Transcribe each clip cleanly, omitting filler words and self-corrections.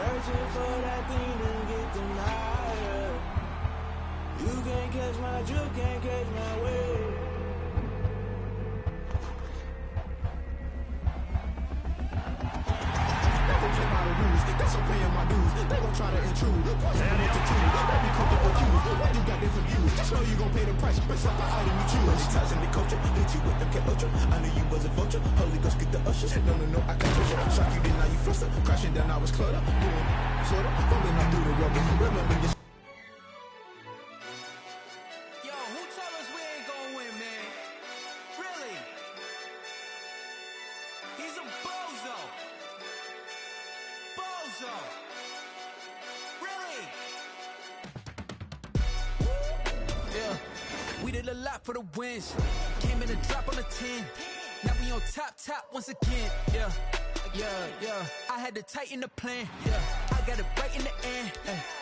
Searching for that thing to get them higher. You can't catch my drift, can't catch my wave. That's I'm paying my dues. They gon' try to intrude. Poison multitude. They be comfortable cues. Why you got different views? Just know you gon' pay the price based off the item you choose. They ties in the culture. Hit you with MK Ultra. I knew you was a vulture. Holy Ghost get the ushers. No, I can't touch you. Shock you, then now you fluster. Crashing down, I was clutter. Doing sorta. Falling out through the rubber. Remember this. Yo, who told us we ain't gon' win, man? Really? He's a bozo. Really? Yeah, we did a lot for the wins. Came in a drop on a 10. Now we on top once again. Yeah. I had to tighten the plan. Yeah, I got it right in the end.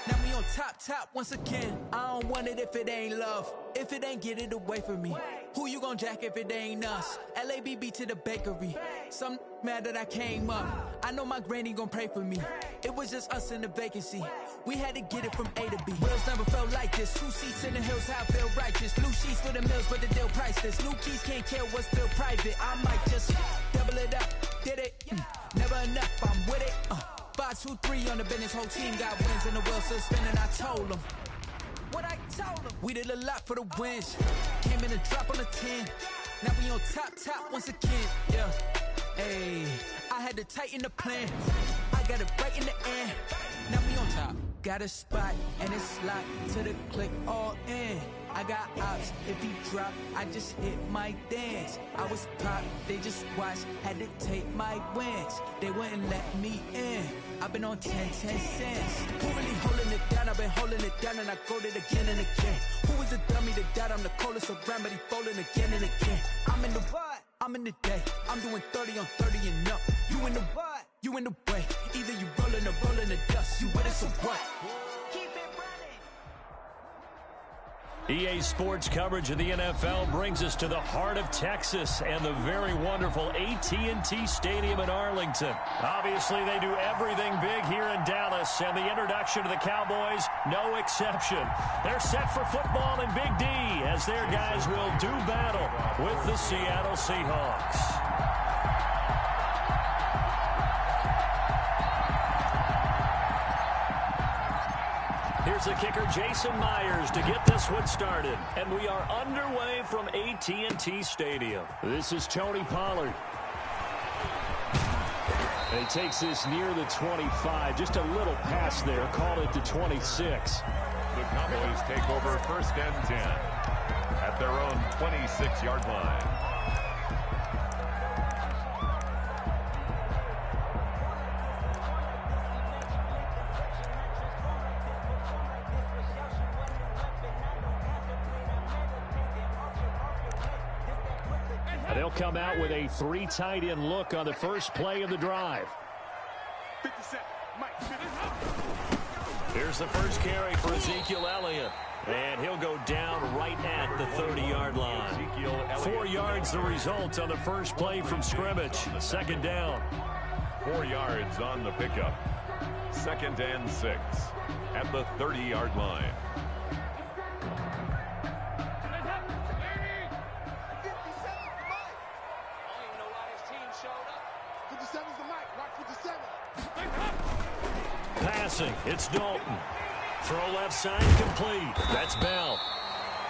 Now we on top once again. I don't want it if it ain't love. If it ain't, get it away from me. Who you gon' jack if it ain't us? LABB to the bakery. Some mad that I came up. I know my granny gon' pray for me. It was just us in the vacancy. We had to get it from A to B. Wheels never felt like this. 2 seats in the hills, how I feel righteous. Blue sheets for the mills, but the deal priceless. New keys can't kill what's still private. I might just double it up. Did it? Never enough, I'm with it. 5, 2, 3 on the business. Whole team got wins and the wheels still spinning. I told them what I told them. We did a lot for the wins. Came in a drop on a 10. Now we on top once again. Yeah. Hey, I had to tighten the plan. I got it right in the end. Now we on top. Got a spot and it's locked to the click all in. I got ops, if he drop, I just hit my dance. I was pop, they just watched, had to take my wins. They wouldn't let me in. I've been on 10 cents. Who really holding it down? I've been holding it down and I go it again and again. Who is the dummy that died? I'm the coldest around, but he folding again and again. I'm in the what? I'm in the day. I'm doing 30 on 30 and up. You in the what? You in the way. Either you rolling or rolling the dust. You with us or what? EA Sports coverage of the NFL brings us to the heart of Texas and the very wonderful AT&T Stadium in Arlington. Obviously, they do everything big here in Dallas, and the introduction to the Cowboys, no exception. They're set for football in Big D as their guys will do battle with the Seattle Seahawks. Here's the kicker, Jason Myers, to get this one started. And we are underway from AT&T Stadium. This is Tony Pollard. And he takes this near the 25. Just a little pass there. Called it the 26. The Cowboys take over 1st and 10 at their own 26-yard line. They'll come out with a 3 tight end look on the first play of the drive. Here's the first carry for Ezekiel Elliott. And he'll go down right at the 30-yard line. 4 yards the result on the first play from scrimmage. 2nd down. 4 yards on the pickup. 2nd and 6 at the 30-yard line. Passing, it's Dalton. Throw left side, complete. That's Bell.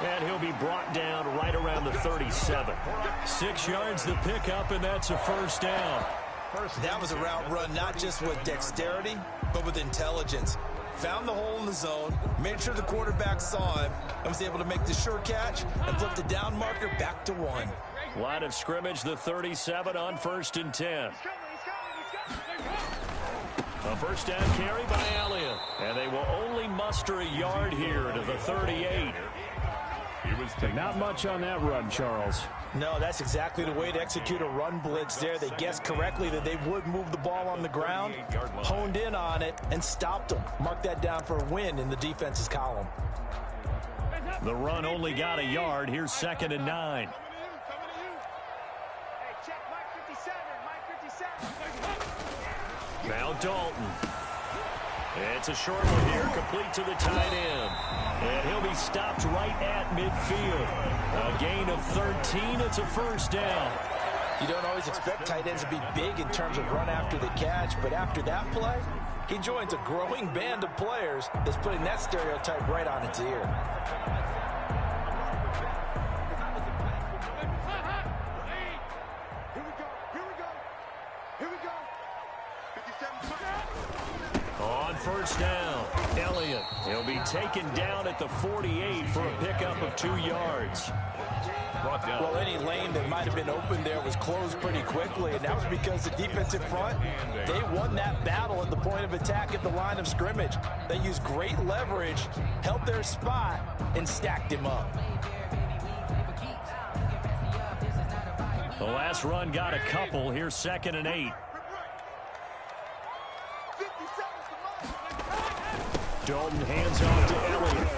And he'll be brought down right around the 37. 6 yards the pickup, and that's a 1st down. That was a route run not just with dexterity, but with intelligence. Found the hole in the zone, made sure the quarterback saw him, and was able to make the sure catch and flip the down marker back to 1. Line of scrimmage, the 37 on 1st and 10. A 1st down carry by Elliott. And they will only muster a yard here to the 38. Not much on that run, Charles. No, that's exactly the way to execute a run blitz there. They guessed correctly that they would move the ball on the ground, honed in on it, and stopped them. Mark that down for a win in the defense's column. The run only got a yard. Here's 2nd and 9. Now Dalton. It's a short one here, complete to the tight end. And he'll be stopped right at midfield. A gain of 13. It's a first down. You don't always expect tight ends to be big in terms of run after the catch, but after that play, he joins a growing band of players that's putting that stereotype right on its ear. On first down, Elliott. He'll be taken down at the 48 for a pickup of 2 yards. Well, any lane that might have been open there was closed pretty quickly, and that was because the defensive front, they won that battle at the point of attack at the line of scrimmage. They used great leverage, held their spot, and stacked him up. The last run got a couple. Here's 2nd and 8. Dalton hands off to Elliott.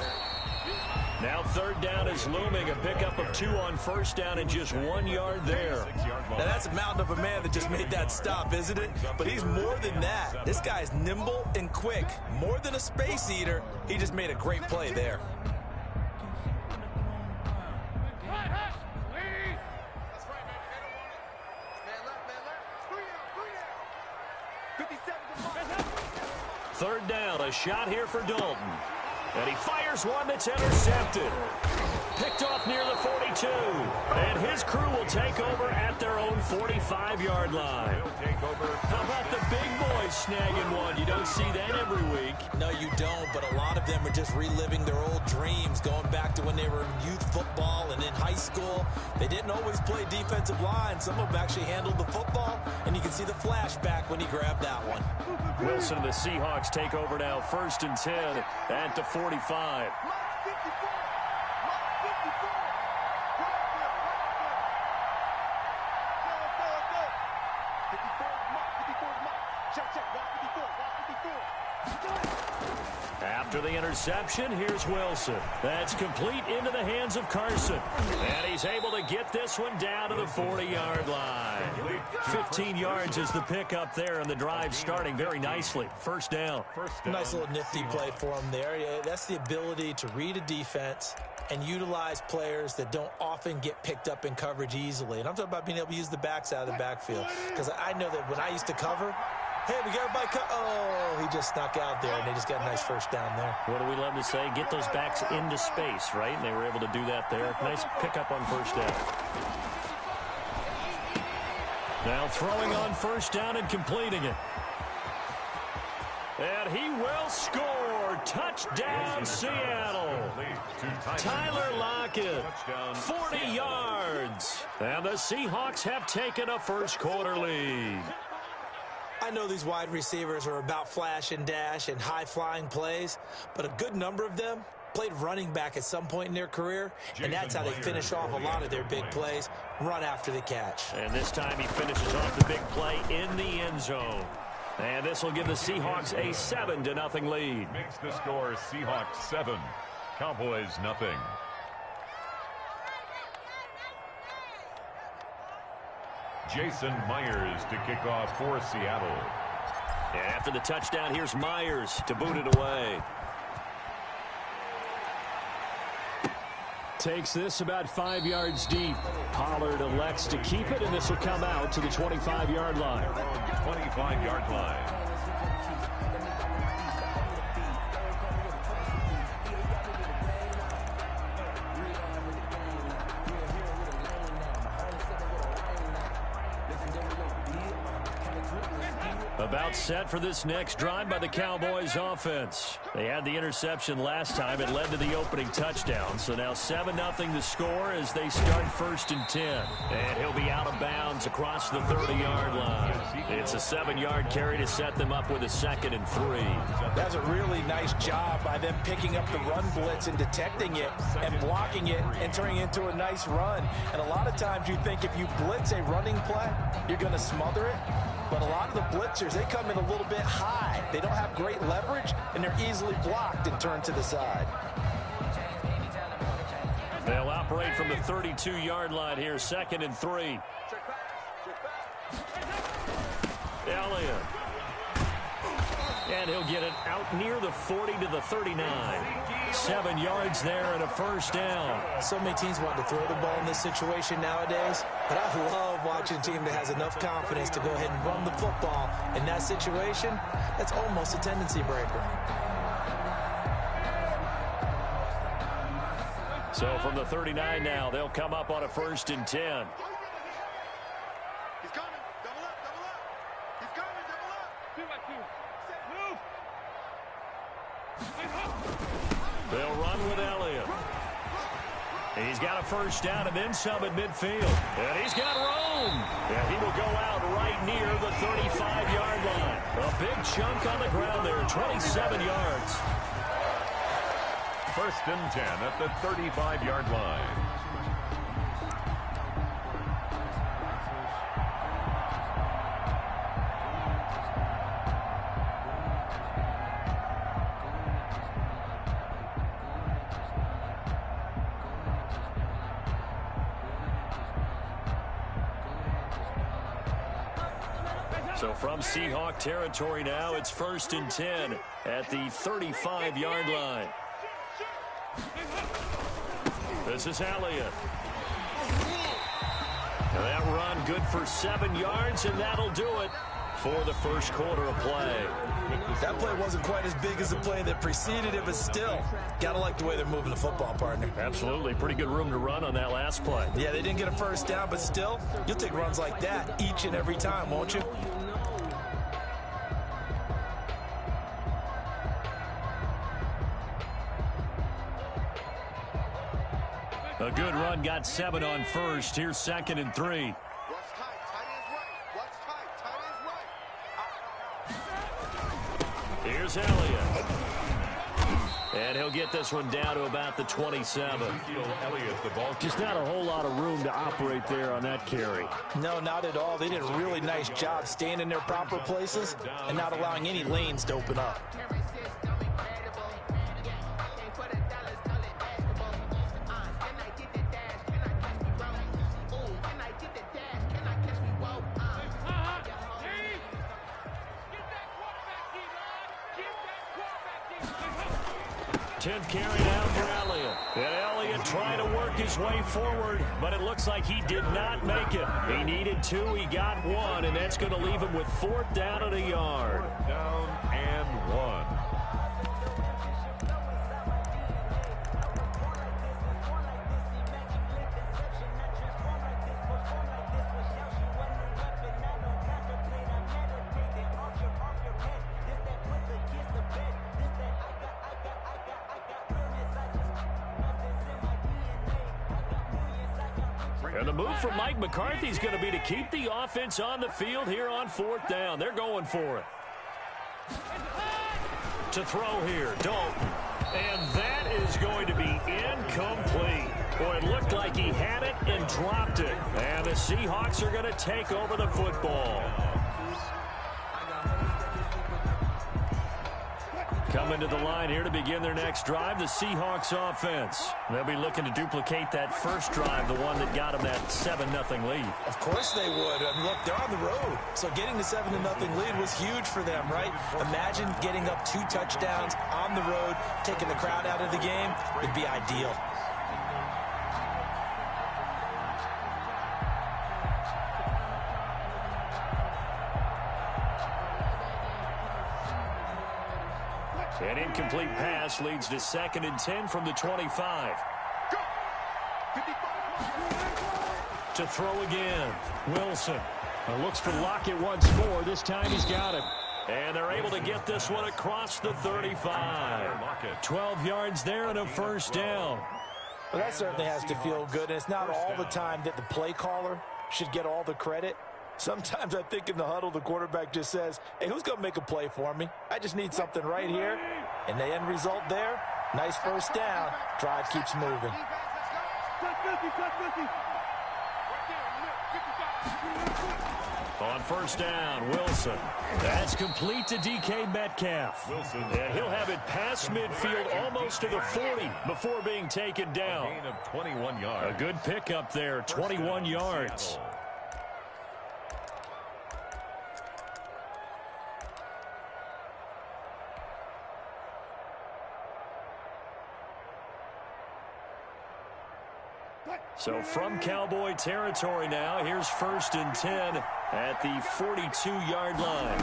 Now 3rd down is looming. A pickup of 2 on first down and just 1 yard there. Now that's a mountain of a man that just made that stop, isn't it? But he's more than that. This guy's nimble and quick. More than a space eater, he just made a great play there. Third down, a shot here for Dalton. And he fires one that's intercepted. Picked off near the 42. And his crew will take over at their own 45-yard line. How about the big boys snagging one? You don't see that every week. No, you don't, but a lot of them are just reliving their old dreams, going back to when they were in youth football and in high school. They didn't always play defensive line. Some of them actually handled the football, and you can see the flashback when he grabbed that one. Wilson and the Seahawks take over now, 1st and 10 at the 45. After the interception, here's Wilson. That's complete into the hands of Carson. And he's able to get this one down to the 40-yard line. 15 yards is the pickup there, and the drive starting very nicely. First down. Nice little nifty play for him there. That's the ability to read a defense and utilize players that don't often get picked up in coverage easily. And I'm talking about being able to use the backs out of the backfield. Because I know that when I used to cover, hey, we got everybody oh, he just snuck out there, and they just got a nice first down there. What do we love to say? Get those backs into space, right? And they were able to do that there. Nice pickup on first down. Now throwing on first down and completing it. And he will score. Touchdown, Seattle. Tyler Lockett, 40 yards. And the Seahawks have taken a first-quarter lead. I know these wide receivers are about flash and dash and high-flying plays, but a good number of them played running back at some point in their career, and that's how they finish off a lot of their big plays, run after the catch. And this time he finishes off the big play in the end zone. And this will give the Seahawks a 7-0 lead. Makes the score Seahawks 7, Cowboys 0. Jason Myers to kick off for Seattle. And after the touchdown, here's Myers to boot it away. Takes this about 5 yards deep. Pollard elects to keep it, and this will come out to the 25-yard line. 25-yard line. About set for this next drive by the Cowboys offense. They had the interception last time. It led to the opening touchdown. So now 7-0 the score as they start 1st and 10. And he'll be out of bounds across the 30-yard line. It's a 7-yard carry to set them up with a 2nd and 3. That's a really nice job by them picking up the run blitz and detecting it and blocking it and turning it into a nice run. And a lot of times you think if you blitz a running play, you're going to smother it. But a lot of the blitzers, they come in a little bit high. They don't have great leverage, and they're easily blocked and turned to the side. They'll operate from the 32-yard line here, 2nd and 3. Elliott. And he'll get it out near the 40 to the 39. 7 yards there and a first down. So many teams want to throw the ball in this situation nowadays, but I love watching a team that has enough confidence to go ahead and run the football. In that situation, that's almost a tendency breaker. So from the 39 now, they'll come up on a 1st and 10. He's coming. Double up, double up. He's coming, double up. 2-by-2. Move. They'll run with Elliott. He's got a first down and then some at midfield. And he's got room. And he will go out right near the 35-yard line. A big chunk on the ground there, 27 yards. 1st and 10 at the 35-yard line. So from Seahawk territory now, it's 1st and 10 at the 35-yard line. This is Elliott. And that run good for 7 yards, and that'll do it for the first quarter of play. That play wasn't quite as big as the play that preceded it, but still, got to like the way they're moving the football, partner. Absolutely. Pretty good room to run on that last play. Yeah, they didn't get a first down, but still, you'll take runs like that each and every time, won't you? A good run, got 7 on first. Here's 2nd and 3. Watch tight. Tight ends right. Watch tight. Tight ends right. Here's Elliott. And he'll get this one down to about the 27. Just not a whole lot of room to operate there on that carry. No, not at all. They did a really nice job staying in their proper places and not allowing any lanes to open up. Tenth carry down for Elliott. And Elliott trying to work his way forward, but it looks like he did not make it. He needed 2, he got 1, and that's going to leave him with 4th down and a yard. Down and 1. And the move from Mike McCarthy is going to be to keep the offense on the field here on 4th down. They're going for it. To throw here, Dalton. And that is going to be incomplete. Boy, it looked like he had it and dropped it. And the Seahawks are going to take over the football. Coming to the line here to begin their next drive, the Seahawks offense. They'll be looking to duplicate that first drive, the one that got them that 7-0 lead. Of course they would. I mean, look, they're on the road. So getting the 7-0 lead was huge for them, right? Imagine getting up 2 touchdowns on the road, taking the crowd out of the game. It'd be ideal. An incomplete pass leads to 2nd and 10 from the 25. To throw again, Wilson. Looks for Lockett once more. This time he's got it. And they're able to get this one across the 35. 12 yards there and a first down. Well, that certainly has to feel good. And it's not all the time that the play caller should get all the credit. Sometimes I think in the huddle, the quarterback just says, hey, who's going to make a play for me? I just need something right here. And the end result there, nice first down. Drive keeps moving. On first down, Wilson. That's complete to DK Metcalf. And he'll have it past midfield almost to the 40 before being taken down. A gain of 21 yards. A good pickup there, 21 yards. So from Cowboy territory now, here's 1st and 10 at the 42-yard line.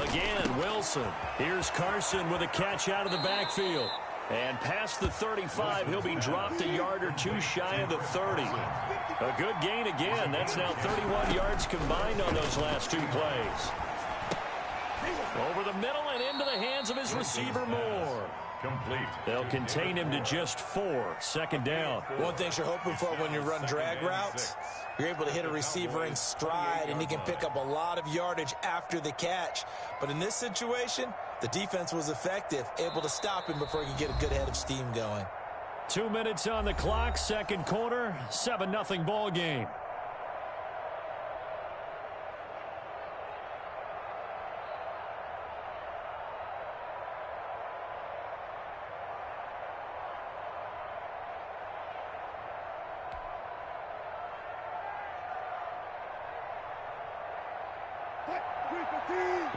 Again, Wilson. Here's Carson with a catch out of the backfield. And past the 35, he'll be dropped a yard or two shy of the 30. A good gain again. That's now 31 yards combined on those last 2 plays. Over the middle and into the hands of his receiver, Moore. Complete. They'll contain him to just 4. 2nd down. One thing you're hoping for when you run drag routes, you're able to hit a receiver in stride, and he can pick up a lot of yardage after the catch. But in this situation, the defense was effective, able to stop him before he could get a good head of steam going. 2 minutes on the clock, 2nd quarter, 7-0 ball game.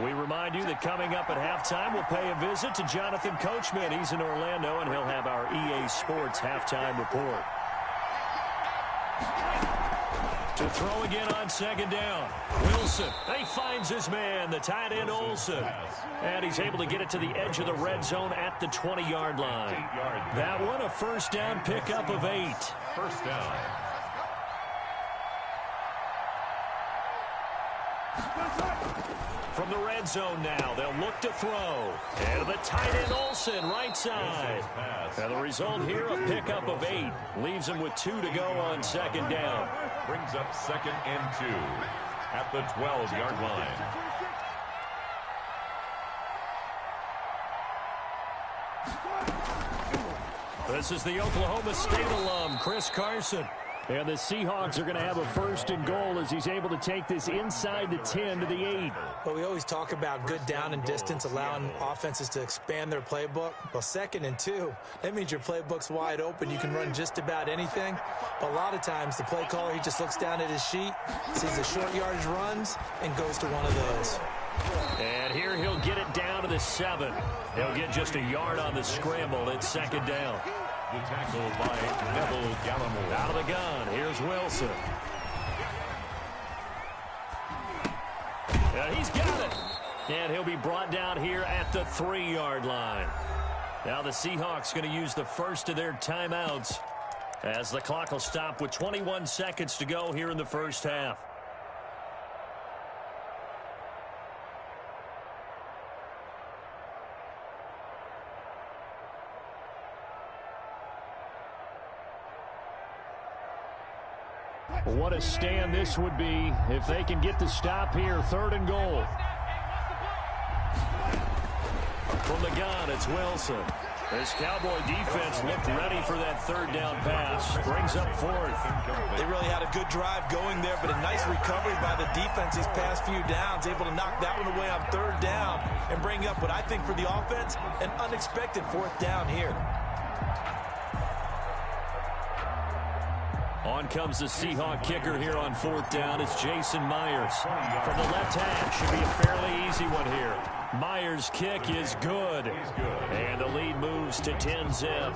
We remind you that coming up at halftime, we'll pay a visit to Jonathan Coachman. He's in Orlando, and he'll have our EA Sports halftime report. To throw again on 2nd down. Wilson, he finds his man, the tight end Olsen. And he's able to get it to the edge of the red zone at the 20-yard line. That one, a 1st down pickup of 8. 1st down. From the red zone now, they'll look to throw. And the tight end Olsen, right side. And the result here, a pickup of 8. Leaves him with 2 to go on 2nd down. Brings up 2nd and 2 at the 12-yard line. This is the Oklahoma State alum, Chris Carson. And the Seahawks are going to have a 1st and goal as he's able to take this inside the 10 to the 8. Well, we always talk about good down and distance, allowing offenses to expand their playbook. Well, 2nd and 2, that means your playbook's wide open. You can run just about anything. But a lot of times, the play caller, he just looks down at his sheet, sees the short yardage runs, and goes to one of those. And here he'll get it down to the 7. He'll get just a yard on the scramble. It's 2nd down. The tackle by Neville Gallimore. Out of the gun, here's Wilson. He's got it. And he'll be brought down here at the 3-yard line. Now the Seahawks going to use the first of their timeouts as the clock will stop with 21 seconds to go here in the 1st half. What a stand this would be if they can get the stop here. 3rd and goal. From the gun, it's Wilson. This Cowboy defense looked ready for that 3rd down pass. Brings up 4th. They really had a good drive going there, but a nice recovery by the defense these past few downs. Able to knock that one away on 3rd down and bring up what I think for the offense, an unexpected 4th down here. On comes the Seahawk kicker here on 4th down. It's Jason Myers. From the left hash, should be a fairly easy one here. Myers' kick is good. And the lead moves to 10-zip.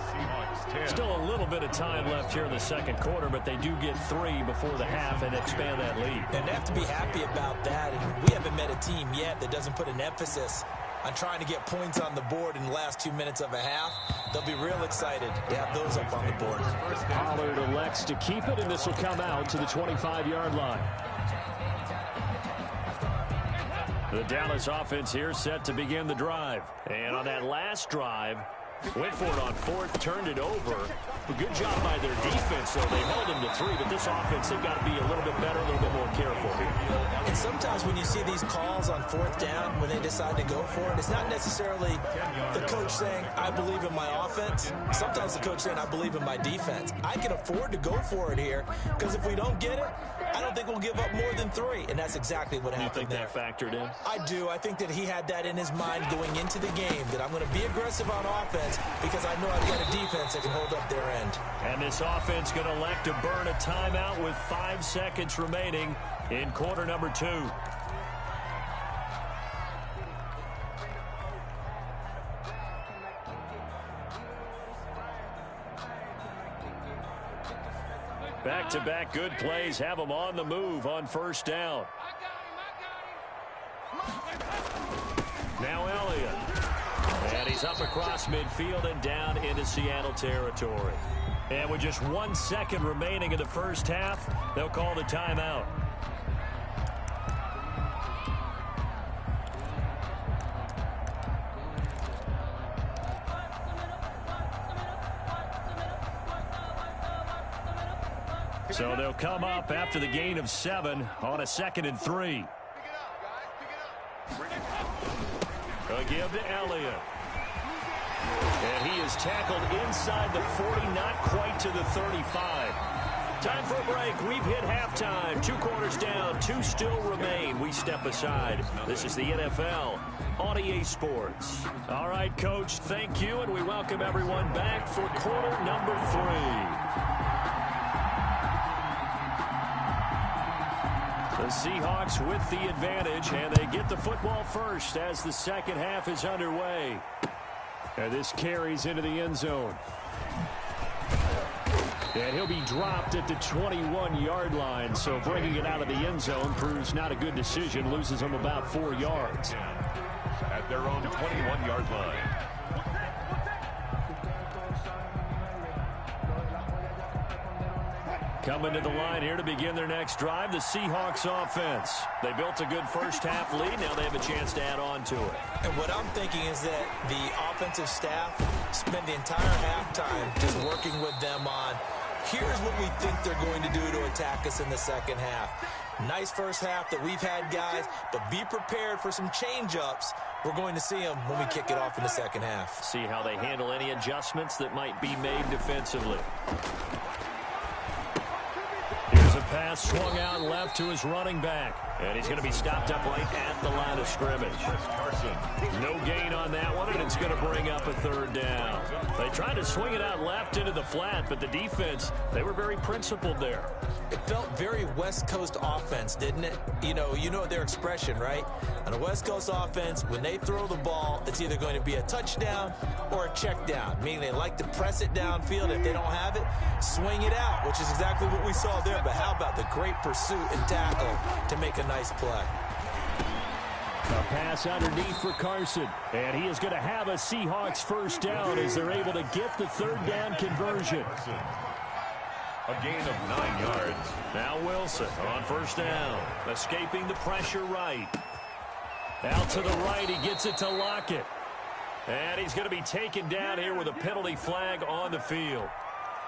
Still a little bit of time left here in the 2nd quarter, but they do get 3 before the half and expand that lead. And they have to be happy about that. And we haven't met a team yet that doesn't put an emphasis on trying to get points on the board in the last 2 minutes of a half. They'll be real excited to have those up on the board. Pollard elects to keep it, and this will come out to the 25-yard line. The Dallas offense here set to begin the drive. And on that last drive, went for it on 4th, turned it over. A good job by their defense, though. They held them to 3, but this offense, they've got to be a little bit better, a little bit more careful. And sometimes when you see these calls on 4th down, when they decide to go for it, it's not necessarily the coach saying, I believe in my offense. Sometimes the coach saying, I believe in my defense. I can afford to go for it here, because if we don't get it, I don't think we'll give up more than 3. And that's exactly what happened there. You think that factored in? I do. I think that he had that in his mind going into the game, that I'm going to be aggressive on offense because I know I've got a defense that can hold up their end. And this offense going to elect to burn a timeout with 5 seconds remaining in quarter number 2. Back-to-back good plays have them on the move on first down. Now Elliott. And he's up across midfield and down into Seattle territory. And with just 1 second remaining in the first half, they'll call the timeout. So they'll come up after the gain of 7 on a 2nd and 3. A give to Elliott. And he is tackled inside the 40, not quite to the 35. Time for a break. We've hit halftime. 2 quarters down, 2 still remain. We step aside. This is the NFL on EA Sports. All right, Coach, thank you, and we welcome everyone back for quarter number 3. The Seahawks with the advantage, and they get the football first as the second half is underway. And this carries into the end zone. And he'll be dropped at the 21-yard line, so bringing it out of the end zone proves not a good decision, loses him about 4 yards. At their own 21-yard line. Coming to the line here to begin their next drive, the Seahawks offense. They built a good first half lead. Now they have a chance to add on to it. And what I'm thinking is that the offensive staff spent the entire halftime just working with them on, here's what we think they're going to do to attack us in the second half. Nice first half that we've had, guys, but be prepared for some change-ups. We're going to see them when we kick it off in the second half. See how they handle any adjustments that might be made defensively. Here's a pass swung out left to his running back. And he's going to be stopped up right at the line of scrimmage. No gain on that one, and it's going to bring up a 3rd down. They tried to swing it out left into the flat, but the defense, they were very principled there. It felt very West Coast offense, didn't it? You know their expression, right? On a West Coast offense, when they throw the ball, it's either going to be a touchdown or a check down, meaning they like to press it downfield. If they don't have it, swing it out, which is exactly what we saw there. But how about the great pursuit and tackle to make a nice play? A pass underneath for Carson, and he is going to have a Seahawks first down as they're able to get the 3rd down conversion. A gain of 9 yards. Now Wilson on first down, escaping the pressure right. Out to the right, he gets it to Lockett. And he's going to be taken down here with a penalty flag on the field.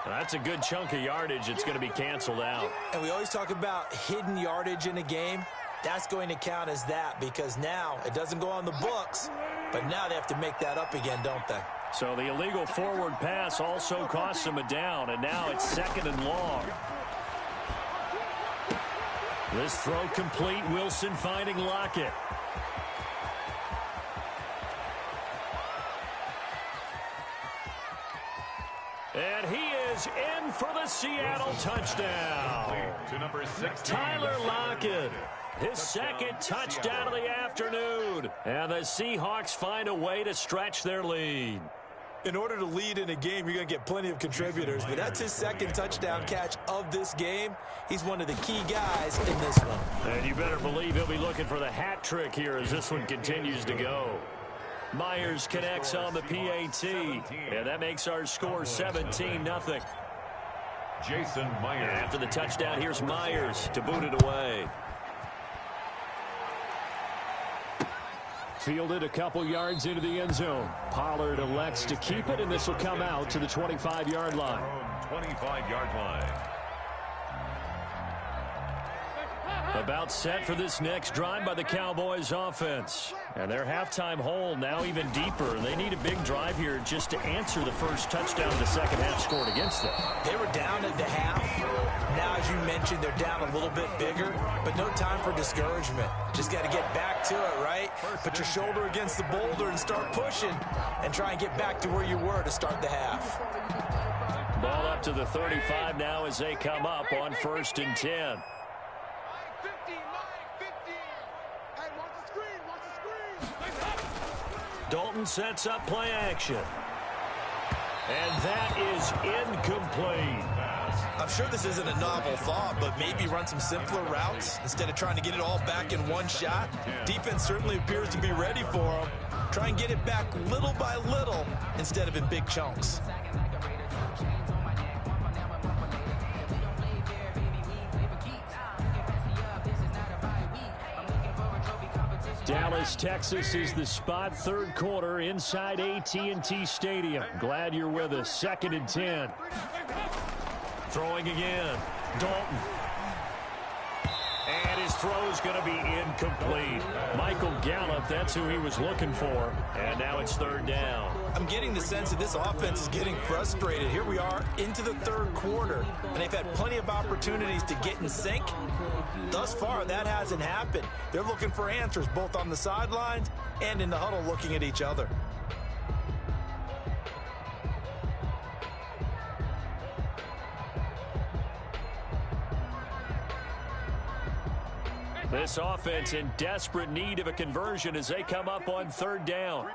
That's a good chunk of yardage. It's going to be canceled out. And we always talk about hidden yardage in a game. That's going to count as that because now it doesn't go on the books, but now they have to make that up again, don't they? So the illegal forward pass also costs him a down, and now it's 2nd and long. This throw complete. Wilson finding Lockett. And he is in for the Seattle touchdown. To number 6, Tyler Lockett. His 2nd touchdown of the afternoon. And the Seahawks find a way to stretch their lead. In order to lead in a game, you're going to get plenty of contributors, but that's his 2nd touchdown catch of this game. He's one of the key guys in this one. And you better believe he'll be looking for the hat trick here as this one continues to go. Myers connects on the PAT, and that makes our score 17-0. Jason Myers. After the touchdown, here's Myers to boot it away. Fielded a couple yards into the end zone. Pollard elects to keep it, and this will come out to the 25-yard line. 25-yard line. About set for this next drive by the Cowboys offense. And their halftime hole now even deeper. They need a big drive here just to answer the first touchdown the second half scored against them. They were down at the half. Now, as you mentioned, they're down a little bit bigger, but no time for discouragement. Just got to get back to it, right? Put your shoulder against the boulder and start pushing and try and get back to where you were to start the half. Ball up to the 35 now as they come up on 1st and 10. Dalton sets up play action. And that is incomplete. I'm sure this isn't a novel thought, but maybe run some simpler routes instead of trying to get it all back in one shot. Defense certainly appears to be ready for them. Try and get it back little by little instead of in big chunks. Dallas, Texas is the spot. Third quarter inside AT&T Stadium. Glad you're with us. 2nd and 10. Throwing again. Dalton. And his throw is going to be incomplete. Michael Gallup, that's who he was looking for. And now it's 3rd down. I'm getting the sense that this offense is getting frustrated. Here we are into the 3rd quarter, and they've had plenty of opportunities to get in sync. Thus far, that hasn't happened. They're looking for answers both on the sidelines and in the huddle looking at each other. This offense in desperate need of a conversion as they come up on 3rd down.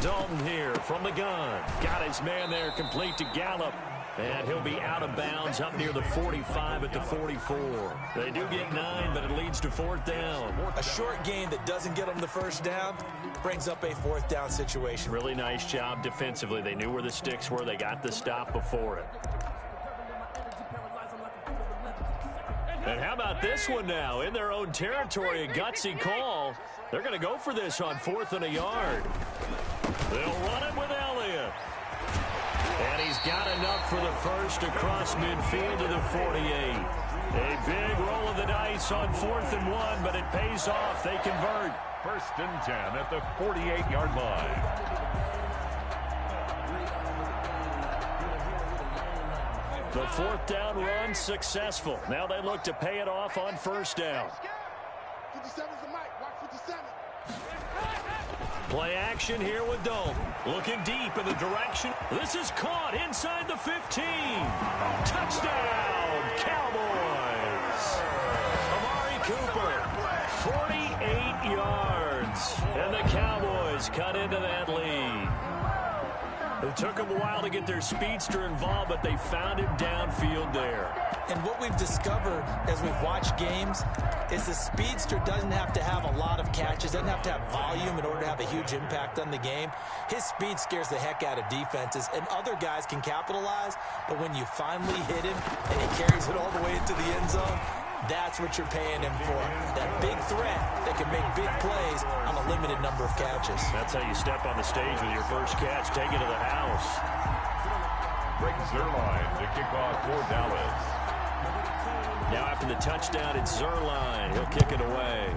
Dalton here from the gun. Got his man there complete to Gallup. And he'll be out of bounds up near the 45 at the 44. They do get 9, but it leads to 4th down. A short gain that doesn't get them the 1st down brings up a 4th down situation. Really nice job defensively. They knew where the sticks were. They got the stop before it. And how about this one now? In their own territory, a gutsy call. They're going to go for this on 4th and a yard. They'll run it with Elliott. And he's got enough for the first across midfield to the 48. A big roll of the dice on 4th and 1, but it pays off. They convert. 1st and 10 at the 48-yard line. The 4th down run successful. Now they look to pay it off on 1st down. 57's the mic. Watch 57. Play action here with Dalton. Looking deep in the direction. This is caught inside the 15. Touchdown, Cowboys. Amari Cooper, 48 yards. And the Cowboys cut into that lead. It took them a while to get their speedster involved, but they found him downfield there. And what we've discovered as we've watched games is the speedster doesn't have to have a lot of catches, doesn't have to have volume in order to have a huge impact on the game. His speed scares the heck out of defenses, and other guys can capitalize, but when you finally hit him and he carries it all the way into the end zone, that's what you're paying him for. That big threat that can make big plays on a limited number of catches. That's how you step on the stage with your first catch. Take it to the house. Greg Zuerlein to kick off for Dallas. Now after the touchdown, it's Zuerlein. He'll kick it away.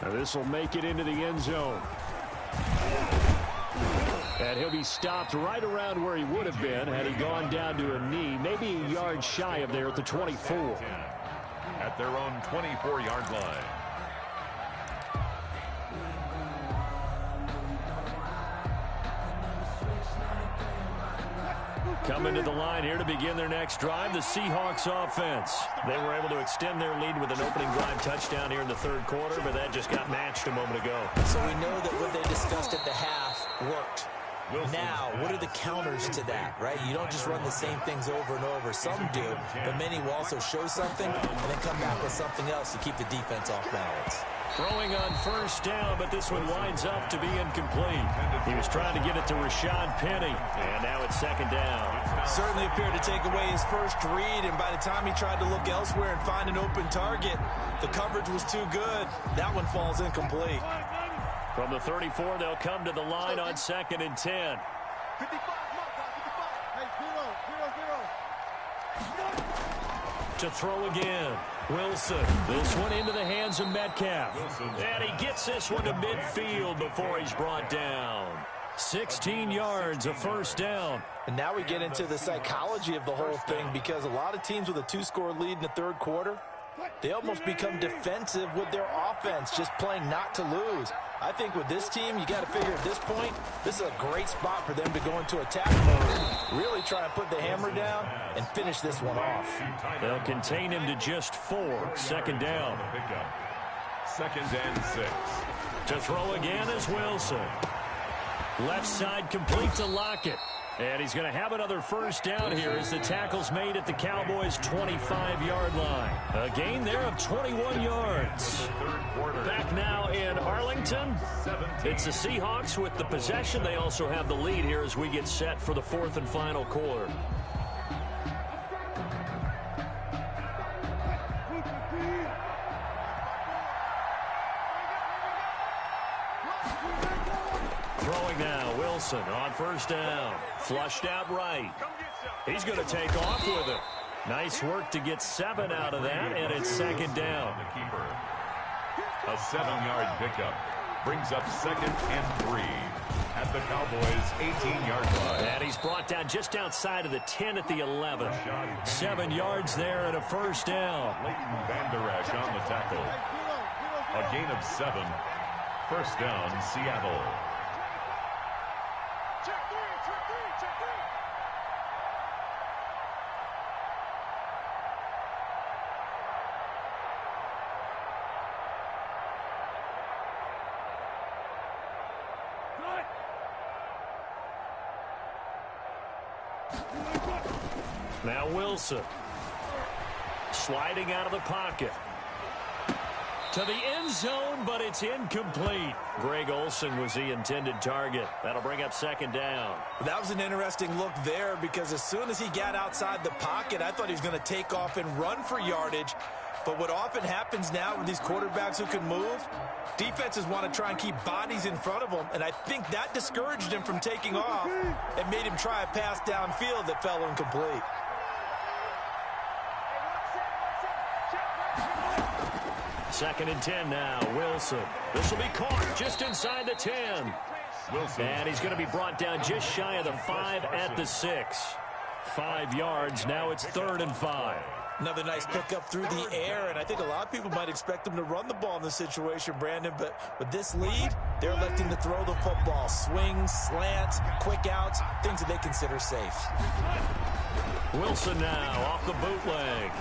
Now this will make it into the end zone. And he'll be stopped right around where he would have been had he gone down to a knee, maybe a yard shy of there at the 24. At their own 24-yard line. Coming to the line here to begin their next drive, the Seahawks offense. They were able to extend their lead with an opening drive touchdown here in the 3rd quarter, but that just got matched a moment ago. So we know that what they discussed at the half worked. Now, what are the counters to that, right? You don't just run the same things over and over. Some do, but many will also show something and then come back with something else to keep the defense off balance. Throwing on 1st down, but this one winds up to be incomplete. He was trying to get it to Rashad Penny, and now it's 2nd down. Certainly appeared to take away his first read, and by the time he tried to look elsewhere and find an open target, the coverage was too good. That one falls incomplete. From the 34, they'll come to the line on 2nd and 10. 55, come on, 55. Hey, 0. To throw again, Wilson. This one into the hands of Metcalf. And he gets this one to midfield before he's brought down. 16 yards, a 1st down. And now we get into the psychology of the whole thing, because a lot of teams with a 2-score lead in the 3rd quarter, they almost become defensive with their offense, just playing not to lose. I think with this team, you got to figure at this point, this is a great spot for them to go into attack mode, really try and put the hammer down and finish this one off. They'll contain him to just 4. 2nd down. 2nd and 6. To throw again is Wilson. Left side complete to Lockett. And he's going to have another first down here as the tackle's made at the Cowboys' 25-yard line. A gain there of 21 yards. Back now in Arlington. It's the Seahawks with the possession. They also have the lead here as we get set for the fourth and final quarter. Throwing now, Wilson on first down. Flushed out right. He's going to take off with it. Nice work to get 7 out of that, and it's second down. A 7-yard pickup brings up 2nd and 3 at the Cowboys' 18-yard line. And he's brought down just outside of the 10 at the 11. 7 yards there and a first down. Leighton Vander Esch on the tackle. A gain of 7. First down, Seattle. Now Wilson. Sliding out of the pocket. To the end zone, but it's incomplete. Greg Olsen was the intended target. That'll bring up second down. That was an interesting look there because as soon as he got outside the pocket, I thought he was going to take off and run for yardage. But what often happens now with these quarterbacks who can move, defenses want to try and keep bodies in front of them, and I think that discouraged him from taking off and made him try a pass downfield that fell incomplete. Second and 10 now, Wilson. This will be caught just inside the 10. Wilson. And he's going to be brought down just shy of the 5 at the 6. 5 yards, now it's 3rd and 5. Another nice pickup through the air, and I think a lot of people might expect him to run the ball in this situation, Brandon, but with this lead, they're electing to throw the football. Swings, slants, quick outs, things that they consider safe. Wilson now off the bootleg.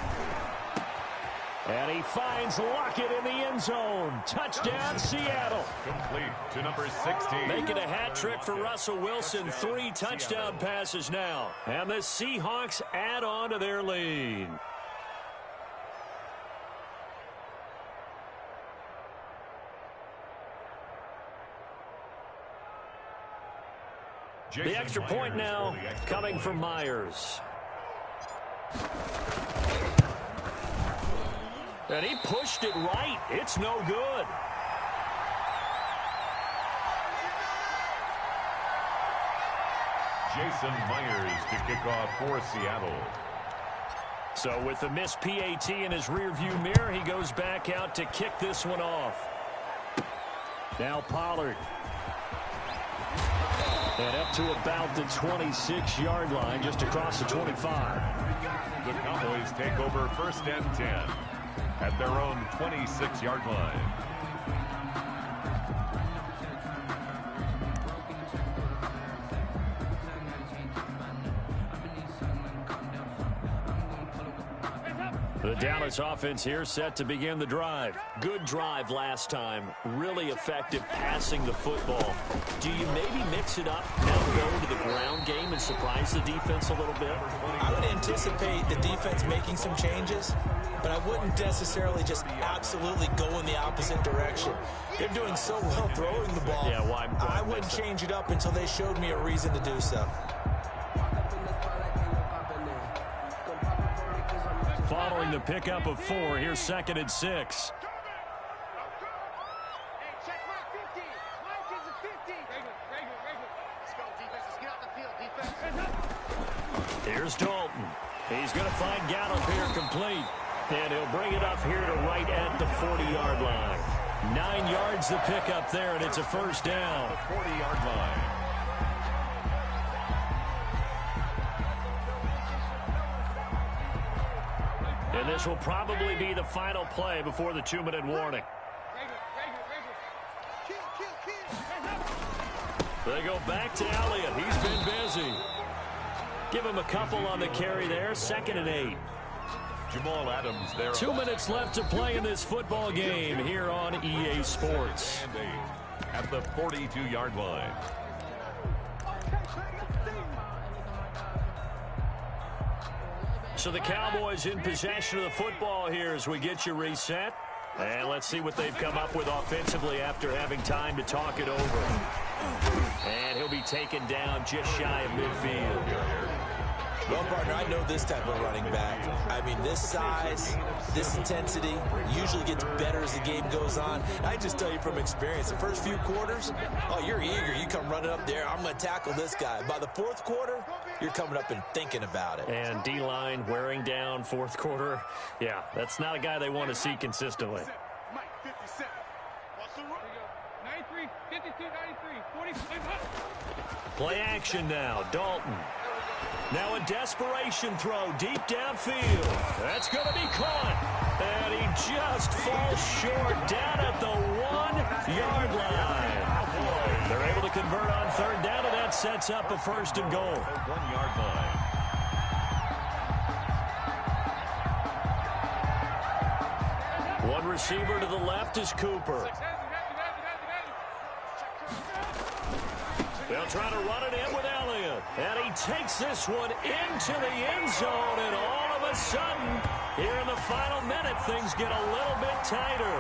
And he finds Lockett in the end zone. Touchdown, Seattle. Complete to number 16. Making a hat trick for Russell Wilson. 3 touchdown passes now. And the Seahawks add on to their lead. The extra point now coming from Myers. And he pushed it right. It's no good. Jason Myers to kick off for Seattle. So with the missed PAT in his rearview mirror, he goes back out to kick this one off. Now Pollard. And up to about the 26-yard line, just across the 25. The Cowboys take over 1st and 10 at their own 26-yard line. The Dallas offense here set to begin the drive. Good drive last time. Really effective passing the football. Do you maybe mix it up, now go into the ground game and surprise the defense a little bit? I would anticipate the defense making some changes, but I wouldn't necessarily just absolutely go in the opposite direction. They're doing so well throwing the ball. Yeah, why I wouldn't change it up until they showed me a reason to do so. Following the pickup of 4, here's 2nd and 6. Here's Dalton. He's going to find Gallup here complete. And he'll bring it up here to right at the 40-yard line. 9 yards to pick up there, and it's a first down. 40-yard line. And this will probably be the final play before the 2-minute warning. They go back to Elliott. He's been busy. Give him a couple on the carry there. 2nd and 8. Jamal Adams there. 2 minutes left to play in this football game here on EA Sports. And 8 at the 42-yard line. So the Cowboys in possession of the football here as we get you reset. And let's see what they've come up with offensively after having time to talk it over. And he'll be taken down just shy of midfield. Well, partner, I know this type of running back. I mean, this size, this intensity usually gets better as the game goes on. I just tell you from experience, the first few quarters, oh, you're eager. You come running up there, I'm going to tackle this guy. By the fourth quarter, you're coming up and thinking about it. And D-line wearing down fourth quarter. Yeah, that's not a guy they want to see consistently. Mike, 57. What's the run? 93, 52, 93, 45. Play action now, Dalton. Now a desperation throw deep downfield. That's going to be caught. And he just falls short down at the 1-yard line. They're able to convert on third down, and that sets up a first and goal. 1-yard line. One receiver to the left is Cooper. They'll try to run it in with Elliott. And he takes this one into the end zone. And all of a sudden, here in the final minute, things get a little bit tighter.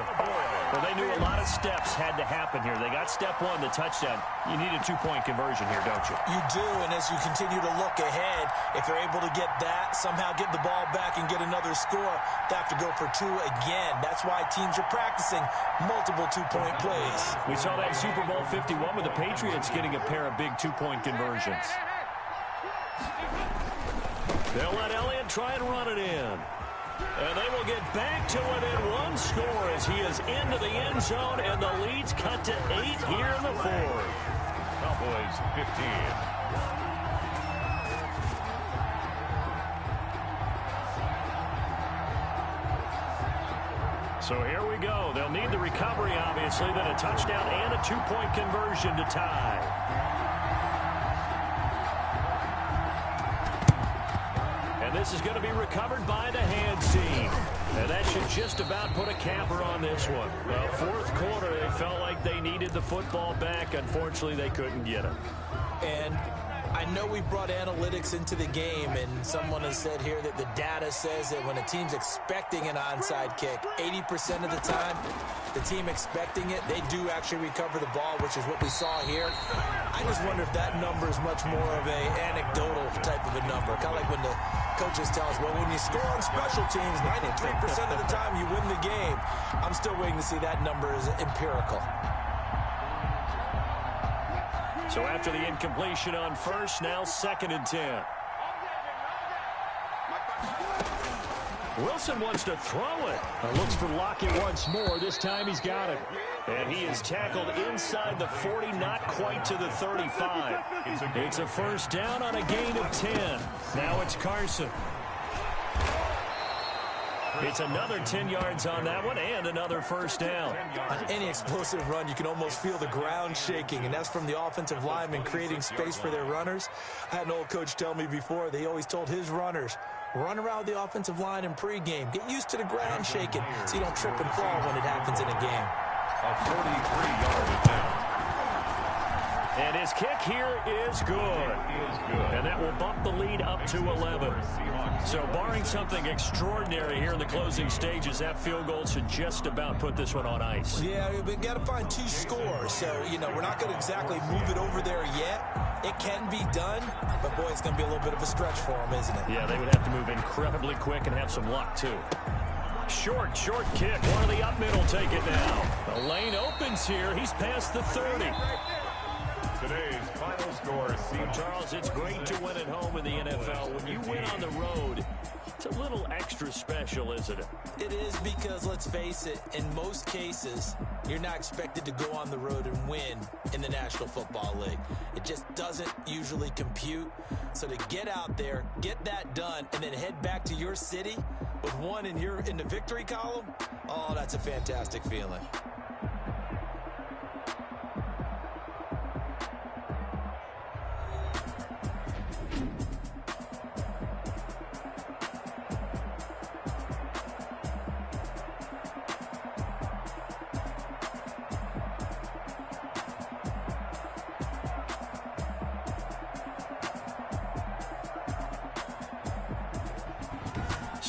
Well, they knew a lot of steps had to happen here. They got step one, the touchdown. You need a two-point conversion here, don't you? You do, and as you continue to look ahead, if they're able to get that, somehow get the ball back and get another score, they have to go for two again. That's why teams are practicing multiple two-point plays. We saw that Super Bowl 51 with the Patriots getting a pair of big two-point conversions. They'll let Elliott try and run it in. And they will get back to within one score as he is into the end zone, and the lead's cut to 8 here in the fourth. Cowboys 15. So here we go. They'll need the recovery, obviously, then a touchdown and a two-point conversion to tie. And this is going to be recovered by the hands team. And that should just about put a capper on this one. Well, fourth quarter, they felt like they needed the football back. Unfortunately, they couldn't get it. And I know we brought analytics into the game, and someone has said here that the data says that when a team's expecting an onside kick, 80% of the time, the team expecting it, they do actually recover the ball, which is what we saw here. I just wonder if that number is much more of a anecdotal type of a number. Kind of like when the coaches tell us, well, when you score on special teams, 93% of the time you win the game. I'm still waiting to see that number is empirical. So after the incompletion on first, now 2nd and 10. Wilson wants to throw it. Looks for Lockett once more. This time he's got it. And he is tackled inside the 40, not quite to the 35. It's a first down on a gain of 10. Now it's Carson. It's another 10 yards on that one and another first down. On any explosive run, you can almost feel the ground shaking, and that's from the offensive linemen creating space for their runners. I had an old coach tell me before, they always told his runners, run around the offensive line in pregame. Get used to the ground shaking so you don't trip and fall when it happens in a game. A 43-yard attempt. And his kick here is good. And that will bump the lead up to 11. So barring something extraordinary here in the closing stages, that field goal should just about put this one on ice. Yeah, we've got to find 2 scores. So, we're not going to exactly move it over there yet. It can be done, but, boy, it's going to be a little bit of a stretch for them, isn't it? Yeah, they would have to move incredibly quick and have some luck, too. Short kick. One of the up middle take it now. The lane opens here. He's past the 30. Today's final score, Charles, it's great to win at home in the NFL. When you win on the road, it's a little extra special, isn't it? It is because, let's face it, in most cases, you're not expected to go on the road and win in the National Football League. It just doesn't usually compute. So to get out there, get that done, and then head back to your city with one in the victory column, oh, that's a fantastic feeling.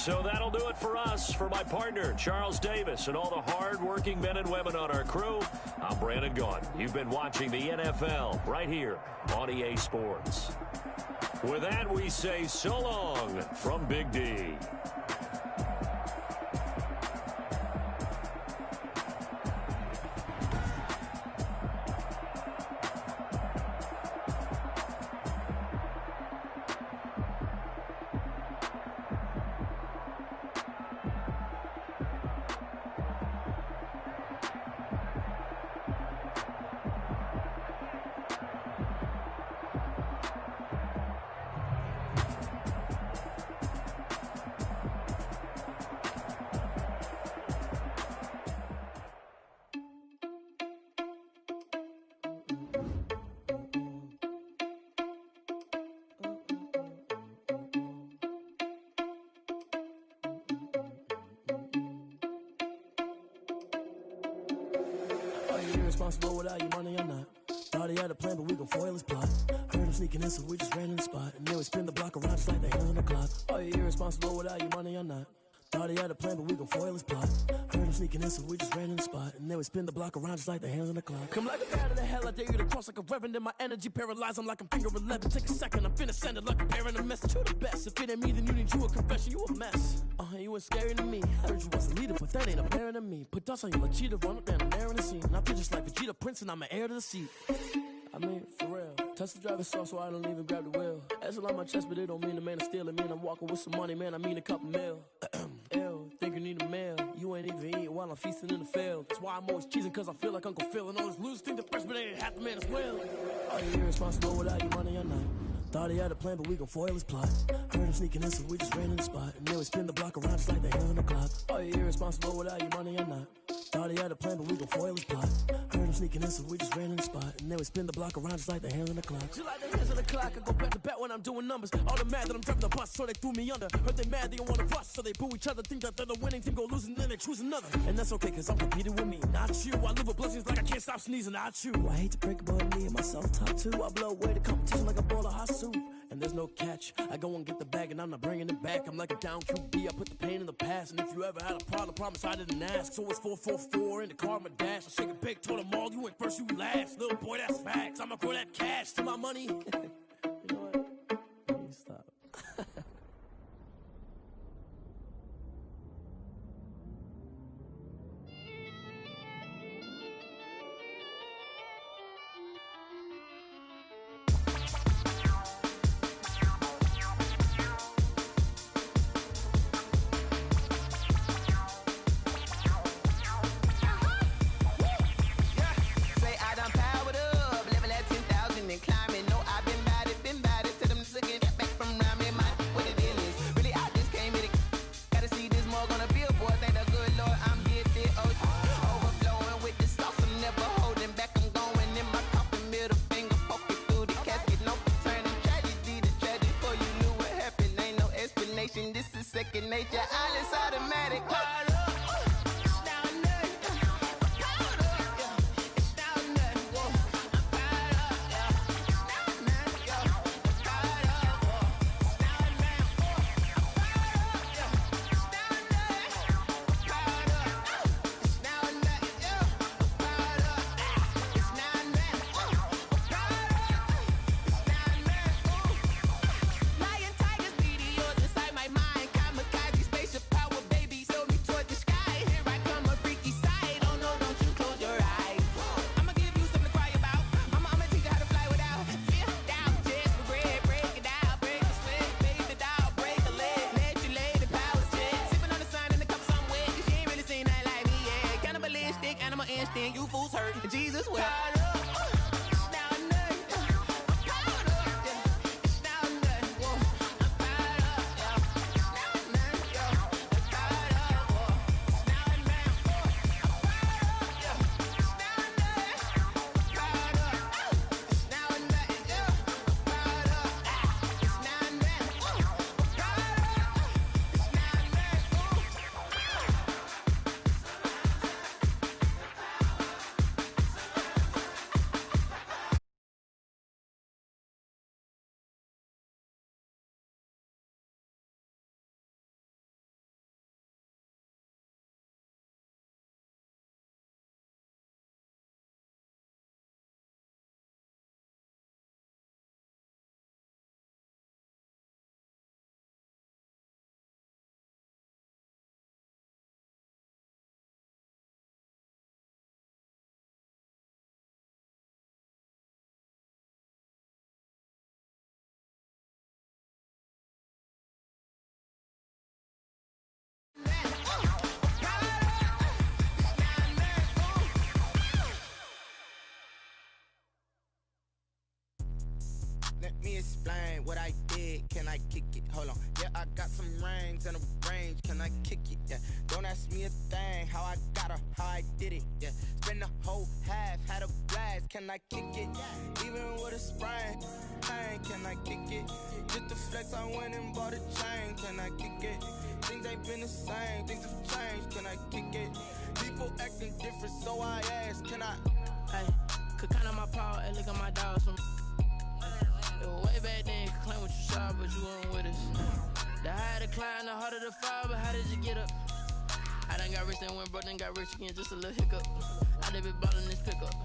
So that'll do it for us. For my partner, Charles Davis, and all the hard-working men and women on our crew, I'm Brandon Gaudin. You've been watching the NFL right here on EA Sports. With that, we say so long from Big D. Irresponsible without your money or not. Thought he had a plan, but we gon' foil his plot. Heard him sneaking in, so we just ran in the spot. And then we spin the block around just like the hands on the clock. Are you irresponsible without your money or not? Thought he had a plan, but we gon' foil his plot. Heard him sneaking in, so we just ran in the spot. And then we spin the block around just like the hands on the clock. Come like a bat of the hell, I dare you to cross like a reverend. In my energy paralyzed, I'm like I'm finger 11. Take a second, I'm finna send it like a parent a message. You the best, if it ain't me, then you need you a confession. You a mess. You ain't scary to me. Heard you was a leader, but that ain't apparent to me. Put dust on you like cheetah, run up down there in the scene. I feel just like Vegeta Prince, and I'm an heir to the seat. I mean, for real. Touch the driver's soft, so I don't even grab the wheel. That's on my chest, but it don't mean the man is stealing. Man, I'm walking with some money, man. I mean a couple mil. Ew, think you need a meal. You ain't even eating while I'm feasting in the field. That's why I'm always cheesing, cause I feel like Uncle Phil. And all this losers think the freshman ain't half the man as well. Are you irresponsible without your money or not? Thought he had a plan, but we gon' foil his plot. Heard him sneaking in, so we just ran in the spot. And then we spin the block around just like the hands on the clock. Are you irresponsible without your money or not? Thought he had a plan, but we gon' foil his plot. Heard him sneaking in, so we just ran in the spot. And then we spin the block around just like the hands on the clock. Just like the hands on the clock, I go back to back when I'm doing numbers. All the mad that I'm driving the bus, so they threw me under. Heard they mad, they don't wanna bust, so they boo each other. Think that they're the winning team, go losing, then they choose another. And that's okay, cause I'm competing with me, not you. I live with blessings like I can't stop sneezing, not you. I hate to break it, but me and myself top two. I blow away the competition like a bowl of hot soup. And there's no catch. I go and get the bag and I'm not bringing it back. I'm like a down QB, I put the pain in the past. And if you ever had a problem, promise I didn't ask. So it's 444 in the car, my dash. I shake a big, told them all, you ain't first, you last. Little boy, that's facts. I'ma grow that cash to my money. You know what? Let me stop. This is second nature, all is automatic. You fools hurt. Jesus will. me explain what I did. Can I kick it? Hold on. Yeah, I got some rings and a range. Can I kick it? Yeah. Don't ask me a thing. How I got her, how I did it. Yeah. Spend the whole half, had a blast. Can I kick it? Even with a sprain. Pain, can I kick it? Just the flex, I went and bought a chain. Can I kick it? Things ain't been the same. Things have changed. Can I kick it? People acting different, so I ask. Can I? Hey, could count on my power and look at my dogs from. It was way back then, could claim what you saw, but you weren't with us. The higher the climb, the harder the fall, but how did you get up? I done got rich and went broke, then got rich again, just a little hiccup. I done been ballin' this pickup.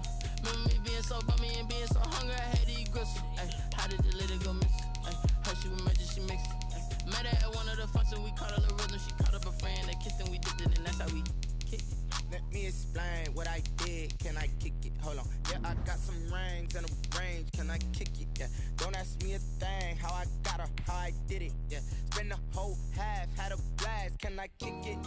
Remember me being so bummy and being so hungry, I had to eat gristle. Ay, how did you let it go miss? Ay, her she was magic, she mixed it. Met her at one of the functions, we caught a little rhythm. She caught up a friend, they kissed and we dipped it, and that's how we kicked it. Let me explain what I did. Can I kick it? Hold on. Yeah, I got some rings and a range. Can I kick it? Yeah. Don't ask me a thing. How I got her, how I did it. Yeah. Spend the whole half, had a blast. Can I kick it?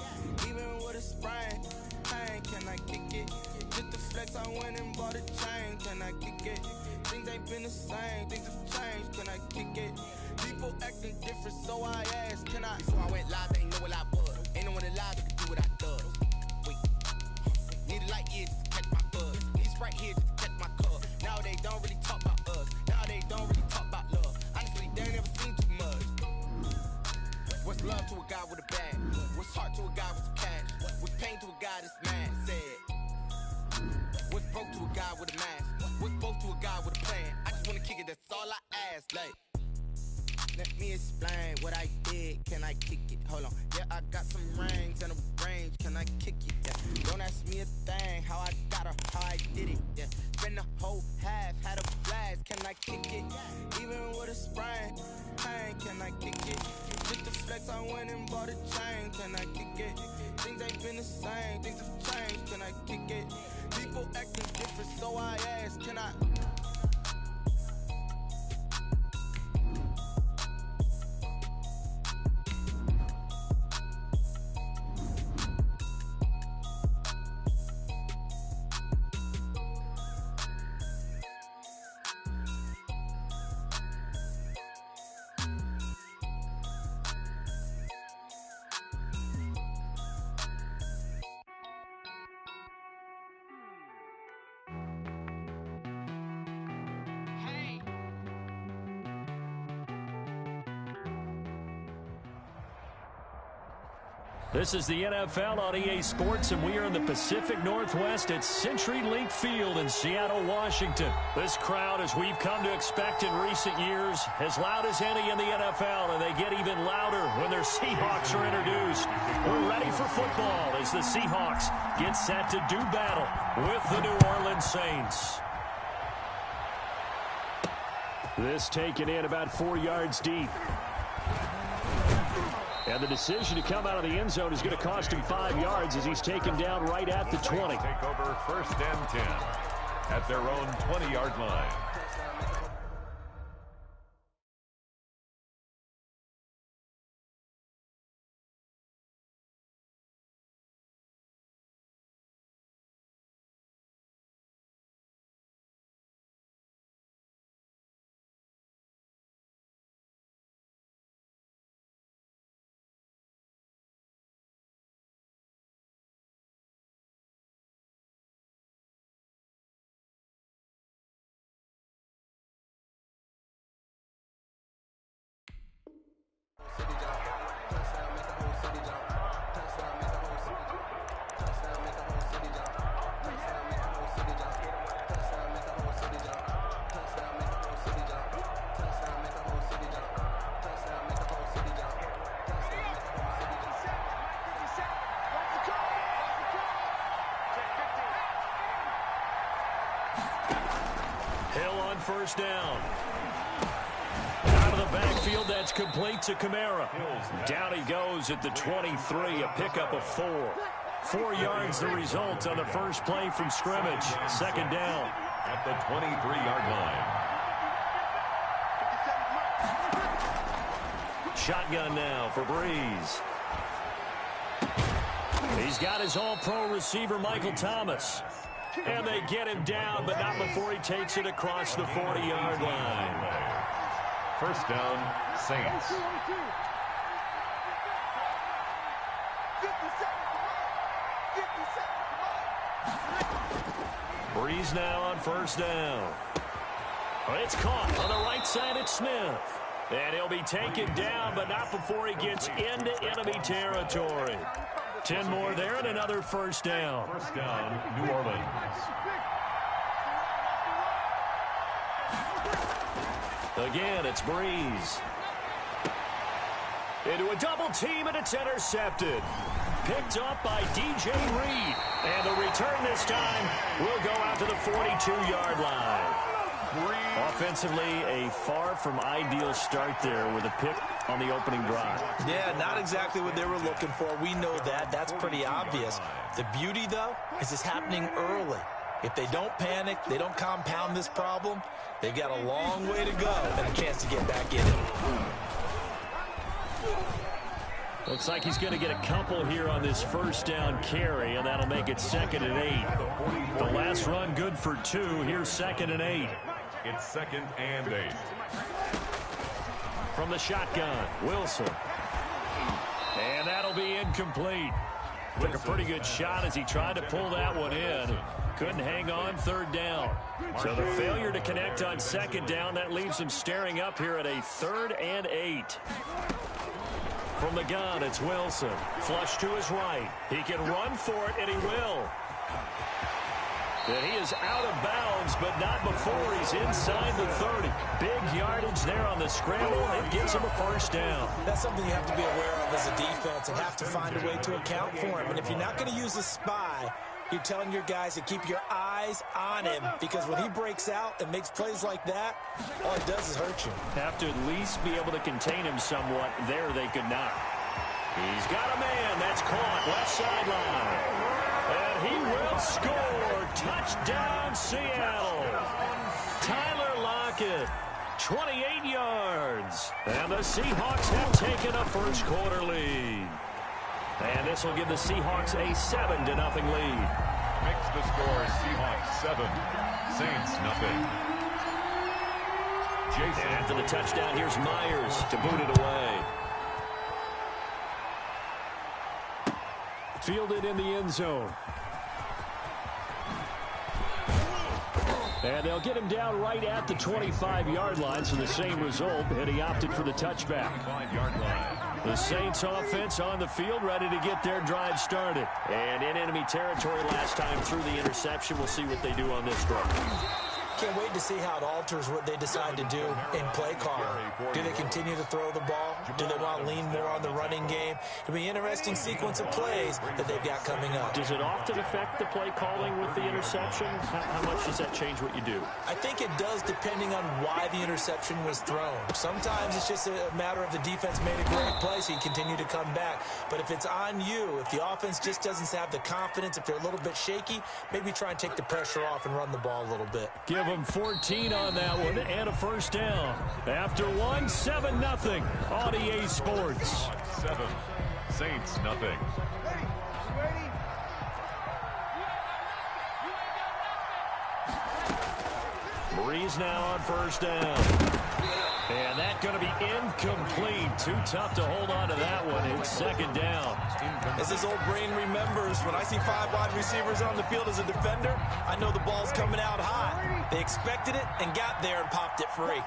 Even with a sprain. Pain, can I kick it? Just the flex, I went and bought a chain. Can I kick it? Things ain't been the same. Things have changed. Can I kick it? People acting different, so I asked. Can I? Before I went live, they ain't know what I was. Ain't no one alive that could do what I does. Need a light years to catch my buzz. Need Sprite here just to catch my cup. Now they don't really talk about us. Now they don't really talk about love. Honestly, they ain't never seen too much. What's love to a guy with a bag? What's heart to a guy with some cash? What's pain to a guy that's mad? Said. What's broke to a guy with a mask? What's both to a guy with a plan? I just wanna kick it, that's all I ask. Like, let me explain what I did. Can I kick it? Hold on. Yeah, I got some rings and a range. Can I kick it? Yeah. Don't ask me a thing. How I got her, how I did it. Yeah. Spend the whole half, had a blast. Can I kick it? Even with a sprain. Pain, can I kick it? Just the flex, I went and bought a chain. Can I kick it? Things ain't been the same. Things have changed. Can I kick it? People acting different, so I ask. Can I? This is the NFL on EA Sports, and we are in the Pacific Northwest at CenturyLink Field in Seattle, Washington. This crowd, as we've come to expect in recent years, as loud as any in the NFL, and they get even louder when their Seahawks are introduced. We're ready for football as the Seahawks get set to do battle with the New Orleans Saints. This taken in about 4 yards deep. And the decision to come out of the end zone is going to cost him 5 yards as he's taken down right at the 20. Take over 1st and 10 at their own 20-yard line. Hill on 1st down. Out of the backfield, that's complete to Kamara. Down he goes at the 23, a pickup of 4. 4 yards the result on the first play from scrimmage. 2nd down. At the 23-yard line. Shotgun now for Breeze. He's got his all-pro receiver, Michael Thomas. And they get him down, but not before he takes it across the 40-yard line. First down, Saints. Breeze now on first down. It's caught on the right side at Smith. And he'll be taken down, but not before he gets into enemy territory. 10 more there and another first down. First down, New Orleans. Again, it's Breeze. Into a double team, and it's intercepted. Picked up by DJ Reed. And the return this time will go out to the 42-yard line. Offensively, a far from ideal start there with a pick on the opening drive. Yeah, not exactly what they were looking for. We know that. That's pretty obvious. The beauty, though, is it's happening early. If they don't panic, they don't compound this problem, they've got a long way to go and a chance to get back in it. Looks like he's going to get a couple here on this first down carry, and that'll make it 2nd and 8. The last run good for 2. Here's 2nd and 8. It's 2nd and 8. From the shotgun, Wilson. And that'll be incomplete. Took a pretty good shot as he tried to pull that one in. Couldn't hang on 3rd down. So the failure to connect on 2nd down, that leaves him staring up here at a 3rd and 8. From the gun, it's Wilson. Flush to his right. He can run for it, and he will. And he is out of bounds, but not before he's inside the 30. Big yardage there on the scramble. It gives him a first down. That's something you have to be aware of as a defense and have to find a way to account for him. And if you're not going to use a spy, you're telling your guys to keep your eyes on him, because when he breaks out and makes plays like that, all it does is hurt you. Have to at least be able to contain him somewhat. There they could not. He's got a man. That's caught. Left sideline. And he will score. Touchdown, Seattle. Tyler Lockett, 28 yards. And the Seahawks have taken a first quarter lead. And this will give the Seahawks a 7-0 lead. Makes the score Seahawks 7, Saints nothing. Jason. And after the touchdown, here's Myers to boot it away. Fielded in the end zone. And they'll get him down right at the 25-yard line, so the same result, and he opted for the touchback. 5-yard line. The Saints offense on the field, ready to get their drive started. And in enemy territory last time through the interception. We'll see what they do on this drive. Can't wait to see how it alters what they decide to do in play calling. Do they continue to throw the ball? Do they want to lean more on the running game? It'll be an interesting sequence of plays that they've got coming up. Does it often affect the play calling with the interception? How much does that change what you do? I think it does, depending on why the interception was thrown. Sometimes it's just a matter of the defense made a great play, so you continue to come back. But if it's on you, if the offense just doesn't have the confidence, if they're a little bit shaky, maybe try and take the pressure off and run the ball a little bit. Give them 14 on that one and a first down. After 7-0 on EA Sports. 7, Saints nothing. Breeze now on first down. And that's going to be incomplete. Too tough to hold on to that one. It's 2nd down. As his old brain remembers, when I see 5 wide receivers on the field as a defender, I know the ball's coming out hot. They expected it and got there and popped it free.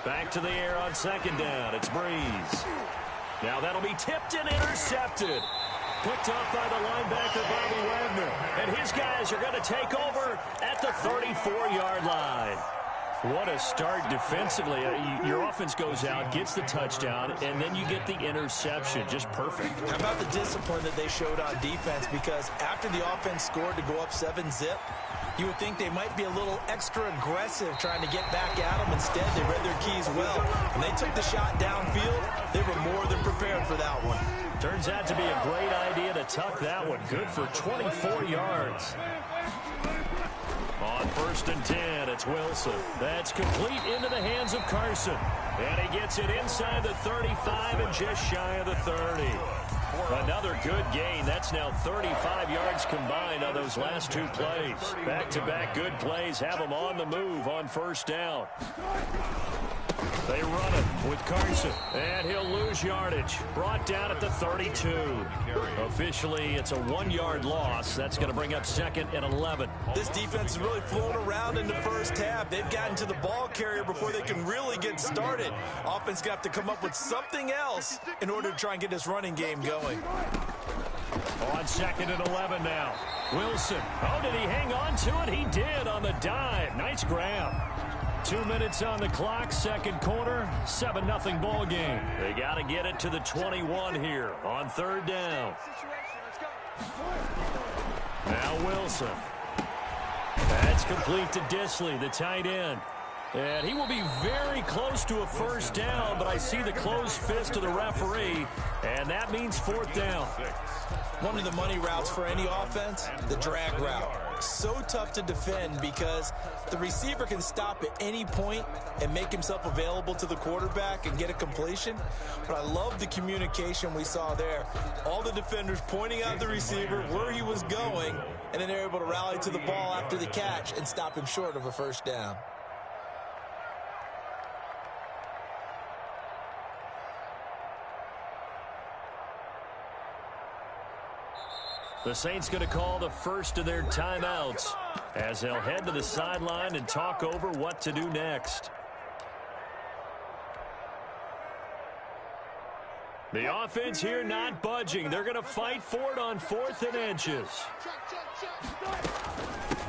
Back to the air on 2nd down. It's Breeze. Now that'll be tipped and intercepted. Picked off by the linebacker, Bobby Wagner. And his guys are going to take over at the 34-yard line. What a start defensively. Your offense goes out, gets the touchdown, and then you get the interception. Just perfect. How about the discipline that they showed on defense? Because after the offense scored to go up 7-0, you would think they might be a little extra aggressive trying to get back at them. Instead, they read their keys well. When they took the shot downfield, they were more than prepared for that one. Turns out to be a great idea to tuck that one. Good for 24 yards. On 1st and 10, it's Wilson. That's complete into the hands of Carson. And he gets it inside the 35 and just shy of the 30. Another good gain. That's now 35 yards combined on those last two plays. Back-to-back good plays have them on the move on first down. They run it with Carson, and he'll lose yardage. Brought down at the 32. Officially, it's a 1-yard loss. That's going to bring up 2nd and 11. This defense is really flown around in the first half. They've gotten to the ball carrier before they can really get started. Offense got to come up with something else in order to try and get this running game going. On 2nd and 11 now. Wilson. Oh, did he hang on to it? He did on the dive. Nice grab. 2 minutes on the clock, second quarter, 7-0 ball game. They got to get it to the 21 here on third down. Now Wilson. That's complete to Disley, the tight end. And he will be very close to a first down, but I see the closed fist of the referee, and that means 4th down. One of the money routes for any offense, the drag route. So tough to defend because the receiver can stop at any point and make himself available to the quarterback and get a completion. But I love the communication we saw there. All the defenders pointing out the receiver where he was going, and then they're able to rally to the ball after the catch and stop him short of a first down. The Saints going to call the first of their timeouts as they'll head to the sideline and talk over what to do next. The offense here not budging. They're going to fight for it on 4th and inches.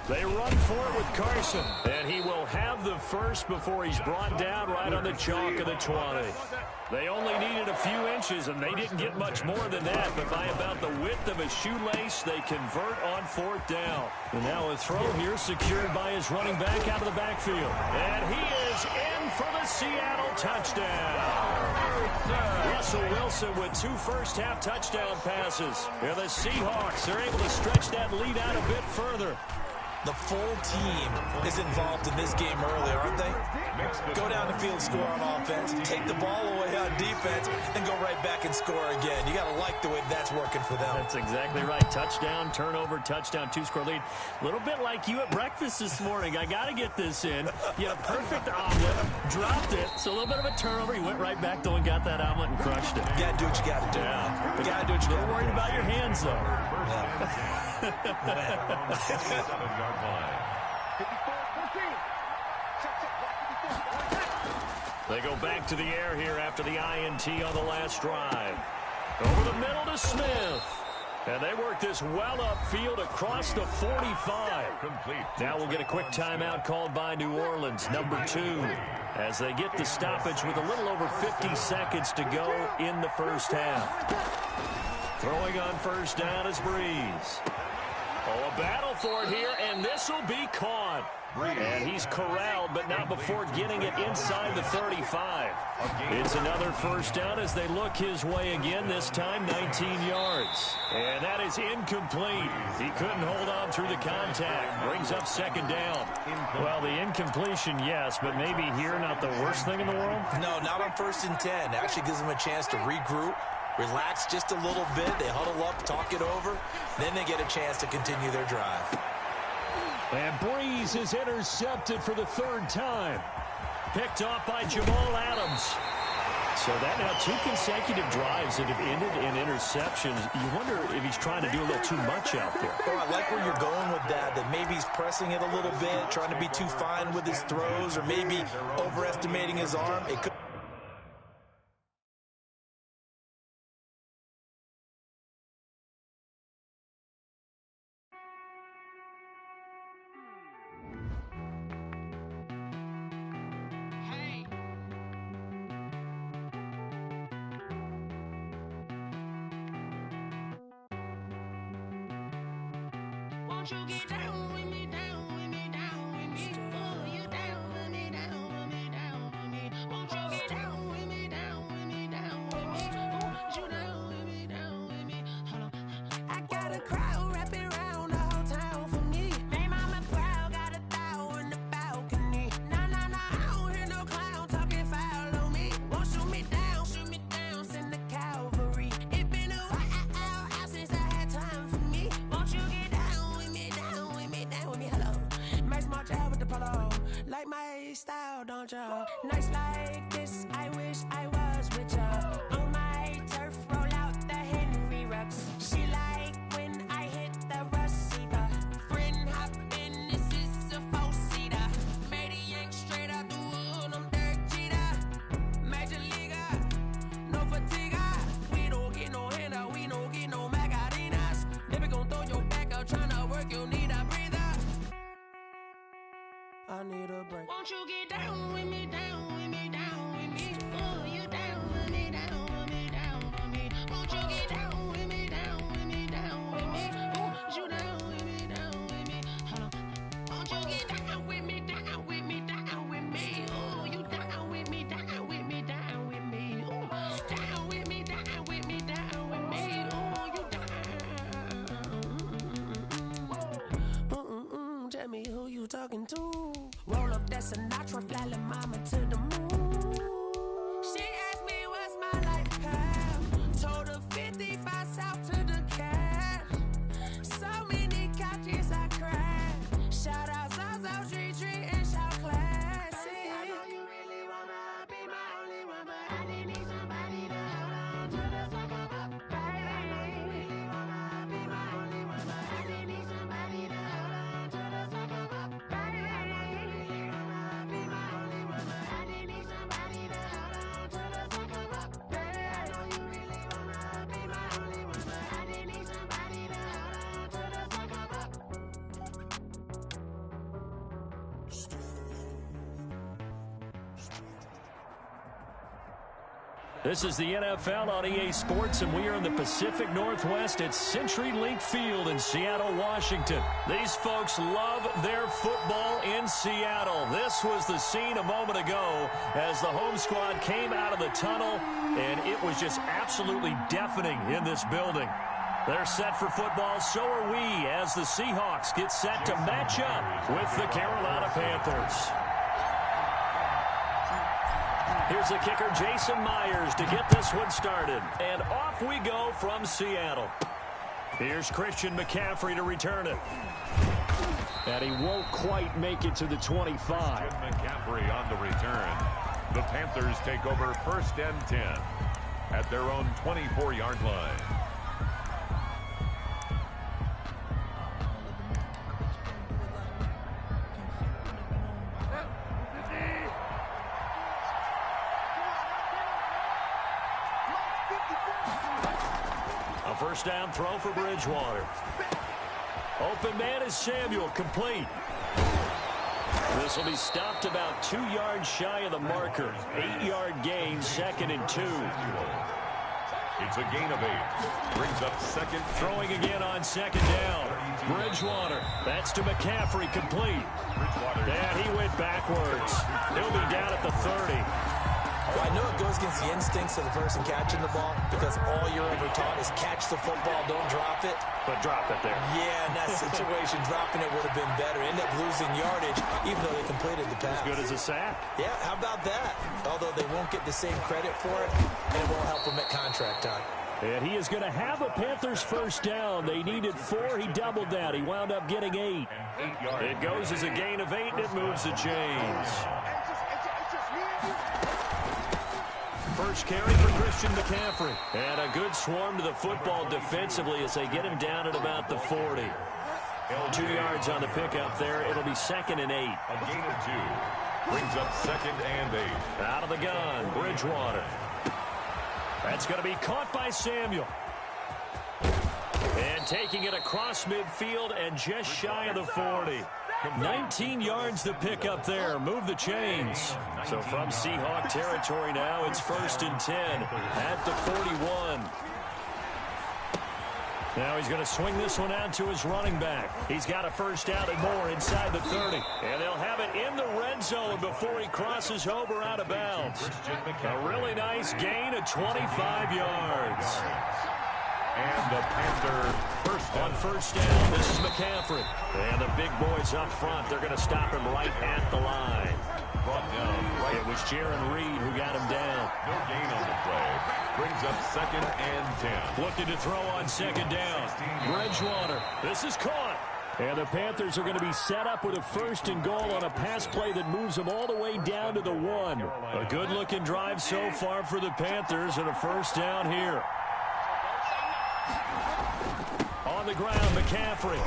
They run for it with Carson, and he will have the first before he's brought down right on the chalk of the 20. They only needed a few inches, and they didn't get much more than that, but by about the width of a shoelace, they convert on 4th down. And now a throw here secured by his running back out of the backfield. And he is in for the Seattle touchdown. Russell Wilson with 2 first-half touchdown passes. And the Seahawks are able to stretch that lead out a bit further. The full team is involved in this game early, aren't they? Go down the field, score on offense, take the ball away on defense, and go right back and score again. You got to like the way that's working for them. That's exactly right. Touchdown, turnover, touchdown, 2-score lead. A little bit like you at breakfast this morning. I got to get this in. You had a perfect omelet, dropped it, so a little bit of a turnover. You went right back, though, and got that omelet and crushed it. You got to do what you got to do. Yeah. You got to do what you got to do. Don't worry about your hands, though. Yeah. They go back to the air here after the INT on the last drive. Over the middle to Smith. And they work this well upfield across the 45. Now we'll get a quick timeout called by New Orleans, number 2, as they get the stoppage with a little over 50 seconds to go in the first half. Throwing on first down is Breeze. Oh, a battle for it here, and this will be caught. And he's corralled, but not before getting it inside the 35. It's another first down as they look his way again, this time 19 yards. And that is incomplete. He couldn't hold on through the contact. Brings up second down. Well, the incompletion, yes, but maybe here not the worst thing in the world? No, not on 1st and 10. Actually gives them a chance to regroup, relax just a little bit. They huddle up, talk it over. Then they get a chance to continue their drive. And Breeze is intercepted for the 3rd time. Picked off by Jamal Adams. So that now 2 consecutive drives that have ended in interceptions. You wonder if he's trying to do a little too much out there. Oh, I like where you're going with that maybe he's pressing it a little bit, trying to be too fine with his throws, or maybe overestimating his arm. It could Won't you get down with me, down with me, down with me? Oh, you down with me, down with me, down with me. Won't you get down with me, down with me, down with me? Oh, you down with me, down with me? Hold on. I got a crowd wrapping around the whole town for me. Hey, mama proud, got a thou in the balcony. Nah, I don't hear no clown talking foul on me. Won't shoot me down, send the cavalry. It been a while. watch out. Nights like this, I wish I was with ya. On my turf, roll out the Henry Rux. She like when I hit the receiver. Friend hop in, this is a four-seater. Made a yank straight out the wood, I'm Derek Jeter. Major leaguer, no fatigue. We don't get no handout, we don't get no Macarinas. Never gon' throw your back out, tryna work, you need a breather. I need a break. Won't you get down with me, down with me, down with me? Oh, you down with me, down with me, down with me. Won't you get down with me, down with me, down with me? Oh, you down with me, down with me. Hold on. Won't you get down with me, down with me, down with me? Oh, you down with me, down with me, down with me. Oh, down with me, down with me, down with me. Oh, you down. Tell me who you talking to. Roll up that Sinatra, fly la mama to the moon. She asked me what's my life path. Told her 55 south to the cat. So many couches I cried. Shout out Zazo, Tree, and shout classic. I know you really wanna be my only one, but I didn't need somebody to hold on to the second up. I know you really wanna be my only one, but I didn't need somebody to hold on to the second up. I know you really wanna be my only one, but I didn't need somebody to hold on to the second up. I know you really wanna be my only one, but I didn't need somebody to hold on to the second up. This is the NFL on EA Sports, and we are in the Pacific Northwest at CenturyLink Field in Seattle, Washington. These folks love their football in Seattle. This was the scene a moment ago as the home squad came out of the tunnel, and it was just absolutely deafening in this building. They're set for football, so are we, as the Seahawks get set to match up with the Carolina Panthers. Here's the kicker, Jason Myers, to get this one started. And off we go from Seattle. Here's Christian McCaffrey to return it. And he won't quite make it to the 25. Christian McCaffrey on the return. The Panthers take over 1st and 10 at their own 24-yard line. First down throw for Bridgewater. Open man is Samuel, complete. This will be stopped about 2 yards shy of the marker. 8-yard gain, 2nd and 2. It's a gain of 8. Brings up 2nd. Throwing again on 2nd down. Bridgewater. That's to McCaffrey, complete. And he went backwards. He'll be down at the 30. Well, I know it goes against the instincts of the person catching the ball because all you're ever taught is catch the football, don't drop it. But drop it there. Yeah, in that situation, dropping it would have been better. End up losing yardage, even though they completed the pass. As good as a sack. Yeah, how about that? Although they won't get the same credit for it, and it won't help them at contract time. And he is going to have a Panthers first down. They needed 4. He doubled that. He wound up getting 8. It goes as a gain of 8, and it moves the chains. First carry for Christian McCaffrey. And a good swarm to the football defensively as they get him down at about the 40. 2 yards on the pickup there. It'll be 2nd and 8. A gain of 2. Brings up 2nd and 8. Out of the gun, Bridgewater. That's going to be caught by Samuel. And taking it across midfield and just shy of the 40. 19 yards to pick up there. Move the chains. So from Seahawk territory now, it's 1st and 10 at the 41. Now he's going to swing this one out to his running back. He's got a first down and more inside the 30. And they'll have it in the red zone before he crosses over out of bounds. A really nice gain of 25 yards. And the Panther on first down, this is McCaffrey. And the big boys up front, they're going to stop him right at the line. Brought down. It was Jaron Reed who got him down. No gain on the play. Brings up 2nd and 10. Looking to throw on 2nd down. Bridgewater. This is caught. And the Panthers are going to be set up with a 1st and goal on a pass play that moves them all the way down to the 1. A good-looking drive so far for the Panthers and a 1st down here. On the ground, McCaffrey.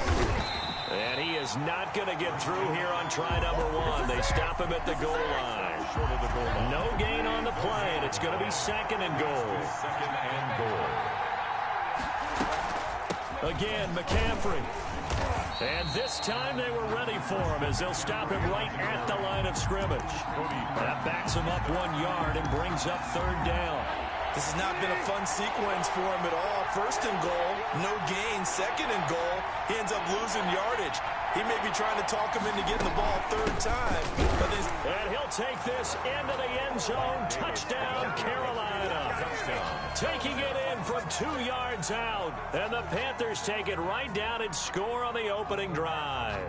And he is not going to get through here on try number 1. They stop him at the goal line. No gain on the play, and it's going to be 2nd and goal. 2nd and goal. Again, McCaffrey. And this time they were ready for him as they'll stop him right at the line of scrimmage. That backs him up 1 yard and brings up 3rd down. This has not been a fun sequence for him at all. 1st and goal, no gain. 2nd and goal, he ends up losing yardage. He may be trying to talk him into getting the ball 3rd time. And he'll take this into the end zone. Touchdown, Carolina. Taking it in from 2 yards out. And the Panthers take it right down and score on the opening drive.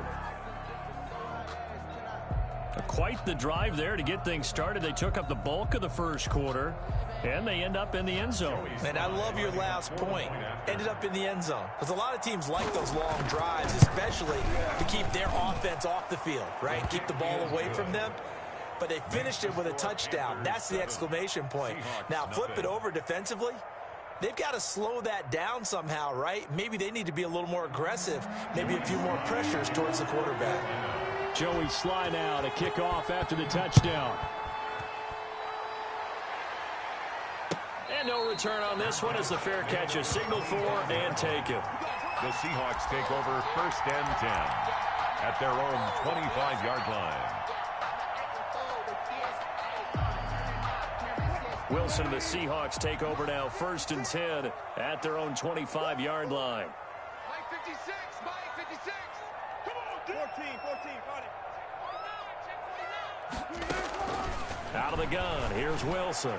Quite the drive there to get things started. They took up the bulk of the 1st quarter, and they end up in the end zone. And I love your last point. Ended up in the end zone. Because a lot of teams like those long drives, especially to keep their offense off the field, right? Keep the ball away from them. But they finished it with a touchdown. That's the exclamation point. Now, flip it over defensively. They've got to slow that down somehow, right? Maybe they need to be a little more aggressive. Maybe a few more pressures towards the quarterback. Joey Sly now to kick off after the touchdown. And no return on this one as the fair catch is signaled for and taken. The Seahawks take over 1st and 10 at their own 25-yard line. Wilson and the Seahawks take over now 1st and 10 at their own 25-yard line. Mike 56, Mike 56. Come on, 14, got it. Out of the gun, here's Wilson.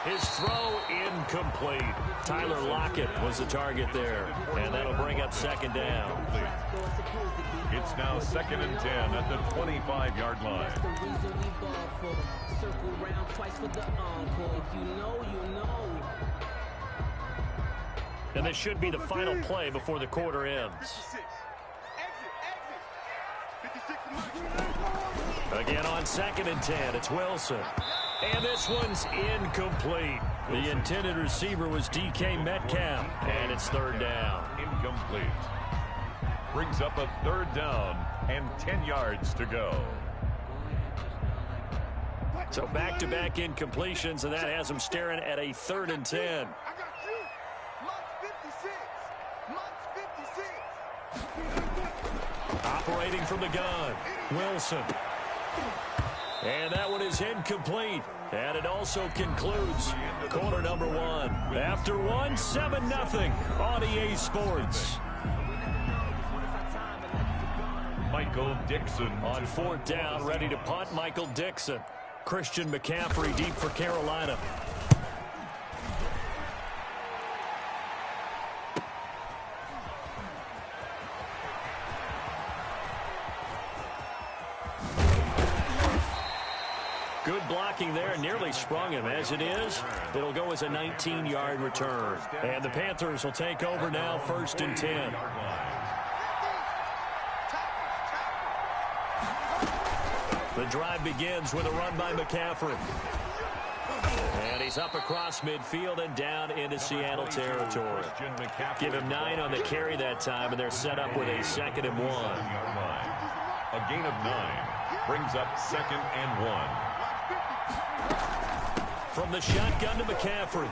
His throw incomplete. Tyler Lockett was the target there, and that'll bring up 2nd down. It's now 2nd and 10 at the 25-yard line. And this should be the final play before the quarter ends. Again on 2nd and 10, it's Wilson. And this one's incomplete. The intended receiver was DK Metcalf, and it's 3rd down. Incomplete. Brings up a 3rd down and 10 yards to go. So back-to-back incompletions, and that has them staring at a 3rd and 10. I got you. Mike 56. Operating from the gun, Wilson. And that one is incomplete. And it also concludes quarter number 1. After 1, 7-0 on EA Sports. Michael Dixon. On 4th down, ready to punt, Michael Dixon. Christian McCaffrey deep for Carolina. Good blocking there, nearly sprung him. As it is, it'll go as a 19-yard return. And the Panthers will take over now, 1st and 10. The drive begins with a run by McCaffrey. And he's up across midfield and down into Seattle territory. Give him 9 on the carry that time, and they're set up with a 2nd and 1. A gain of 9 brings up 2nd and 1. From the shotgun to McCaffrey.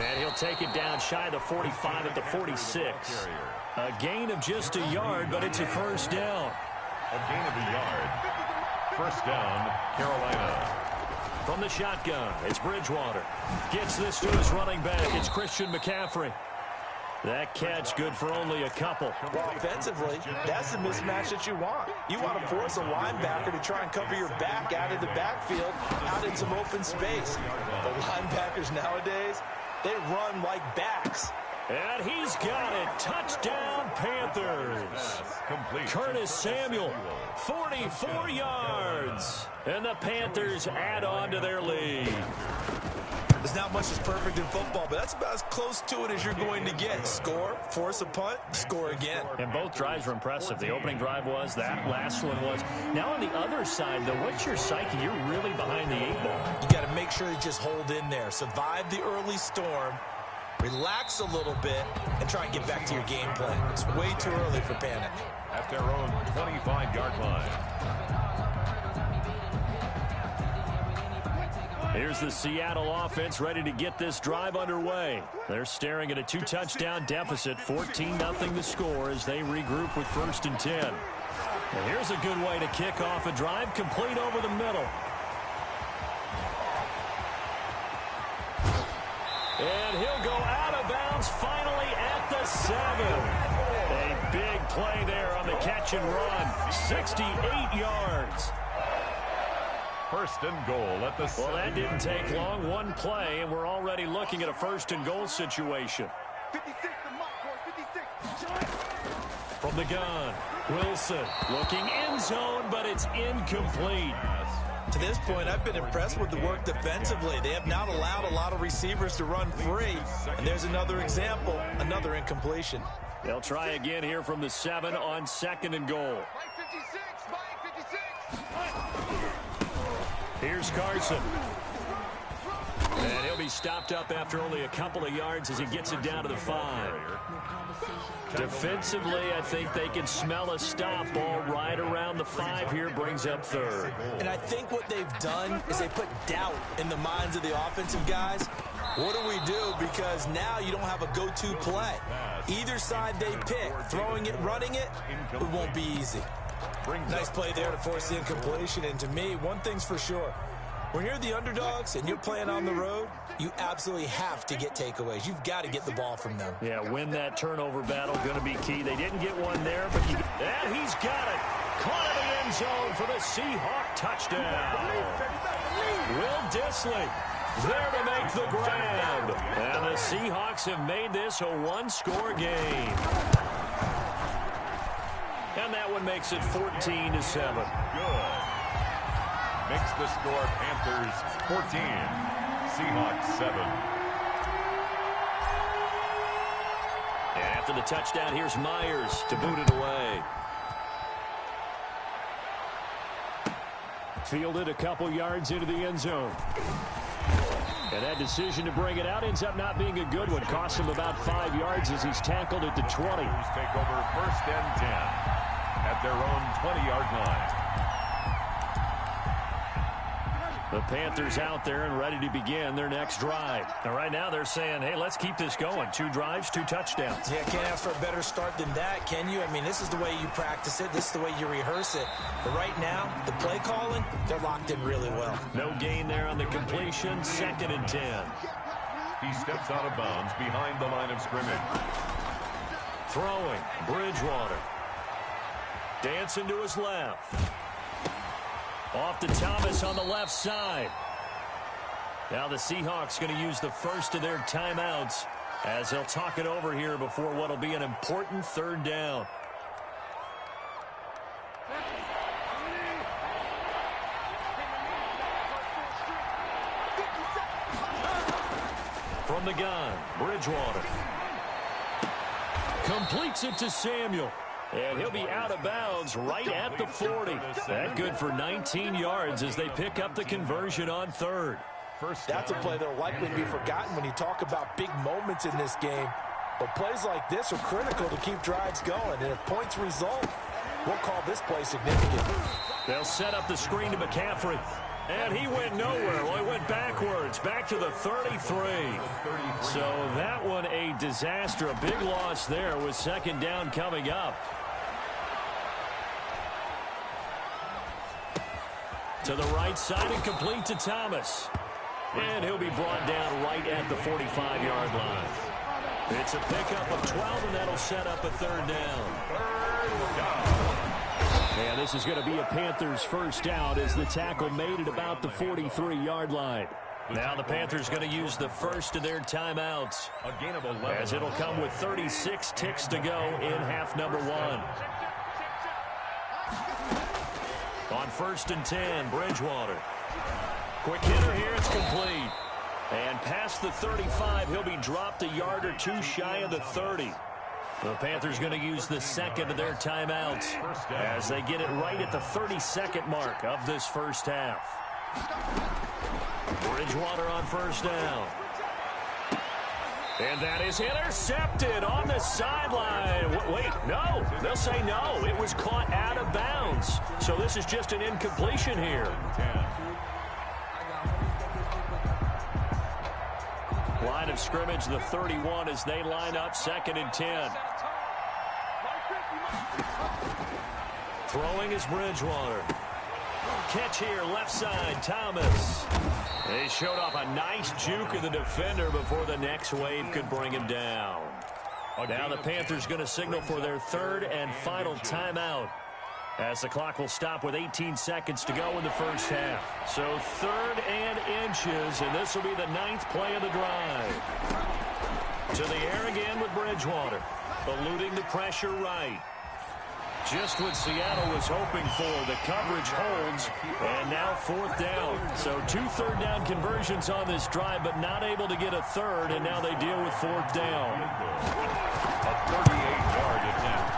And he'll take it down shy of the 45 at the 46. A gain of just a yard, but it's a 1st down. A gain of a yard. 1st down, Carolina. From the shotgun, it's Bridgewater. Gets this to his running back. It's Christian McCaffrey. That catch good for only a couple. Well, offensively, that's the mismatch that you want. You want to force a linebacker to try and cover your back out of the backfield, out in some open space. The linebackers nowadays, they run like backs. And he's got it. Touchdown, Panthers. Curtis Samuel, 44 yards. And the Panthers add on to their lead. There's not much that's perfect in football, but that's about as close to it as you're going to get. Score, force a punt, score again. And both drives were impressive. The opening drive was, that last one was. Now on the other side, though, what's your psyche? You're really behind the 8-ball. You got to make sure you just hold in there. Survive the early storm, relax a little bit, and try and get back to your game plan. It's way too early for panic. At their own 25-yard line. Here's the Seattle offense ready to get this drive underway. They're staring at a 2-touchdown deficit, 14-0 the score as they regroup with 1st and 10. And here's a good way to kick off a drive, complete over the middle. And he'll go out of bounds finally at the 7. A big play there on the catch and run, 68 yards. 1st and goal at the 7. Well, that didn't take long. One play, and we're already looking at a 1st and goal situation. 56 to Mike, 56. From the gun, Wilson looking end zone, but it's incomplete. To this point, I've been impressed with the work defensively. They have not allowed a lot of receivers to run free. And there's another example, another incompletion. They'll try again here from the 7 on 2nd and goal. Mike 56, Mike 56. Here's Carson. And he'll be stopped up after only a couple of yards as he gets it down to the 5. Defensively, I think they can smell a stop. Ball right around the 5 here, brings up 3rd. And I think what they've done is they put doubt in the minds of the offensive guys. What do we do? Because now you don't have a go-to play. Either side they pick, throwing it, running it, it won't be easy. Nice play there to force the incompletion. And to me, one thing's for sure. When you're the underdogs and you're playing on the road, you absolutely have to get takeaways. You've got to get the ball from them. Yeah, win that turnover battle, going to be key. They didn't get one there, but and he's got it. Caught in the end zone for the Seahawk touchdown. Will Dissly there to make the grab. And the Seahawks have made this a one-score game. And that one makes it 14-7. Good. Makes the score Panthers 14, Seahawks 7. And after the touchdown, here's Myers to boot it away. Fielded a couple yards into the end zone. And that decision to bring it out ends up not being a good one. Costs him about 5 yards as he's tackled at the 20. Take over 1st and 10 at their own 20-yard line. The Panthers out there and ready to begin their next drive. Now, right now they're saying, hey, let's keep this going. 2 drives, 2 touchdowns. Yeah, can't ask for a better start than that, can you? I mean, this is the way you practice it. This is the way you rehearse it. But right now, the play calling, they're locked in really well. No gain there on the completion. 2nd and 10. He steps out of bounds behind the line of scrimmage. Throwing, Bridgewater. Dancing to his left. Off to Thomas on the left side. Now the Seahawks going to use the first of their timeouts as they'll talk it over here before what will be an important 3rd down. From the gun, Bridgewater. Completes it to Samuel. And he'll be out of bounds right at the 40. That good for 19 yards as they pick up the conversion on 3rd. That's a play that will likely be forgotten when you talk about big moments in this game. But plays like this are critical to keep drives going. And if points result, we'll call this play significant. They'll set up the screen to McCaffrey. And he went nowhere. Well, he went backwards, back to the 33. So that one a disaster. A big loss there with 2nd down coming up. To the right side and complete to Thomas. And he'll be brought down right at the 45-yard line. It's a pickup of 12, and that'll set up a 3rd down. And this is going to be a Panthers first out as the tackle made at about the 43-yard line. Now the Panthers going to use the first of their timeouts as it'll come with 36 ticks to go in half number 1. On 1st and 10, Bridgewater. Quick hitter here, it's complete. And past the 35, he'll be dropped a yard or two shy of the 30. The Panthers going to use the second of their timeouts as they get it right at the 32nd mark of this first half. Bridgewater on first down. And that is intercepted on the sideline. Wait, no. They'll say no. It was caught out of bounds. So this is just an incompletion here. Line of scrimmage, the 31 as they line up, 2nd and 10. Throwing is Bridgewater. Catch here, left side, Thomas. They showed off a nice juke of the defender before the next wave could bring him down. Now the Panthers going to signal for their third and final timeout, as the clock will stop with 18 seconds to go in the first half. So 3rd and inches, and this will be the 9th play of the drive. To the air again with Bridgewater, eluding the pressure right. Just what Seattle was hoping for. The coverage holds, and now 4th down. So 2 third-down conversions on this drive, but not able to get a third, and now they deal with 4th down. A 38-yard attempt.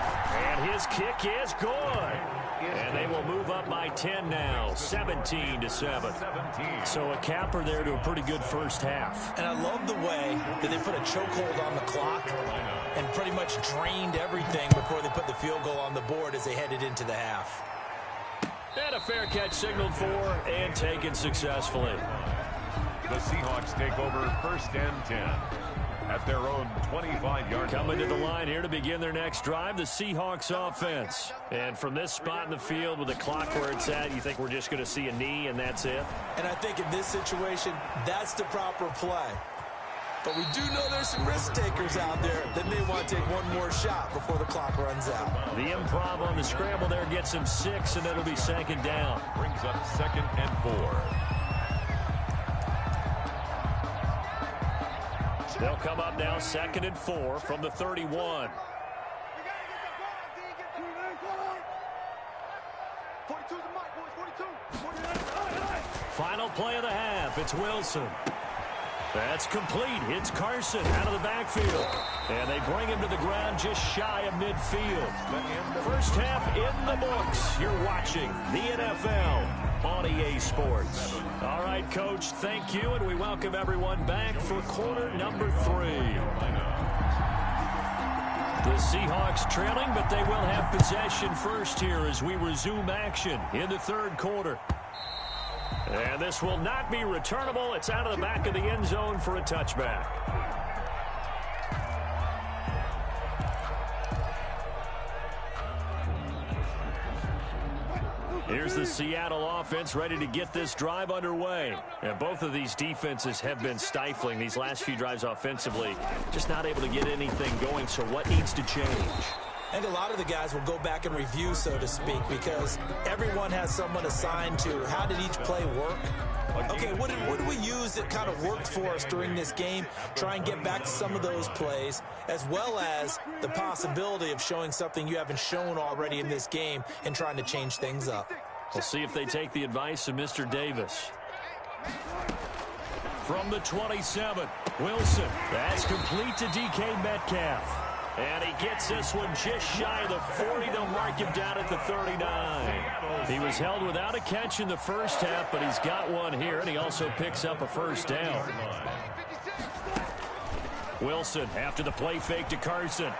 And his kick is good. And they will move up by 10 now, 17-7. So a capper there to a pretty good first half. And I love the way that they put a chokehold on the clock and pretty much drained everything before they put the field goal on the board as they headed into the half. And a fair catch signaled for and taken successfully. The Seahawks take over 1st and 10. At their own 25-yard Coming to the line here to begin their next drive, the Seahawks offense. And from this spot in the field with the clock where it's at, you think we're just going to see a knee and that's it? And I think in this situation, that's the proper play. But we do know there's some risk takers out there that may want to take one more shot before the clock runs out. The improv on the scramble there gets him 6, and it'll be 2nd down. Brings up 2nd and 4. They'll come up now 2nd and 4 from the 31. Final play of the half. It's Wilson. That's complete. It's Carson out of the backfield. And they bring him to the ground just shy of midfield. First half in the books. You're watching the NFL on EA Sports. All right, Coach, thank you, and we welcome everyone back for quarter number 3. The Seahawks trailing, but they will have possession first here as we resume action in the 3rd quarter. And this will not be returnable. It's out of the back of the end zone for a touchback. Here's the Seattle offense ready to get this drive underway. And both of these defenses have been stifling these last few drives offensively. Just not able to get anything going, so what needs to change? I think a lot of the guys will go back and review, so to speak, because everyone has someone assigned to how did each play work. Okay, what did we use that kind of worked for us during this game? Try and get back to some of those plays, as well as the possibility of showing something you haven't shown already in this game and trying to change things up. We'll see if they take the advice of Mr. Davis. From the 27, Wilson. That's complete to DK Metcalf. And he gets this one just shy of the 40. They'll mark him down at the 39. He was held without a catch in the first half, but he's got one here, and he also picks up a first down. Wilson after the play fake to Carson.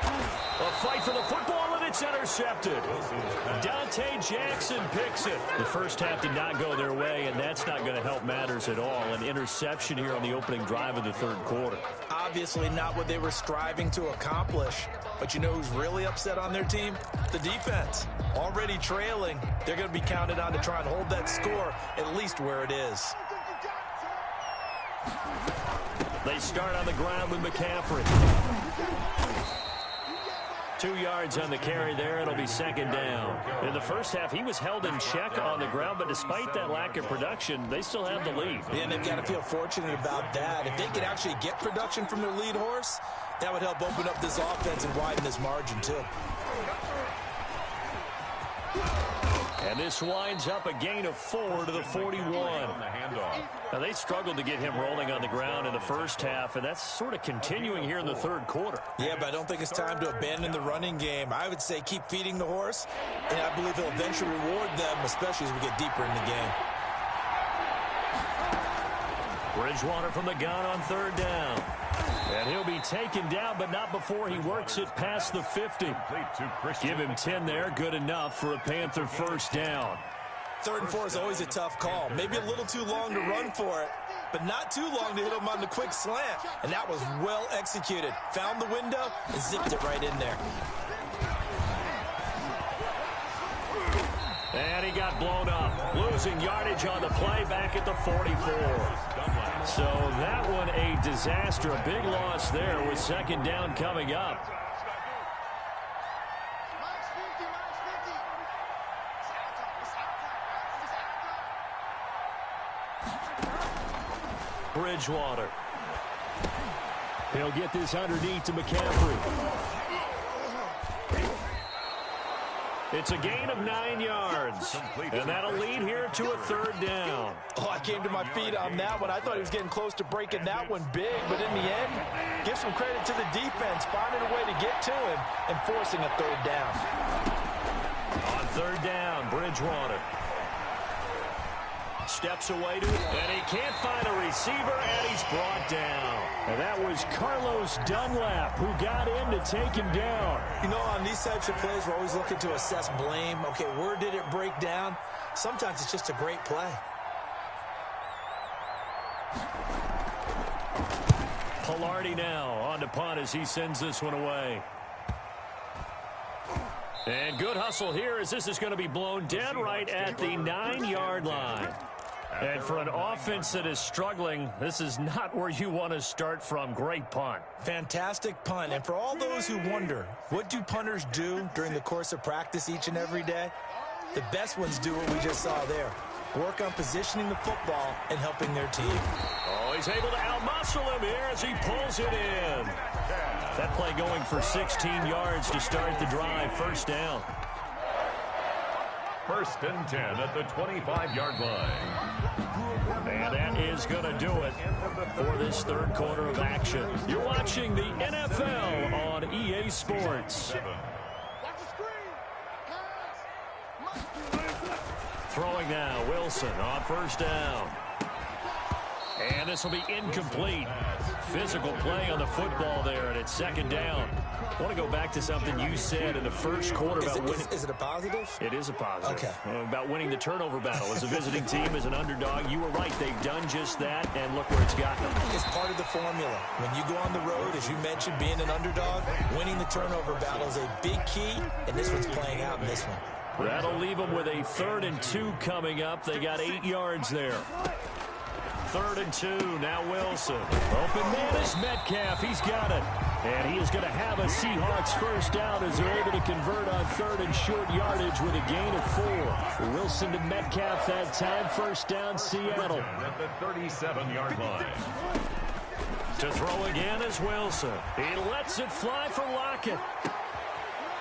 A fight for the football, and it's intercepted. Dante Jackson picks it. The first half did not go their way, and that's not going to help matters at all. An interception here on the opening drive of the 3rd quarter. Obviously not what they were striving to accomplish. But you know who's really upset on their team? The defense. Already trailing. They're going to be counted on to try and hold that score at least where it is. They start on the ground with McCaffrey. 2 yards on the carry there. It'll be 2nd down. In the first half, he was held in check on the ground, but despite that lack of production, they still have the lead. Yeah, and they've got to feel fortunate about that. If they could actually get production from their lead horse, that would help open up this offense and widen this margin, too. And this winds up a gain of 4 to the 41. Now, they struggled to get him rolling on the ground in the first half, and that's sort of continuing here in the third quarter. Yeah, but I don't think it's time to abandon the running game. I would say keep feeding the horse, and I believe he'll eventually reward them, especially as we get deeper in the game. Bridgewater from the gun on third down. And he'll be taken down, but not before he works it past the 50. Give him 10 there, good enough for a Panther first down. 3rd and 4 is always a tough call. Maybe a little too long to run for it, but not too long to hit him on the quick slant. And that was well executed. Found the window and zipped it right in there. And he got blown up, losing yardage on the play back at the 44. So that one a disaster, a big loss there with second down coming up. Bridgewater. He'll get this underneath to McCaffrey. It's a gain of 9 yards, and that'll lead here to a third down. Oh, I came to my feet on that one. I thought he was getting close to breaking that one big, but in the end, give some credit to the defense, finding a way to get to him and forcing a third down. On third down, Bridgewater steps away to it, and he can't find a receiver, and he's brought down. And that was Carlos Dunlap who got in to take him down. You know, on these types of plays, we're always looking to assess blame. Okay, where did it break down? Sometimes it's just a great play. Pilardi now on to punt as he sends this one away. And good hustle here as this is going to be blown dead right at the 9-yard line. And for an offense that is struggling, this is not where you want to start from. Great punt. Fantastic punt. And for all those who wonder, what do punters do during the course of practice each and every day? The best ones do what we just saw there. Work on positioning the football and helping their team. Oh, he's able to outmuscle him here as he pulls it in. That play going for 16 yards to start the drive. First down. 1st and 10 at the 25-yard line. And that is going to do it for this third quarter of action. You're watching the NFL on EA Sports. Throwing now, Wilson on first down. And this will be incomplete. Physical play on the football there, and it's second down. I want to go back to something you said in the first quarter about winning. Is it a positive? It is a positive. Okay. About winning the turnover battle. As a visiting team, as an underdog, you were right. They've done just that, and look where it's gotten them. It's part of the formula. When you go on the road, as you mentioned, being an underdog, winning the turnover battle is a big key, and this one's playing out in this one. That'll leave them with a 3rd and 2 coming up. They got 8 yards there. 3rd and 2, now Wilson. Open man is Metcalf, he's got it. And he is going to have a Seahawks first down as they're able to convert on 3rd and short yardage with a gain of 4. Wilson to Metcalf that time, first down Seattle. At the 37-yard line. To throw again is Wilson. He lets it fly for Lockett.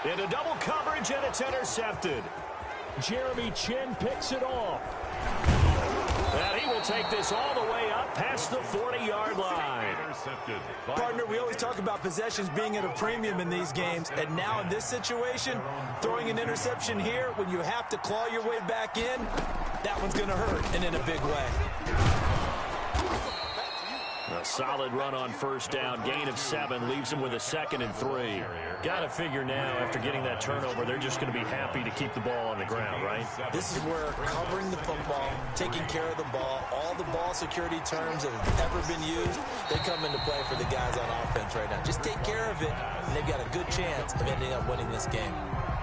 Into double coverage, and it's intercepted. Jeremy Chin picks it off. And he will take this all the way up past the 40-yard line. Partner, we always talk about possessions being at a premium in these games, and now in this situation, throwing an interception here when you have to claw your way back in, that one's going to hurt, and in a big way. A solid run on first down. Gain of 7 leaves him with a 2nd and 3. Got to figure now, after getting that turnover, they're just going to be happy to keep the ball on the ground, right? This is where covering the football, taking care of the ball, all the ball security terms that have ever been used, they come into play for the guys on offense right now. Just take care of it, and they've got a good chance of ending up winning this game.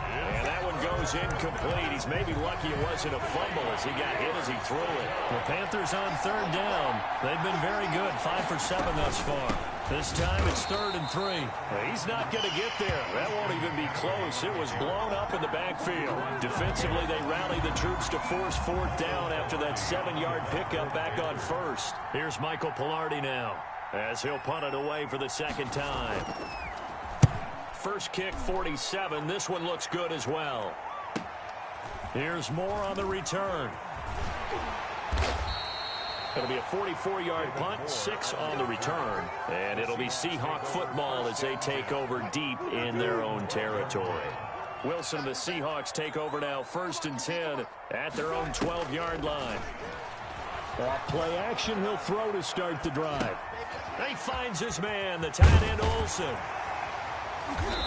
And that one goes incomplete. He's maybe lucky it wasn't a fumble as he got hit as he threw it. The Panthers on 3rd down. They've been very good, 5 for 7 thus far. This time it's 3rd and 3. He's not going to get there. That won't even be close. It was blown up in the backfield. Defensively, they rallied the troops to force 4th down after that 7-yard pickup back on 1st. Here's Michael Pilardi now as he'll punt it away for the 2nd time. First kick, 47. This one looks good as well. Here's more on the return. It'll be a 44-yard punt, 6 on the return. And it'll be Seahawk football as they take over deep in their own territory. Wilson and the Seahawks take over now, 1st and 10 at their own 12-yard line. Off play action, he'll throw to start the drive. He finds his man, the tight end Olsen.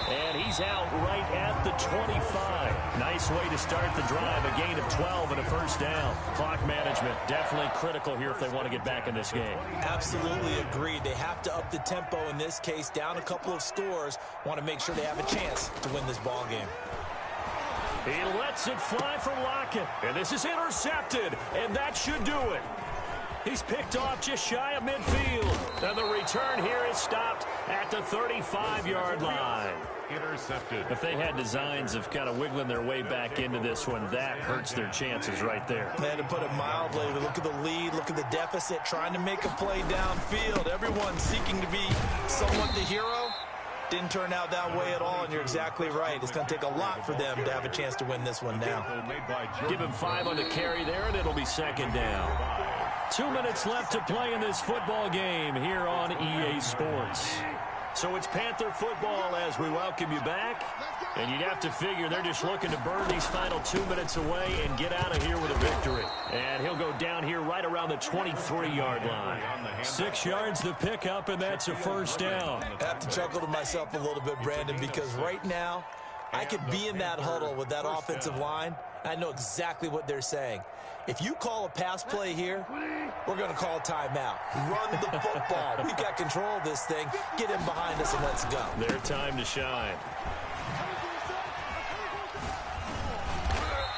And he's out right at the 25. Nice way to start the drive. A gain of 12 and a first down. Clock management definitely critical here if they want to get back in this game. Absolutely agreed. They have to up the tempo in this case. Down a couple of scores. Want to make sure they have a chance to win this ball game. He lets it fly from Lockett. And this is intercepted. And that should do it. He's picked off just shy of midfield. And the return here is stopped at the 35-yard line. Intercepted. If they had designs of kind of wiggling their way back into this one, that hurts their chances right there. Man, to put it mildly, look at the lead, look at the deficit, trying to make a play downfield. Everyone seeking to be somewhat the hero. Didn't turn out that way at all, and you're exactly right. It's going to take a lot for them to have a chance to win this one now. Give him 5 on the carry there, and it'll be 2nd down. 2 minutes left to play in this football game here on EA Sports. So it's Panther football as we welcome you back. And you'd have to figure they're just looking to burn these final 2 minutes away and get out of here with a victory. And he'll go down here right around the 23-yard line. 6 yards to pick up, and that's a first down. I have to chuckle to myself a little bit, Brandon, because right now I could be in that huddle with that offensive line. I know exactly what they're saying. If you call a pass play here, we're going to call timeout. Run the football. We've got control of this thing. Get him behind us and let's go. Their time to shine.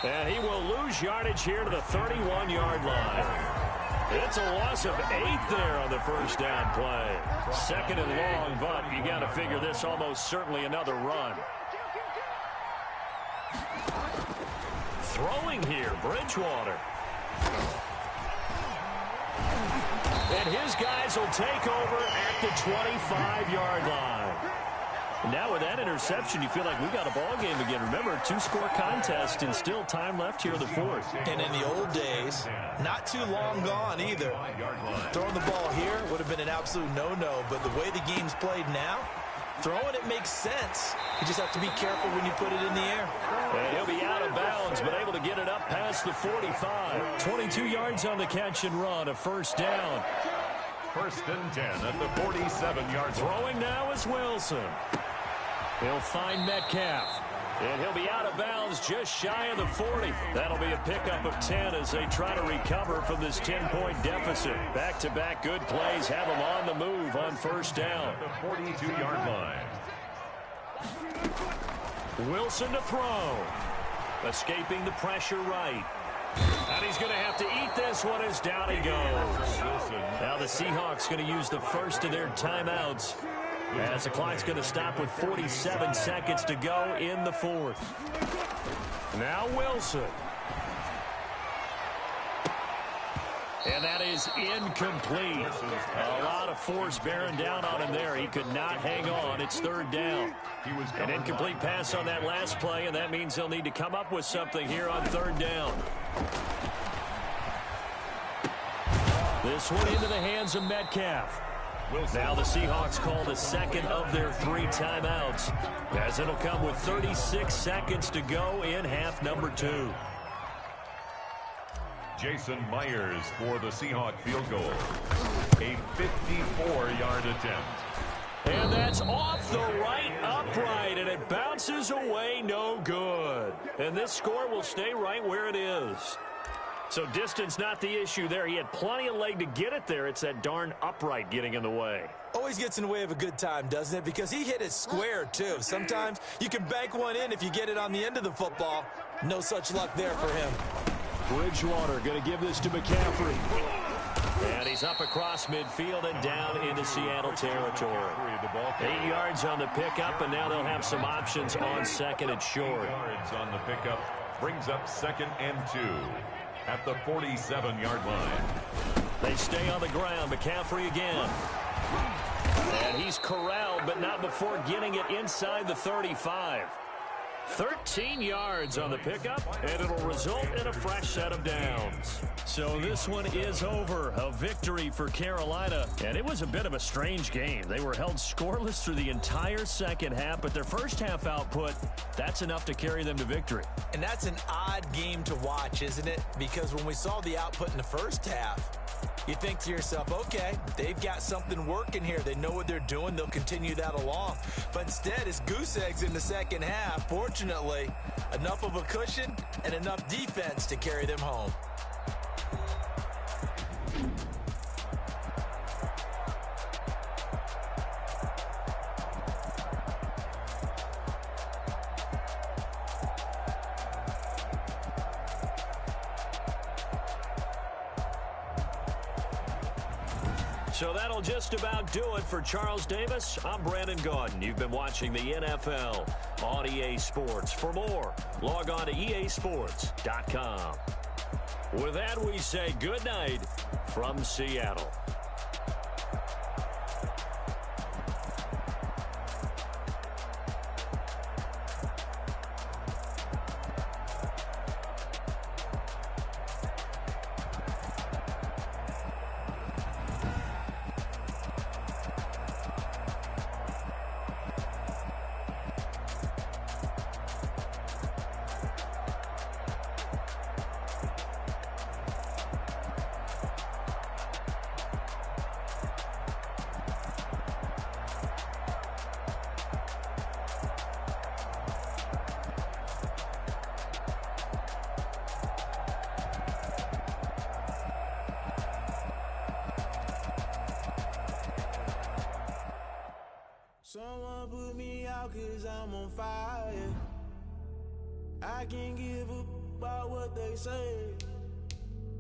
And he will lose yardage here to the 31-yard line. It's a loss of 8 there on the first down play. 2nd and long, but you got to figure this almost certainly another run. Throwing here, Bridgewater. And his guys will take over at the 25-yard line. And now with that interception, you feel like we got a ball game again. Remember, 2-score contest and still time left here in the 4th. And in the old days, not too long gone either. Throwing the ball here would have been an absolute no-no, but the way the game's played now, throwing it makes sense. You just have to be careful when you put it in the air. And he'll be out of bounds, but able to get it up past the 45. 22 yards on the catch and run, a first down. 1st and 10 at the 47-yard. Throwing now is Wilson. He'll find Metcalf. And he'll be out of bounds just shy of the 40. That'll be a pickup of 10 as they try to recover from this 10-point deficit. Back-to-back good plays have them on the move on first down. The 42-yard line. Wilson to throw. Escaping the pressure right. And he's going to have to eat this one as down he goes. Now the Seahawks going to use the first of their timeouts as the clock's going to stop with 47 seconds to go in the 4th. Now Wilson. And that is incomplete. A lot of force bearing down on him there. He could not hang on. It's 3rd down. An incomplete pass on that last play, and that means they'll need to come up with something here on 3rd down. This one into the hands of Metcalf. Now the Seahawks call the 2nd of their 3 timeouts, as it'll come with 36 seconds to go in half number 2. Jason Myers for the Seahawk field goal. A 54-yard attempt. And that's off the right upright, and it bounces away no good. And this score will stay right where it is. So distance not the issue there. He had plenty of leg to get it there. It's that darn upright getting in the way. Always gets in the way of a good time, doesn't it? Because he hit it square, too. Sometimes you can bank one in if you get it on the end of the football. No such luck there for him. Bridgewater going to give this to McCaffrey. And he's up across midfield and down into Seattle territory. 8 yards on the pickup, and now they'll have some options on 2nd and short. 8 yards on the pickup brings up 2nd and 2 at the 47-yard line. They stay on the ground. McCaffrey again. And he's corralled, but not before getting it inside the 35. 13 yards on the pickup, and it'll result in a fresh set of downs. So this one is over. A victory for Carolina, and it was a bit of a strange game. They were held scoreless through the entire second half, but their first half output, that's enough to carry them to victory. And that's an odd game to watch, isn't it? Because when we saw the output in the first half, you think to yourself, okay, they've got something working here. They know what they're doing. They'll continue that along. But instead, it's goose eggs in the second half. Fortunately, enough of a cushion and enough defense to carry them home. So that'll just about do it for Charles Davis. I'm Brandon Gaudin. You've been watching the NFL on EA Sports. For more, log on to easports.com. With that, we say good night from Seattle. Someone put me out 'cause I'm on fire. I can't give up about what they say.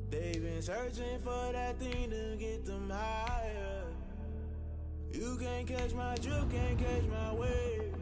They've been searching for that thing to get them higher. You can't catch my drift, can't catch my wave.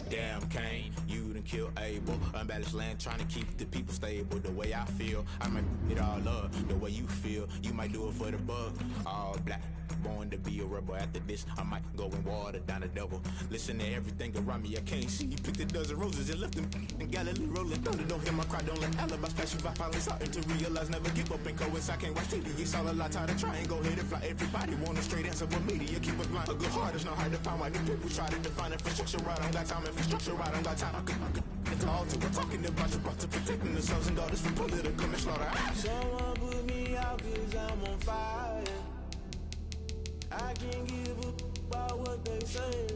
Damn, Kane, you done killed Abel. Unbalanced land, trying to keep the people stable. The way I feel, I might it all up. The way you feel, you might do it for the bug. All black, born to be a rebel. After this, I might go and water down the devil. Listen to everything around me, I can't see. Picked a dozen roses and left them in Galilee rolling thunder. Don't hear my cry, don't let alibis pass you by. Finally starting to realize, never give up and coincide. Can't watch TV, it's all a lot. Tired of trying, go ahead and fly. Everybody want a straight answer, but media keep us blind. A good heart is not hard to find. Why the people try to define infrastructure right? I don't got time, infrastructure right, I don't got time. I could it's all to we're talking about your brother, protecting the sons and daughters from political manslaughter. Someone put me out 'cause I'm on fire. I can't give up about what they say.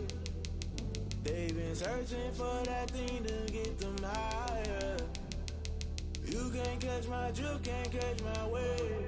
They've been searching for that thing to get them higher. You can't catch my drift, can't catch my wave.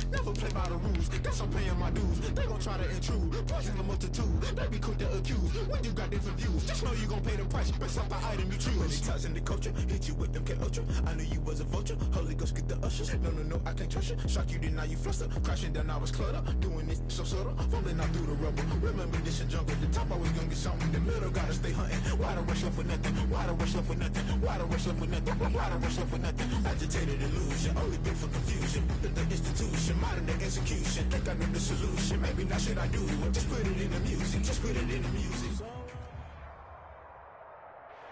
Never play by the rules, guess I'm paying my dues. They gon' try to intrude, poison the multitude. They be quick to accuse when you got different views. Just know you gon' pay the price based off the item you choose. Many ties in the culture, hit you with them K-Ultra. I knew you was a vulture, Holy Ghost get the ushers. No, I can't trust you. Shock you, then now you fluster. Crashing down, I was cluttered. Doing this so subtle, fumbling out through the rubble. Remember this in jungle, the top I was gonna get something. The middle gotta stay hunting. Why the rush left for nothing? Why the rush left for nothing? Why the rush left for nothing? Why the rush left for nothing? Agitated illusion, only been for confusion. The institution, modern day execution. Think I know the solution. Maybe not should I do it? Just put it in the music. Just put it in the music.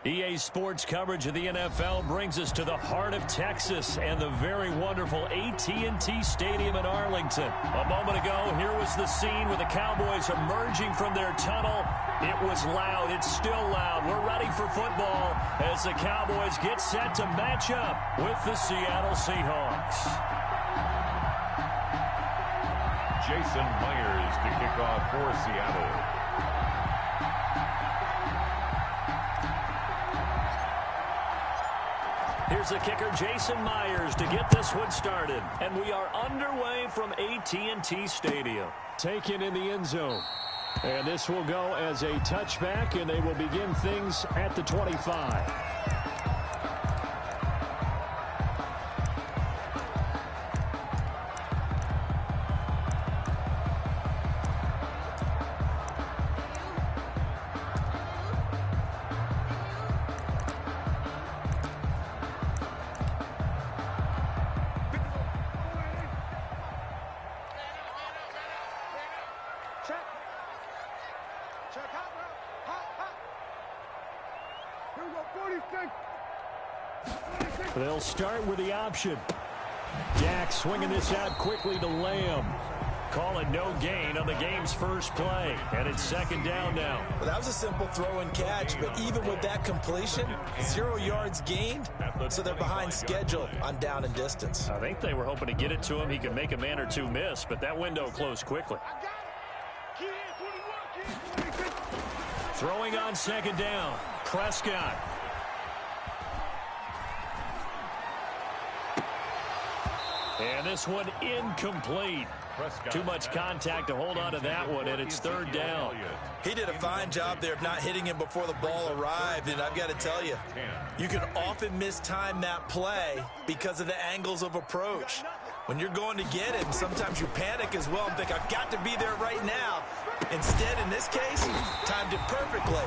EA Sports coverage of the NFL brings us to the heart of Texas and the very wonderful AT&T Stadium in Arlington. A moment ago, here was the scene with the Cowboys emerging from their tunnel. It was loud. It's still loud. We're ready for football as the Cowboys get set to match up with the Seattle Seahawks. Jason Myers to kick off for Seattle. Here's the kicker, Jason Myers, to get this one started. And we are underway from AT&T Stadium. Taken in the end zone. And this will go as a touchback, and they will begin things at the 25. They'll start with the option. Dak swinging this out quickly to Lamb. Call it no gain on the game's first play. And it's second down now. Well, that was a simple throw and catch, but even with that completion, 0 yards gained, so they're behind schedule on down and distance. I think they were hoping to get it to him. He could make a man or two miss, but that window closed quickly. Throwing on second down, Prescott. And this one incomplete. Too much contact to hold on to that one, and it's third down. He did a fine job there of not hitting him before the ball arrived, and I've got to tell you, you can often mistime that play because of the angles of approach. When you're going to get him, sometimes you panic as well and think, I've got to be there right now. Instead, in this case, timed it perfectly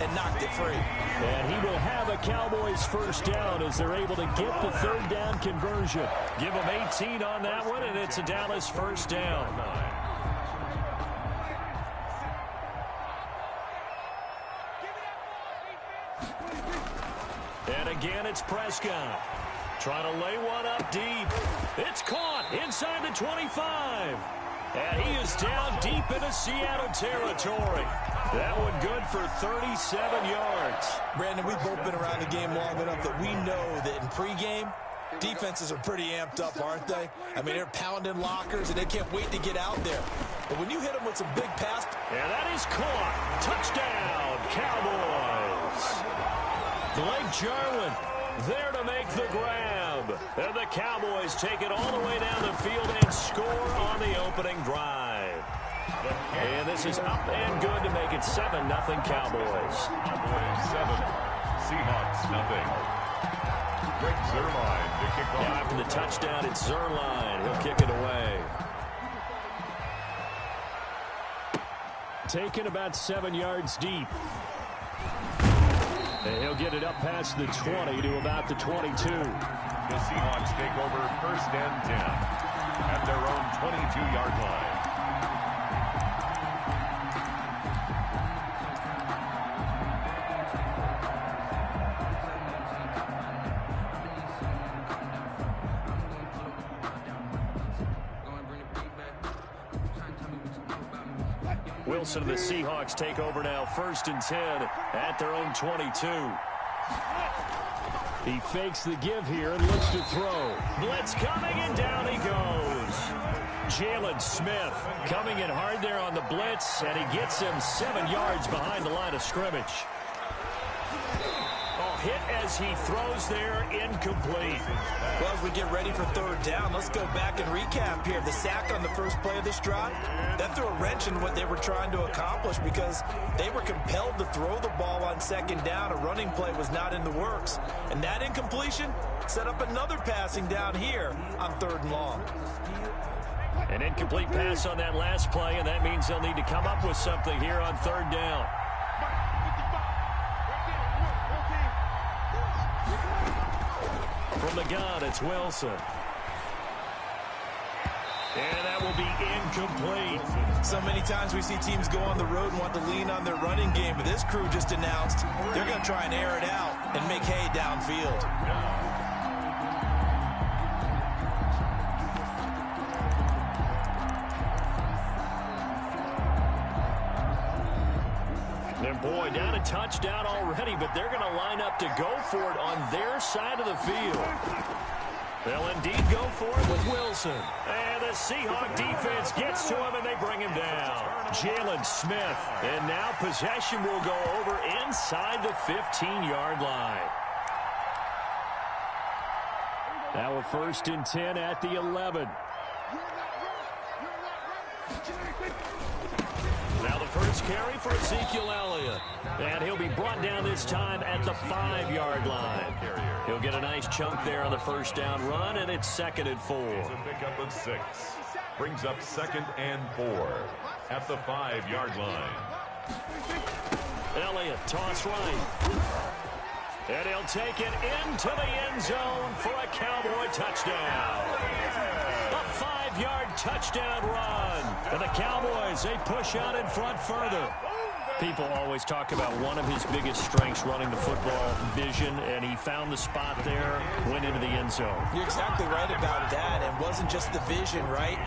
and knocked it free. And he will have a Cowboys first down as they're able to get the third down conversion. Give him 18 on that one, and it's a Dallas first down. And again, it's Prescott. Trying to lay one up deep. It's caught inside the 25. And he is down deep into Seattle territory. That one good for 37 yards. Brandon, we've both been around the game long enough that we know that in pregame, defenses are pretty amped up, aren't they? I mean, they're pounding lockers, and they can't wait to get out there. But when you hit them with some big pass... And that is caught. Touchdown, Cowboys. Blake Jarwin there to make the grab. And the Cowboys take it all the way down the field and score on the opening drive. And this is up and good to make it 7-0 Cowboys. 7, Seahawks 0. Greg Zuerlein to kick off. Now after the touchdown, it's Zuerlein. He'll kick it away. Taken about 7 yards deep. And he'll get it up past the 20 to about the 22. The Seahawks take over first and 10 at their own 22-yard line. Wilson and the Seahawks take over now, first and 10 at their own 22. He fakes the give here and looks to throw. Blitz coming, and down he goes. Jalen Smith coming in hard there on the blitz, and he gets him 7 yards behind the line of scrimmage. Oh, hit as he throws there, incomplete. Well, as we get ready for third down, let's go back and recap here. The sack on the first play of this drive, that threw a wrench in what they were trying to accomplish because they were compelled to throw the ball on second down. A running play was not in the works. And that incompletion set up another passing down here on third and long. An incomplete pass on that last play, and that means they'll need to come up with something here on third down. From the gun, it's Wilson. And that will be incomplete. So many times we see teams go on the road and want to lean on their running game, but this crew just announced they're going to try and air it out and make hay downfield. And boy, down a touchdown already, but they're going to line up to go for it on their side of the field. They'll indeed go for it with Wilson. And the Seahawk defense gets to him, and they bring him down. Jalen Smith. And now possession will go over inside the 15-yard line. Now a first and 10 at the 11. Now the first carry for Ezekiel Elliott. And he'll be brought down this time at the 5-yard line. He'll get a nice chunk there on the first down run, and it's 2nd and 4. It's a pickup of 6. Brings up 2nd and 4 at the 5-yard line. Elliott, toss right. And he'll take it into the end zone for a Cowboy touchdown. A 5-yard touchdown run. And the Cowboys, they push out in front further. People always talk about one of his biggest strengths running the football, vision, and he found the spot there, went into the end zone. You're exactly right about that. And it wasn't just the vision, right?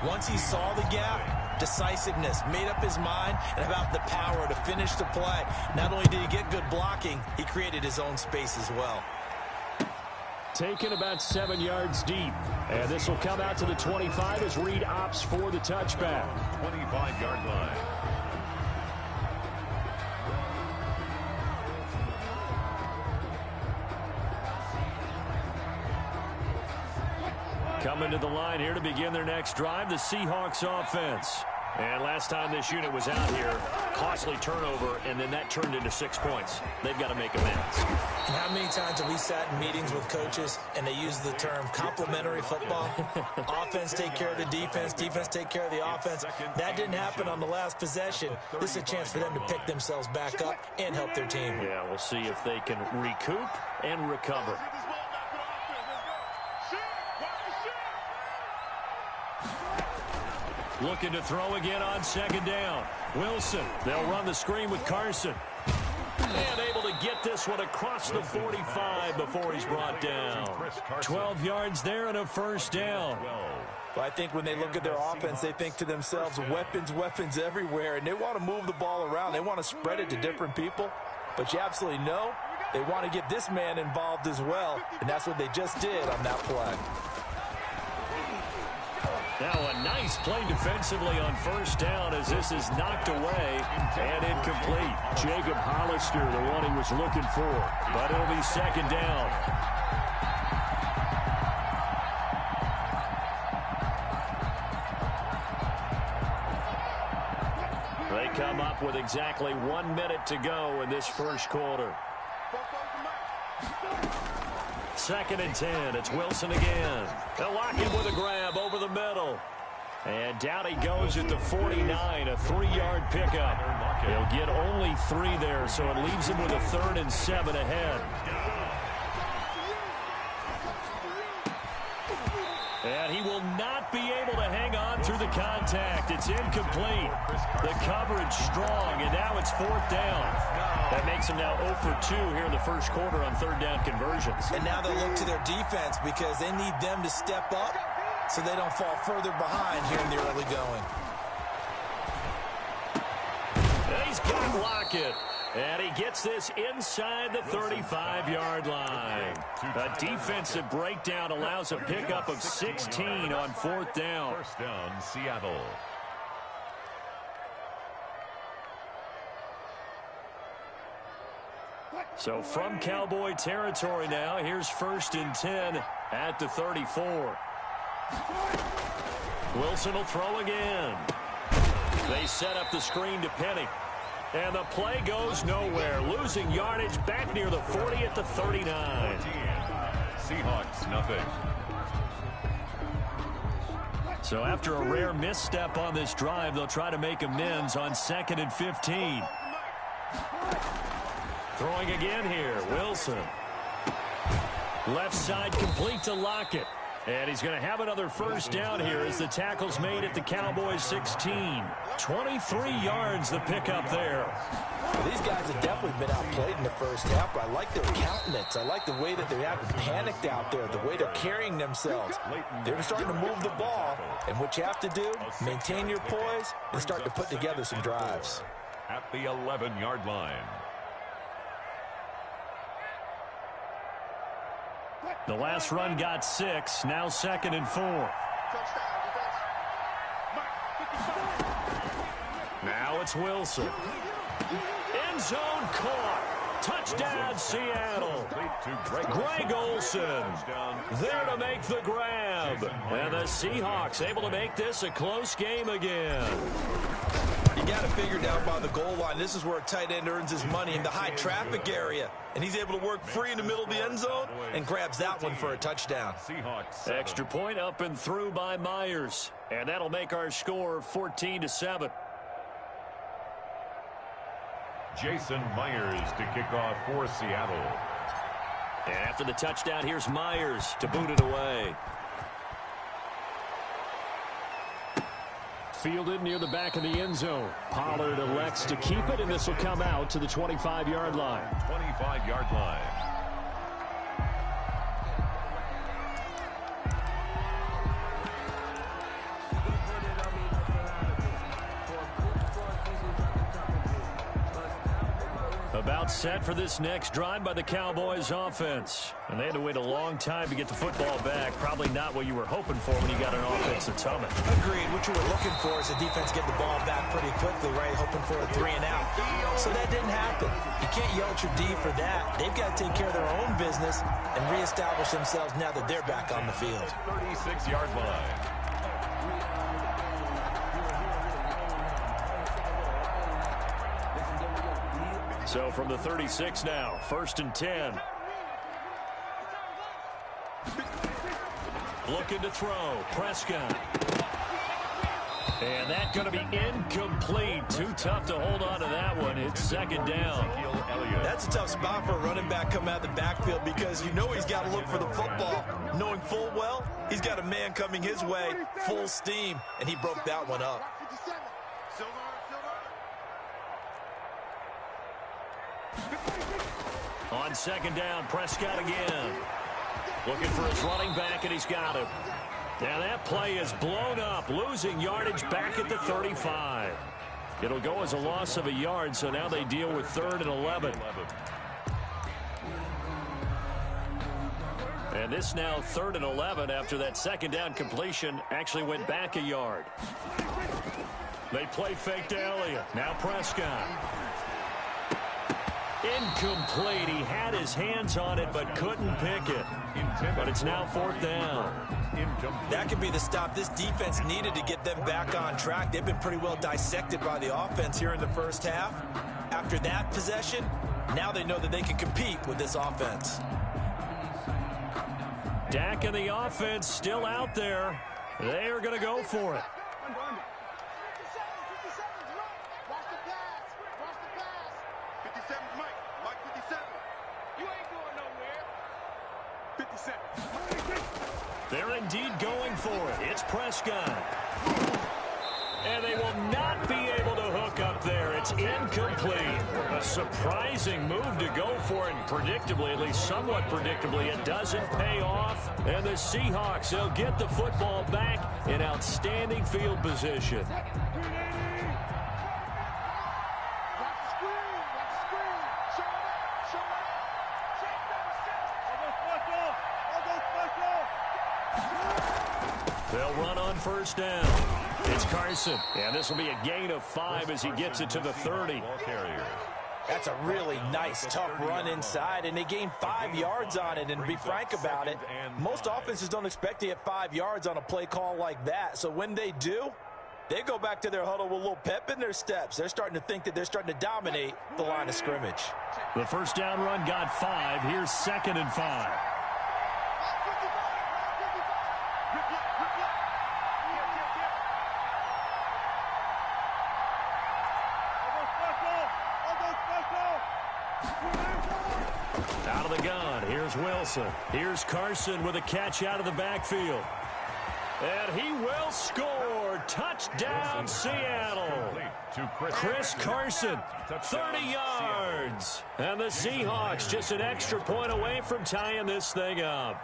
Once he saw the gap, decisiveness, made up his mind, and about the power to finish the play. Not only did he get good blocking, he created his own space as well. Taken about 7 yards deep. And this will come out to the 25 as Reed opts for the touchback. 25-yard line. Coming to the line here to begin their next drive, the Seahawks offense. And last time this unit was out here, costly turnover, and then that turned into 6 points. They've got to make amends. And how many times have we sat in meetings with coaches and they use the term complementary football? Offense take care of the defense, defense take care of the offense. That didn't happen on the last possession. This is a chance for them to pick themselves back up and help their team. Yeah, we'll see if they can recoup and recover. Looking to throw again on second down. Wilson, they'll run the screen with Carson. And able to get this one across the 45 before he's brought down. 12 yards there and a first down. Well, I think when they look at their offense, they think to themselves, weapons, weapons everywhere, and they want to move the ball around. They want to spread it to different people. But you absolutely know they want to get this man involved as well, and that's what they just did on that play. Now a nice play defensively on first down as this is knocked away and incomplete. Jacob Hollister, the one he was looking for. But it'll be second down. They come up with exactly 1 minute to go in this first quarter. Second and 10. It's Wilson again. They'll lock him with a grab over the middle. And down he goes at the 49, a 3-yard pickup. He'll get only 3 there, so it leaves him with a 3rd and 7 ahead. And he will not be able to hang on through the contact. It's incomplete. The coverage strong, and now it's 4th down. That makes him now 0 for 2 here in the first quarter on 3rd down conversions. And now they'll look to their defense because they need them to step up so they don't fall further behind here in the early going. And he's got Lockett. And he gets this inside the 35-yard line. A defensive breakdown allows a pickup of 16 on 4th down. First down, Seattle. So from Cowboy territory now, here's 1st and 10 at the 34. Wilson will throw again. They set up the screen to Penny. And the play goes nowhere. Losing yardage back near the 40 at the 39. Seahawks, nothing. So after a rare misstep on this drive, they'll try to make amends on 2nd and 15. Throwing again here, Wilson. Left side complete to Lockett. And he's going to have another first down here as the tackle's made at the Cowboys 16. 23 yards the pickup there. Well, these guys have definitely been outplayed in the first half, but I like their countenance. I like the way that they haven't panicked out there, the way they're carrying themselves. They're starting to move the ball, and what you have to do, maintain your poise and start to put together some drives. At the 11-yard line. The last run got 6, now 2nd and 4. Now it's Wilson. End zone caught. Touchdown, Seattle. Greg Olsen there to make the grab. And the Seahawks able to make this a close game again. You got to figure down by the goal line. This is where a tight end earns his money in the high traffic area. And he's able to work free in the middle of the end zone and grabs that one for a touchdown. Extra point up and through by Myers. And that'll make our score 14-7. Jason Myers to kick off for Seattle. And after the touchdown, here's Myers to boot it away. Fielded near the back of the end zone. Pollard elects to keep it, and this will come out to the 25-yard line. 25-yard line. About set for this next drive by the Cowboys offense. And they had to wait a long time to get the football back. Probably not what you were hoping for when you got an offense that's humming. Agreed. What you were looking for is the defense get the ball back pretty quickly, right? Hoping for a 3 and out. So that didn't happen. You can't yell at your D for that. They've got to take care of their own business and reestablish themselves now that they're back on the field. 36-yard line. So from the 36 now, 1st and 10. Looking to throw. Prescott. And that's going to be incomplete. Too tough to hold on to that one. It's 2nd down. That's a tough spot for a running back coming out of the backfield because you know he's got to look for the football. Knowing full well, he's got a man coming his way, full steam, and he broke that one up. On 2nd down, Prescott again. Looking for his running back, and he's got him. Now that play is blown up, losing yardage back at the 35. It'll go as a loss of a yard, so now they deal with 3rd and 11. And this now 3rd and 11 after that 2nd down completion actually went back a yard. They play fake to Elliott. Now Prescott. Incomplete. He had his hands on it but couldn't pick it. But it's now 4th down. That could be the stop this defense needed to get them back on track. They've been pretty well dissected by the offense here in the first half. After that possession, now they know that they can compete with this offense. Dak and the offense still out there. They are going to go for it. They're indeed going for it. It's Prescott. And they will not be able to hook up there. It's incomplete. A surprising move to go for it. And predictably, at least somewhat predictably, it doesn't pay off. And the Seahawks, they'll get the football back in outstanding field position. They'll run on 1st down. It's Carson. And this will be a gain of 5 as he gets it to the 30. That's a really nice, tough run inside, and they gained 5 yards on it. And to be frank about it, most offenses don't expect to get 5 yards on a play call like that. So when they do, they go back to their huddle with a little pep in their steps. They're starting to think that they're starting to dominate the line of scrimmage. The 1st down run got 5. Here's 2nd and 5. Out of the gun, here's Wilson. Here's Carson with a catch out of the backfield. And he will score. Touchdown, Seattle. Chris Carson, 30 yards. And the Seahawks just an extra point away from tying this thing up.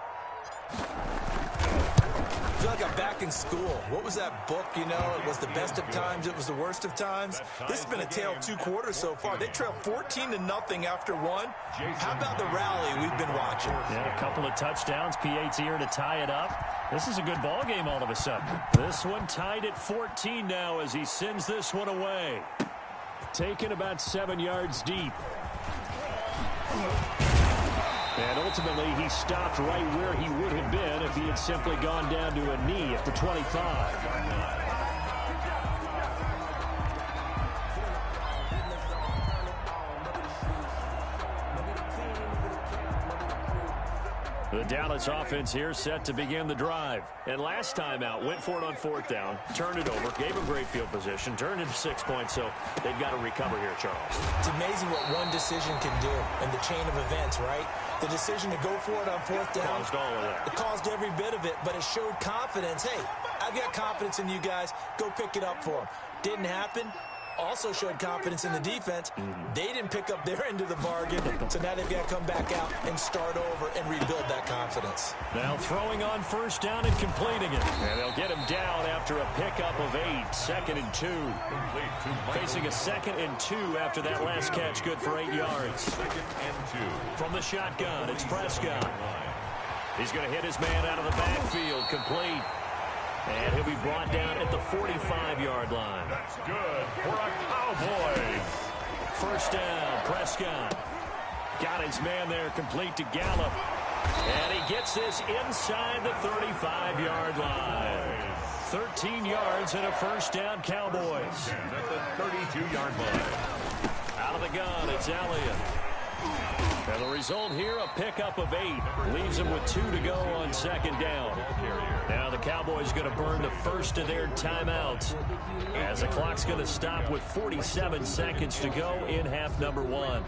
I feel like I'm back in school. What was that book, you know? It was the best of times. It was the worst of times. This has been a tale of 2 quarters so far. They trailed 14-0 after 1. How about the rally we've been watching? Yeah, a couple of touchdowns. PAT here to tie it up. This is a good ball game all of a sudden. This one tied at 14 now as he sends this one away. Taken about 7 yards deep. And ultimately, he stopped right where he would have been if he had simply gone down to a knee at the 25. The The Dallas offense here set to begin the drive. And last time out, went for it on 4th down, turned it over, gave them great field position, turned into 6 points, so they've got to recover here, Charles. It's amazing what one decision can do in the chain of events, right? The decision to go for it on 4th down. Caused all of that. It caused every bit of it, but it showed confidence. Hey, I've got confidence in you guys. Go pick it up for them. Didn't happen. Also showed confidence in the defense. They didn't pick up their end of the bargain, so now they've got to come back out and start over and rebuild that confidence. Now throwing on 1st down and completing it. And they'll get him down after a pickup of 8, 2nd and 2. Facing a 2nd and 2 after that last catch, good for 8 yards. 2nd and 2. From the shotgun, it's Prescott. He's going to hit his man out of the backfield, complete. And he'll be brought down at the 45-yard line. That's good for a Cowboys. 1st down, Prescott. Got his man there, complete to Gallup. And he gets this inside the 35-yard line. 13 yards and a 1st down, Cowboys. At the 32-yard line. Out of the gun, it's Elliott. And the result here, a pickup of 8. Leaves them with 2 to go on 2nd down. Now the Cowboys going to burn the first of their timeouts as the clock's going to stop with 47 seconds to go in half number 1.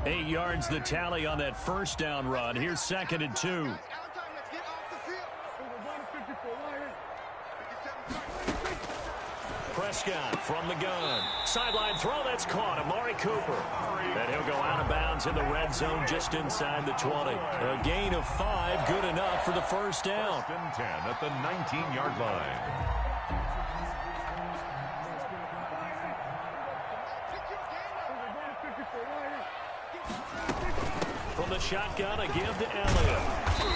Eight yards the tally on that 1st down run. Here's 2nd and 2. Prescott from the gun. Sideline throw, that's caught. Amari Cooper. And he'll go out of bounds in the red zone just inside the 20. A gain of 5, good enough for the 1st down. 1st and 10 at the 19-yard line. From the shotgun, a give to Elliott.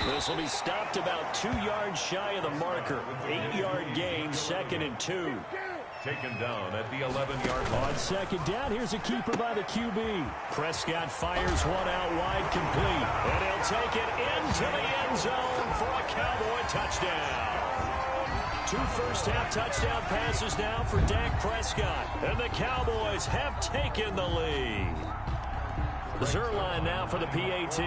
This will be stopped about 2 yards shy of the marker. 8-yard gain, 2nd and 2. Taken down at the 11-yard line. On 2nd down, here's a keeper by the QB. Prescott fires one out wide, complete. And he'll take it into the end zone for a Cowboy touchdown. 2 first-half touchdown passes now for Dak Prescott. And the Cowboys have taken the lead. Zerline now for the PAT.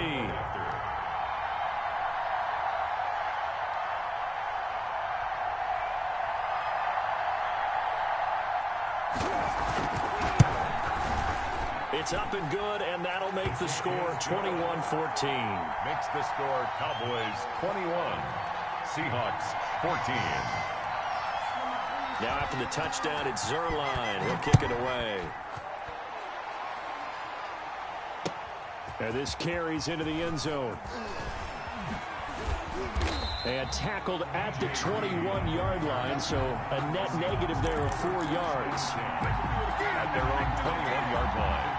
It's up and good, and that'll make the score 21-14. Makes the score Cowboys 21, Seahawks 14. Now after the touchdown, it's Zerline. He'll kick it away. And this carries into the end zone. And tackled at the 21-yard line, so a net negative there of 4 yards. At their own 21-yard line.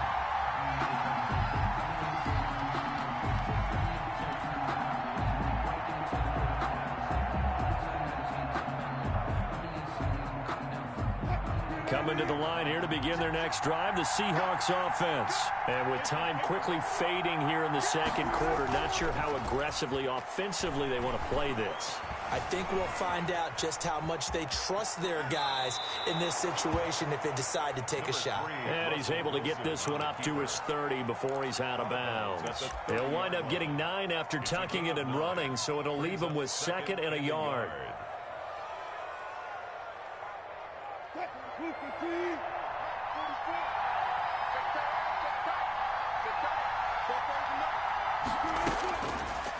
Coming to the line here to begin their next drive, the Seahawks offense. And with time quickly fading here in the 2nd quarter, not sure how aggressively, offensively they want to play this. I think we'll find out just how much they trust their guys in this situation if they decide to take a shot. And he's able to get this one up to his 30 before he's out of bounds. He'll wind up getting 9 after tucking it and running, so it'll leave him with 2nd and a yard.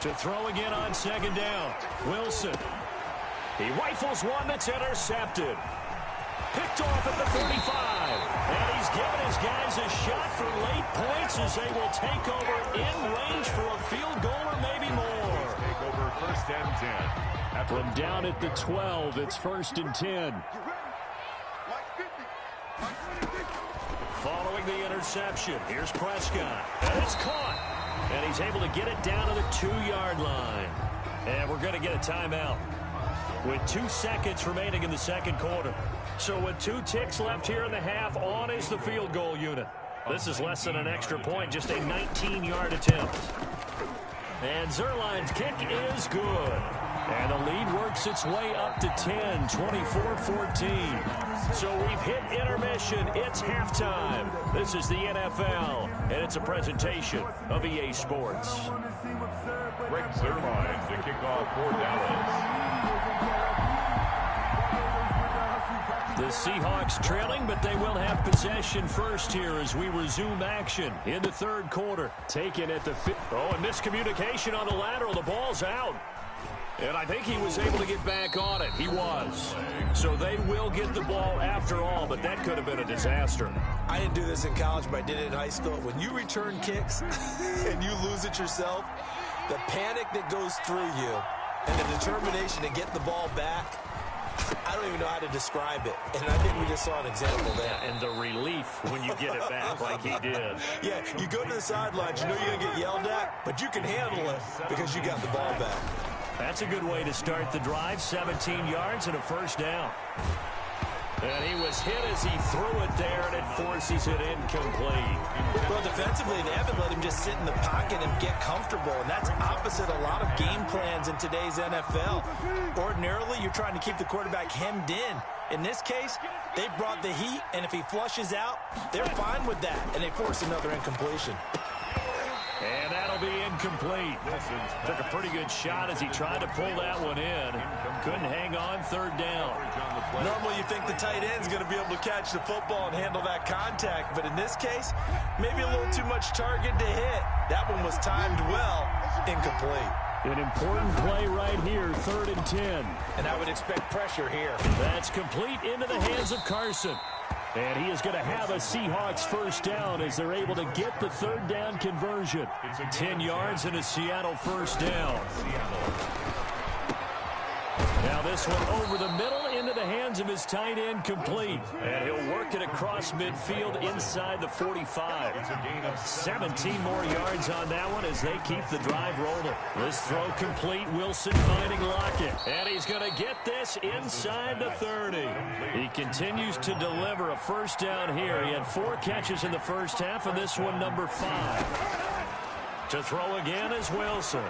To throw again on 2nd down. Wilson. He rifles one that's intercepted. Picked off at the 35. And he's given his guys a shot for late points as they will take over in range for a field goal or maybe more. Take over 1st and 10. From down at the 12, it's 1st and 10. Following the interception, here's Prescott. And it's caught. And he's able to get it down to the 2-yard line. And we're going to get a timeout with 2 seconds remaining in the 2nd quarter. So with 2 ticks left here in the half, on is the field goal unit. This is less than an extra point, just a 19-yard attempt. And Zerline's kick is good. And the lead works its way up to 10, 24-14. So we've hit intermission. It's halftime. This is the NFL, and it's a presentation of EA Sports. Greg Zerline to kick off for Dallas. The Seahawks trailing, but they will have possession first here as we resume action in the third quarter. Taken at the and miscommunication on the lateral. The ball's out. And I think he was able to get back on it. He was. So they will get the ball after all, but that could have been a disaster. I didn't do this in college, but I did it in high school. When you return kicks and you lose it yourself, the panic that goes through you and the determination to get the ball back, I don't even know how to describe it. And I think we just saw an example there. And the relief when you get it back like he did. Yeah, you go to the sidelines, you know you're going to get yelled at, but you can handle it because you got the ball back. That's a good way to start the drive. 17 yards and a first down. And he was hit as he threw it there, and it forces it incomplete. Well, defensively, they haven't let him just sit in the pocket and get comfortable, and that's opposite a lot of game plans in today's NFL. Ordinarily, you're trying to keep the quarterback hemmed in. In this case, they brought the heat, and if he flushes out, they're fine with that, and they force another incompletion. And that'll be incomplete. Took a pretty good shot as he tried to pull that one in. Couldn't hang on, third down. Normally you think the tight end's going to be able to catch the football and handle that contact, but in this case, maybe a little too much target to hit. That one was timed well, incomplete. An important play right here, 3rd and 10. And I would expect pressure here. That's complete into the hands of Carson. And he is going to have a Seahawks first down as they're able to get the third down conversion. 10 yards and a Seattle first down. Now this one over the middle into the hands of his tight end, complete. And he'll work it across midfield inside the 45. 17 more yards on that one as they keep the drive rolling. This throw complete. Wilson finding Lockett. And he's going to get this inside the 30. He continues to deliver a first down here. He had 4 catches in the first half, and this one number 5. To throw again is Wilson.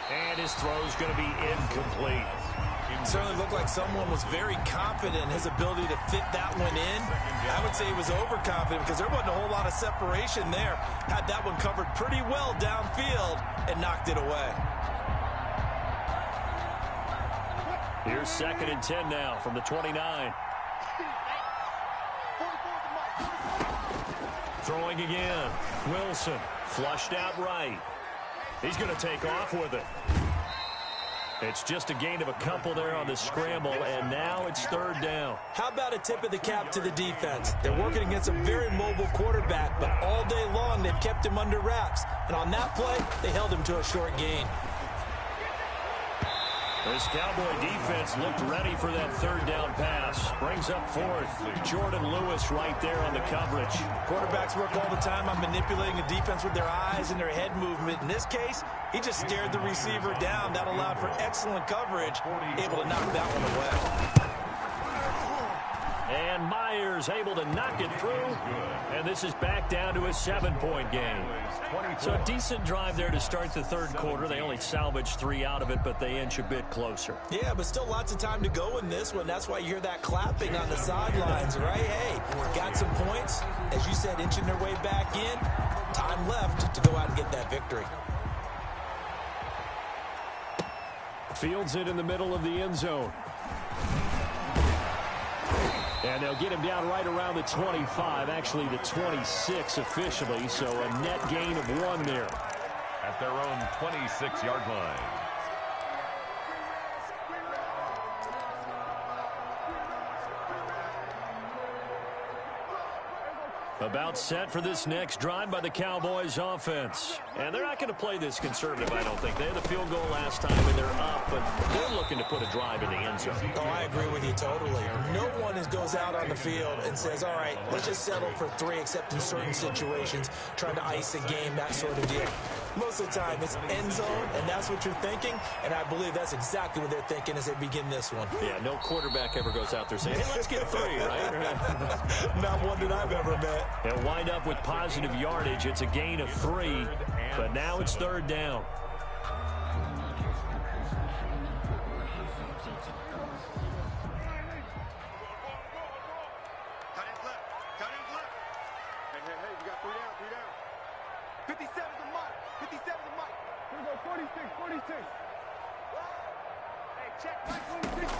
And his throw's going to be incomplete. It certainly looked like someone was very confident in his ability to fit that one in. I would say he was overconfident because there wasn't a whole lot of separation there. Had that one covered pretty well downfield and knocked it away. Here's 2nd and 10 now from the 29. Throwing again. Wilson flushed out right. He's going to take off with it. It's just a gain of a couple there on the scramble, and now it's 3rd down. How about a tip of the cap to the defense? They're working against a very mobile quarterback, but all day long they've kept him under wraps. And on that play, they held him to a short gain. This Cowboy defense looked ready for that 3rd down pass. Brings up 4th. Jordan Lewis right there on the coverage. Quarterbacks work all the time on manipulating a defense with their eyes and their head movement. In this case, he just stared the receiver down. That allowed for excellent coverage, able to knock that one away. And Myers able to knock it through. And this is back down to a 7-point game. So a decent drive there to start the 3rd quarter. They only salvaged 3 out of it, but they inch a bit closer. Yeah, but still lots of time to go in this one. That's why you hear that clapping on the sidelines, right? Hey, got some points. As you said, inching their way back in. Time left to go out and get that victory. Fields it in the middle of the end zone. And they'll get him down right around the 25, actually the 26 officially, so a net gain of 1 there. At their own 26-yard line. About set for this next drive by the Cowboys offense. And they're not going to play this conservative, I don't think. They had the field goal last time, and they're up, but they're looking to put a drive in the end zone. Oh, I agree with you totally. No one goes out on the field and says, all right, let's just settle for 3, except in certain situations, trying to ice a game, that sort of deal. Most of the time, it's end zone, and that's what you're thinking, and I believe that's exactly what they're thinking as they begin this one. Yeah, no quarterback ever goes out there saying, hey, let's get 3, right? Not one that I've ever met. They'll wind up with positive yardage. It's a gain of 3. But now it's third down. Hey, you got 3 down, 3 down. 57's a mark. 57's a mark. Here we go, 46. Hey, check, Mike, 46.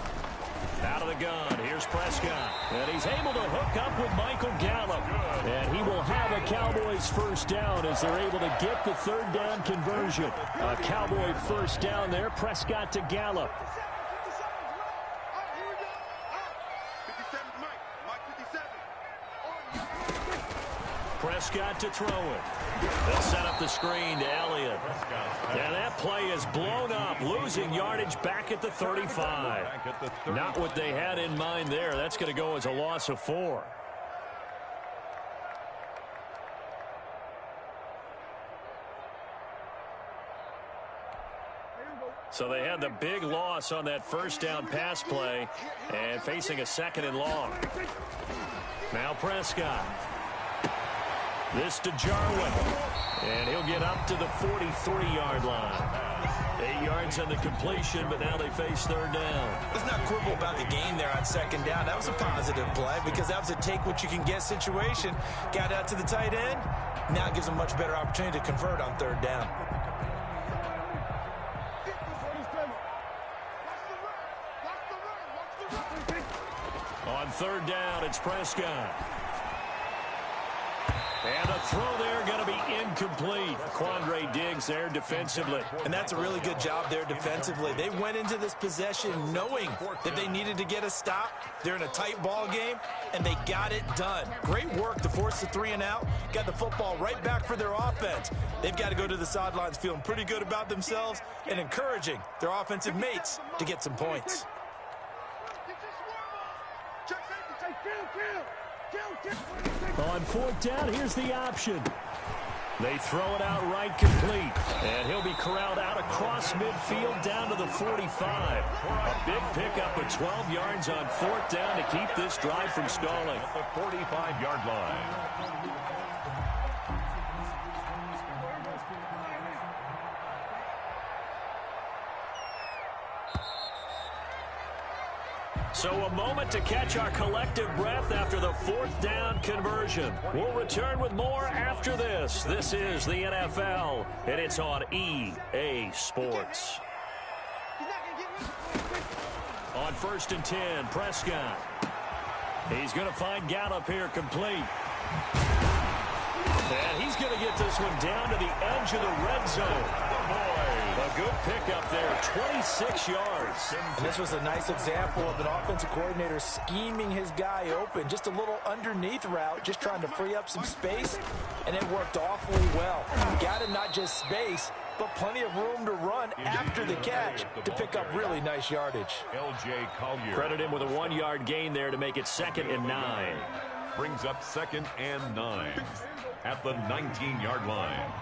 Out of the gun, here's Prescott. And he's able to hook up with Michael Gallup. And he will have a Cowboys first down as they're able to get the third down conversion. A Cowboy first down there, Prescott to Gallup. 57's Mike. Mike 57. Prescott to throw it. They'll set up the screen to Elliott. And that play is blown up, losing yardage back at the 35. Not what they had in mind there. That's going to go as a loss of 4. So they had the big loss on that first down pass play and facing a 2nd and long. Now Prescott. This to Jarwin. And he'll get up to the 43-yard line. 8 yards on the completion, but now they face third down. Let's not quibble about the gain there on 2nd down. That was a positive play because that was a take-what-you-can-get situation. Got out to the tight end. Now it gives them a much better opportunity to convert on third down. On third down, it's Prescott. And the throw there going to be incomplete. Quandre Diggs there defensively. And that's a really good job there defensively. They went into this possession knowing that they needed to get a stop. They're in a tight ball game, and they got it done. Great work to force the 3 and out. Got the football right back for their offense. They've got to go to the sidelines feeling pretty good about themselves and encouraging their offensive mates to get some points. On 4th down, here's the option. They throw it out right complete. And he'll be corralled out across midfield down to the 45. A big pickup of 12 yards on 4th down to keep this drive from stalling. At the 45-yard line. So a moment to catch our collective breath after the 4th down conversion. We'll return with more after this. This is the NFL, and it's on EA Sports. On 1st and 10, Prescott. He's going to find Gallup here complete. And he's going to get this one down to the edge of the red zone. A good pickup there, 26 yards. And this was a nice example of an offensive coordinator scheming his guy open. Just a little underneath route, just trying to free up some space, and it worked awfully well. Got him not just space, but plenty of room to run after the catch to pick up really nice yardage. L.J. Collier. Credit him with a 1-yard gain there to make it 2nd and 9. Brings up 2nd and 9 at the 19-yard line.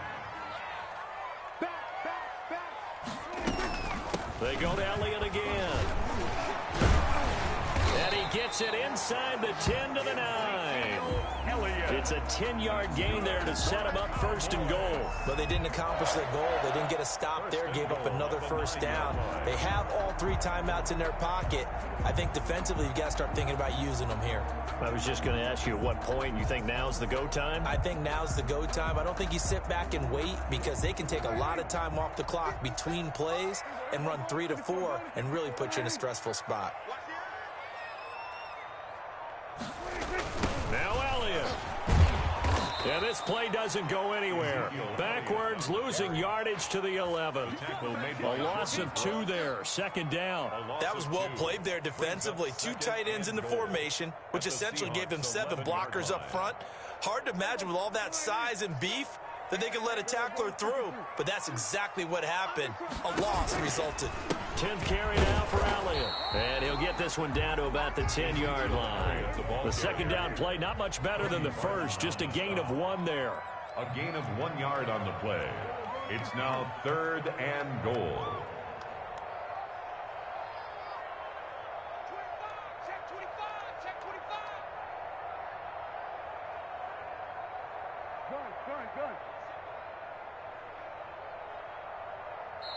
They go to Elliott again. And he gets it inside the 10 to the 9. It's a 10-yard gain there to set him up 1st and goal. But they didn't accomplish their goal. They didn't get a stop there, gave up another 1st down. They have all 3 timeouts in their pocket. I think defensively you've got to start thinking about using them here. I was just going to ask you at what point you think now's the go time? I think now's the go time. I don't think you sit back and wait because they can take a lot of time off the clock between plays and run 3 to 4 and really put you in a stressful spot. Now Elliott. Yeah, this play doesn't go anywhere. Backwards, losing yardage to the 11. A loss of 2 there, 2nd down. That was well played there defensively. 2 tight ends in the formation, which essentially gave them 7 blockers up front. Hard to imagine with all that size and beef that they could let a tackler through, but that's exactly what happened. A loss resulted. 10th carry now for Elliott. And he'll get this one down to about the 10-yard line. The 2nd down play, not much better than the first, just a gain of 1 there. A gain of 1 yard on the play. It's now 3rd and goal.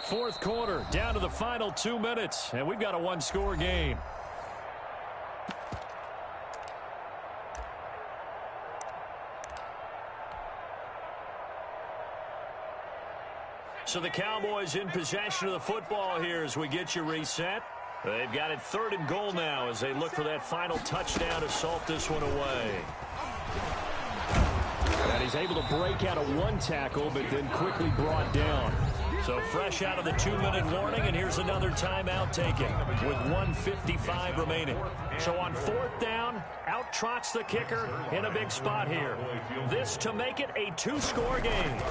Fourth quarter, down to the final 2 minutes, and we've got a one-score game. So the Cowboys in possession of the football here as we get you reset. They've got it 3rd and goal now as they look for that final touchdown to salt this one away. And he's able to break out of one tackle, but then quickly brought down. So fresh out of the 2-minute warning, and here's another timeout taken with 1:55 remaining. So on 4th down, out trots the kicker in a big spot here. This to make it a 2-score game.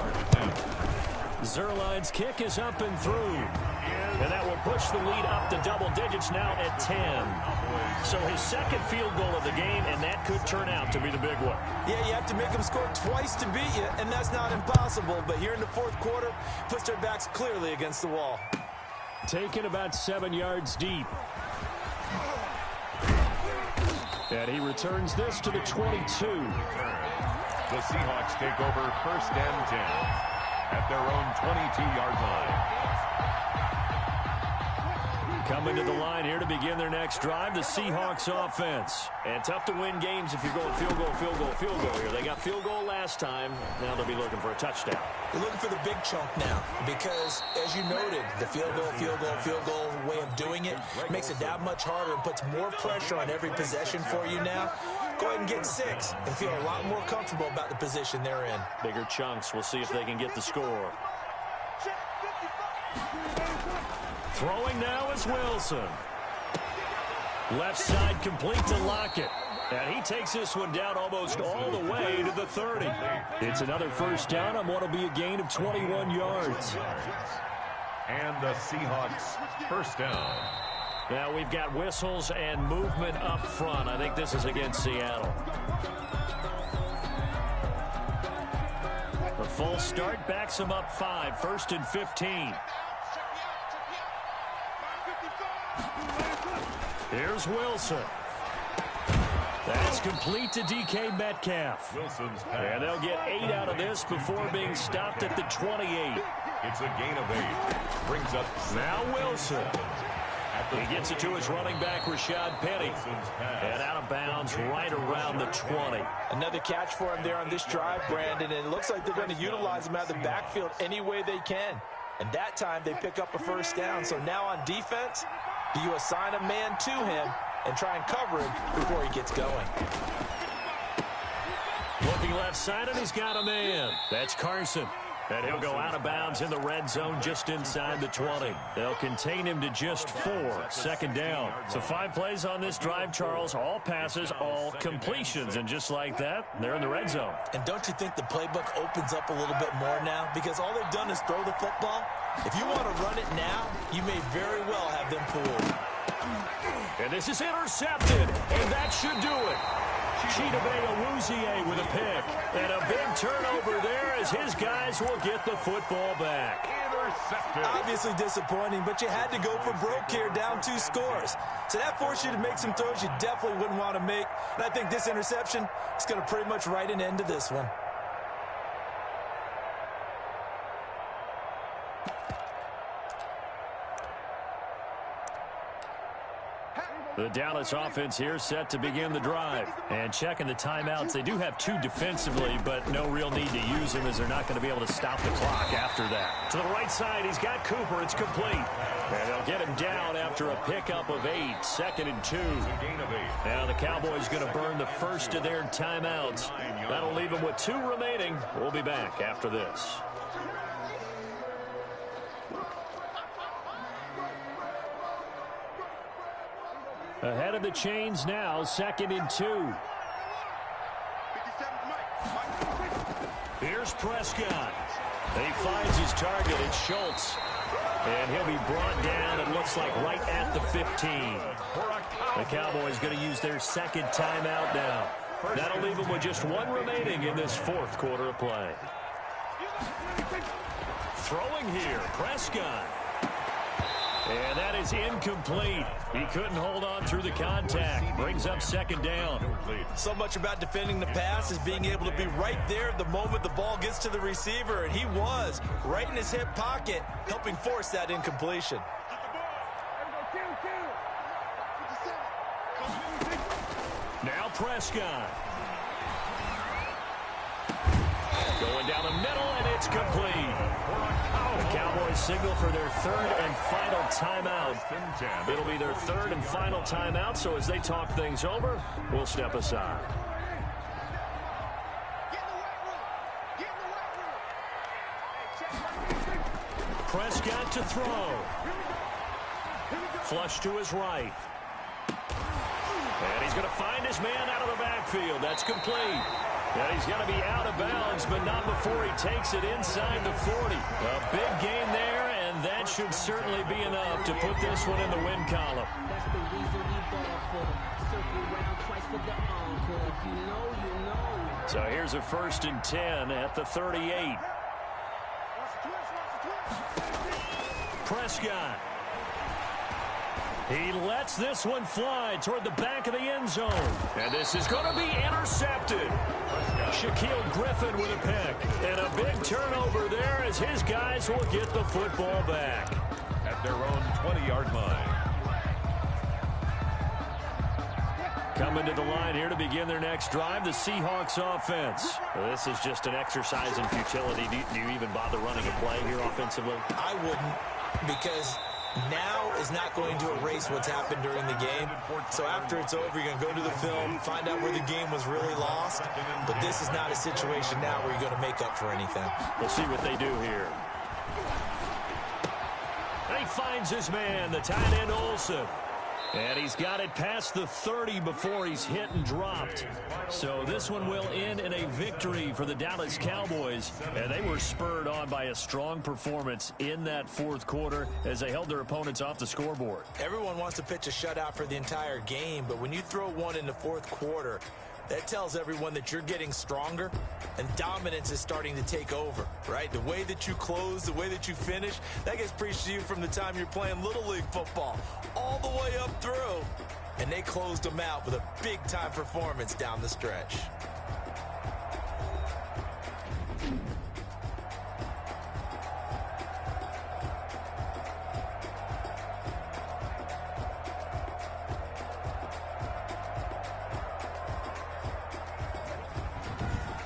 Zerline's kick is up and through. And that will push the lead up to double digits now at 10. So his second field goal of the game, and that could turn out to be the big one. Yeah, you have to make them score twice to beat you, and that's not impossible. But here in the 4th quarter, puts their backs clearly against the wall. Taken about 7 yards deep. And he returns this to the 22. The Seahawks take over 1st and 10 at their own 22-yard line. Coming to the line here to begin their next drive, the Seahawks offense. And tough to win games if you're going field goal, field goal, field goal here. They got field goal last time. Now they'll be looking for a touchdown. They're looking for the big chunk now because, as you noted, the field goal way of doing it makes it that much harder and puts more pressure on every possession for you now. Go ahead and get 6 and feel a lot more comfortable about the position they're in. Bigger chunks. We'll see if they can get the score. Throwing now is Wilson. Left side complete to Lockett. And he takes this one down almost all the way to the 30. It's another first down on what will be a gain of 21 yards. And the Seahawks first down. Now we've got whistles and movement up front. I think this is against Seattle. The full start backs him up 5. 1st and 15. Here's Wilson. That's complete to DK Metcalf. Wilson's pass. And they'll get 8 out of this before being stopped at the 28. It's a gain of 8. Brings up now Wilson. He gets it to his running back, Rashad Penny. And out of bounds right around the 20. Another catch for him there on this drive, Brandon. And it looks like they're going to utilize him out of the backfield any way they can. And that time they pick up a first down. So now on defense, do you assign a man to him and try and cover him before he gets going? Looking left side, and he's got a man. That's Carson. And he'll go out of bounds in the red zone just inside the 20. They'll contain him to just 4. 2nd down. So 5 plays on this drive, Charles. All passes, all completions. And just like that, they're in the red zone. And don't you think the playbook opens up a little bit more now? Because all they've done is throw the football. If you want to run it now, you may very well have them fooled. And this is intercepted. And that should do it. Chidobe Awuzie with a pick. And a big turnover there as his guys will get the football back. Intercepted. Obviously disappointing, but you had to go for broke here, down 2 scores. So that forced you to make some throws you definitely wouldn't want to make. And I think this interception is going to pretty much write an end to this one. The Dallas offense here set to begin the drive. And checking the timeouts, they do have 2 defensively, but no real need to use them as they're not going to be able to stop the clock after that. To the right side, he's got Cooper. It's complete. And they'll get him down after a pickup of 8. 2nd and 2. Now the Cowboys going to burn the first of their timeouts. That'll leave them with 2 remaining. We'll be back after this. Ahead of the chains now, 2nd and 2. Here's Prescott. He finds his target. It's Schultz. And he'll be brought down, it looks like, right at the 15. The Cowboys going to use their 2nd timeout now. That'll leave them with just 1 remaining in this 4th quarter of play. Throwing here, Prescott. And that is incomplete. He couldn't hold on through the contact. Brings up second down. So much about defending the pass is being able to be right there the moment the ball gets to the receiver, and he was right in his hip pocket, helping force that incompletion. Now Prescott. Going down the middle, and it's complete. The Cowboys signal for their third and final timeout. It'll be their third and final timeout, so as they talk things over, we'll step aside. Prescott to throw. Flush to his right. And he's going to find his man out of the backfield. That's complete. And he's got to be out of bounds, but not before he takes it inside the 40. A big gain there, and that should certainly be enough to put this one in the win column. That's the reason we ball for them. Circle round twice for the encore. If you know, you know. So here's a 1st and 10 at the 38. Prescott. He lets this one fly toward the back of the end zone. And this is going to be intercepted. Shaquille Griffin with a pick. And a big turnover there as his guys will get the football back. At their own 20-yard line. Coming to the line here to begin their next drive, the Seahawks offense. Well, this is just an exercise in futility. Do you even bother running a play here offensively? I wouldn't, because now is not going to erase what's happened during the game. So after it's over, you're going to go to the film, find out where the game was really lost. But this is not a situation now where you're going to make up for anything. We'll see what they do here. And he finds his man, the tight end Olsen. And he's got it past the 30 before he's hit and dropped. So this one will end in a victory for the Dallas Cowboys. And they were spurred on by a strong performance in that fourth quarter as they held their opponents off the scoreboard. Everyone wants to pitch a shutout for the entire game, but when you throw one in the fourth quarter, that tells everyone that you're getting stronger and dominance is starting to take over, right? The way that you close, the way that you finish, that gets preached to you from the time you're playing Little League football all the way up through. And they closed them out with a big-time performance down the stretch.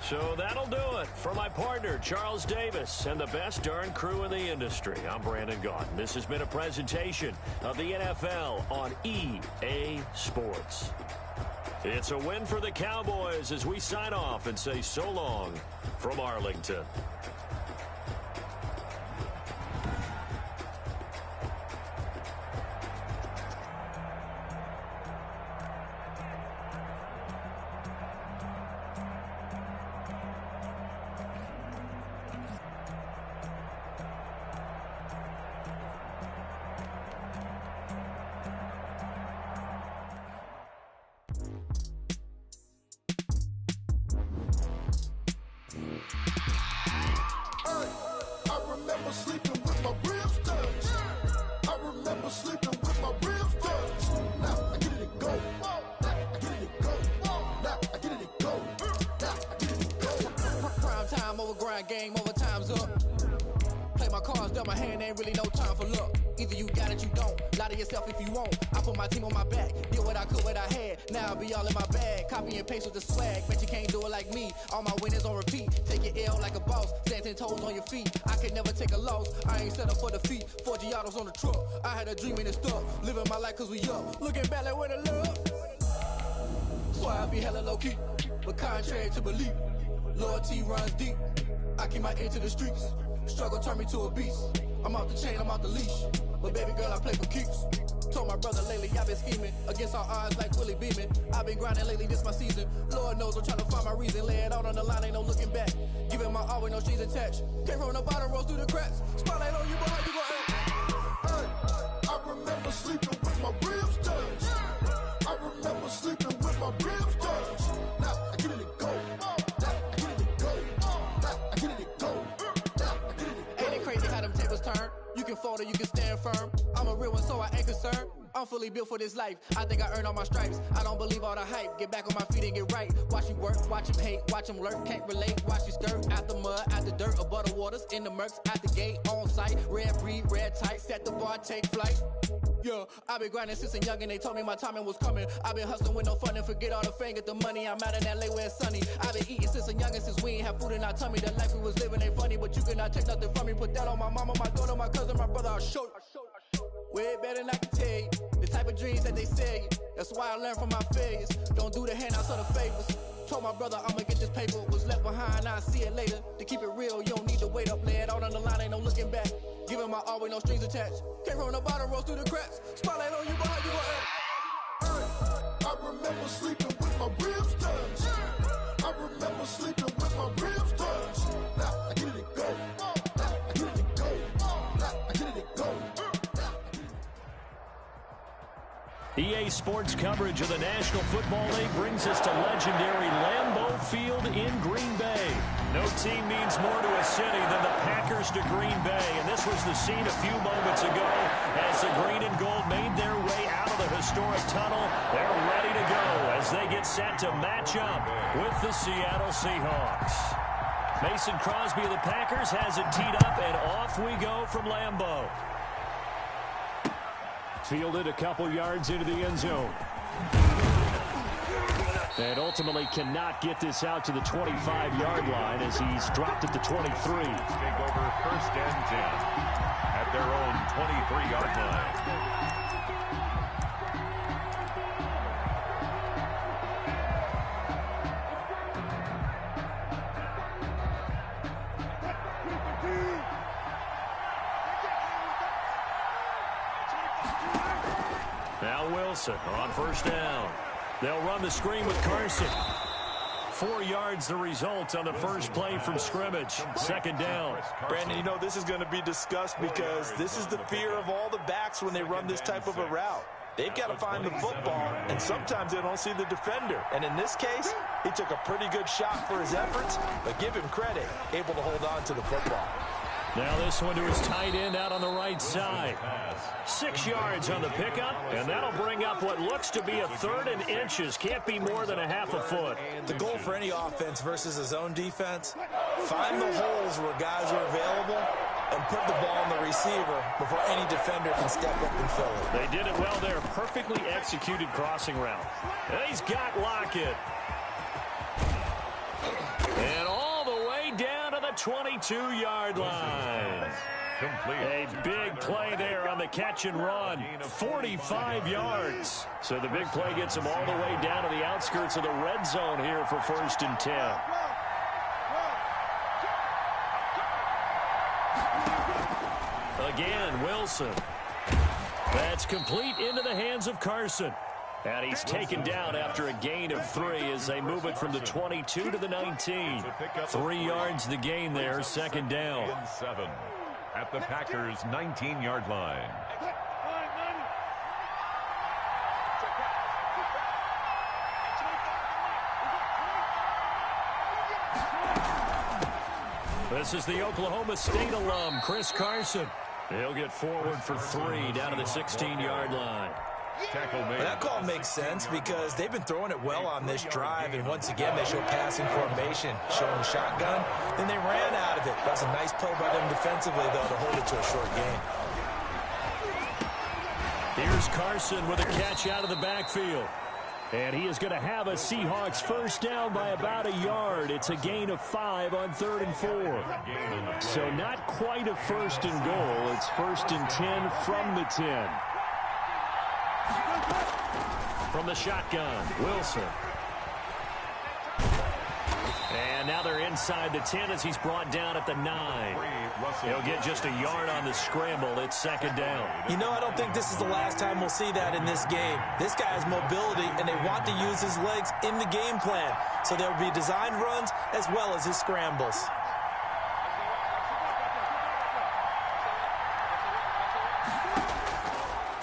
So that'll do it for my partner, Charles Davis, and the best darn crew in the industry. I'm Brandon Gaudin. This has been a presentation of the NFL on EA Sports. It's a win for the Cowboys as we sign off and say so long from Arlington. Game over, time's up. Play my cards, dealt my hand, ain't really no time for luck. Either you got it, you don't. Lie to yourself if you won't. I put my team on my back, did what I could, what I had. Now I'll be all in my bag. Copy and paste with the swag. Bet you can't do it like me. All my winners on repeat. Take your L like a boss. Stand 10 toes on your feet. I can never take a loss. I ain't set up for defeat. 4 Giottos on the truck. I had a dream and it's stuck. Living my life cause we up. Looking back like where the love. So I be hella low key. But contrary to belief, loyalty runs deep. I keep my ear to the streets. Struggle turned me to a beast. I'm off the chain, I'm off the leash. But baby girl, I play for keeps. Told my brother lately, I've been scheming. Against all odds like Willie Beeman. I've been grinding lately, this my season. Lord knows I'm trying to find my reason. Lay it out on the line, ain't no looking back. Giving my all with no strings attached. Came from the bottom, rose through the cracks. Spotlight on you, boy, how you gon' act? I remember sleeping with my ribs touched. I remember sleeping with my ribs touched. Now I get it to go. Ain't it crazy how them tables turn? You can fold or you can stand firm. I'm a real one. fully built for this life. I think I earned all my stripes. I don't believe all the hype. Get back on my feet and get right. Watch you work, watch him hate, watch him lurk. Can't relate, watch you skirt. Out the mud, out the dirt, above the waters, in the murks, out the gate, on site. Red breed, red tight, set the bar, take flight. Yeah, I been grinding since a youngin', they told me my timing was coming. I been hustling with no fun and forget all the fame, get the money. I'm out in LA where it's sunny. I been eating since a youngin', since we ain't have food in our tummy. The life we was living ain't funny, but you cannot take nothing from me. Put that on my mama, my daughter, my cousin, my brother, I'll show you. Way better than I can tell you. The type of dreams that they sell you. That's why I learned from my failures. Don't do the handouts or the favors. Told my brother I'ma get this paper. Was left behind, I'll see it later. To keep it real, you don't need to wait up. Lay it out on the line, ain't no looking back. Giving my all with no strings attached. Came from the bottom, rose through the cracks. Spotlight on you, but how you gon' act? I remember sleeping with my ribs touched. I remember sleeping with my ribs touched. Now I get it go. I get it go. I get it go. EA Sports coverage of the National Football League brings us to legendary Lambeau Field in Green Bay. No team means more to a city than the Packers to Green Bay, and this was the scene a few moments ago as the green and gold made their way out of the historic tunnel. They're ready to go as they get set to match up with the Seattle Seahawks. Mason Crosby of the Packers has it teed up, and off we go from Lambeau. Fielded a couple yards into the end zone. And ultimately cannot get this out to the 25-yard line as he's dropped at the 23. Take over 1st and 10 at their own 23-yard line. Now Wilson on 1st down. They'll run the screen with Carson. 4 yards the result on the first play from scrimmage. 2nd down. Brandon, you know, this is going to be discussed because this is the fear of all the backs when they run this type of a route. They've got to find the football, and sometimes they don't see the defender. And in this case, he took a pretty good shot for his efforts, but give him credit, able to hold on to the football. Now this one to his tight end out on the right side. 6 yards on the pickup, and that'll bring up what looks to be a 3rd and inches. Can't be more than a half a foot. The goal for any offense versus a zone defense, find the holes where guys are available and put the ball on the receiver before any defender can step up and fill it. They did it well there. Perfectly executed crossing route. And he's got Lockett. And all the way down to the 22-yard line. A big play there on the catch and run. 45 yards. So the big play gets him all the way down to the outskirts of the red zone here for 1st and 10. Again, Wilson. That's complete into the hands of Carson. And he's taken down after a gain of 3 as they move it from the 22 to the 19. 3 yards the gain there, 2nd down. 7 at the Packers' 19-yard line. This is the Oklahoma State alum, Chris Carson. He'll get forward for 3 down to the 16-yard line. That call makes sense because they've been throwing it well on this drive, and once again they show passing formation, showing the shotgun. Then they ran out of it. That's a nice play by them defensively, though, to hold it to a short gain. Here's Carson with a catch out of the backfield. And he is going to have a Seahawks 1st down by about a yard. It's a gain of 5 on 3rd and 4. So not quite a 1st and goal. It's 1st and 10 from the 10. From the shotgun, Wilson. And now they're inside the 10 as he's brought down at the 9. He'll get just a yard on the scramble. It's 2nd down. You know, I don't think this is the last time we'll see that in this game. This guy has mobility, and they want to use his legs in the game plan. So there will be designed runs as well as his scrambles.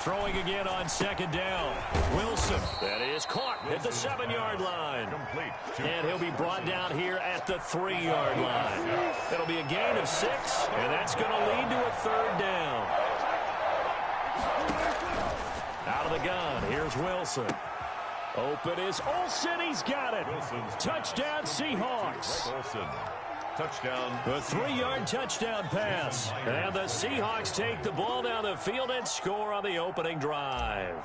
Throwing again on 2nd down. Wilson. That is caught at the 7-yard line. And he'll be brought down here at the 3-yard line. It'll be a gain of 6, and that's going to lead to a 3rd down. Out of Out of the gun, here's Wilson. Open is Olsen. He's got it. Wilson's touchdown, Seahawks. Greg Olsen. Touchdown. A 3-yard touchdown pass. And the Seahawks take the ball down the field and score on the opening drive.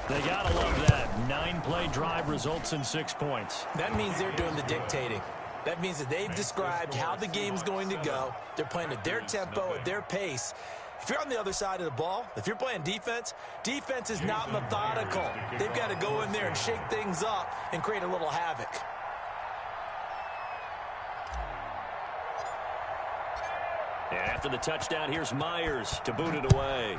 They got to love that. 9-play drive results in 6 points. That means they're doing the dictating. That means that they've described how the game's going to go. They're playing at their tempo, at their pace. If you're on the other side of the ball, if you're playing defense, defense is not methodical. They've got to go in there and shake things up and create a little havoc. And after the touchdown, here's Myers to boot it away.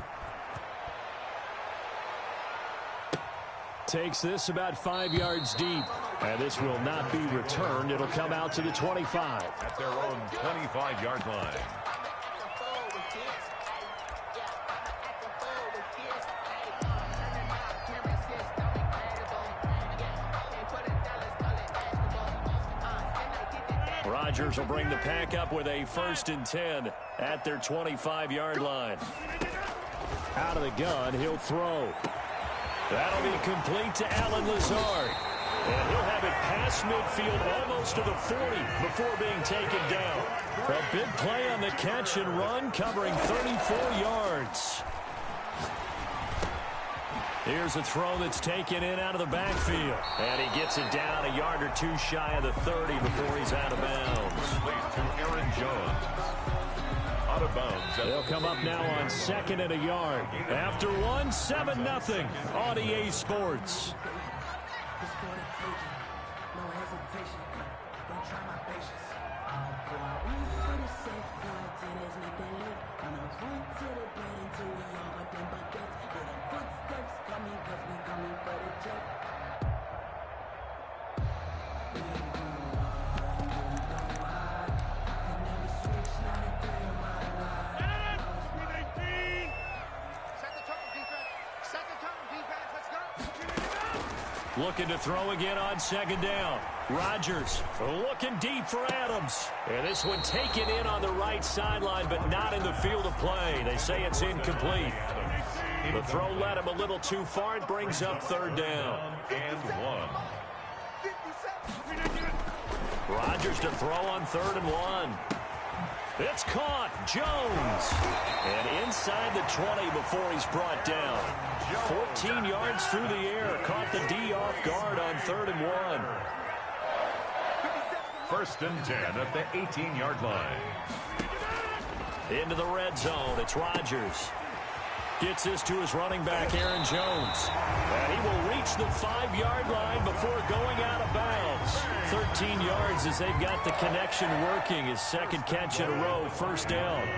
Takes this about 5 yards deep. And this will not be returned. It'll come out to the 25. At their own 25-yard line. Rodgers will bring the pack up with a 1st and 10 at their 25-yard line. Out of the gun, he'll throw. That'll be complete to Allen Lazard. And he'll have it past midfield almost to the 40 before being taken down. A big play on the catch and run, covering 34 yards. Here's a throw that's taken in out of the backfield. And he gets it down a yard or 2 shy of the 30 before he's out of bounds. To Aaron Jones. Out of bounds. They'll come up now on 2nd and a yard. After 1, 7-0 on EA Sports. Looking to throw again on 2nd down. Rodgers looking deep for Adams. And this one taken in on the right sideline, but not in the field of play. They say it's incomplete. The throw led him a little too far. It brings up 3rd down. And 1. Rodgers to throw on 3rd and 1. It's caught. Jones. And inside the 20 before he's brought down. 14 yards through the air. Caught the D off guard on 3rd and 1. 1st and 10 at the 18-yard line. Into the red zone. It's Rodgers. Gets this to his running back, Aaron Jones. And he will reach the 5-yard line before going out of bounds. 13 yards as they've got the connection working. His 2nd catch in a row, 1st down.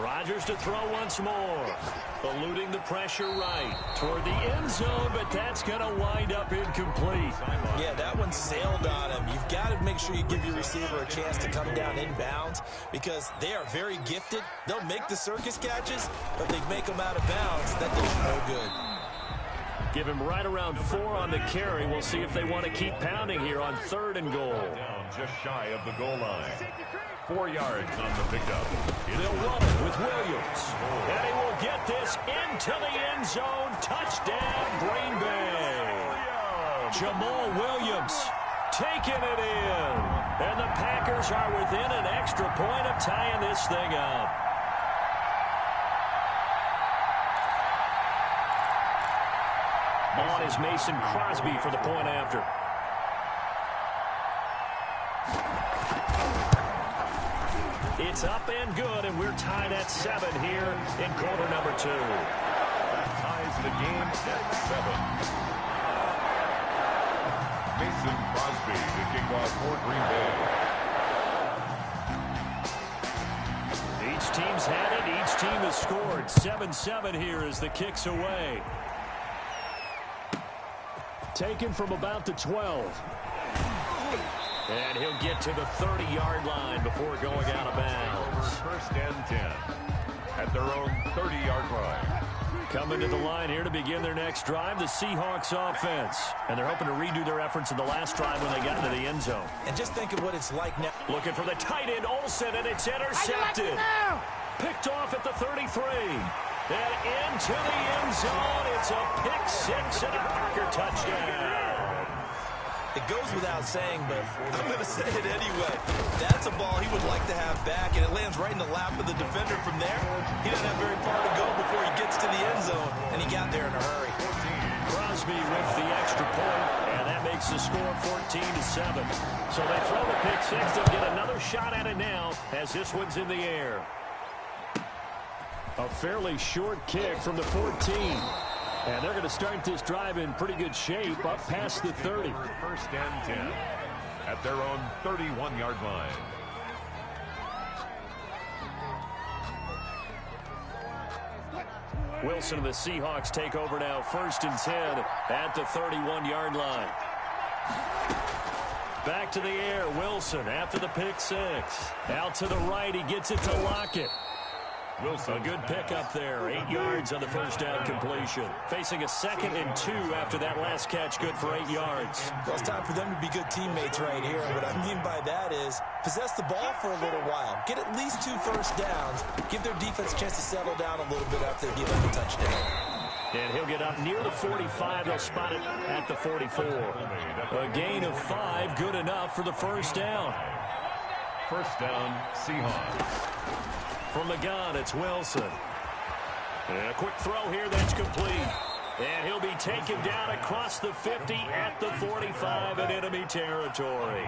Rodgers to throw once more. Eluding the pressure right toward the end zone, but that's going to wind up incomplete. Yeah, that one sailed on him. You've got to make sure you give your receiver a chance to come down inbounds because they are very gifted. They'll make the circus catches, but they make them out of bounds. That does no good. Give him right around 4 on the carry. We'll see if they want to keep pounding here on 3rd and goal. Down just shy of the goal line. 4 yards on the pickup. They'll run it with Williams. And he will get this into the end zone. Touchdown, Green Bay. Jamal Williams taking it in. And the Packers are within an extra point of tying this thing up. On is Mason Crosby for the point after. It's up and good, and we're tied at 7 here in quarter number 2. That ties the game at 7. Mason Crosby to kick off for Green Bay. Each team's had it. Each team has scored. 7-7 here as the kick's away. Taken from about the 12. And he'll get to the 30-yard line before going out of bounds. 1st and 10 at their own 30-yard line. Coming to the line here to begin their next drive, the Seahawks offense. And they're hoping to redo their efforts in the last drive when they got into the end zone. And just think of what it's like now. Looking for the tight end, Olsen, and it's intercepted. Picked off at the 33. And into the end zone. It's a pick six and a Packer touchdown. It goes without saying, but I'm going to say it anyway. That's a ball he would like to have back, and it lands right in the lap of the defender from there. He doesn't have very far to go before he gets to the end zone, and he got there in a hurry. Crosby with the extra point, and that makes the score 14-7. So they throw the pick six. They'll get another shot at it now as this one's in the air. A fairly short kick from the 14. And they're going to start this drive in pretty good shape up past the 30. First and 10 at their own 31-yard line. Wilson and the Seahawks take over now, first and 10 at the 31-yard line. Back to the air, Wilson after the pick six. Out to the right, he gets it to Lockett. Wilson, a good pickup there, 8 yards on the first down completion. Facing a 2nd and 2 after that last catch, good for 8 yards. Well, it's time for them to be good teammates right here. What I mean by that is possess the ball for a little while. Get at least 2 first downs. Give their defense a chance to settle down a little bit after they give them a touchdown. And he'll get up near the 45. They'll spot it at the 44. A gain of 5, good enough for the first down. First down, Seahawks. From the gun, it's Wilson. And a quick throw here that's complete. And he'll be taken down across the 50 at the 45 in enemy territory.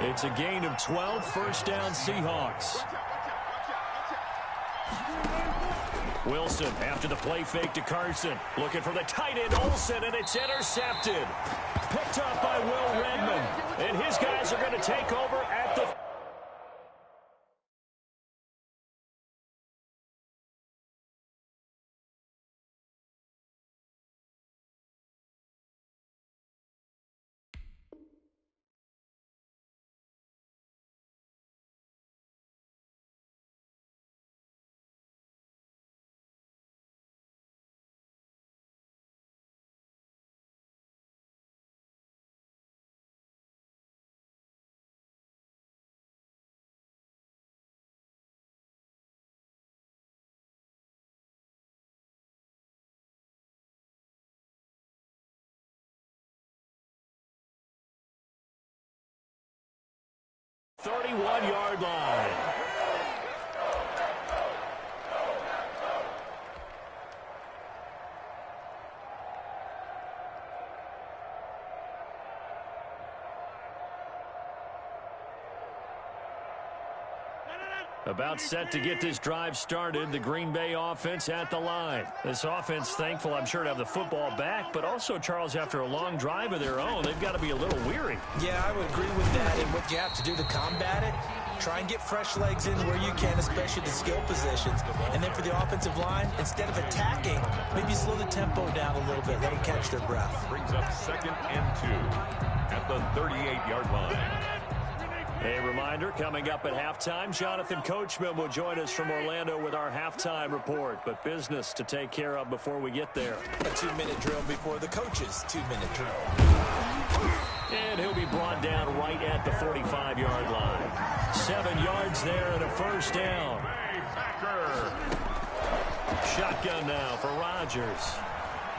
It's a gain of 12, first down Seahawks. Wilson after the play fake to Carson. Looking for the tight end Olsen, and it's intercepted. Picked up by Will Redmond. And his guys are going to take over at the... ...31-yard line. About set to get this drive started, the Green Bay offense at the line. This offense, thankful, I'm sure, to have the football back, but also, Charles, after a long drive of their own, they've got to be a little weary. Yeah, I would agree with that, and what you have to do to combat it, try and get fresh legs in where you can, especially the skill positions. And then for the offensive line, instead of attacking, maybe slow the tempo down a little bit, let them catch their breath. Brings up 2nd and 2 at the 38-yard line. A reminder, coming up at halftime, Jonathan Coachman will join us from Orlando with our halftime report. But business to take care of before we get there. A 2-minute drill before the coach's 2-minute drill. And he'll be brought down right at the 45-yard line. 7 yards there and a first down. Shotgun now for Rodgers.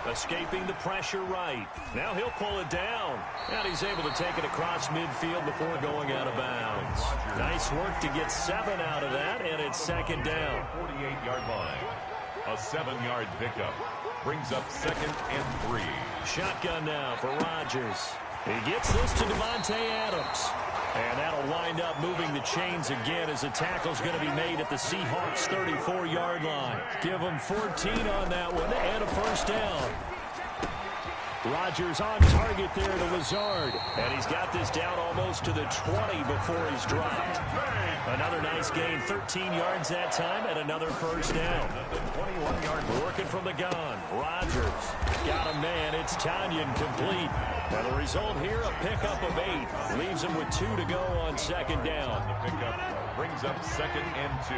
Escaping the pressure right. Now he'll pull it down. And he's able to take it across midfield before going out of bounds. Nice work to get 7 out of that, and it's 2nd down. 48-yard line. A 7-yard pickup. Brings up 2nd and 3. Shotgun now for Rodgers. He gets this to Devontae Adams. And that'll wind up moving the chains again as the tackle's going to be made at the Seahawks' 34-yard line. Give them 14 on that one and a first down. Rodgers on target there to Lazard. And he's got this down almost to the 20 before he's dropped. Another nice gain, 13 yards that time, and another first down. 21-yard working from the gun. Rodgers got a man. It's Tanyan complete. And the result here, a pickup of 8. Leaves him with 2 to go on 2nd down. The pickup brings up 2nd and 2.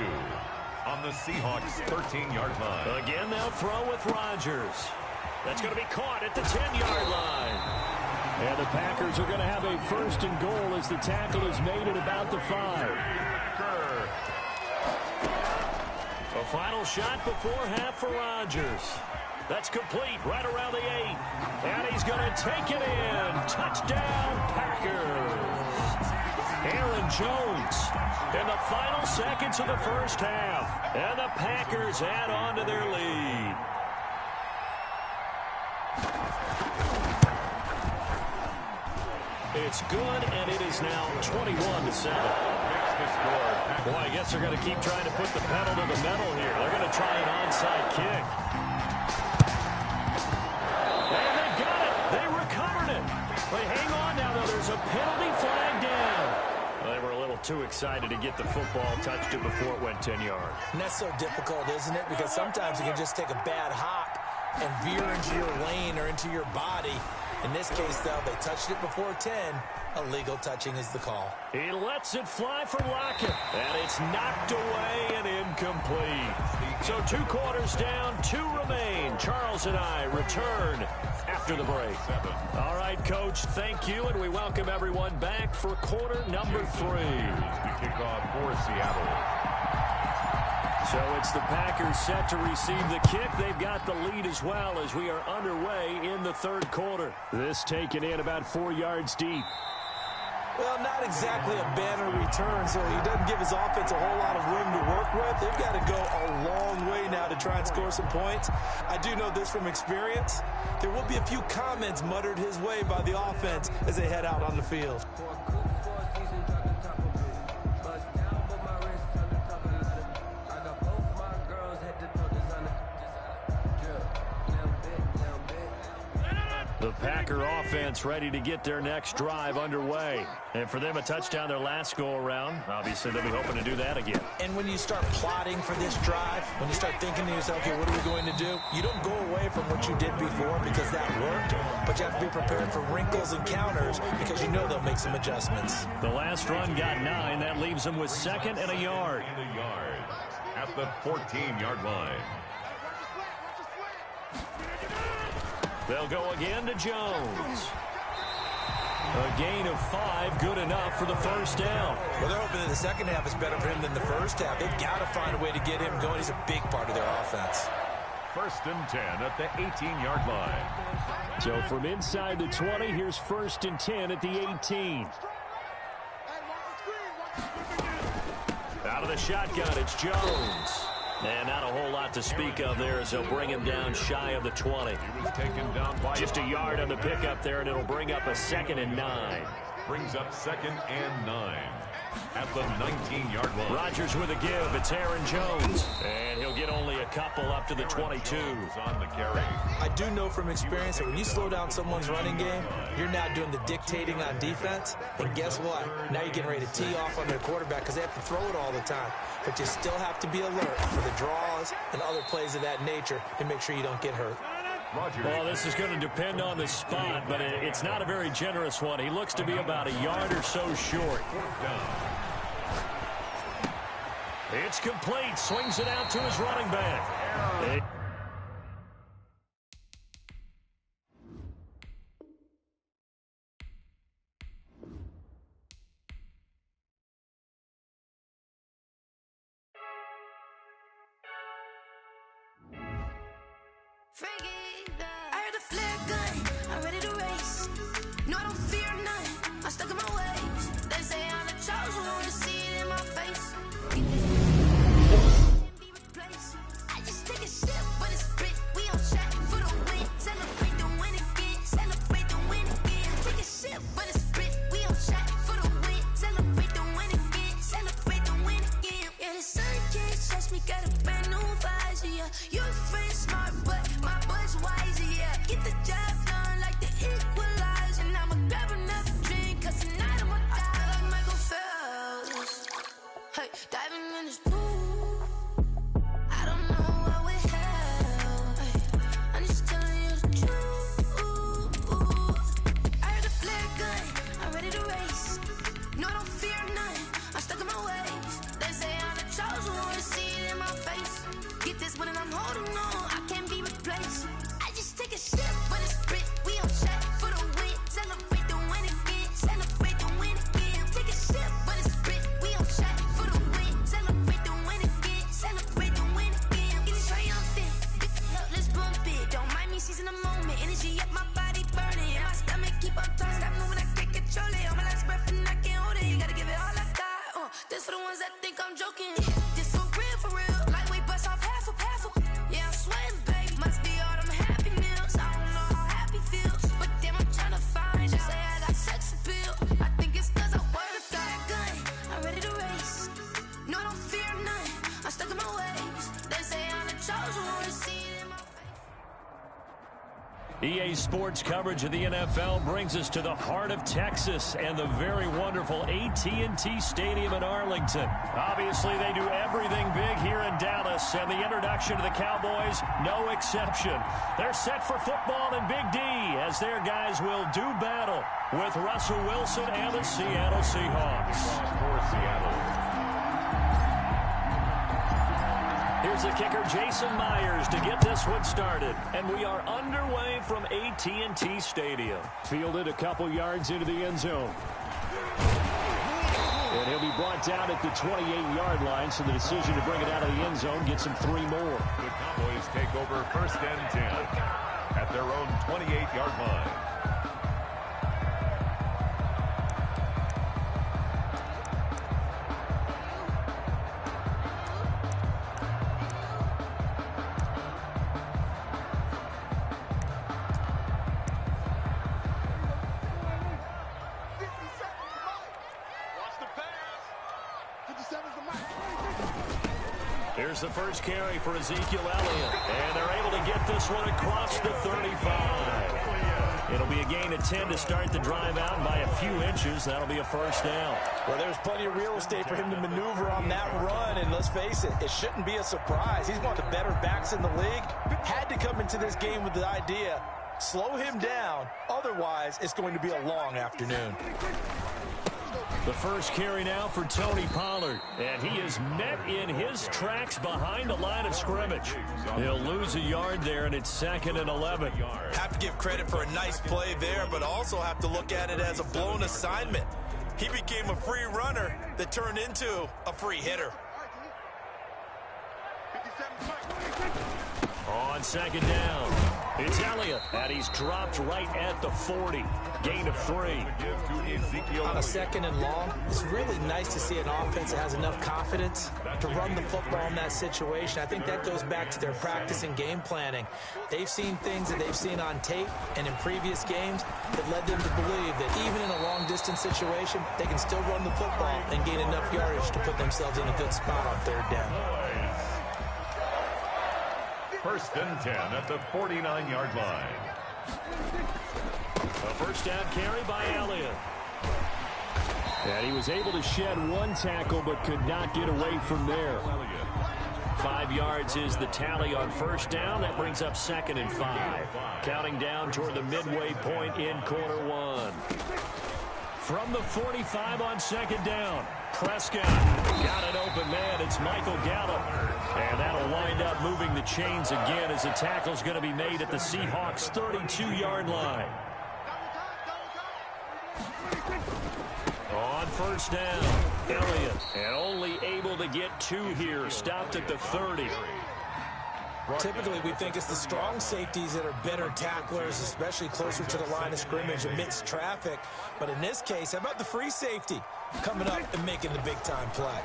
on the Seahawks' 13-yard line. Again, they'll throw with Rodgers. That's going to be caught at the 10-yard line. And the Packers are going to have a first and goal as the tackle is made at about the 5. A final shot before half for Rodgers. That's complete right around the 8. And he's going to take it in. Touchdown, Packers. Aaron Jones in the final seconds of the first half. And the Packers add on to their lead. It's good, and it is now 21-7. Boy, I guess they're going to keep trying to put the pedal to the metal here. They're going to try an onside kick. And they've got it. They recovered it. They hang on now, though. There's a penalty flag down. They were a little too excited to get the football, touched it before it went 10 yards. And that's so difficult, isn't it? Because sometimes you can just take a bad hop and veer into your lane or into your body. In this case, though, they touched it before 10. Illegal touching is the call. He lets it fly for Lockett, and it's knocked away and incomplete. So 2 quarters down, 2 remain. Charles and I return after the break. All right, Coach, thank you, and we welcome everyone back for quarter number 3. To kick off for Seattle. So it's the Packers set to receive the kick. They've got the lead as well as we are underway in the third quarter. This taken in about 4 yards deep. Well, not exactly a banner return, so he doesn't give his offense a whole lot of room to work with. They've got to go a long way now to try and score some points. I do know this from experience. There will be a few comments muttered his way by the offense as they head out on the field. The Packer offense ready to get their next drive underway. And for them, a touchdown their last go-around. Obviously, they'll be hoping to do that again. And when you start plotting for this drive, when you start thinking to yourself, okay, what are we going to do? You don't go away from what you did before because that worked, but you have to be prepared for wrinkles and counters because you know they'll make some adjustments. The last run got 9. That leaves them with 2nd and a yard. At the 14-yard line. They'll go again to Jones. A gain of 5, good enough for the first down. Well, they're hoping that the second half is better for him than the first half. They've got to find a way to get him going. He's a big part of their offense. 1st and 10 at the 18-yard line. So from inside the 20, here's 1st and 10 at the 18. Out of the shotgun, it's Jones. And not a whole lot to speak of there as they'll bring him down shy of the 20. He was taken down by just a yard on the pickup there, and it'll bring up a 2nd and 9. Brings up 2nd and 9 at the 19-yard line. Rodgers with a give. It's Aaron Jones. And he'll get only a couple up to the 22. On the carry. I do know from experience that when you slow down someone's running game, you're now doing the dictating on defense. And guess what? Now you're getting ready to tee off on their quarterback because they have to throw it all the time. But you still have to be alert for the draws and other plays of that nature and make sure you don't get hurt. Well, this is going to depend on the spot, but it's not a very generous one. He looks to be about a yard or so short. It's complete. Swings it out to his running back. I heard the flare gun, I'm ready to race. No, I don't fear none, I'm stuck in my ways. They say I'm the chosen one, to see it in my face. Be replaced. I just take a sip, but it's spit. We on track for the win. Celebrate the win again, celebrate the win again. Take a sip, but it's spit. We on track for the win. Celebrate the win again, celebrate the win again. Yeah, the sun can't touch me, got a brand new visor, yeah. You're friend smart, but my bud's wiser, yeah. Get the job done like the equalizer. And I'ma grab another drink, cause tonight I'ma die like Michael Phelps. Hey, diving in this pool, I don't know what would help. Hey, I'm just telling you the truth. I heard the flare gun, I'm ready to race. No, I don't fear none, I'm stuck in my ways. They say I'm the chosen one, to see it in my face. ways. They say I'm the chosen one, see it in my face. EA Sports coverage of the NFL brings us to the heart of Texas and the very wonderful AT&T Stadium in Arlington. Obviously, they do everything big here in Dallas, and the introduction to the Cowboys, no exception. They're set for football in Big D as their guys will do battle with Russell Wilson and the Seattle Seahawks. For Seattle. Here's the kicker, Jason Myers, to get this one started. And we are underway from AT&T Stadium. Fielded a couple yards into the end zone. And he'll be brought down at the 28-yard line, so the decision to bring it out of the end zone gets him 3 more. The Cowboys take over 1st and 10 at their own 28-yard line. Here's the first carry for Ezekiel Elliott, and they're able to get this one across the 35. It'll be a gain of 10 to start the drive out, and by a few inches, that'll be a first down. Well, there's plenty of real estate for him to maneuver on that run, and let's face it, it shouldn't be a surprise. He's one of the better backs in the league. Had to come into this game with the idea, slow him down, otherwise it's going to be a long afternoon. The first carry now for Tony Pollard, and he is met in his tracks behind the line of scrimmage. He'll lose a yard there, and it's 2nd and 11. Have to give credit for a nice play there, but also have to look at it as a blown assignment. He became a free runner that turned into a free hitter. On 2nd down, it's Elliott, and he's dropped right at the 40. Gain of 3. On a 2nd and long, it's really nice to see an offense that has enough confidence to run the football in that situation. I think that goes back to their practice and game planning. They've seen things that they've seen on tape and in previous games that led them to believe that even in a long-distance situation, they can still run the football and gain enough yardage to put themselves in a good spot on 3rd down. 1st and 10 at the 49-yard line. A first down carry by Elliott. And he was able to shed 1 tackle but could not get away from there. 5 yards is the tally on 1st down. That brings up 2nd and 5. Counting down toward the midway point in quarter 1. From the 45 on 2nd down, Prescott got an open man. It's Michael Gallup. And that'll wind up moving the chains again as the tackle's going to be made at the Seahawks' 32-yard line. On 1st down, Elliott, and only able to get 2 here, stopped at the 30. Typically, we think it's the strong safeties that are better tacklers, especially closer to the line of scrimmage amidst traffic. But in this case, how about the free safety coming up and making the big-time play?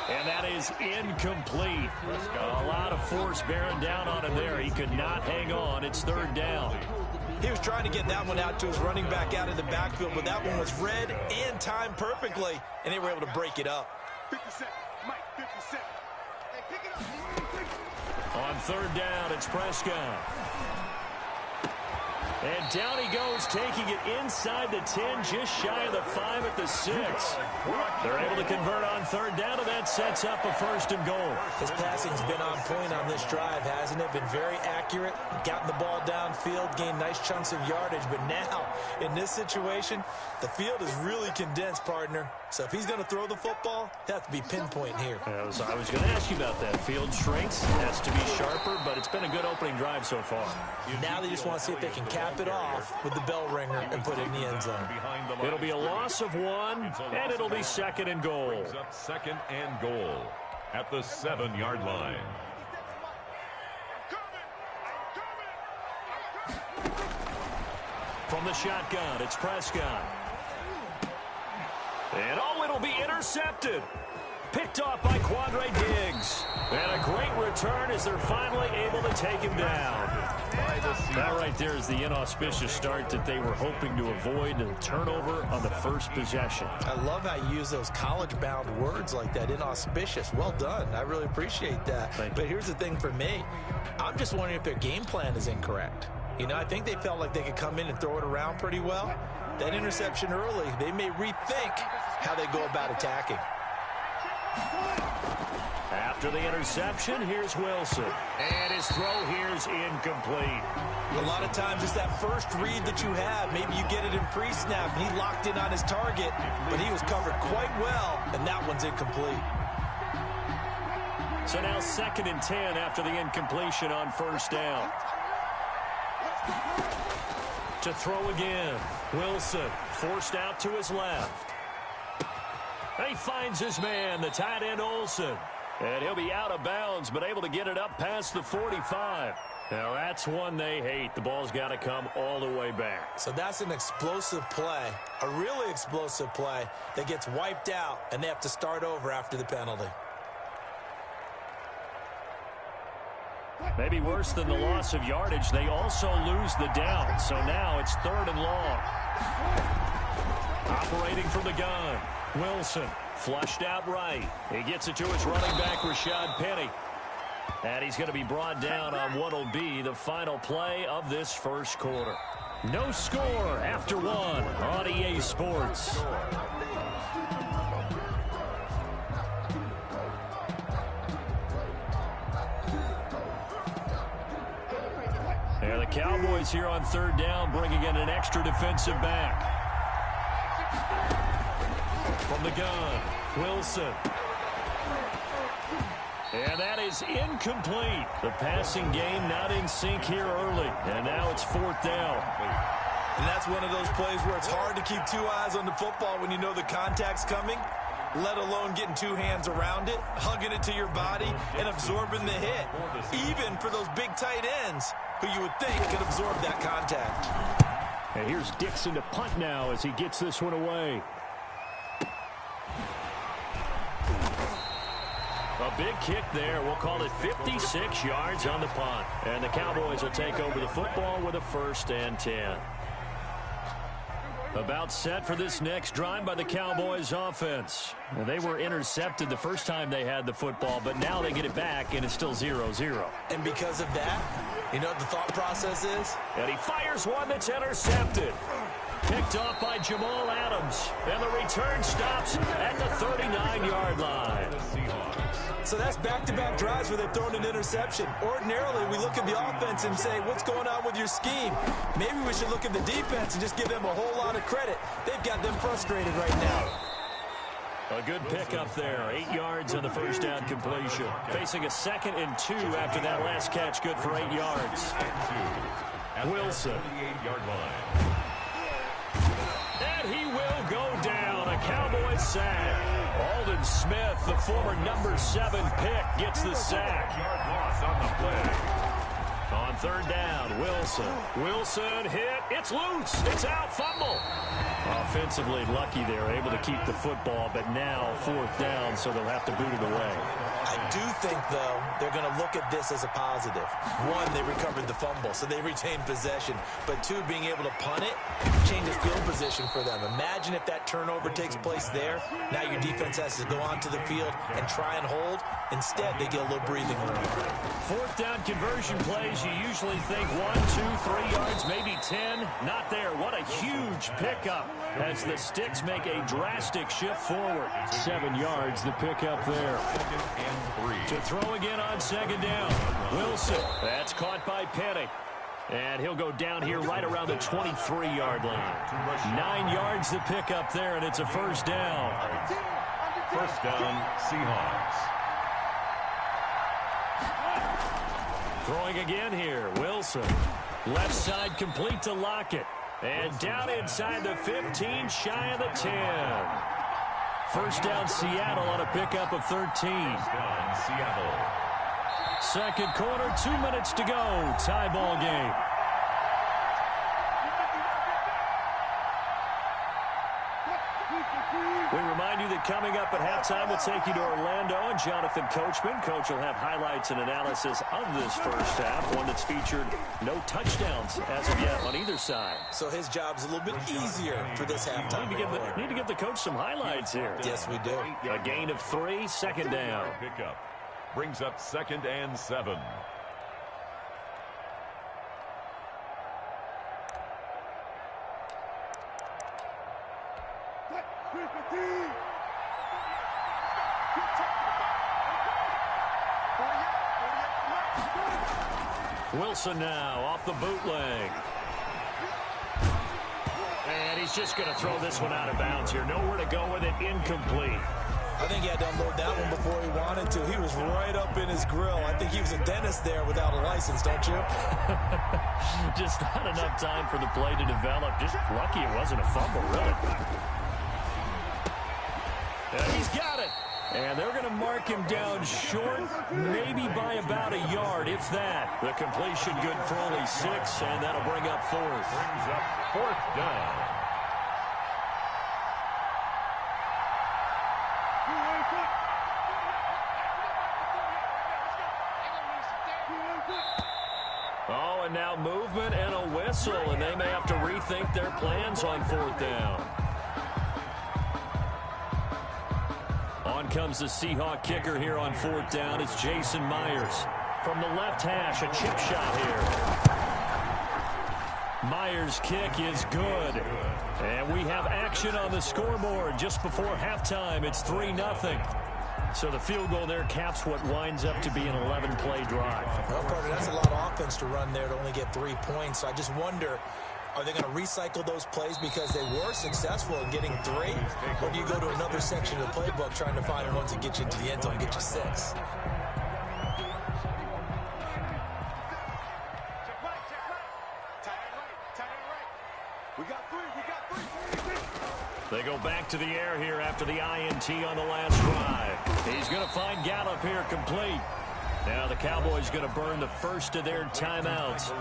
And that is incomplete. A lot of force bearing down on him there. He could not hang on. It's 3rd down. He was trying to get that one out to his running back out of the backfield, but that one was read and timed perfectly, and they were able to break it up. 57, Mike, 57. Hey, pick it up. On 3rd down, it's Prescott. And down he goes, taking it inside the 10, just shy of the 5 at the 6. They're able to convert on 3rd down, and that sets up a 1st and goal. His passing's been on point on this drive, hasn't it? Been very accurate, gotten the ball downfield, gained nice chunks of yardage. But now, in this situation, the field is really condensed, partner. So if he's going to throw the football, he'll have to be pinpoint here. I was going to ask you about that. Field shrinks, has to be sharper, but it's been a good opening drive so far. Now they just want to see if they can cap it off with the bell ringer and put it in the end zone. It'll be a loss of 1, and it'll be 2nd and goal. 2nd and goal at the 7-yard line. From the shotgun, it's Prescott. And it'll be intercepted. Picked off by Quandre Diggs. And a great return as they're finally able to take him down. That right there is the inauspicious start that they were hoping to avoid, a turnover on the first possession. I love how you use those college-bound words like that, inauspicious. Well done. I really appreciate that. But here's the thing for me. I'm just wondering if their game plan is incorrect. You know, I think they felt like they could come in and throw it around pretty well. That interception early, they may rethink how they go about attacking. After the interception, here's Wilson. And his throw here's incomplete. A lot of times it's that first read that you have. Maybe you get it in pre-snap, and he locked in on his target, but he was covered quite well, and that one's incomplete. So now 2nd and 10 after the incompletion on first down. To throw again. Wilson forced out to his left. He finds his man, the tight end Olsen. And he'll be out of bounds, but able to get it up past the 45. Now that's one they hate. The ball's got to come all the way back. So that's an explosive play, a really explosive play that gets wiped out, and they have to start over after the penalty. Maybe worse than the loss of yardage, they also lose the down. So now it's 3rd and long. Operating from the gun. Wilson flushed out right. He gets it to his running back, Rashad Penny. And he's going to be brought down on what will be the final play of this first quarter. No score after 1 on EA Sports. And the Cowboys here on 3rd down, bringing in an extra defensive back. From the gun, Wilson. And that is incomplete. The passing game not in sync here early. And now it's 4th down. And that's one of those plays where it's hard to keep 2 eyes on the football when you know the contact's coming, let alone getting 2 hands around it, hugging it to your body, and absorbing the hit. Even for those big tight ends who you would think could absorb that contact. And here's Dixon to punt now as he gets this one away. A big kick there. We'll call it 56 yards on the punt. And the Cowboys will take over the football with a 1st and 10. About set for this next drive by the Cowboys offense. Well, they were intercepted the first time they had the football, but now they get it back, and it's still 0-0. And because of that, you know what the thought process is? And he fires one that's intercepted. Picked off by Jamal Adams. And the return stops at the 39-yard line. So that's back-to-back drives where they've thrown an interception. Ordinarily, we look at the offense and say, what's going on with your scheme? Maybe we should look at the defense and just give them a whole lot of credit. They've got them frustrated right now. A good pickup there. 8 yards on the first down completion. Facing a 2nd and 2 after that last catch. Good for 8 yards. Wilson. And he will go down. A Cowboys sack. Alden Smith, the former number 7 pick, gets the sack. Yard loss on the play. On 3rd down, Wilson. Wilson hit. It's loose. It's out. Fumble. Offensively lucky they're able to keep the football, but now 4th down, so they'll have to boot it away. I do think, though, they're going to look at this as a positive. 1, they recovered the fumble, so they retained possession. But 2, being able to punt it changes field position for them. Imagine if that turnover takes place there. Now your defense has to go onto the field and try and hold. Instead, they get a little breathing room. 4th down conversion plays, you usually think 1, 2, 3 yards, maybe 10. Not there. What a huge pickup as the Sticks make a drastic shift forward. 7 yards, the pickup there. To throw again on 2nd down. Wilson. That's caught by Penny. And he'll go down here right around the 23-yard line. 9 yards the pickup there, and it's a 1st down. 1st down, Seahawks. Throwing again here, Wilson. Left side complete to Lockett. And down inside the 15, shy of the 10. 1st down, Seattle on a pickup of 13. 1st down, Seattle. 2nd quarter, 2 minutes to go. Tie ball game. We remind you that coming up at halftime, we'll take you to Orlando and Jonathan Coachman. Coach will have highlights and analysis of this first half, one that's featured no touchdowns as of yet on either side. So his job's a little bit easier for this halftime. Need to give the coach some highlights here. Yes, we do. A gain of 3, second down. Pickup brings up 2nd and 7. Wilson now off the bootleg. And he's just going to throw this one out of bounds here. Nowhere to go with it. Incomplete. I think he had to unload that one before he wanted to. He was right up in his grill. I think he was a dentist there without a license, don't you? Just not enough time for the play to develop. Just lucky it wasn't a fumble, really. And he's got it. And they're going to mark him down short, maybe by about a yard, if that. The completion good for only 6, and that'll bring up 4th. Brings up 4th down. Oh, and now movement and a whistle, and they may have to rethink their plans on 4th down. On comes the Seahawk kicker here on 4th down. It's Jason Myers. From the left hash, a chip shot here. Myers' kick is good. And we have action on the scoreboard just before halftime. It's 3-0. So the field goal there caps what winds up to be an 11-play drive. Well, Carter, that's a lot of offense to run there to only get 3 points. So I just wonder, are they going to recycle those plays because they were successful in getting 3? Or do you go to another section of the playbook trying to find ones that get you into the end zone and get you 6? They go back to the air here after the INT on the last drive. He's going to find Gallup here complete. Now the Cowboys going to burn the first of their timeouts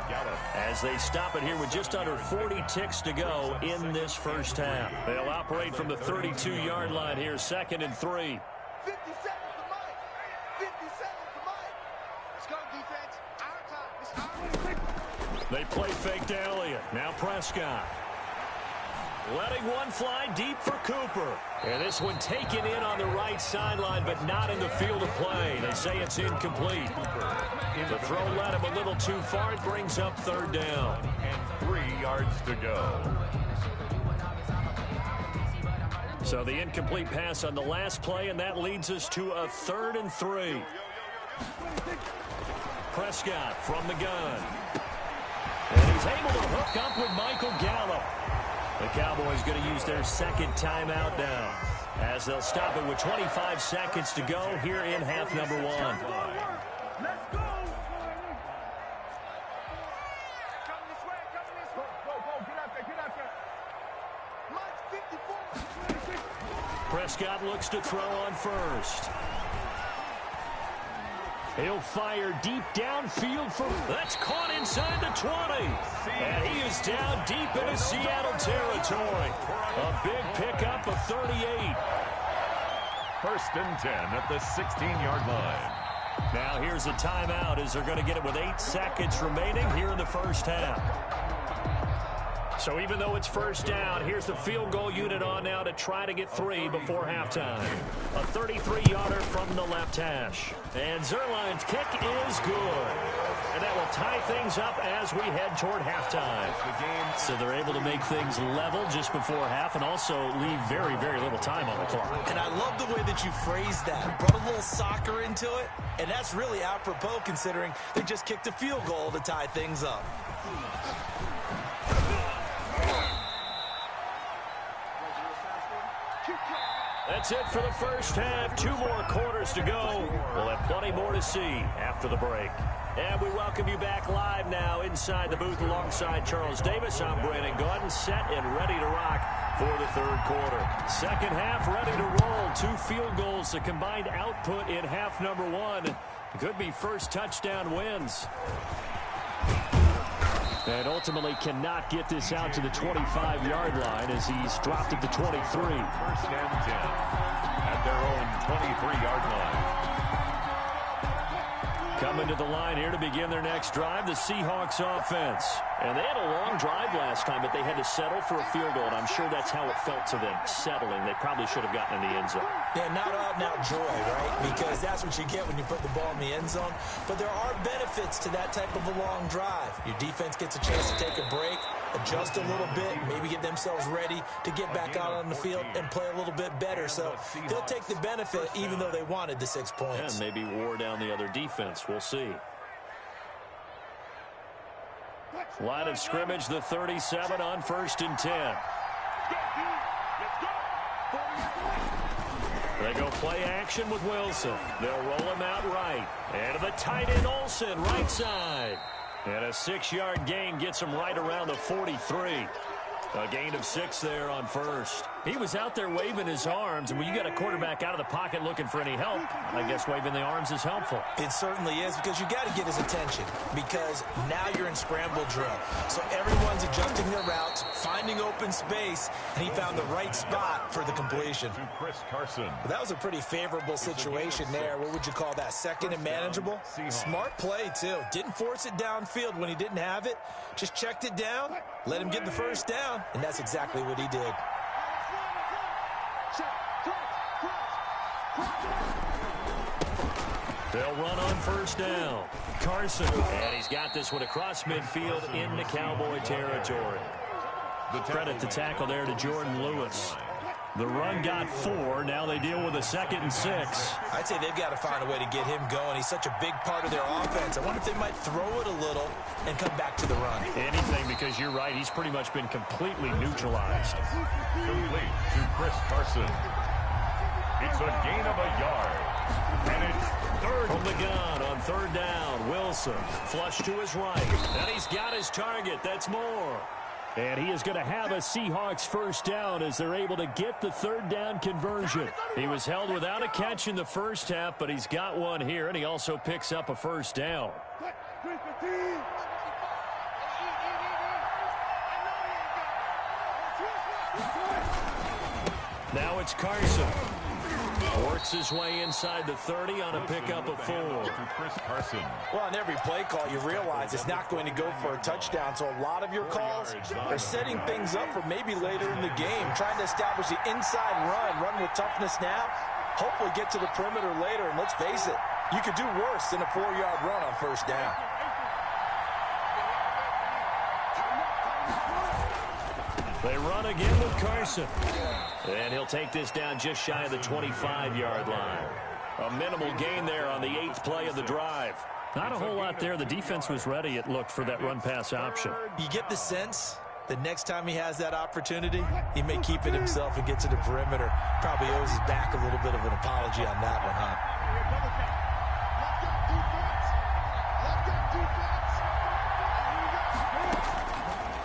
as they stop it here with just under 40 ticks to go in this first half. They'll operate from the 32-yard line here, 2nd and 3. 50 seconds to Mike. 50 seconds to Mike. Let's go, defense. Our time. It's our time. They play fake to Elliott. Now Prescott. Letting one fly deep for Cooper. And this one taken in on the right sideline, but not in the field of play. They say it's incomplete. The throw led him a little too far. It brings up 3rd down. And 3 yards to go. So the incomplete pass on the last play, and that leads us to a 3rd and 3. Prescott from the gun. And he's able to hook up with Michael Gallup. The Cowboys going to use their 2nd timeout now as they'll stop it with 25 seconds to go here in half number 1. Prescott looks to throw on first. He'll fire deep downfield for... That's caught inside the 20. And he is down deep into Seattle territory. A big pickup of 38. 1st and 10 at the 16-yard line. Now here's a timeout as they're going to get it with 8 seconds remaining here in the first half. So even though it's 1st down, here's the field goal unit on now to try to get 3 before halftime. A 33-yarder from the left hash. And Zerline's kick is good. And that will tie things up as we head toward halftime. So they're able to make things level just before half and also leave very, very little time on the clock. And I love the way that you phrased that. Brought a little soccer into it. And that's really apropos considering they just kicked a field goal to tie things up. That's it for the first half. 2 more quarters to go. We'll have plenty more to see after the break. And we welcome you back live now inside the booth alongside Charles Davis. I'm Brandon Gordon, set and ready to rock for the 3rd quarter. 2nd half ready to roll. 2 field goals, the combined output in half number 1. Could be first touchdown wins. And ultimately cannot get this out to the 25-yard line as he's dropped at the 23. First and 10 at their own 23-yard line. Coming to the line here to begin their next drive, the Seahawks offense. And they had a long drive last time, but they had to settle for a field goal, and I'm sure that's how it felt to them, settling. They probably should have gotten in the end zone. Yeah, not out-and-out joy, right? Because that's what you get when you put the ball in the end zone. But there are benefits to that type of a long drive. Your defense gets a chance to take a break, adjust a little bit, maybe get themselves ready to get back out on the field and play a little bit better. So they'll take the benefit even though they wanted the 6 points. And maybe wore down the other defense. We'll see. Line of scrimmage, the 37 on 1st and 10. They go play action with Wilson. They'll roll him out right. And to the tight end, Olsen, right side. And a 6-yard gain gets him right around the 43. A gain of 6 there on 1st. He was out there waving his arms, and when you got a quarterback out of the pocket looking for any help, I guess waving the arms is helpful. It certainly is, because you got to get his attention, because now you're in scramble drill. So everyone's adjusting their routes, finding open space, and he found the right spot for the completion. To Chris Carson. Well, that was a pretty favorable situation there. What would you call that? Second and manageable? Smart play, too. Didn't force it downfield when he didn't have it. Just checked it down, let him get the first down, and that's exactly what he did. They'll run on 1st down. Carson, and he's got this one across midfield into Cowboy territory. Credit the tackle there to Jordan Lewis. The run got 4. Now they deal with a 2nd and 6. I'd say they've got to find a way to get him going. He's such a big part of their offense. I wonder if they might throw it a little and come back to the run. Anything, because you're right. He's pretty much been completely neutralized. Complete to Chris Carson. It's a gain of a yard. And it's 3rd. From the gun on 3rd down. Wilson flush to his right. And he's got his target. That's more. And he is going to have a Seahawks first down as they're able to get the 3rd down conversion. He was held without a catch in the first half, but he's got one here, and he also picks up a first down. Now it's Carson. Works his way inside the 30 on a pickup of 4. Chris Carson. Well, on every play call, you realize it's not going to go for a touchdown. So a lot of your calls are setting things up for maybe later in the game, trying to establish the inside run with toughness now, hopefully get to the perimeter later. And let's face it, you could do worse than a 4-yard run on 1st down. They run again with Carson. And he'll take this down just shy of the 25-yard line. A minimal gain there on the 8th play of the drive. Not a whole lot there. The defense was ready, it looked, for that run-pass option. You get the sense the next time he has that opportunity, he may keep it himself and get to the perimeter. Probably owes his back a little bit of an apology on that one, huh?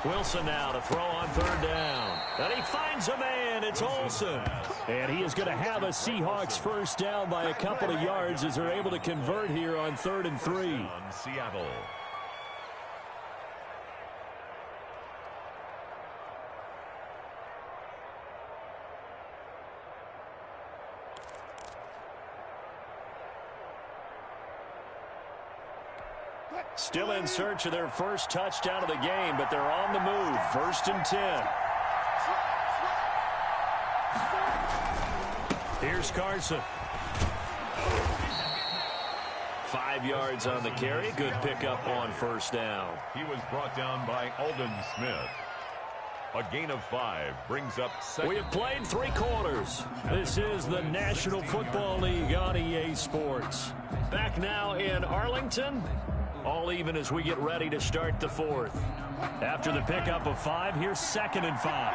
Wilson now to throw on 3rd down. And he finds a man. It's Olsen. And he is going to have a Seahawks first down by a couple of yards as they're able to convert here on 3rd and 3. On Seattle. Still in search of their first touchdown of the game, but they're on the move. 1st and 10. Here's Carson. 5 yards on the carry. Good pickup on 1st down. He was brought down by Aldon Smith. A gain of 5 brings up 2nd. We have played 3 quarters. This is the National Football League on EA Sports. Back now in Arlington. All even as we get ready to start the 4th. After the pickup of 5, here's 2nd and 5.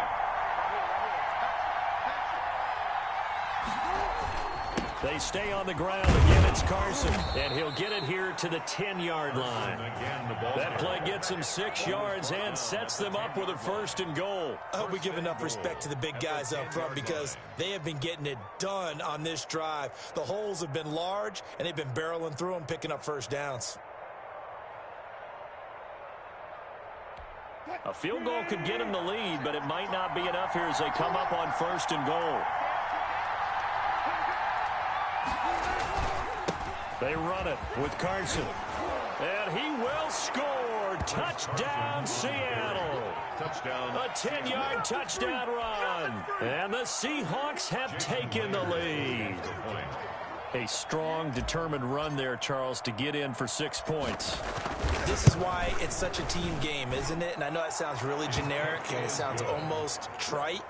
They stay on the ground. Again, it's Carson. And he'll get it here to the 10-yard line. That play gets him 6 yards and sets them up with a 1st and goal. I hope we give enough respect to the big guys up front because they have been getting it done on this drive. The holes have been large, and they've been barreling through them, picking up first downs. A field goal could get him the lead, but it might not be enough here as they come up on 1st and goal. They run it with Carson. And he will score. Touchdown, Seattle. Touchdown. A 10-yard touchdown run. And the Seahawks have taken the lead. A strong, determined run there, Charles, to get in for 6 points. This is why it's such a team game, isn't it? And I know it sounds really generic and it sounds almost trite,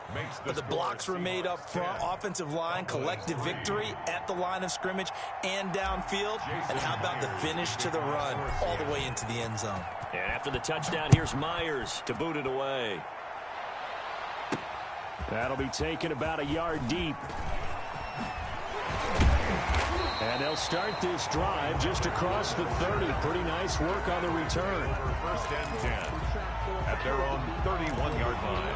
but the blocks were made up front, offensive line, collective victory at the line of scrimmage and downfield. And how about the finish to the run all the way into the end zone? And after the touchdown, here's Myers to boot it away. That'll be taken about a yard deep. And they'll start this drive just across the 30. Pretty nice work on the return. 1st and 10 at their own 31-yard line.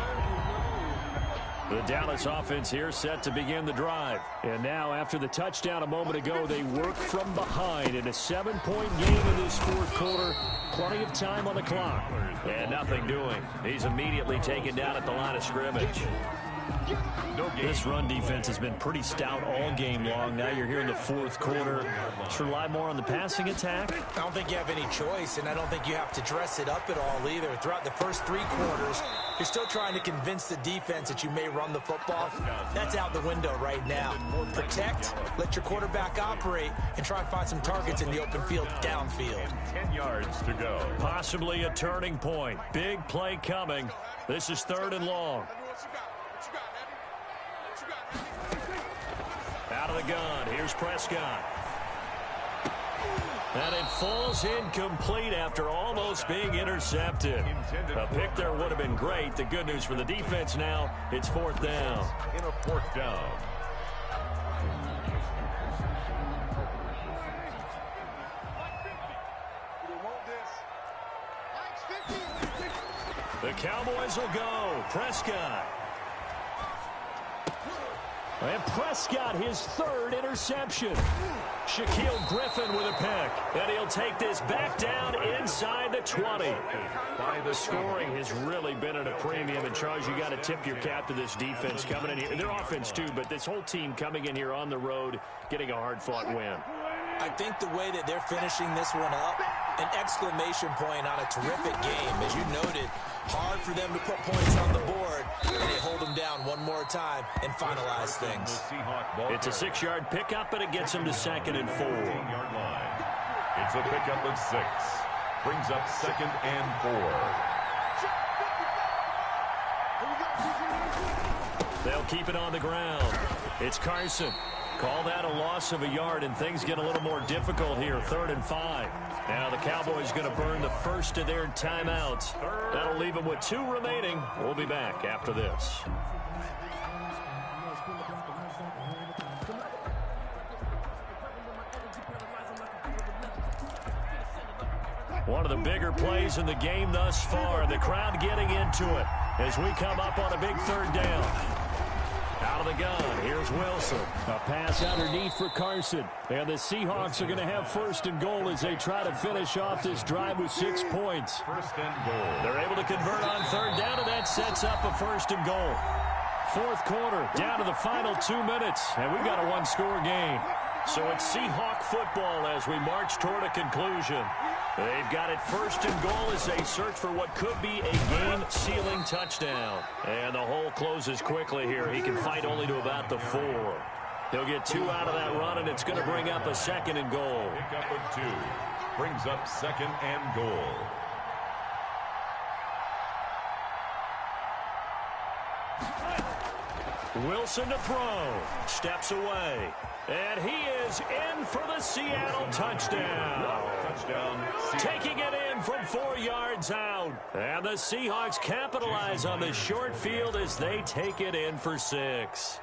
The Dallas offense here set to begin the drive. And now, after the touchdown a moment ago, they work from behind in a 7-point game in this 4th quarter. Plenty of time on the clock. And nothing doing. He's immediately taken down at the line of scrimmage. This run defense has been pretty stout all game long. Now you're here in the 4th quarter. Let's rely more on the passing attack. I don't think you have any choice, and I don't think you have to dress it up at all either. Throughout the first 3 quarters, you're still trying to convince the defense that you may run the football. That's out the window right now. Protect, let your quarterback operate, and try and find some targets in the open field downfield. 10 yards to go. Possibly a turning point. Big play coming. This is 3rd and long. Out of the gun, here's Prescott. And it falls incomplete after almost being intercepted. A pick there would have been great. The good news for the defense now, it's 4th down. In a 4th down. The Cowboys will go. Prescott. And Prescott, his 3rd interception. Shaquille Griffin with a pick. And he'll take this back down inside the 20. The scoring has really been at a premium. And, Charles, you got to tip your cap to this defense coming in here. Their offense, too, but this whole team coming in here on the road, getting a hard-fought win. I think the way that they're finishing this one up, an exclamation point on a terrific game. As you noted, hard for them to put points on the board, and they hold them down one more time and finalize things. It's a 6-yard pickup, and it gets them to 2nd and 4. It's a pickup of 6. Brings up 2nd and 4. They'll keep it on the ground. It's Carson. Call that a loss of a yard, and things get a little more difficult here. 3rd and 5. Now the Cowboys going to burn the first of their timeouts. That'll leave them with 2 remaining. We'll be back after this. One of the bigger plays in the game thus far. The crowd getting into it as we come up on a big 3rd down. Out of the gun, here's Wilson. A pass underneath for Carson. And the Seahawks are going to have 1st and goal as they try to finish off this drive with 6 points. 1st and goal. They're able to convert on 3rd down, and that sets up a 1st and goal. 4th quarter, down to the final 2 minutes, and we've got a 1-score game. So it's Seahawk football as we march toward a conclusion. They've got it 1st and goal as they search for what could be a game-sealing touchdown. And the hole closes quickly here. He can fight only to about the 4. He'll get 2 out of that run, and it's going to bring up a 2nd and goal. Pickup of 2. Brings up 2nd and goal. Wilson to throw. Steps away. And he is in for the Seattle touchdown. Touchdown. Taking it in from 4 yards out. And the Seahawks capitalize on the short field as they take it in for 6.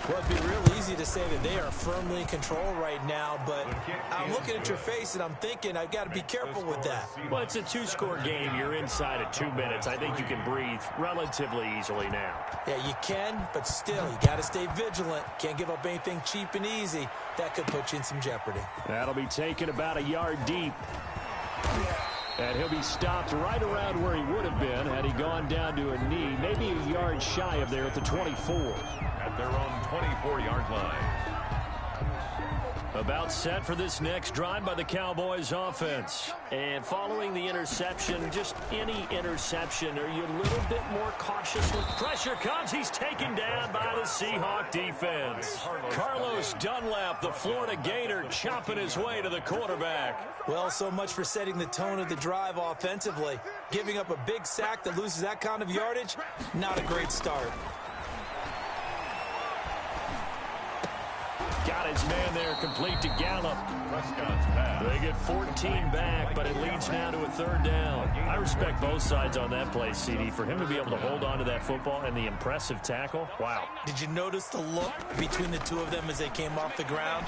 Well, it'd be real easy to say that they are firmly in control right now, but I'm looking at your face and I'm thinking I've got to be careful with that. Well, it's a 2-score game. You're inside of 2 minutes. I think you can breathe relatively easily now. Yeah, you can, but still, you got to stay vigilant. Can't give up anything cheap and easy. That could put you in some jeopardy. That'll be taken about a yard deep. And he'll be stopped right around where he would have been had he gone down to a knee, maybe a yard shy of there at the 24. At their own 24-yard line. About set for this next drive by the Cowboys offense. And following the interception, just any interception, are you a little bit more cautious when pressure comes? He's taken down by the Seahawk defense. Carlos Dunlap, the Florida Gator, chopping his way to the quarterback. Well, so much for setting the tone of the drive offensively. Giving up a big sack that loses that kind of yardage, not a great start. Got his man there, complete to Gallup. Prescott's pass. They get 14 back, but it leads now to a third down. I respect both sides on that play, CD. For him to be able to hold on to that football and the impressive tackle, wow. Did you notice the look between the two of them as they came off the ground?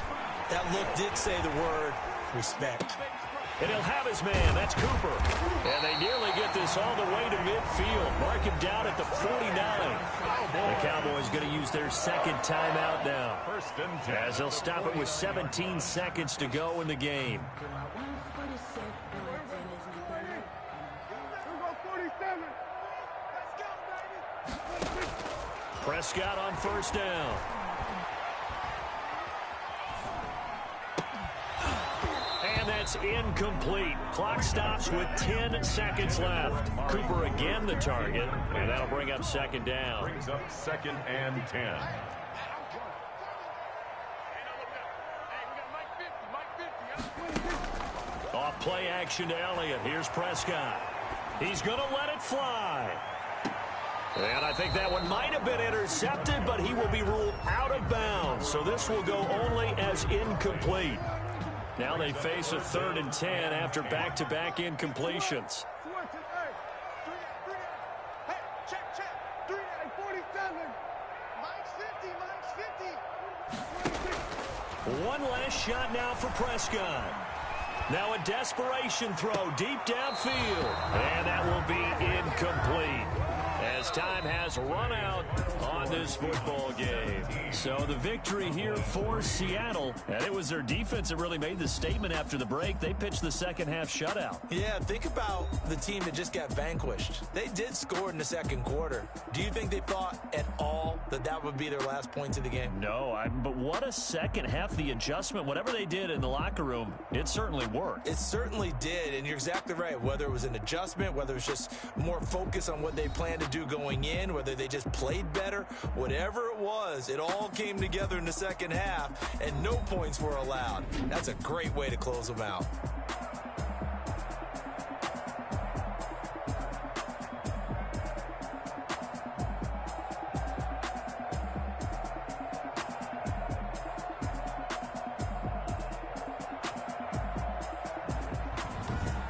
That look did say the word respect. And he'll have his man. That's Cooper. And they nearly get this all the way to midfield. Mark him down at the 49. The Cowboys going to use their second timeout now, First and 10. as they'll stop it with 17 seconds to go in the game. Prescott on first down. And that's incomplete. Clock stops with 10 seconds left. Cooper again the target, and that'll bring up second down. Brings up second and 10. Off play action to Elliott. Here's Prescott. He's going to let it fly. And I think that one might have been intercepted, but he will be ruled out of bounds. So this will go only as incomplete. Now they face a third and 10 after back-to-back incompletions. One last shot now for Prescott. Now a desperation throw deep downfield. And that will be incomplete, as time has run out on this football game. So the victory here for Seattle, and it was their defense that really made the statement after the break. They pitched the second half shutout. Yeah, think about the team that just got vanquished. They did score in the second quarter. Do you think they thought at all that that would be their last points of the game? No, but what a second half. The adjustment, whatever they did in the locker room, it certainly worked. It certainly did, and you're exactly right. Whether it was an adjustment, whether it was just more focus on what they planned to do going in, whether they just played better, whatever it was, it all came together in the second half, and no points were allowed. That's a great way to close them out.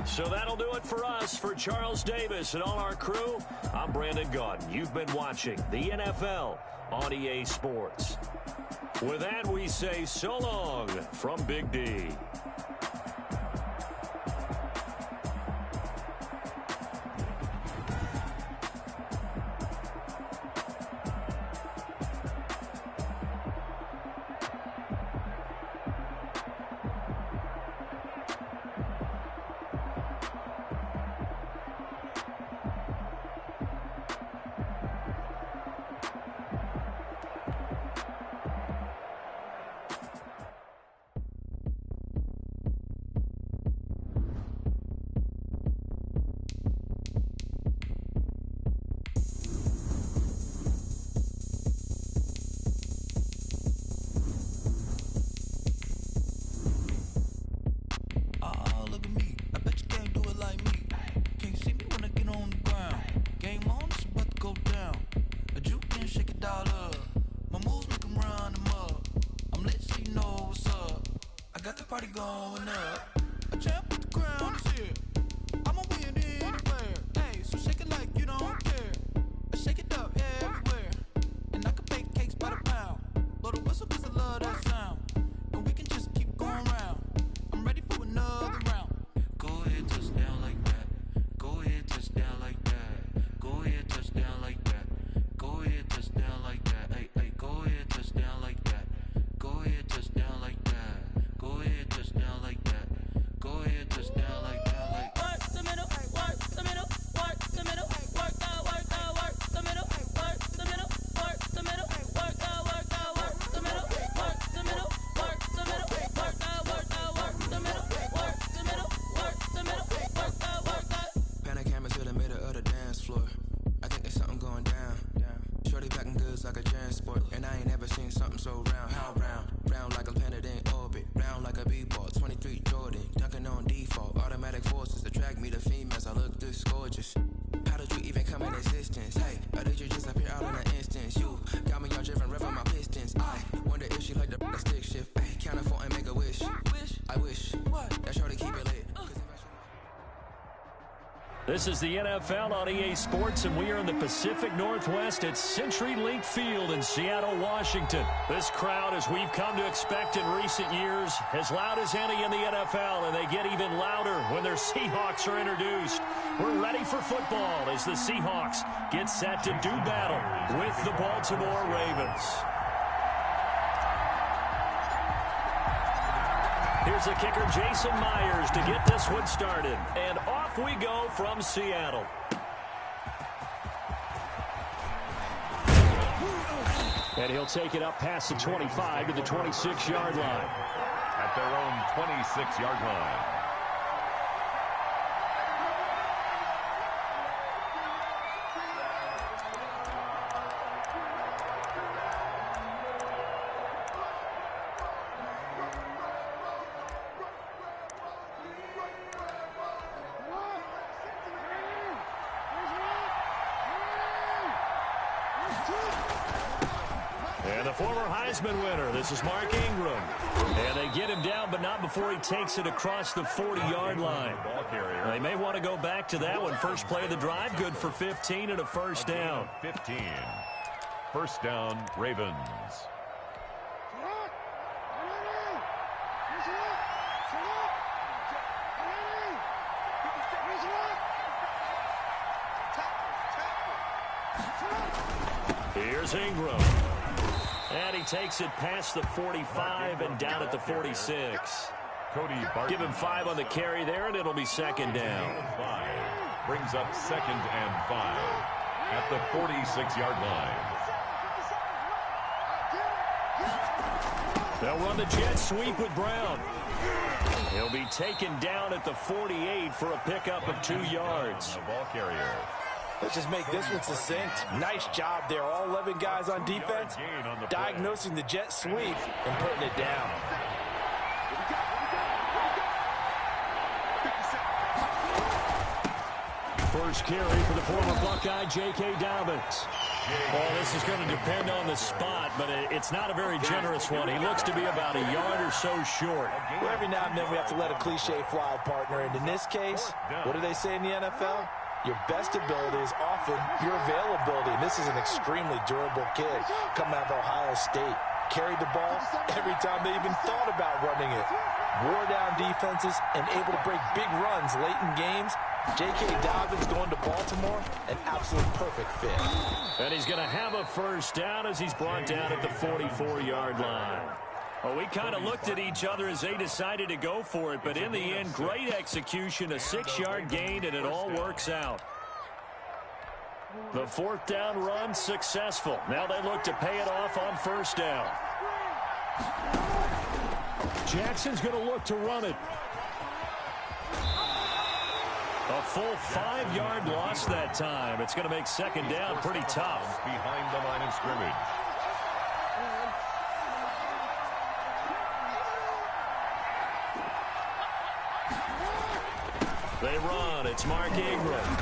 So that'll do it for us. For Charles Davis and all our crew, I'm Brandon Gaudin. You've been watching the NFL on EA Sports. With that, we say so long from Big D. Party going up. A champ with the crown is here. I'ma win anywhere. Hey, so shake it like you don't care. I shake it up everywhere. And I can bake cakes by the pound. Blow the whistle 'cause I love that sound. And we can just keep going round. I'm ready for another round. Go ahead, touch down like that. Go ahead, touch down like that. Go ahead, touch down like that. Go ahead, touch down like that. Hey, hey, go ahead, touch down like that. Go ahead, touch down like that. Go ahead, touch down like that. Go ahead, touch down like that. This is the NFL on EA Sports, and we are in the Pacific Northwest at CenturyLink Field in Seattle, Washington. This crowd, as we've come to expect in recent years, as loud as any in the NFL, and they get even louder when their Seahawks are introduced. We're ready for football as the Seahawks get set to do battle with the Baltimore Ravens. Here's the kicker, Jason Myers, to get this one started. And off we go from Seattle. And he'll take it up past the 25 to the 26-yard line. At their own 26-yard line. And the former Heisman winner, this is Mark Ingram. And they get him down, but not before he takes it across the 40-yard line. They may want to go back to that one. First play of the drive, good for 15 and a first down. 15. First down, Ravens. Here's Ingram. And he takes it past the 45 and down at the 46. Give him 5 on the carry there, and it'll be second down. 5 brings up 2nd and 5 at the 46-yard line. They'll run the jet sweep with Brown. He'll be taken down at the 48 for a pickup of 2 yards. The ball carrier. Let's just make this one succinct. Nice job there. All 11 guys on defense diagnosing the jet sweep and putting it down. First carry for the former Buckeye, J.K. Dobbins. Well, this is going to depend on the spot, but it's not a very generous one. He looks to be about a yard or so short. Well, every now and then we have to let a cliche fly, partner. And in this case, what do they say in the NFL? Your best ability is often your availability. And this is an extremely durable kid coming out of Ohio State. Carried the ball every time they even thought about running it. Wore down defenses and able to break big runs late in games. J.K. Dobbins going to Baltimore, an absolute perfect fit. And he's going to have a first down as he's brought down at the 44-yard line. Well, we kind of looked at each other as they decided to go for it, but in the end, great execution, a 6-yard gain, and it all works out. The 4th down run successful. Now they look to pay it off on first down. Jackson's going to look to run it. A full 5-yard loss that time. It's going to make second down pretty tough. Behind the line of scrimmage. They run. It's Mark Ingram.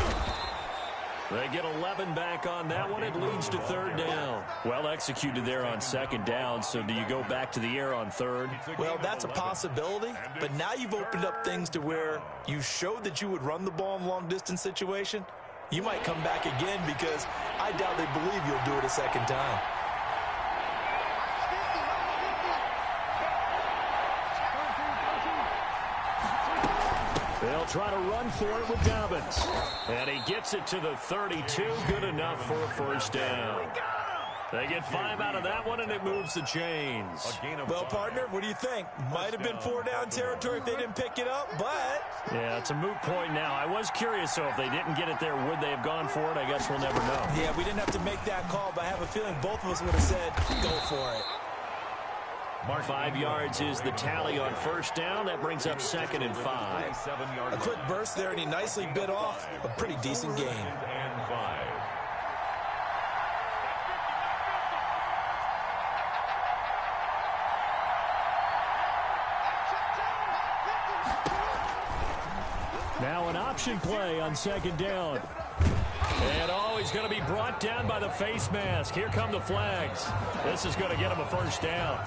They get 11 back on that one. It leads to 3rd down. Well executed there on 2nd down, so do you go back to the air on 3rd? Well, that's a possibility, but now you've opened up things to where you showed that you would run the ball in long-distance situation. You might come back again because I doubt they believe you'll do it a second time. They'll try to run for it with Dobbins. And he gets it to the 32. Good enough for a first down. They get 5 out of that one, and it moves the chains. Well, partner, what do you think? Might have been 4-down territory if they didn't pick it up, but... Yeah, it's a moot point now. I was curious, so if they didn't get it there, would they have gone for it? I guess we'll never know. Yeah, we didn't have to make that call, but I have a feeling both of us would have said, go for it. 5 yards is the tally on first down. That brings up 2nd and 5. A quick burst there, and he nicely bit off a pretty decent gain. And 5. Now an option play on 2nd down. And he's going to be brought down by the face mask. Here come the flags. This is going to get him a first down.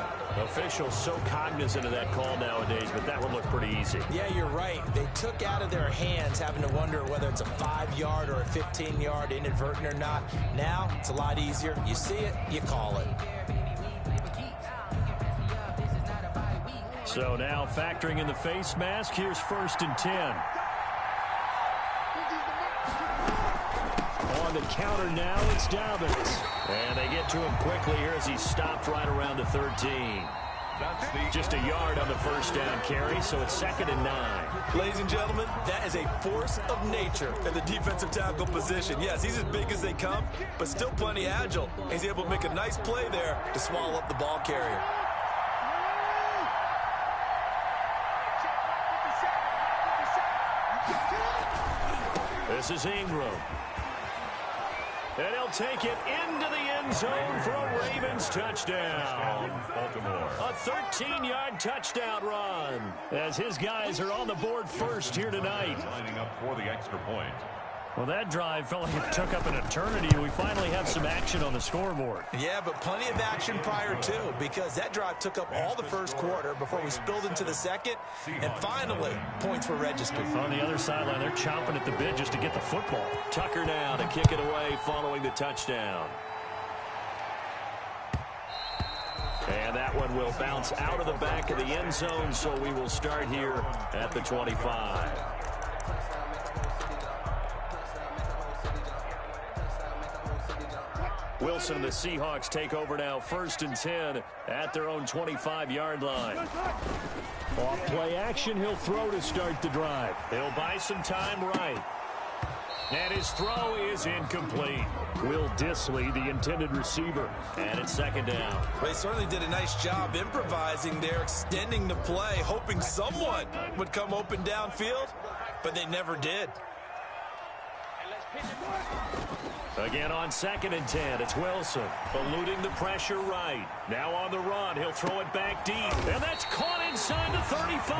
Officials so cognizant of that call nowadays, but that would look pretty easy. Yeah, you're right. They took out of their hands having to wonder whether it's a 5-yard or a 15-yard inadvertent or not. Now, it's a lot easier. You see it, you call it. So now factoring in the face mask, here's 1st and 10. On the counter now, it's Dobbins. And they get to him quickly here as he stopped right around the 13. Just a yard on the first down carry, so it's 2nd and 9. Ladies and gentlemen, that is a force of nature in the defensive tackle position. Yes, he's as big as they come, but still plenty agile. He's able to make a nice play there to swallow up the ball carrier. This is Ingram. And he'll take it into the end zone for a Ravens touchdown. Baltimore. A 13-yard touchdown run as his guys are on the board first here tonight. Lining up for the extra point. Well, that drive felt like it took up an eternity. We finally have some action on the scoreboard. Yeah, but plenty of action prior to, because that drive took up all the first quarter before we spilled into the second, and finally, points were registered. On the other sideline, they're chomping at the bit just to get the football. Tucker now to kick it away following the touchdown. And that one will bounce out of the back of the end zone, so we will start here at the 25. Wilson and the Seahawks take over now, 1st and 10 at their own 25-yard line. Off play action, he'll throw to start the drive. He'll buy some time right. And his throw is incomplete. Will Disley, the intended receiver, and it's 2nd down. They certainly did a nice job improvising there, extending the play, hoping someone would come open downfield, but they never did. Again on 2nd and 10, it's Wilson eluding the pressure right. Now on the run, he'll throw it back deep, and that's caught inside the 35.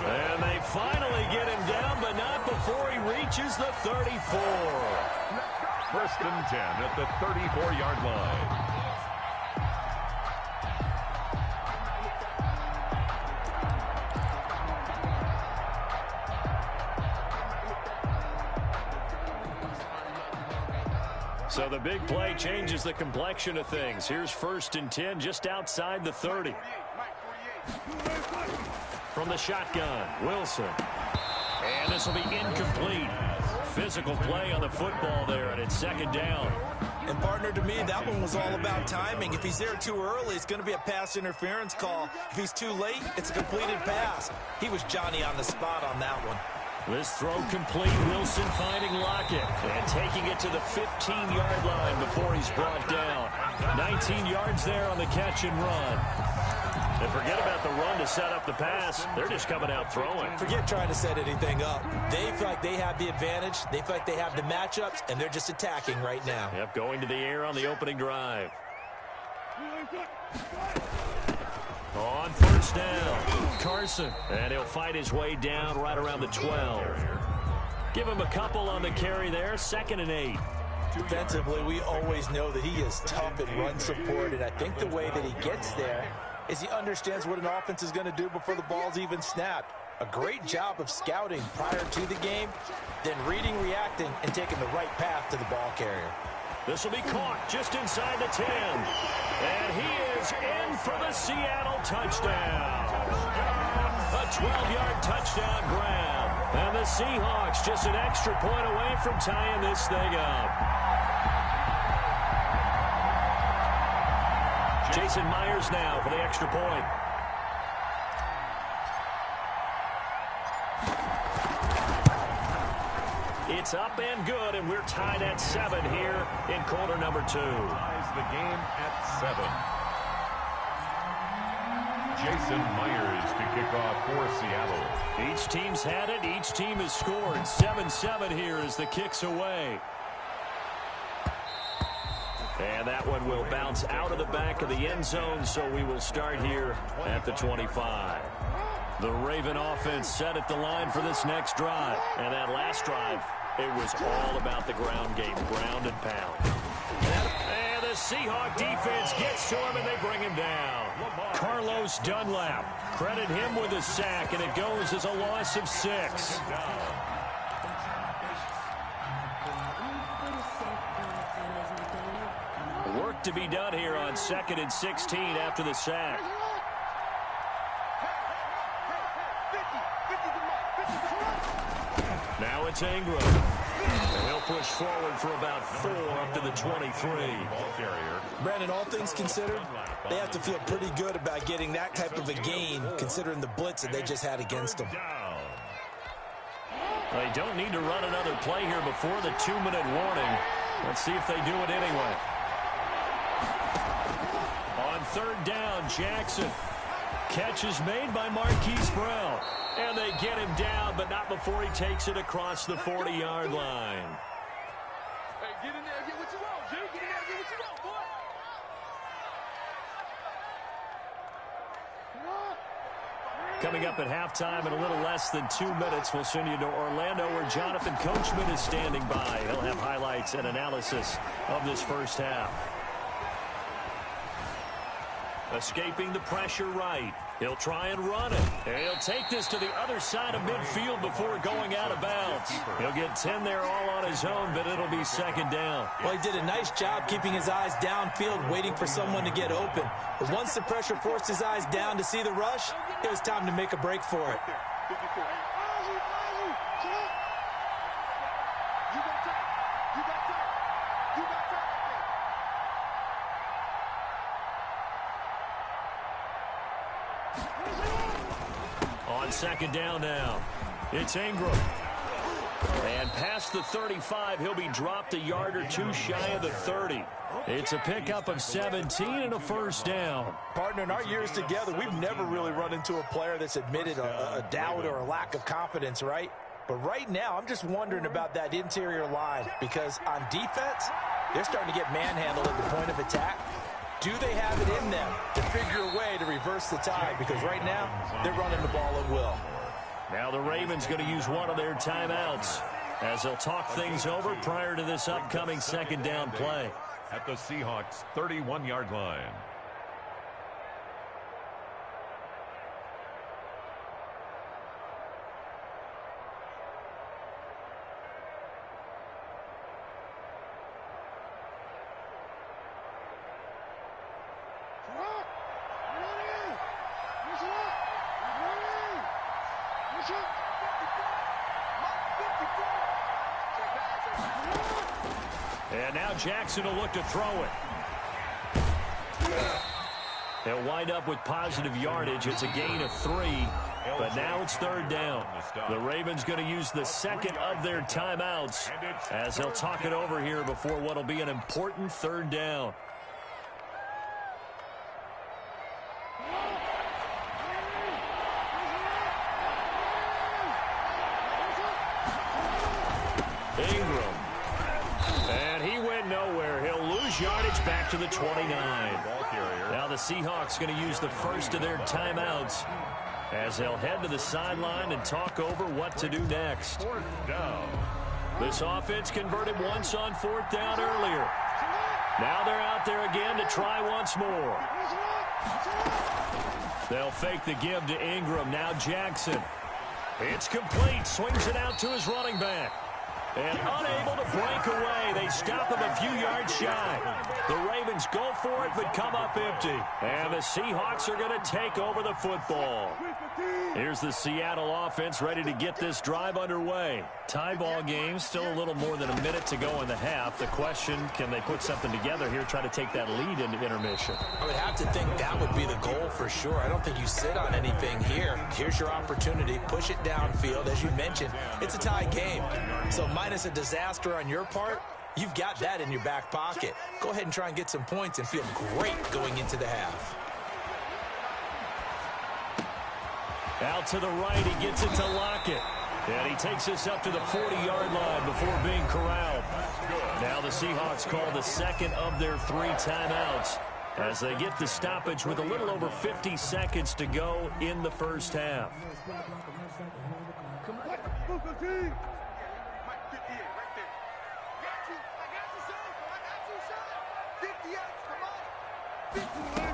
And they finally get him down, but not before he reaches the 34. 1st and 10 at the 34-yard line. So the big play changes the complexion of things. Here's 1st and 10 just outside the 30. From the shotgun, Wilson. And this will be incomplete. Physical play on the football there, and it's 2nd down. And partner, to me, that one was all about timing. If he's there too early, it's going to be a pass interference call. If he's too late, it's a completed pass. He was Johnny on the spot on that one. This throw complete. Wilson finding Lockett and taking it to the 15-yard line before he's brought down. 19 yards there on the catch and run. And forget about the run to set up the pass. They're just coming out throwing. Forget trying to set anything up. They feel like they have the advantage. They feel like they have the matchups, and they're just attacking right now. Yep, going to the air on the opening drive. On 1st down, Carson. And he'll fight his way down right around the 12. Give him a couple on the carry there, 2nd and 8. Defensively, we always know that he is tough in run support, and I think the way that he gets there is he understands what an offense is going to do before the ball's even snapped. A great job of scouting prior to the game, then reading, reacting, and taking the right path to the ball carrier. This will be caught just inside the 10. And he is in for the Seattle touchdown. A 12-yard touchdown grab. And the Seahawks just an extra point away from tying this thing up. Jason Myers now for the extra point. It's up and good, and we're tied at 7 here in quarter number 2. Ties the game at 7. Jason Myers to kick off for Seattle. Each team's had it. Each team has scored. 7-7 here as the kick's away. And that one will bounce out of the back of the end zone, so we will start here at the 25. The Raven offense set at the line for this next drive. And that last drive, It was all about the ground game, ground and pound. And the Seahawk defense gets to him, and they bring him down. Carlos Dunlap, credit him with a sack, and it goes as a loss of 6. Work to be done here on 2nd and 16 after the sack. Now it's Ingram. And he'll push forward for about 4 up to the 23. Brandon, all things considered, they have to feel pretty good about getting that type of a gain considering the blitz that they just had against them. They don't need to run another play here before the 2-minute warning. Let's see if they do it anyway. On 3rd down, Jackson. Catch is made by Marquise Brown. And they get him down, but not before he takes it across the 40-yard line. Hey, get in there and get what you want, G. Get in there and get what you want, boy. Coming up at halftime in a little less than 2 minutes, we'll send you to Orlando where Jonathan Coachman is standing by. He'll have highlights and analysis of this first half. Escaping the pressure right. He'll try and run it. And he'll take this to the other side of midfield before going out of bounds. He'll get 10 there all on his own, but it'll be 2nd down. Well, he did a nice job keeping his eyes downfield, waiting for someone to get open. But once the pressure forced his eyes down to see the rush, it was time to make a break for it. On 2nd down now, it's Ingram. And past the 35, he'll be dropped a yard or 2 shy of the 30. It's a pickup of 17 and a 1st down. Partner, in our years together, we've never really run into a player that's admitted a doubt or a lack of confidence, right? But right now, I'm just wondering about that interior line because on defense, they're starting to get manhandled at the point of attack. Do they have it in them to figure a way to reverse the tide? Because right now, they're running the ball at will. Now the Ravens going to use one of their timeouts as they'll talk things over prior to this upcoming 2nd down play. At the Seahawks' 31-yard line. And now Jackson will look to throw it. They'll wind up with positive yardage. It's a gain of 3, but now it's 3rd down. The Ravens going to use the 2nd of their timeouts as they'll talk it over here before what will be an important 3rd down. Ingram. And he went nowhere. He'll lose yardage back to the 29. Now the Seahawks going to use the 1st of their timeouts as they'll head to the sideline and talk over what to do next. 4th down. This offense converted once on 4th down earlier. Now they're out there again to try once more. They'll fake the give to Ingram. Now Jackson. It's complete. Swings it out to his running back. And unable to break away. They stop him a few yards shy. The Ravens go for it, but come up empty. And the Seahawks are going to take over the football. Here's the Seattle offense ready to get this drive underway. Tie ball game, still a little more than a minute to go in the half. The question, can they put something together here, try to take that lead into intermission? I would have to think that would be the goal for sure. I don't think you sit on anything here. Here's your opportunity. Push it downfield. As you mentioned, it's a tie game. So minus a disaster on your part, you've got that in your back pocket. Go ahead and try and get some points and feel great going into the half. Out to the right, he gets it to Lockett. And he takes this up to the 40-yard line before being corralled. Now the Seahawks call the 2nd of their 3 timeouts as they get the stoppage with a little over 50 seconds to go in the first half. 58 right there. Got you. I got you, son. I got you, son. 58, come on. 58.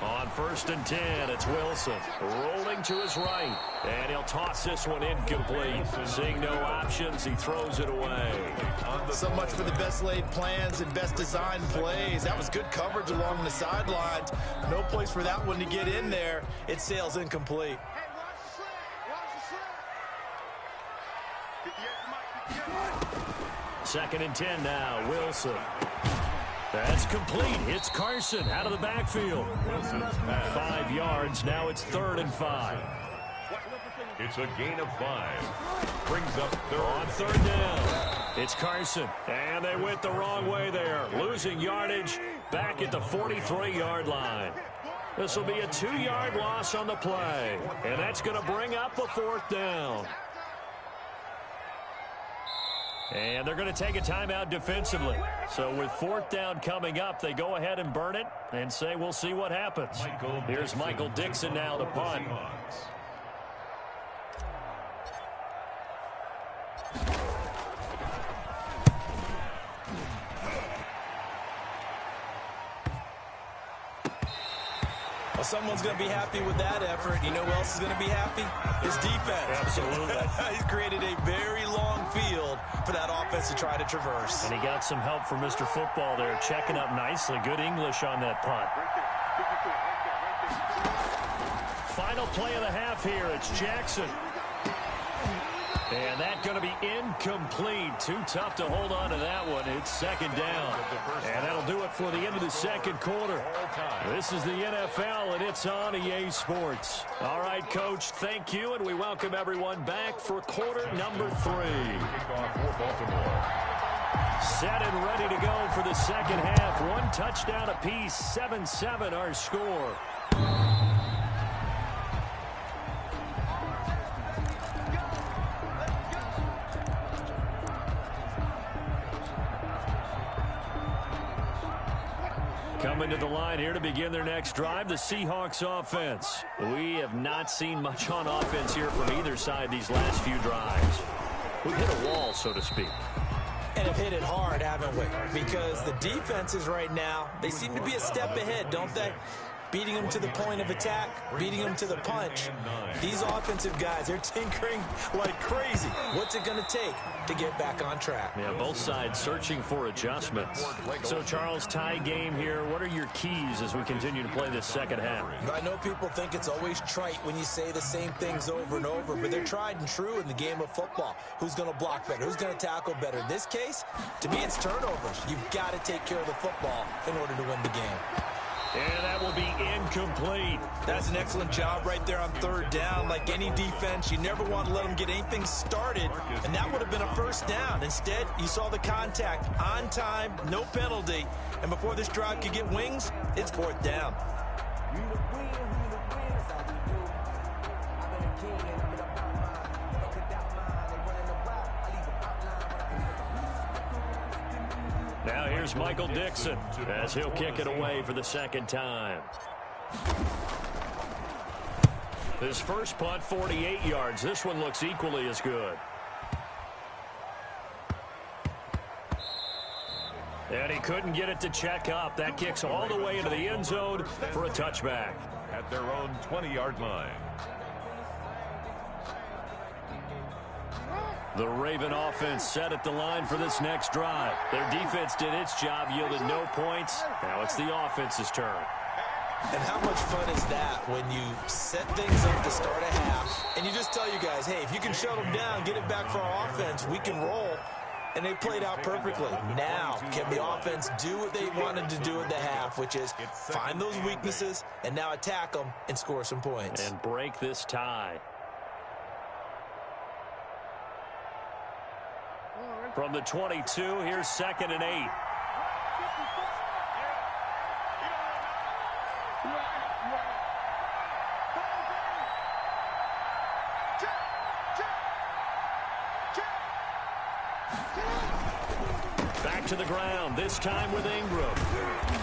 On 1st and 10, it's Wilson rolling to his right, and he'll toss this one incomplete. Seeing no options, he throws it away. So much for the best laid plans and best designed plays. That was good coverage along the sidelines. No place for that one to get in there. It sails incomplete. Hey, watch the slant. Watch the slant. 58 for Mike. 58. 2nd and 10 now, Wilson. That's complete. It's Carson out of the backfield. 5 yards. Now it's 3rd and 5. It's a gain of 5. Brings up 3rd. On 3rd down, it's Carson. And they went the wrong way there. Losing yardage back at the 43-yard line. This will be a 2-yard loss on the play. And that's going to bring up a 4th down. And they're going to take a timeout defensively. So with 4th down coming up, they go ahead and burn it and say we'll see what happens. Here's Michael Dixon now to punt. Well, someone's going to be happy with that effort. You know who else is going to be happy? His defense. Absolutely. He's created a very long field for that offense to try to traverse. And he got some help from Mr. Football there, checking up nicely. Good English on that punt. Final play of the half here. It's Jackson. And that's going to be incomplete. Too tough to hold on to that one. It's 2nd down. And that'll do it for the end of the 2nd quarter. This is the NFL, and it's on EA Sports. All right, Coach, thank you, and we welcome everyone back for quarter number 3. Set and ready to go for the 2nd half. 1 touchdown apiece, 7-7 our score. Coming to the line here to begin their next drive, the Seahawks offense. We have not seen much on offense here from either side these last few drives. We've hit a wall, so to speak. And have hit it hard, haven't we? Because the defenses right now, they seem to be a step ahead, don't they? Beating them to the point of attack, beating them to the punch. These offensive guys, they're tinkering like crazy. What's it going to take to get back on track? Yeah, both sides searching for adjustments. So, Charles, tie game here. What are your keys as we continue to play this 2nd half? I know people think it's always trite when you say the same things over and over, but they're tried and true in the game of football. Who's going to block better? Who's going to tackle better? In this case, to me, it's turnovers. You've got to take care of the football in order to win the game. And that will be incomplete. That's an excellent job right there on 3rd down. Like any defense, you never want to let them get anything started, and that would have been a 1st down. Instead, you saw the contact on time, no penalty, and before this drive could get wings, it's 4th down. Now here's Michael Dixon as he'll kick it away for the 2nd time. His first punt, 48 yards. This one looks equally as good. And he couldn't get it to check up. That kicks all the way into the end zone for a touchback. At their own 20-yard line. The Raven offense set at the line for this next drive. Their defense did its job, yielded no points. Now it's the offense's turn. And how much fun is that when you set things up to start a half, and you just tell you guys, hey, if you can shut them down, get it back for our offense, we can roll. And they played out perfectly. Now, can the offense do what they wanted to do at the half, which is find those weaknesses and now attack them and score some points. And break this tie. From the 22, here's 2nd and 8. Back to the ground, this time with Ingram.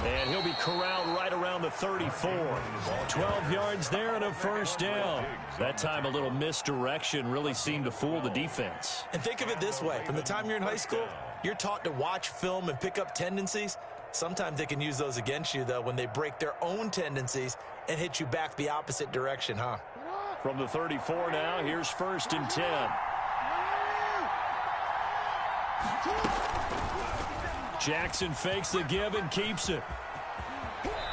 And he'll be corralled right around the 34. 12 yards there and a first down. That time a little misdirection really seemed to fool the defense. And think of it this way. From the time you're in high school, you're taught to watch film and pick up tendencies. Sometimes they can use those against you, though, when they break their own tendencies and hit you back the opposite direction, huh? From the 34 now, here's 1st and 10. Jackson fakes the give and keeps it.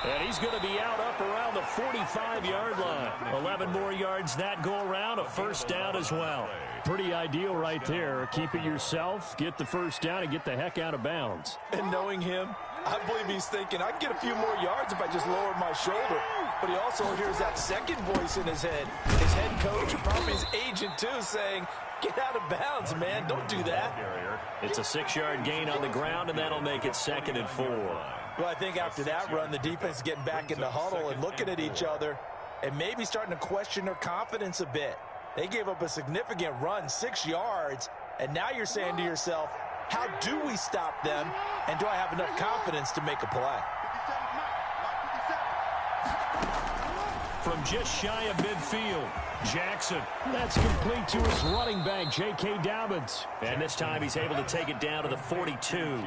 And he's going to be out up around the 45-yard line. 11 more yards that go around, a first down as well. Pretty ideal right there. Keep it yourself, get the first down, and get the heck out of bounds. And knowing him, I believe he's thinking, I can get a few more yards if I just lower my shoulder. But he also hears that second voice in his head. His head coach, and probably his agent too, saying, get out of bounds, man. Don't do that. It's a 6-yard gain on the ground, and that'll make it 2nd and 4. Well, I think after that run, the defense is getting back in the huddle and looking at each other and maybe starting to question their confidence a bit. They gave up a significant run, 6 yards, and now you're saying to yourself, how do we stop them, and do I have enough confidence to make a play? From just shy of midfield, Jackson. That's complete to his running back, J.K. Dobbins. And this time he's able to take it down to the 42.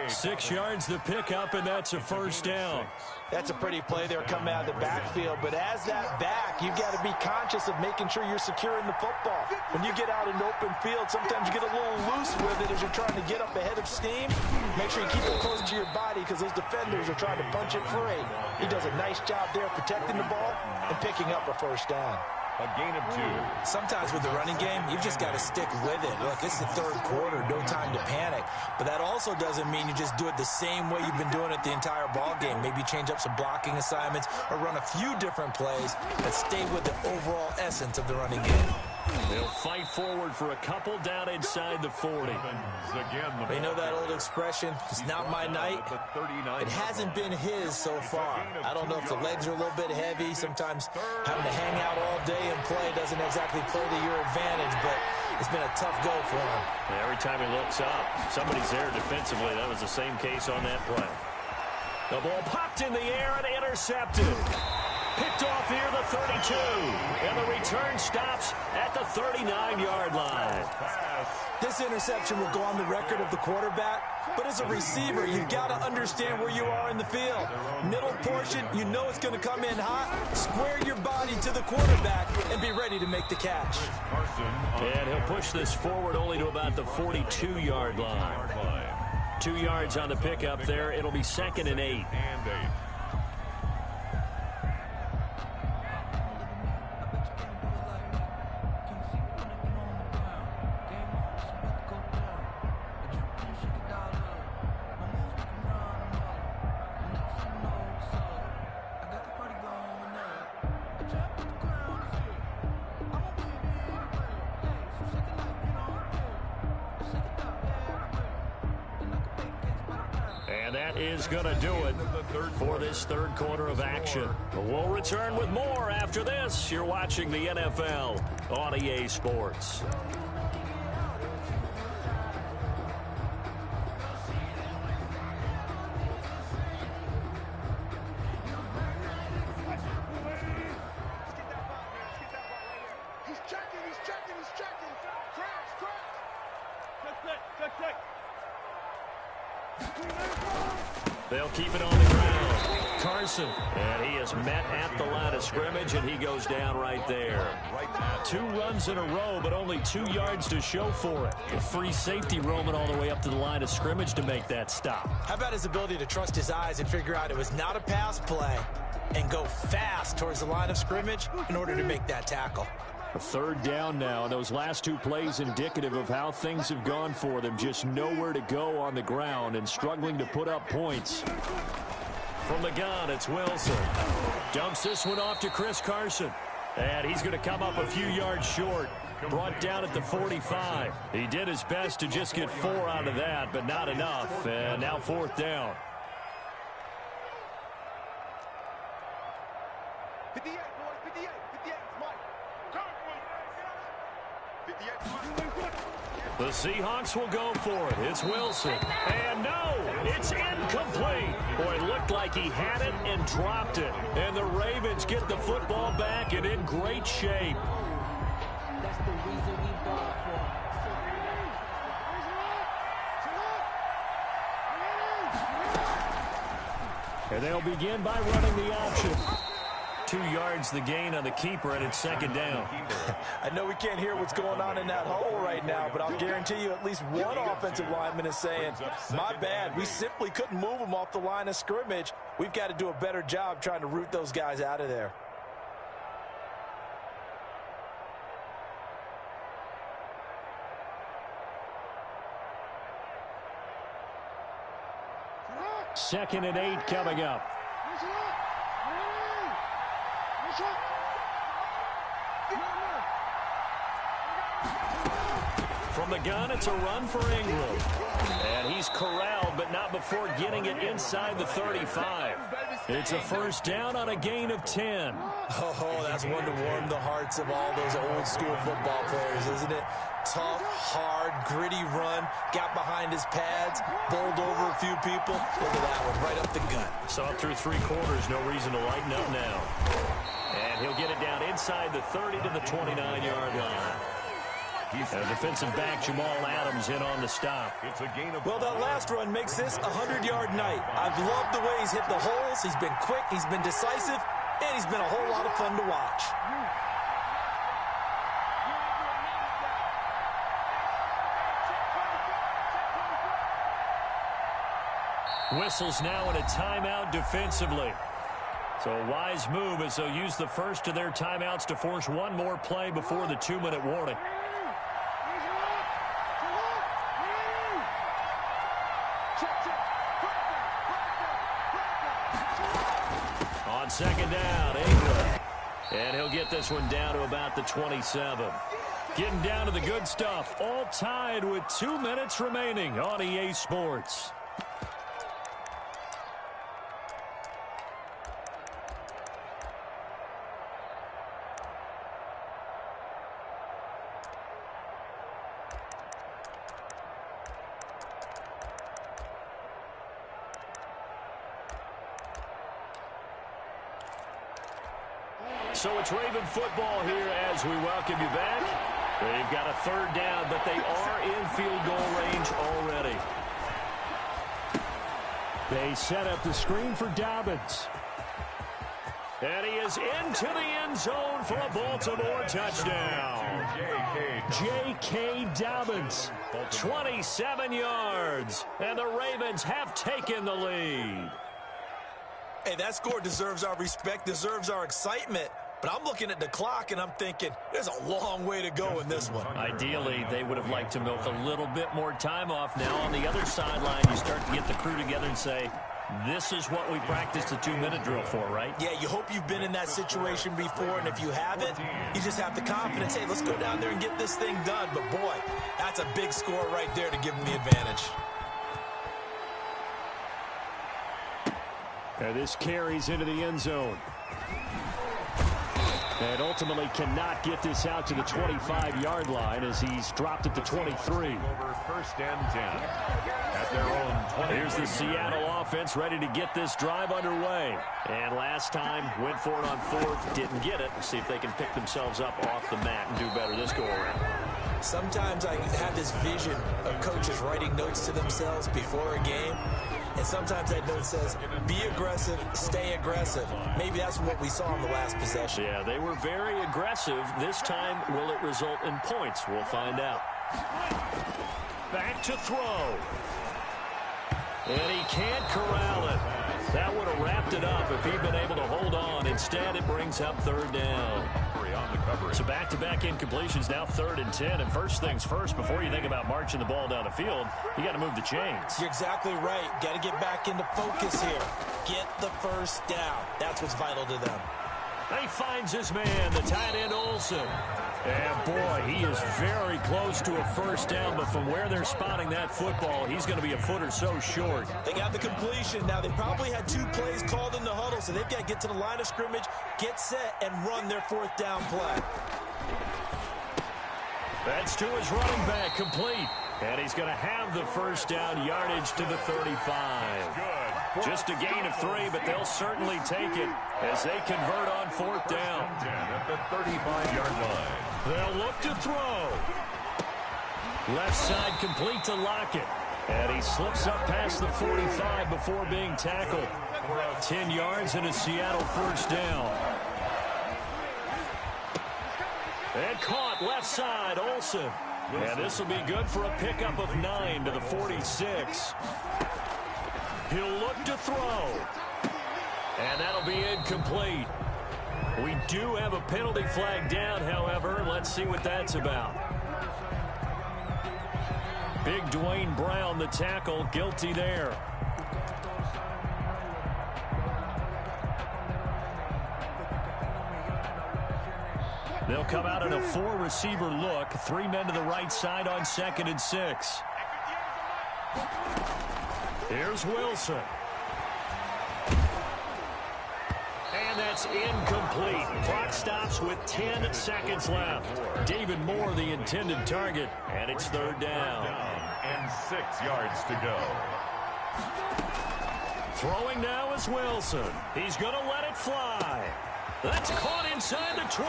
6 yards the pickup, and that's a first down. That's a pretty play there coming out of the backfield. But as that back, you've got to be conscious of making sure you're securing the football. When you get out in open field, sometimes you get a little loose with it as you're trying to get up ahead of steam. Make sure you keep it close to your body because those defenders are trying to punch it free. He does a nice job there protecting the ball and picking up a first down. A gain of 2. Sometimes with the running game, you've just got to stick with it. Look, it's the third quarter, no time to panic. But that also doesn't mean you just do it the same way you've been doing it the entire ball game. Maybe change up some blocking assignments or run a few different plays that stay with the overall essence of the running game. They'll fight forward for a couple down inside the 40. You know that old expression, it's not my night? It hasn't been his so far. I don't know if the legs are a little bit heavy. Sometimes having to hang out all day and play doesn't exactly play to your advantage, but it's been a tough go for him. Every time he looks up, somebody's there defensively. That was the same case on that play. The ball popped in the air and intercepted. Picked off here, the 32. And the return stops at the 39-yard line. This interception will go on the record of the quarterback, but as a receiver, you've got to understand where you are in the field. Middle portion, you know it's going to come in hot. Square your body to the quarterback and be ready to make the catch. And he'll push this forward only to about the 42-yard line. 2 yards on the pickup there. It'll be 2nd and 8. And that is going to do it for this third quarter of action. We'll return with more after this. You're watching the NFL on EA Sports. They'll keep it on the ground. Carson, and he is met at the line of scrimmage, and he goes down right there. 2 runs in a row, but only 2 yards to show for it. A free safety roaming all the way up to the line of scrimmage to make that stop. How about his ability to trust his eyes and figure out it was not a pass play and go fast towards the line of scrimmage in order to make that tackle? A third down now, and those last 2 plays indicative of how things have gone for them. Just nowhere to go on the ground and struggling to put up points. From the gun, it's Wilson. Dumps this one off to Chris Carson. And he's going to come up a few yards short. Brought down at the 45. He did his best to just get 4 out of that, but not enough. And now 4th down. 58, boys, 58, 58, Mike. The Seahawks will go for it. It's Wilson. And no, it's incomplete. Boy, it looked like he had it and dropped it. And the Ravens get the football back and in great shape. That's the reason we bought for. And they'll begin by running the option. 2 yards the gain on the keeper, and it's second down. I know we can't hear what's going on in that hole right now, but I'll guarantee you at least one offensive lineman is saying, my bad, we simply couldn't move them off the line of scrimmage. We've got to do a better job trying to root those guys out of there. Second and 8 coming up. From the gun, it's a run for Ingram. And he's corralled, but not before getting it inside the 35. It's a first down on a gain of 10. Oh, that's one to warm the hearts of all those old school football players, isn't it? Tough, hard, gritty run, got behind his pads, bowled over a few people. Look at that one, right up the gut. Saw it through 3 quarters, no reason to lighten up now. And he'll get it down inside the 30 to the 29-yard line. And defensive back Jamal Adams in on the stop. Well, that last run makes this a 100-yard night. I've loved the way he's hit the holes. He's been quick, he's been decisive, and he's been a whole lot of fun to watch. Whistles now in a timeout defensively. So a wise move as they'll use the first of their timeouts to force one more play before the 2-minute warning. On second down, Ingram. And he'll get this one down to about the 27. Getting down to the good stuff. All tied with 2 minutes remaining on EA Sports. So it's Raven football here as we welcome you back. They've got a third down, but they are in field goal range already. They set up the screen for Dobbins. And he is into the end zone for a Baltimore touchdown. J.K. Dobbins, 27 yards. And the Ravens have taken the lead. Hey, that score deserves our respect, deserves our excitement. But I'm looking at the clock, and I'm thinking, there's a long way to go in this one. Ideally, they would have liked to milk a little bit more time off. Now, on the other sideline, you start to get the crew together and say, this is what we practiced the 2-minute drill for, right? Yeah, you hope you've been in that situation before, and if you haven't, you just have the confidence, hey, let's go down there and get this thing done. But, boy, that's a big score right there to give them the advantage. And this carries into the end zone. And ultimately cannot get this out to the 25-yard line as he's dropped at the 23. Over first and 10 at their own 20. Here's the Seattle offense ready to get this drive underway. And last time went for it on fourth, didn't get it. We'll see if they can pick themselves up off the mat and do better this go around. Sometimes I have this vision of coaches writing notes to themselves before a game. And sometimes that note says, be aggressive, stay aggressive. Maybe that's what we saw in the last possession. Yeah, they were very aggressive. This time, will it result in points? We'll find out. Back to throw. And he can't corral it. That would have wrapped it up if he'd been able to hold on. Instead, it brings up third down. So back-to-back incompletions, now 3rd and 10. And first things first, before you think about marching the ball down the field, you got to move the chains. You're exactly right. Got to get back into focus here. Get the first down. That's what's vital to them. He finds his man, the tight end Olsen. And boy, he is very close to a first down, but from where they're spotting that football, he's going to be a foot or so short. They got the completion. Now, they probably had 2 plays called in the huddle, so they've got to get to the line of scrimmage, get set, and run their 4th down play. That's to his running back, complete. And he's going to have the first down, yardage to the 35. Just a gain of 3, but they'll certainly take it as they convert on 4th down. At the 35-yard line. They'll look to throw. Left side complete to Lockett. And he slips up past the 45 before being tackled. 10 yards and a Seattle first down. And caught left side, Olsen. And this will be good for a pickup of 9 to the 46. He'll look to throw. And that'll be incomplete. We do have a penalty flag down, however. Let's see what that's about. Big Dwayne Brown, the tackle, guilty there. They'll come out in a 4-receiver look. 3 men to the right side on 2nd and 6. Here's Wilson. And that's incomplete. Clock stops with 10 seconds left. David Moore, the intended target, and it's 3rd down. And 6 yards to go. Throwing now is Wilson. He's going to let it fly. That's caught inside the 20.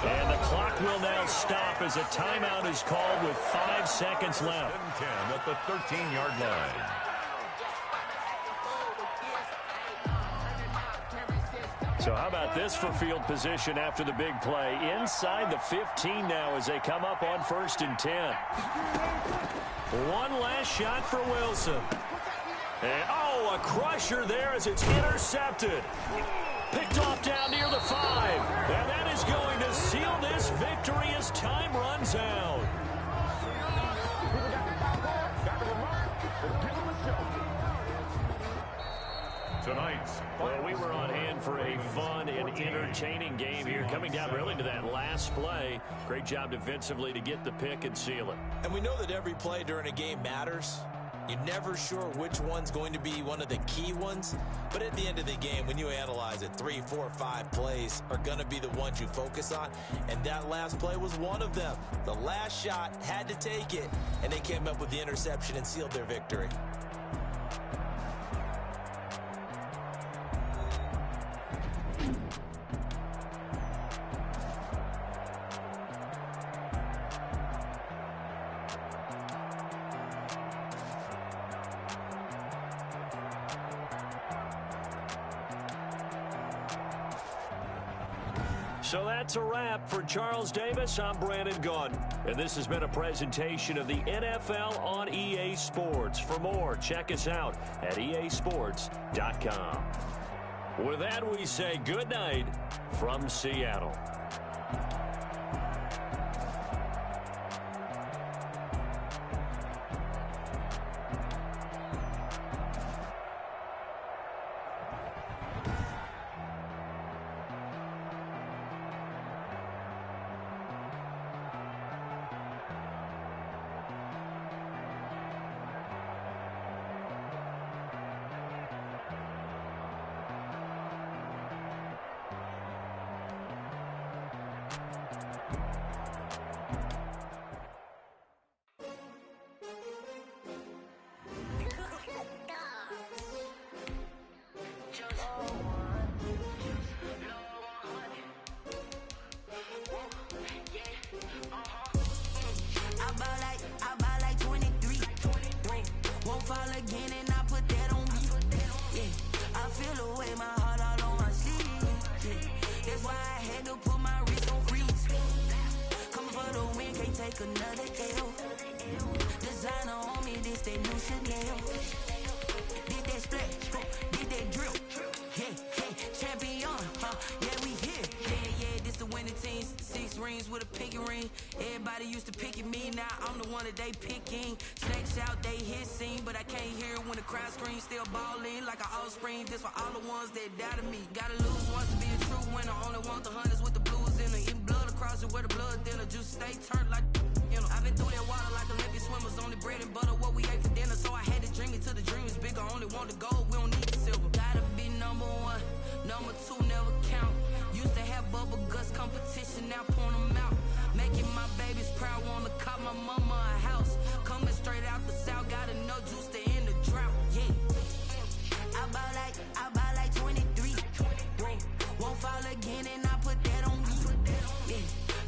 And the clock will now stop as a timeout is called with 5 seconds left. 10 at the 13-yard line. So how about this for field position after the big play? Inside the 15 now as they come up on 1st and 10. One last shot for Wilson. And, a crusher there as it's intercepted. Picked off down near the 5. And that is going to seal this victory as time runs out. Tonight's Well, we were on hand for a fun and entertaining game here, coming down really to that last play. Great job defensively to get the pick and seal it. And we know that every play during a game matters. You're never sure which one's going to be one of the key ones. But at the end of the game, when you analyze it, 3, 4, 5 plays are going to be the ones you focus on. And that last play was one of them. The last shot had to take it, and they came up with the interception and sealed their victory. So that's a wrap for Charles Davis. I'm Brandon Gaudin, and this has been a presentation of the NFL on EA Sports. For more, check us out at easports.com. With that, we say good night from Seattle. Competition now, point them out. Making my babies proud. out the south, got enough juice to end the drought. Yeah. I ball like 23. Whoa. Won't fall again, and I put that on me. Yeah.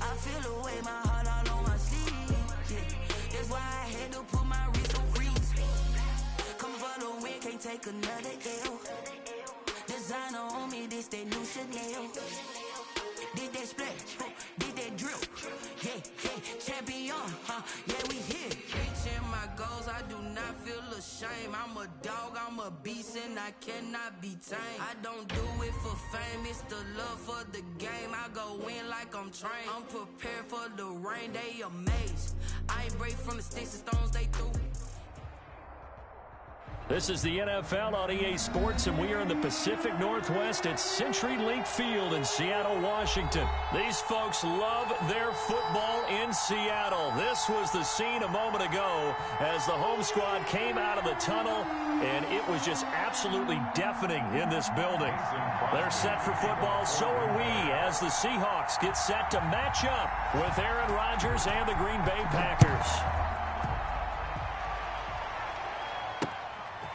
I feel the way, my heart all on my sleeve. Yeah. That's why I had to put my wrist on freeze. Coming for the win, can't take another L. Designer on me, this that new Chanel. Did that splash, did that drill. Yeah, champion, yeah, we here. Reaching my goals, I do not feel ashamed. I'm a dog, I'm a beast, and I cannot be tamed. I don't do it for fame, it's the love for the game. I go in like I'm trained. I'm prepared for the rain, they amazed. I ain't break from the sticks and stones they threw. This is the NFL on EA Sports, and we are in the Pacific Northwest at CenturyLink Field in Seattle, Washington. These folks love their football in Seattle. This was the scene a moment ago as the home squad came out of the tunnel, and it was just absolutely deafening in this building. They're set for football, so are we, as the Seahawks get set to match up with Aaron Rodgers and the Green Bay Packers.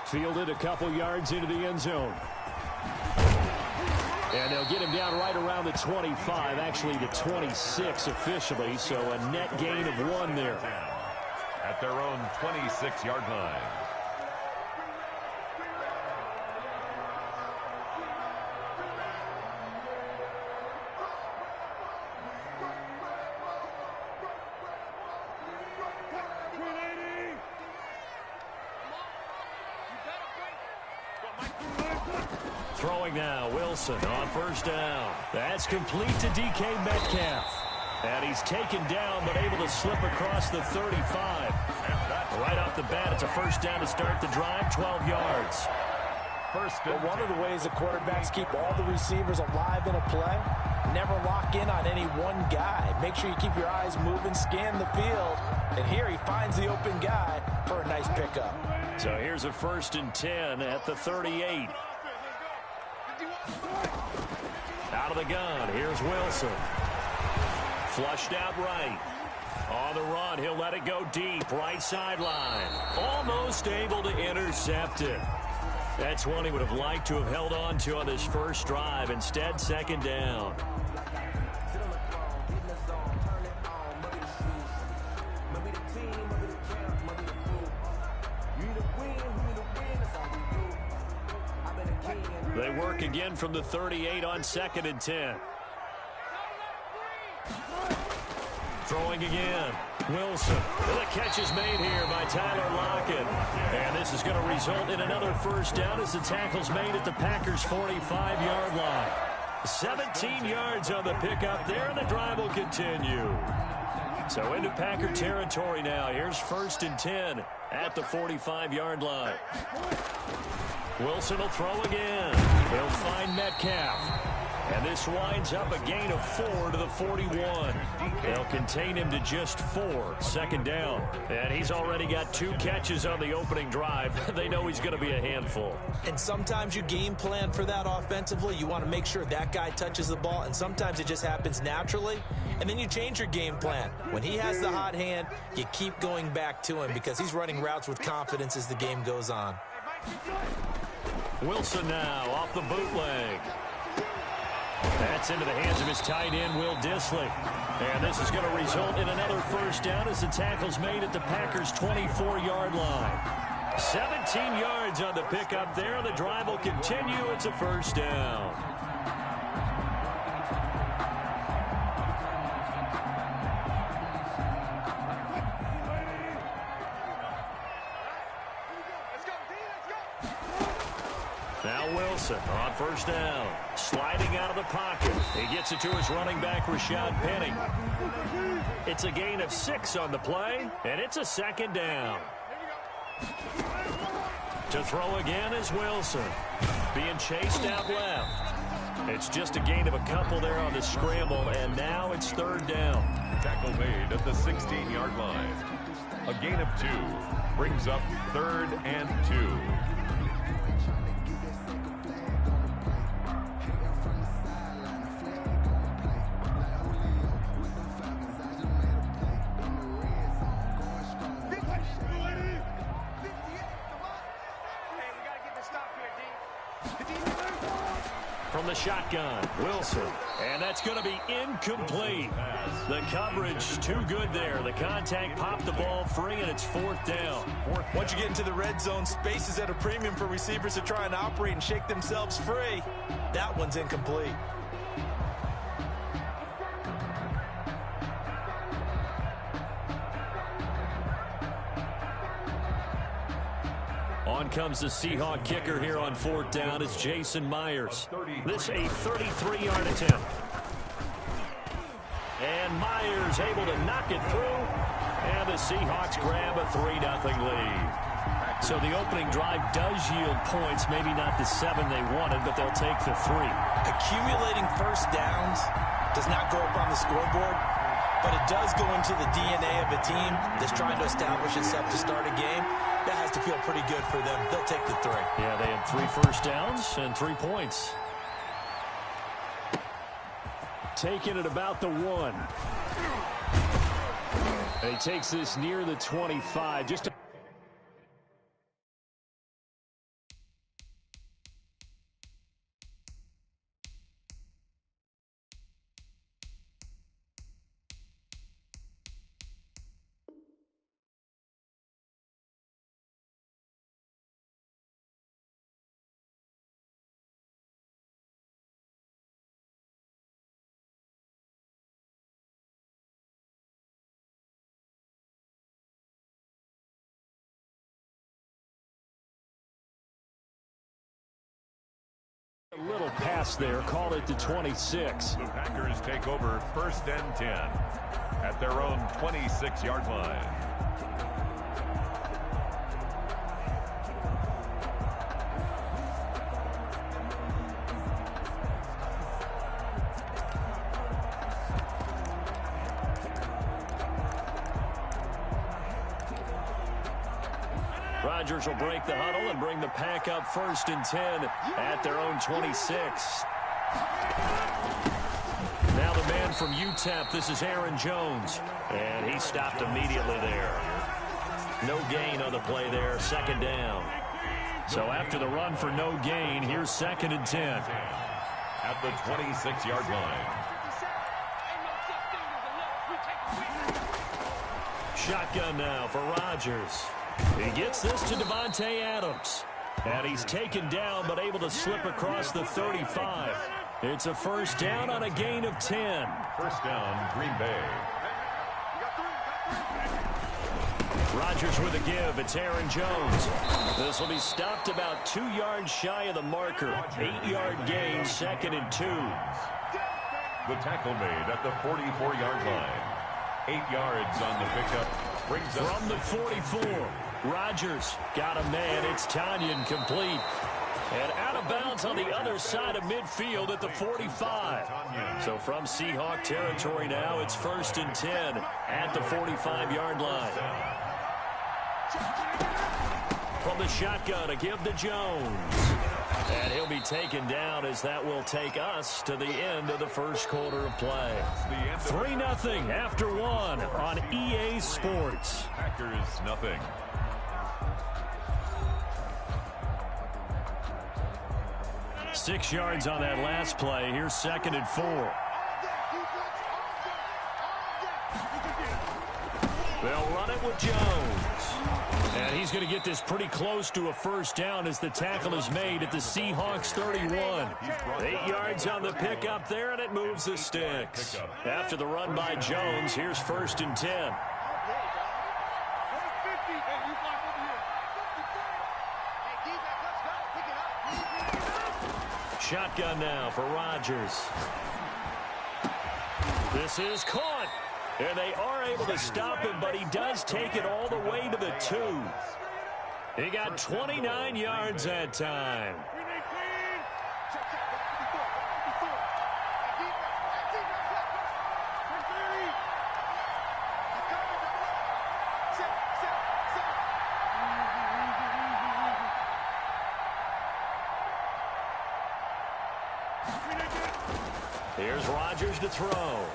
Fielded a couple yards into the end zone. And they'll get him down right around the 25, actually the 26 officially, so a net gain of 1 there. At their own 26-yard line. Throwing now, Wilson on first down. That's complete to DK Metcalf. And he's taken down, but able to slip across the 35. Right off the bat, it's a first down to start the drive, 12 yards. But one of the ways the quarterbacks keep all the receivers alive in a play, never lock in on any one guy. Make sure you keep your eyes moving, scan the field. And here he finds the open guy for a nice pickup. So here's a 1st and 10 at the 38. Out of the gun, here's Wilson. Flushed out right. On the run, he'll let it go deep, right sideline. Almost able to intercept it. That's one he would have liked to have held on to on this first drive. Instead, 2nd down. They work again from the 38 on 2nd and 10. Throwing again. Wilson. The catch is made here by Tyler Lockett. And this is going to result in another first down as the tackle's made at the Packers' 45-yard line. 17 yards on the pickup there, and the drive will continue. So into Packer territory now. Here's 1st and 10 at the 45-yard line. Wilson will throw again. He'll find Metcalf. And this winds up a gain of 4 to the 41. They'll contain him to just 4. 2nd down. And he's already got 2 catches on the opening drive. They know he's going to be a handful. And sometimes you game plan for that offensively. You want to make sure that guy touches the ball. And sometimes it just happens naturally. And then you change your game plan. When he has the hot hand, you keep going back to him because he's running routes with confidence as the game goes on. Wilson now off the bootleg. That's into the hands of his tight end, Will Dissly. And this is going to result in another first down as the tackle's made at the Packers' 24-yard line. 17 yards on the pickup there. The drive will continue. It's a first down. Now Wilson on first down. Sliding out of the pocket. He gets it to his running back, Rashad Penny. It's a gain of 6 on the play, and it's a 2nd down. To throw again is Wilson. Being chased out left. It's just a gain of a couple there on the scramble, and now it's 3rd down. Tackle made at the 16-yard line. A gain of 2 brings up 3rd and 2. from the shotgun. Wilson. And that's going to be incomplete. The coverage too good there. The contact popped the ball free, and it's 4th down. Once you get into the red zone, space is at a premium for receivers to try and operate and shake themselves free. That one's incomplete. On comes the Seahawk kicker here on 4th down. It's Jason Myers. This a 33-yard attempt. And Myers able to knock it through. And the Seahawks grab a 3-0 lead. So the opening drive does yield points. Maybe not the 7 they wanted, but they'll take the 3. Accumulating first downs does not go up on the scoreboard, but it does go into the DNA of a team that's trying to establish itself to start a game. That has to feel pretty good for them. They'll take the 3. Yeah, they had 3 first downs and 3 points. Taking it about the 1. And he takes this near the 25. Just a little pass there. Call it the 26. The Packers take over 1st and 10 at their own 26-yard line. Rodgers will break the huddle and bring the pack up 1st and 10 at their own 26. Now the man from UTEP, this is Aaron Jones. And he stopped immediately there. No gain on the play there, 2nd down. So after the run for no gain, here's 2nd and 10. At the 26-yard line. Shotgun now for Rodgers. He gets this to Devontae Adams. And he's taken down but able to slip across the 35. It's a 1st down on a gain of 10. 1st down, Green Bay. Rodgers with a give. It's Aaron Jones. This will be stopped about 2 yards shy of the marker. 8-yard gain, 2nd and 2. The tackle made at the 44-yard line. 8 yards on the pickup. Brings up from the 44. Rodgers got a man. It's Tanyan complete. And out of bounds on the other side of midfield at the 45. So from Seahawk territory now, it's 1st and 10 at the 45-yard line. From the shotgun, a give to Jones. And he'll be taken down as that will take us to the end of the 1st quarter of play. 3-0 after 1 on EA Sports. Packers nothing. Six yards on that last play. Here's 2nd and 4. They'll run it with Jones. And he's going to get this pretty close to a 1st down as the tackle is made at the Seahawks 31. 8 yards on the pickup there, and it moves the sticks. After the run by Jones, here's 1st and 10. Shotgun now for Rodgers. This is caught. And they are able to stop him, but he does take it all the way to the 2. He got 29 yards that time. Here's Rodgers to throw.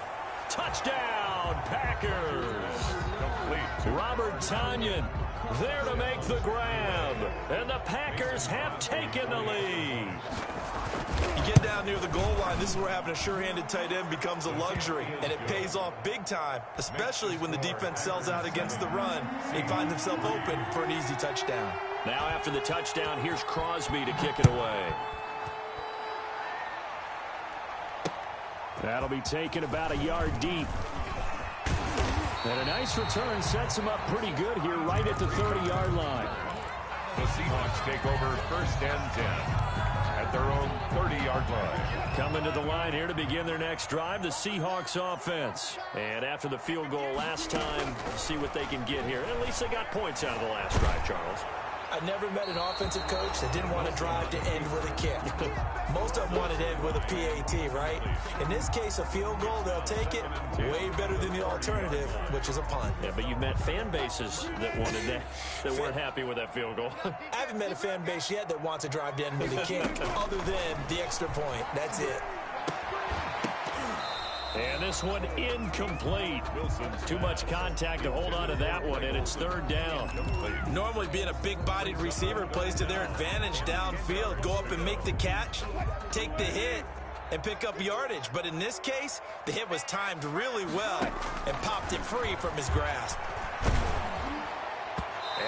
Touchdown, Packers. Complete. Robert Tanyan there to make the grab. And the Packers have taken the lead. You get down near the goal line, this is where having a sure-handed tight end becomes a luxury, and it pays off big time, especially when the defense sells out against the run. He finds himself open for an easy touchdown. Now after the touchdown, here's Crosby to kick it away. That'll be taken about a yard deep. And a nice return sets him up pretty good here right at the 30-yard line. The Seahawks take over 1st and 10 at their own 30-yard line. Coming to the line here to begin their next drive, the Seahawks offense. And after the field goal last time, see what they can get here. And at least they got points out of the last drive, Charles. I never met an offensive coach that didn't want to drive to end with a kick. Most of them wanted to end with a PAT, right? In this case, a field goal, they'll take it. Way better than the alternative, which is a punt. Yeah, but you've met fan bases that wanted that, that weren't happy with that field goal. I haven't met a fan base yet that wants to drive to end with a kick, other than the extra point. That's it. And this one incomplete. Too much contact to hold on to that one, and it's 3rd down. Normally being a big-bodied receiver plays to their advantage downfield. Go up and make the catch, take the hit, and pick up yardage. But in this case, the hit was timed really well and popped it free from his grasp.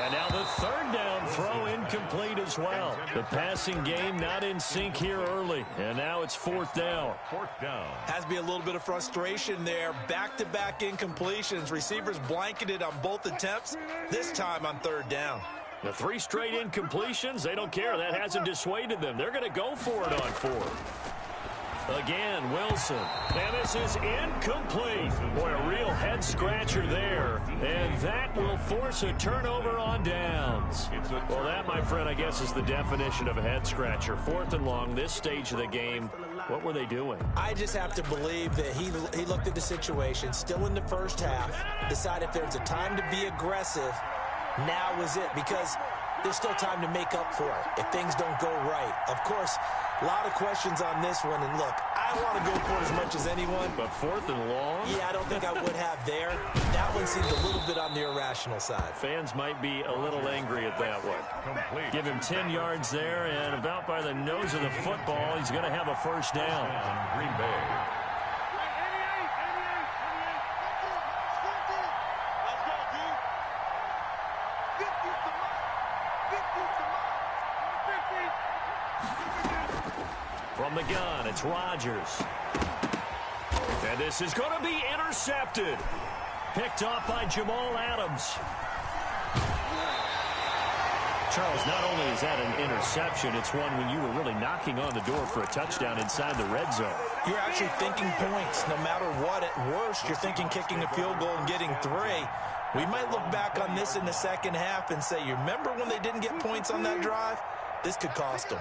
And now the 3rd down throw incomplete as well. The passing game not in sync here early. And now it's 4th down. 4th down. Has to be a little bit of frustration there. Back-to-back incompletions. Receivers blanketed on both attempts, this time on 3rd down. The 3 straight incompletions, they don't care. That hasn't dissuaded them. They're going to go for it on 4th. Again, Wilson. And this is incomplete. Boy, a real head-scratcher there. And that will force a turnover on downs. Well, that, my friend, I guess is the definition of a head-scratcher. 4th and long, this stage of the game. What were they doing? I just have to believe that he looked at the situation, still in the first half, decided if there's a time to be aggressive, now is it. Because there's still time to make up for it if things don't go right. Of course, a lot of questions on this one, and look, I want to go for it as much as anyone. But 4th and long? Yeah, I don't think I would have there. That one seems a little bit on the irrational side. Fans might be a little angry at that one. Complete. Give him 10 yards there, and about by the nose of the football, he's going to have a 1st down. Green Bay. From the gun, it's Rodgers. And this is going to be intercepted. Picked off by Jamal Adams. Charles, not only is that an interception, it's one when you were really knocking on the door for a touchdown inside the red zone. You're actually thinking points. No matter what, at worst, you're thinking kicking a field goal and getting 3. We might look back on this in the second half and say, you remember when they didn't get points on that drive? This could cost them.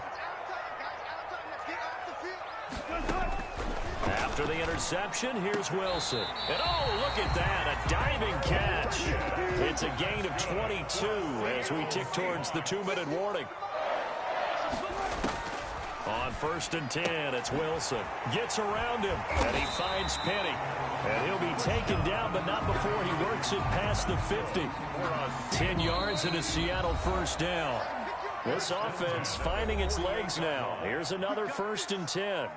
After the interception, here's Wilson. And oh, look at that, a diving catch. It's a gain of 22 as we tick towards the 2-minute warning. On 1st and 10, it's Wilson. Gets around him, and he finds Penny. And he'll be taken down, but not before he works it past the 50. 10 yards and a Seattle 1st down. This offense finding its legs now. Here's another 1st and 10.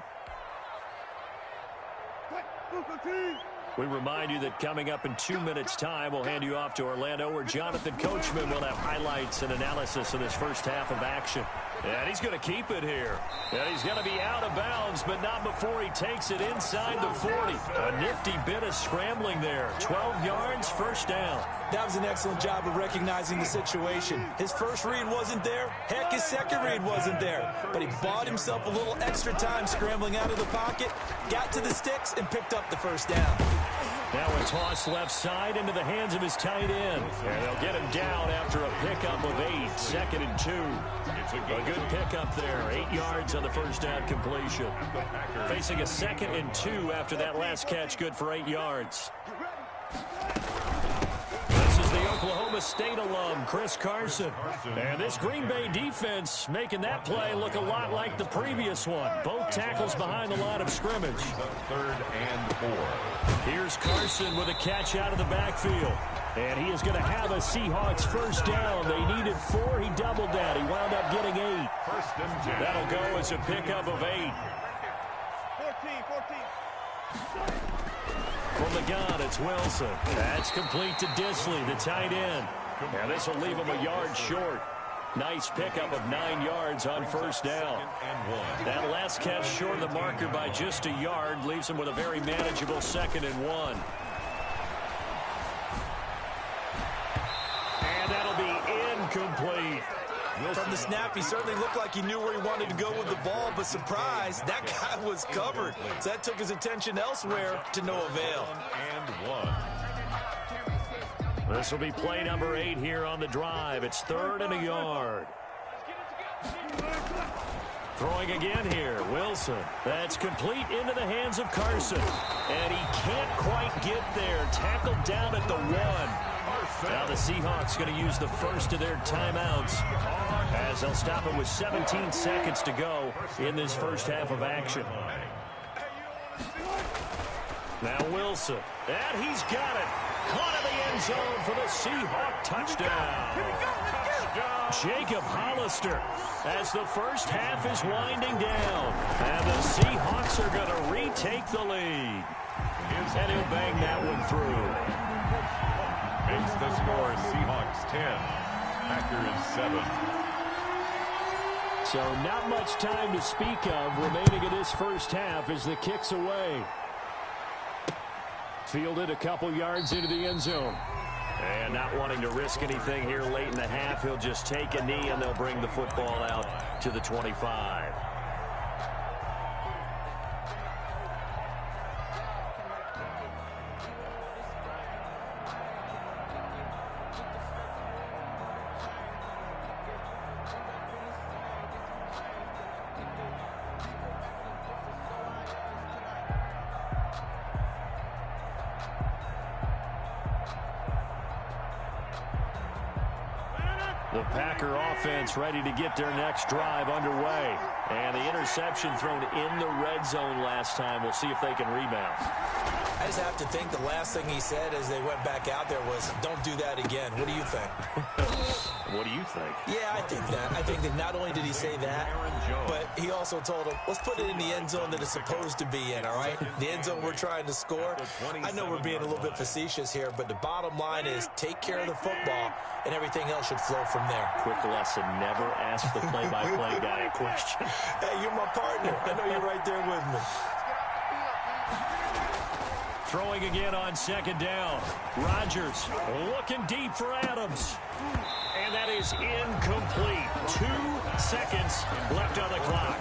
We remind you that coming up in 2 minutes' time, we'll hand you off to Orlando, where Jonathan Coachman will have highlights and analysis of this first half of action. And he's going to keep it here. And he's going to be out of bounds, but not before he takes it inside the 40. A nifty bit of scrambling there. 12 yards, 1st down. That was an excellent job of recognizing the situation. His first read wasn't there. Heck, his second read wasn't there. But he bought himself a little extra time scrambling out of the pocket, got to the sticks, and picked up the 1st down. Now a toss left side into the hands of his tight end. And they'll get him down after a pickup of 8. 2nd and 2. A good pickup there. 8 yards on the 1st down completion. Facing a 2nd and 2 after that last catch, good for 8 yards. This is the Oklahoma Oklahoma State alum Chris Carson. And this Green Bay defense making that play look a lot like the previous one. Both tackles behind the line of scrimmage. 3rd and 4. Here's Carson with a catch out of the backfield. And he is going to have a Seahawks first down. They needed 4. He doubled that. He wound up getting 8. 1st and 10. That'll go as a pickup of 8. 14. From the gun, it's Wilson. That's complete to Disley, the tight end. And this will leave him a yard short. Nice pickup of 9 yards on first down. That last catch short of the marker by just a yard leaves him with a very manageable 2nd and 1. And that'll be incomplete. From the snap, he certainly looked like he knew where he wanted to go with the ball, but surprise, that guy was covered. So that took his attention elsewhere to no avail. And 1. This will be play number 8 here on the drive. It's 3rd and a yard. Throwing again here, Wilson. That's complete into the hands of Carson. And he can't quite get there. Tackled down at the 1. Now the Seahawks going to use the first of their timeouts as they'll stop it with 17 seconds to go in this first half of action. Now Wilson. And he's got it. Caught in the end zone for the Seahawk touchdown. Jacob Hollister as the first half is winding down. And the Seahawks are going to retake the lead. And he'll bang that one through. Makes the score Seahawks 10, Packers 7. So not much time to speak of remaining in this first half as the kick's away. Fielded a couple yards into the end zone. And not wanting to risk anything here late in the half, he'll just take a knee and they'll bring the football out to the 25. The Packer offense ready to get their next drive underway. And the interception thrown in the red zone last time. We'll see if they can rebound. I just have to think the last thing he said as they went back out there was, don't do that again. What do you think? What do you think? Yeah, I think that. I think that not only did he say that, but he also told him, let's put it in the end zone that it's supposed to be in, all right? The end zone we're trying to score. I know we're being a little bit facetious here, but the bottom line is take care of the football, and everything else should flow from there. Quick lesson, never ask the play-by-play guy a question. Hey, you're my partner. I know you're right there with me. Throwing again on second down. Rodgers looking deep for Adams. And that is incomplete. 2 seconds left on the clock.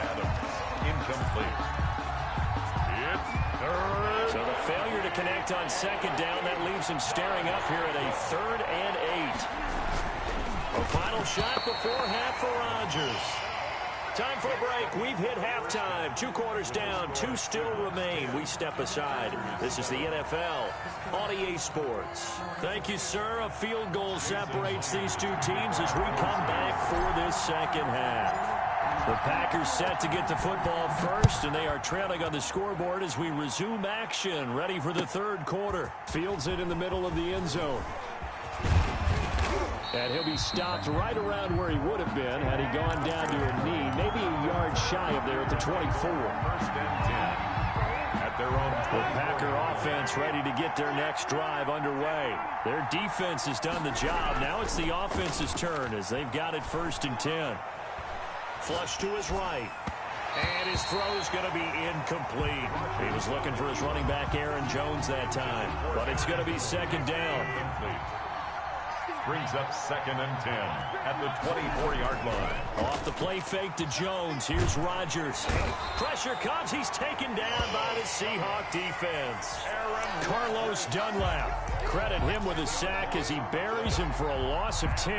Adams, incomplete. It's third. So the failure to connect on second down, that leaves him staring up here at a 3rd and 8. A final shot before half for Rodgers. Time for a break. We've hit halftime. 2 quarters down. 2 still remain. We step aside. This is the NFL on EA Sports. Thank you, sir. A field goal separates these 2 teams as we come back for this second half. The Packers set to get the football first, and they are trailing on the scoreboard as we resume action. Ready for the 3rd quarter. Fields it in the middle of the end zone. And he'll be stopped right around where he would have been had he gone down to a knee, maybe a yard shy of there at the 24. 1st and 10 at their own 20. The Packer offense ready to get their next drive underway. Their defense has done the job. Now it's the offense's turn as they've got it 1st and 10. Flush to his right. And his throw is going to be incomplete. He was looking for his running back, Aaron Jones, that time. But it's going to be 2nd down. Brings up 2nd and 10 at the 24-yard line. Off the play fake to Jones. Here's Rodgers. Pressure comes. He's taken down by the Seahawk defense. Carlos Dunlap. Credit him with a sack as he buries him for a loss of 10.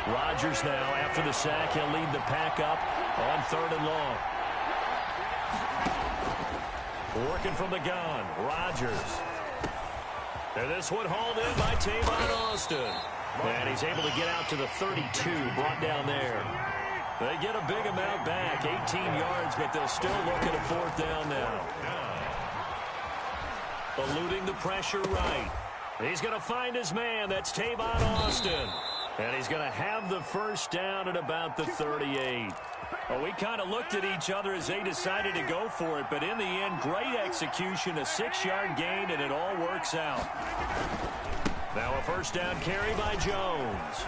Rodgers now, after the sack, he'll lead the pack up on 3rd and long. Working from the gun. Rodgers. And this one hauled in by Tavon Austin. And he's able to get out to the 32, brought down there. They get a big amount back, 18 yards, but they'll still look at a fourth down now. Eluding the pressure right. He's going to find his man. That's Tavon Austin. And he's going to have the first down at about the 38. Well, we kind of looked at each other as they decided to go for it, but in the end, great execution, a 6-yard gain, and it all works out. Now a first down carry by Jones.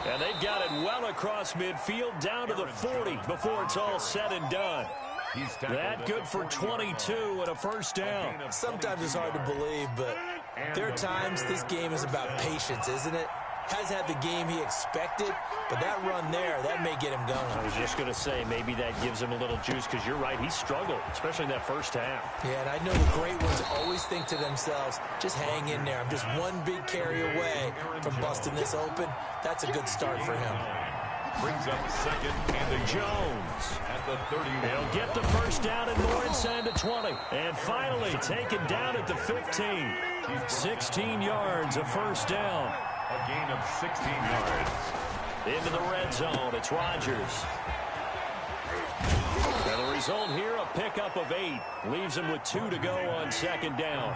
And they've got it well across midfield down to the 40 before it's all said and done. That good for 22 and a first down. Sometimes it's hard to believe, but there are times this game is about patience, isn't it? Has had the game he expected, but that run there, that may get him going. I was just going to say, maybe that gives him a little juice, because you're right, he struggled, especially in that first half. Yeah, and I know the great ones always think to themselves, just hang in there. I'm just one big carry away from busting this open. That's a good start for him. Brings up second and Jones at the 31. He'll get the first down and more inside the 20. And finally taken down at the 15. 16 yards, a first down. A gain of 16 yards. Into the red zone, it's Rodgers. And the result here, a pickup of 8. Leaves him with 2 to go on second down.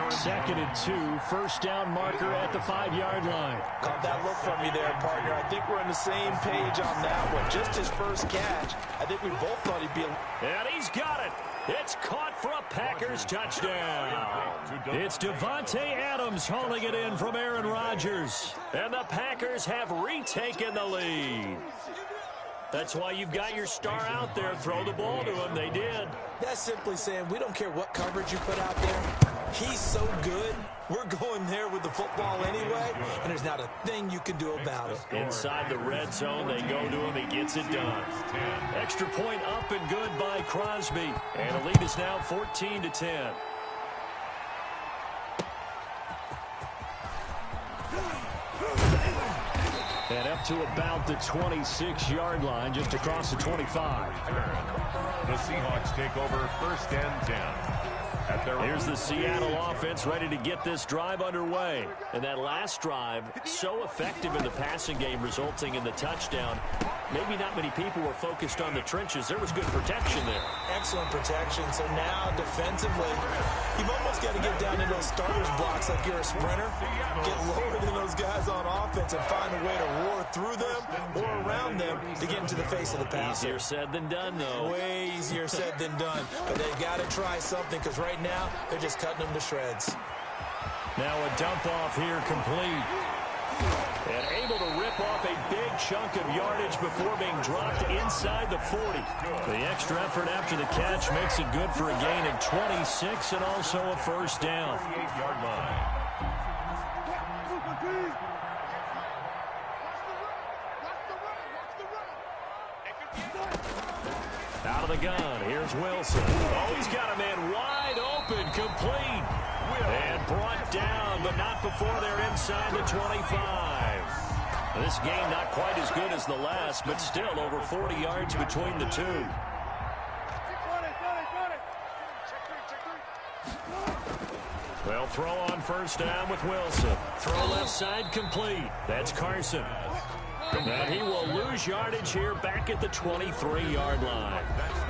2nd and 2, first down marker at the 5-yard line. Caught that look from you there, partner. I think we're on the same page on that one. Just his first catch. I think we both thought he'd be... And he's got it. It's caught for a Packers touchdown. It's Devontae Adams hauling it in from Aaron Rodgers. And the Packers have retaken the lead. That's why you've got your star out there. Throw the ball to him. They did. That's simply saying we don't care what coverage you put out there. He's so good. We're going there with the football anyway, and there's not a thing you can do about it. Inside the red zone, they go to him. He gets it done. Extra point up and good by Crosby. And the lead is now 14-10. And up to about the 26-yard line, just across the 25. The Seahawks take over first and 10. Here's the Seattle offense ready to get this drive underway. And that last drive, so effective in the passing game, resulting in the touchdown. Maybe not many people were focused on the trenches. There was good protection there. Excellent protection. So now defensively, you've almost got to get down in those starters blocks like you're a sprinter. Get lower than those guys on offense and find a way to roar through them or around them to get into the face of the passer. Easier said than done, though. Way easier said than done. But they've got to try something, because right now they're just cutting them to shreds. Now a dump off here complete. And able to rip off a big chunk of yardage before being dropped inside the 40. The extra effort after the catch makes it good for a gain of 26 and also a first down. 8-yard line. Out of the gun, here's Wilson. Oh, he's got a man wide open, complete. And brought down, but not before they're inside the 25. This game not quite as good as the last, but still over 40 yards between the two. Well, throw on first down with Wilson. Throw left side complete. That's Carson. And he will lose yardage here back at the 23-yard line.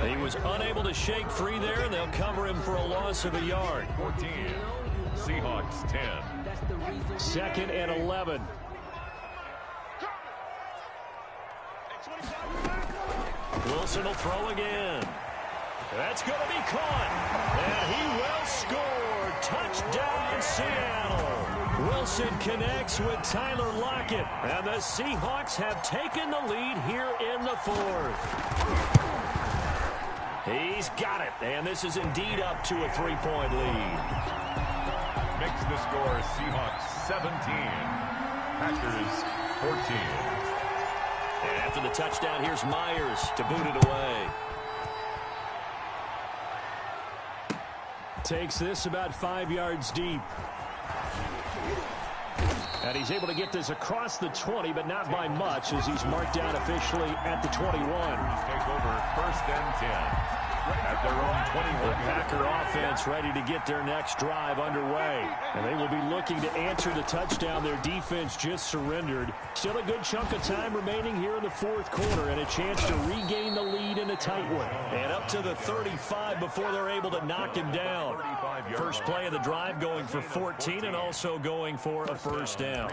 He was unable to shake free there, and they'll cover him for a loss of a yard. 14. Seahawks 10. 2nd and 11. Wilson will throw again. That's going to be caught. And he will score. Touchdown, Seattle. Wilson connects with Tyler Lockett. And the Seahawks have taken the lead here in the 4th. He's got it. And this is indeed up to a 3-point lead. Makes the score Seahawks 17. Packers 14. And after the touchdown, here's Myers to boot it away. Takes this about 5 yards deep. And he's able to get this across the 20, but not by much, as he's marked down officially at the 21. Take over first and 10. at their own 21. The Packer offense ready to get their next drive underway. And they will be looking to answer the touchdown their defense just surrendered. Still a good chunk of time remaining here in the fourth quarter and a chance to regain the lead in a tight one. And up to the 35 before they're able to knock him down. First play of the drive going for 14 and also going for a first down.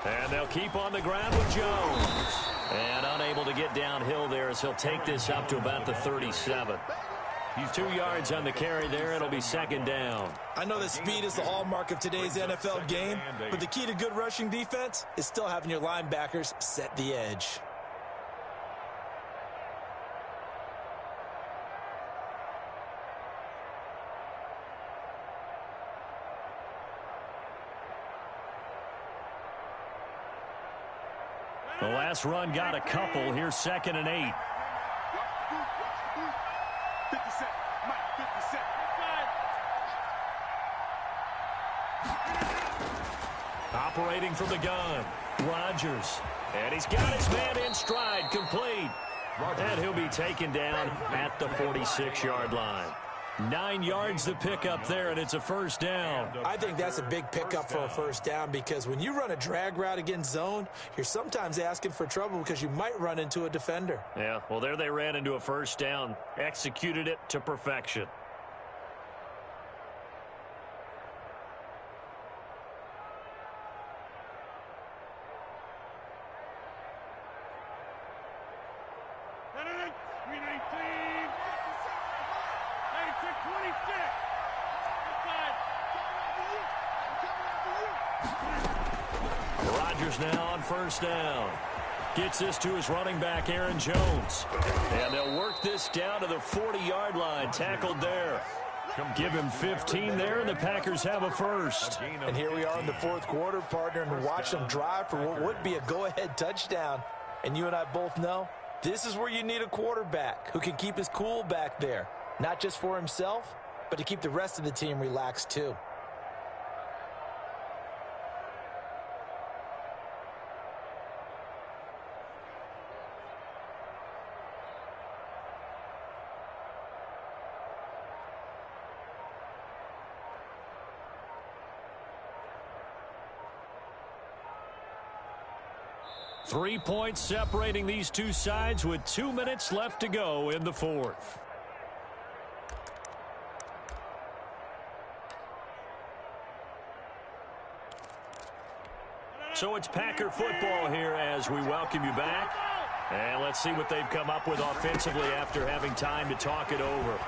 And they'll keep on the ground with Jones. And unable to get downhill there as he'll take this up to about the 37. He's 2 yards on the carry there. It'll be second down. I know that speed is the hallmark of today's NFL game, but the key to good rushing defense is still having your linebackers set the edge. The last run got a couple. Here's 2nd and 8. 50 Cent, Mike, 50 Cent. Operating from the gun, Rodgers. And he's got his man in stride, complete. And he'll be taken down at the 46-yard line. 9 yards to pick up there, and it's a first down. I think that's a big pickup for a first down because when you run a drag route against zone, you're sometimes asking for trouble because you might run into a defender. Yeah, well, there they ran into a first down. Executed it to perfection. Rodgers now on first down. Gets this to his running back, Aaron Jones. And they'll work this down to the 40-yard line. Tackled there. Give him 15 there, and the Packers have a first. And here we are in the fourth quarter, partner, and watch them drive for what would be a go-ahead touchdown. And you and I both know this is where you need a quarterback who can keep his cool back there. Not just for himself, but to keep the rest of the team relaxed too. Three points separating these two sides with 2 minutes left to go in the fourth. So it's Packer football here as we welcome you back. And let's see what they've come up with offensively after having time to talk it over.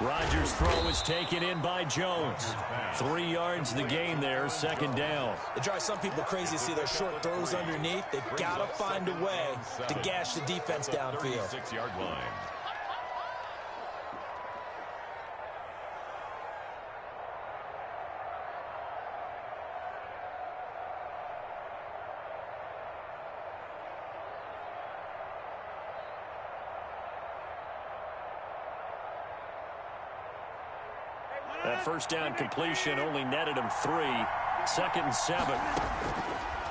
Rodgers' throw is taken in by Jones. 3 yards the gain there, second down. It drives some people crazy to see their short throws underneath. They've got to find a way to gash the defense downfield. 6-yard line. That first down completion only netted him 3. 2nd and 7.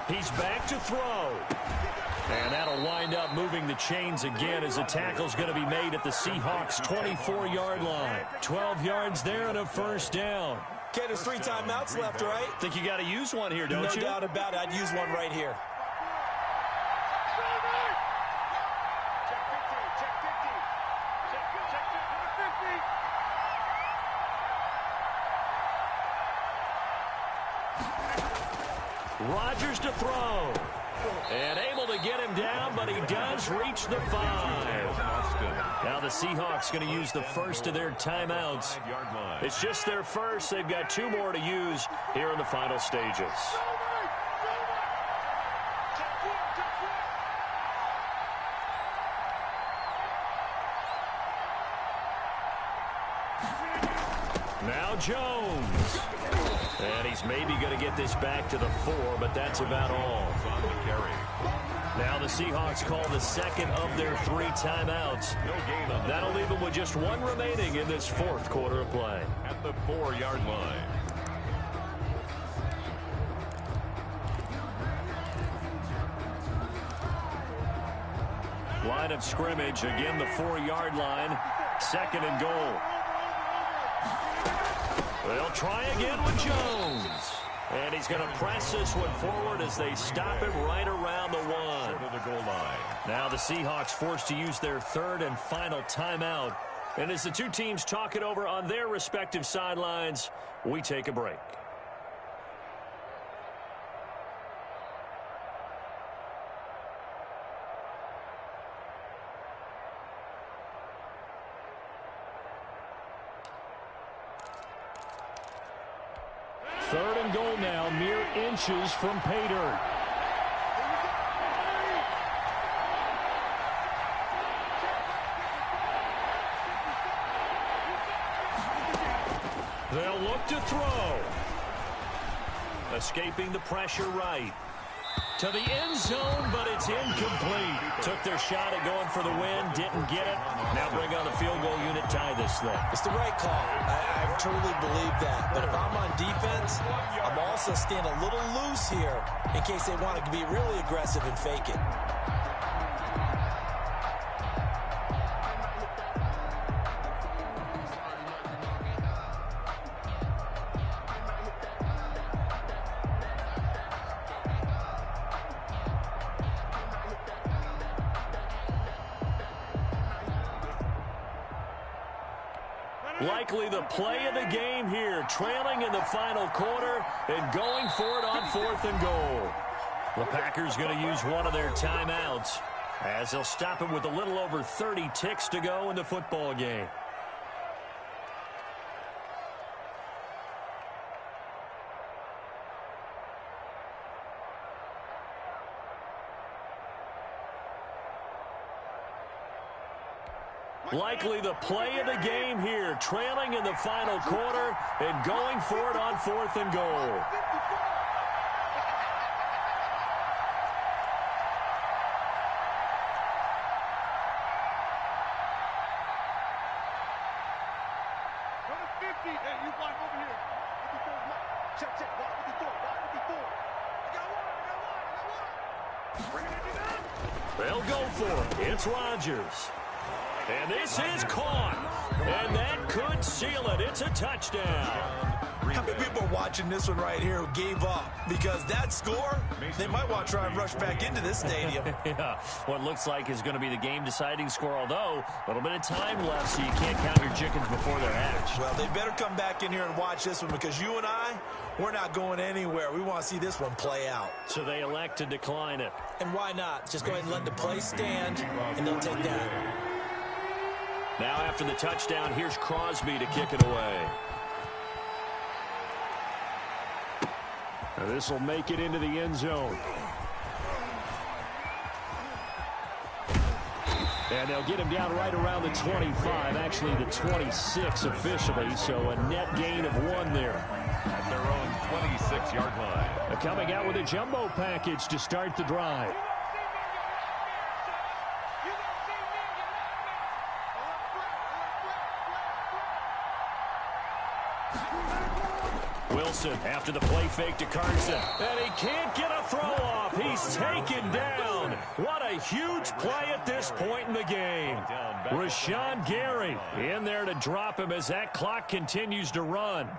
He's back to throw. And that'll wind up moving the chains again as the tackle's going to be made at the Seahawks' 24-yard line. 12 yards there and a first down. Okay, there's 3 timeouts left, right? Think you got to use one here, don't you? No doubt about it. I'd use one right here. Rodgers to throw. And able to get him down, but he does reach the 5. Now the Seahawks going to use the first of their timeouts. It's just their first. They've got 2 more to use here in the final stages. Jones. And he's maybe going to get this back to the 4, but that's about all. On the carry. Now the Seahawks call the second of their 3 timeouts. No gain on That'll leave them with just 1 remaining in this 4th quarter of play. at the 4-yard line. Line of scrimmage, again the 4-yard line. 2nd and goal. They'll try again with Jones. And he's going to press this one forward as they stop him right around the 1. To the goal line. Now the Seahawks forced to use their 3rd and final timeout. And as the two teams talk it over on their respective sidelines, we take a break. Third and goal now, mere inches from pay dirt. They'll look to throw. Escaping the pressure right. To the end zone, but it's incomplete. Took their shot at going for the win, didn't get it. Now bring on the field goal unit, tie this thing. It's the right call. I truly believe that. But if I'm on defense, I'm also staying a little loose here in case they want to be really aggressive and fake it. Likely the play of the game here, trailing in the final quarter and going for it on 4th and goal. The Packers going to use one of their timeouts as they'll stop him with a little over 30 ticks to go in the football game. Likely the play of the game here, trailing in the final quarter and going for it on 4th and goal. They'll go for it. It's Rodgers. And this is caught. And that could seal it. It's a touchdown. How many people are watching this one right here who gave up? Because that score, they might want to try and rush back into this stadium. Yeah, what looks like is going to be the game-deciding score, although a little bit of time left, so you can't count your chickens before they're hatched. Well, they better come back in here and watch this one because you and I, we're not going anywhere. We want to see this one play out. So they elect to decline it. And why not? Just go ahead and let the play stand, and they'll take that. Now after the touchdown, here's Crosby to kick it away. This will make it into the end zone. And they'll get him down right around the 25, actually the 26 officially, so a net gain of 1 there. At their own 26-yard line. They're coming out with a jumbo package to start the drive. Wilson after the play fake to Carson. And he can't get a throw off. He's taken down. What a huge play at this point in the game. Rashawn Gary in there to drop him as that clock continues to run.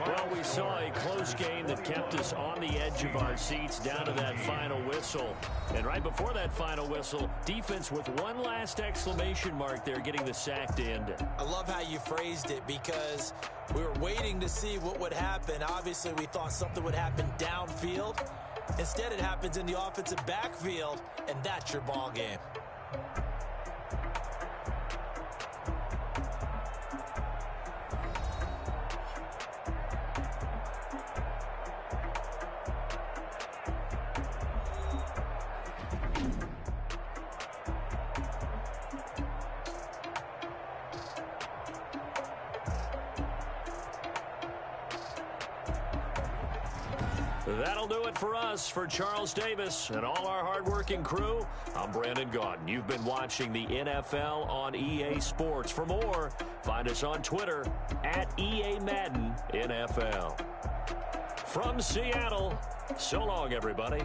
Well, we saw a close game that kept us on the edge of our seats down to that final whistle. And right before that final whistle, defense with one last exclamation mark there, getting the sack to end it. I love how you phrased it because we were waiting to see what would happen. Obviously, we thought something would happen downfield. Instead, it happens in the offensive backfield, and that's your ball game. That'll do it for us. For Charles Davis and all our hardworking crew, I'm Brandon Gaudin. You've been watching the NFL on EA Sports. For more, find us on Twitter at EA Madden NFL. From Seattle, so long, everybody.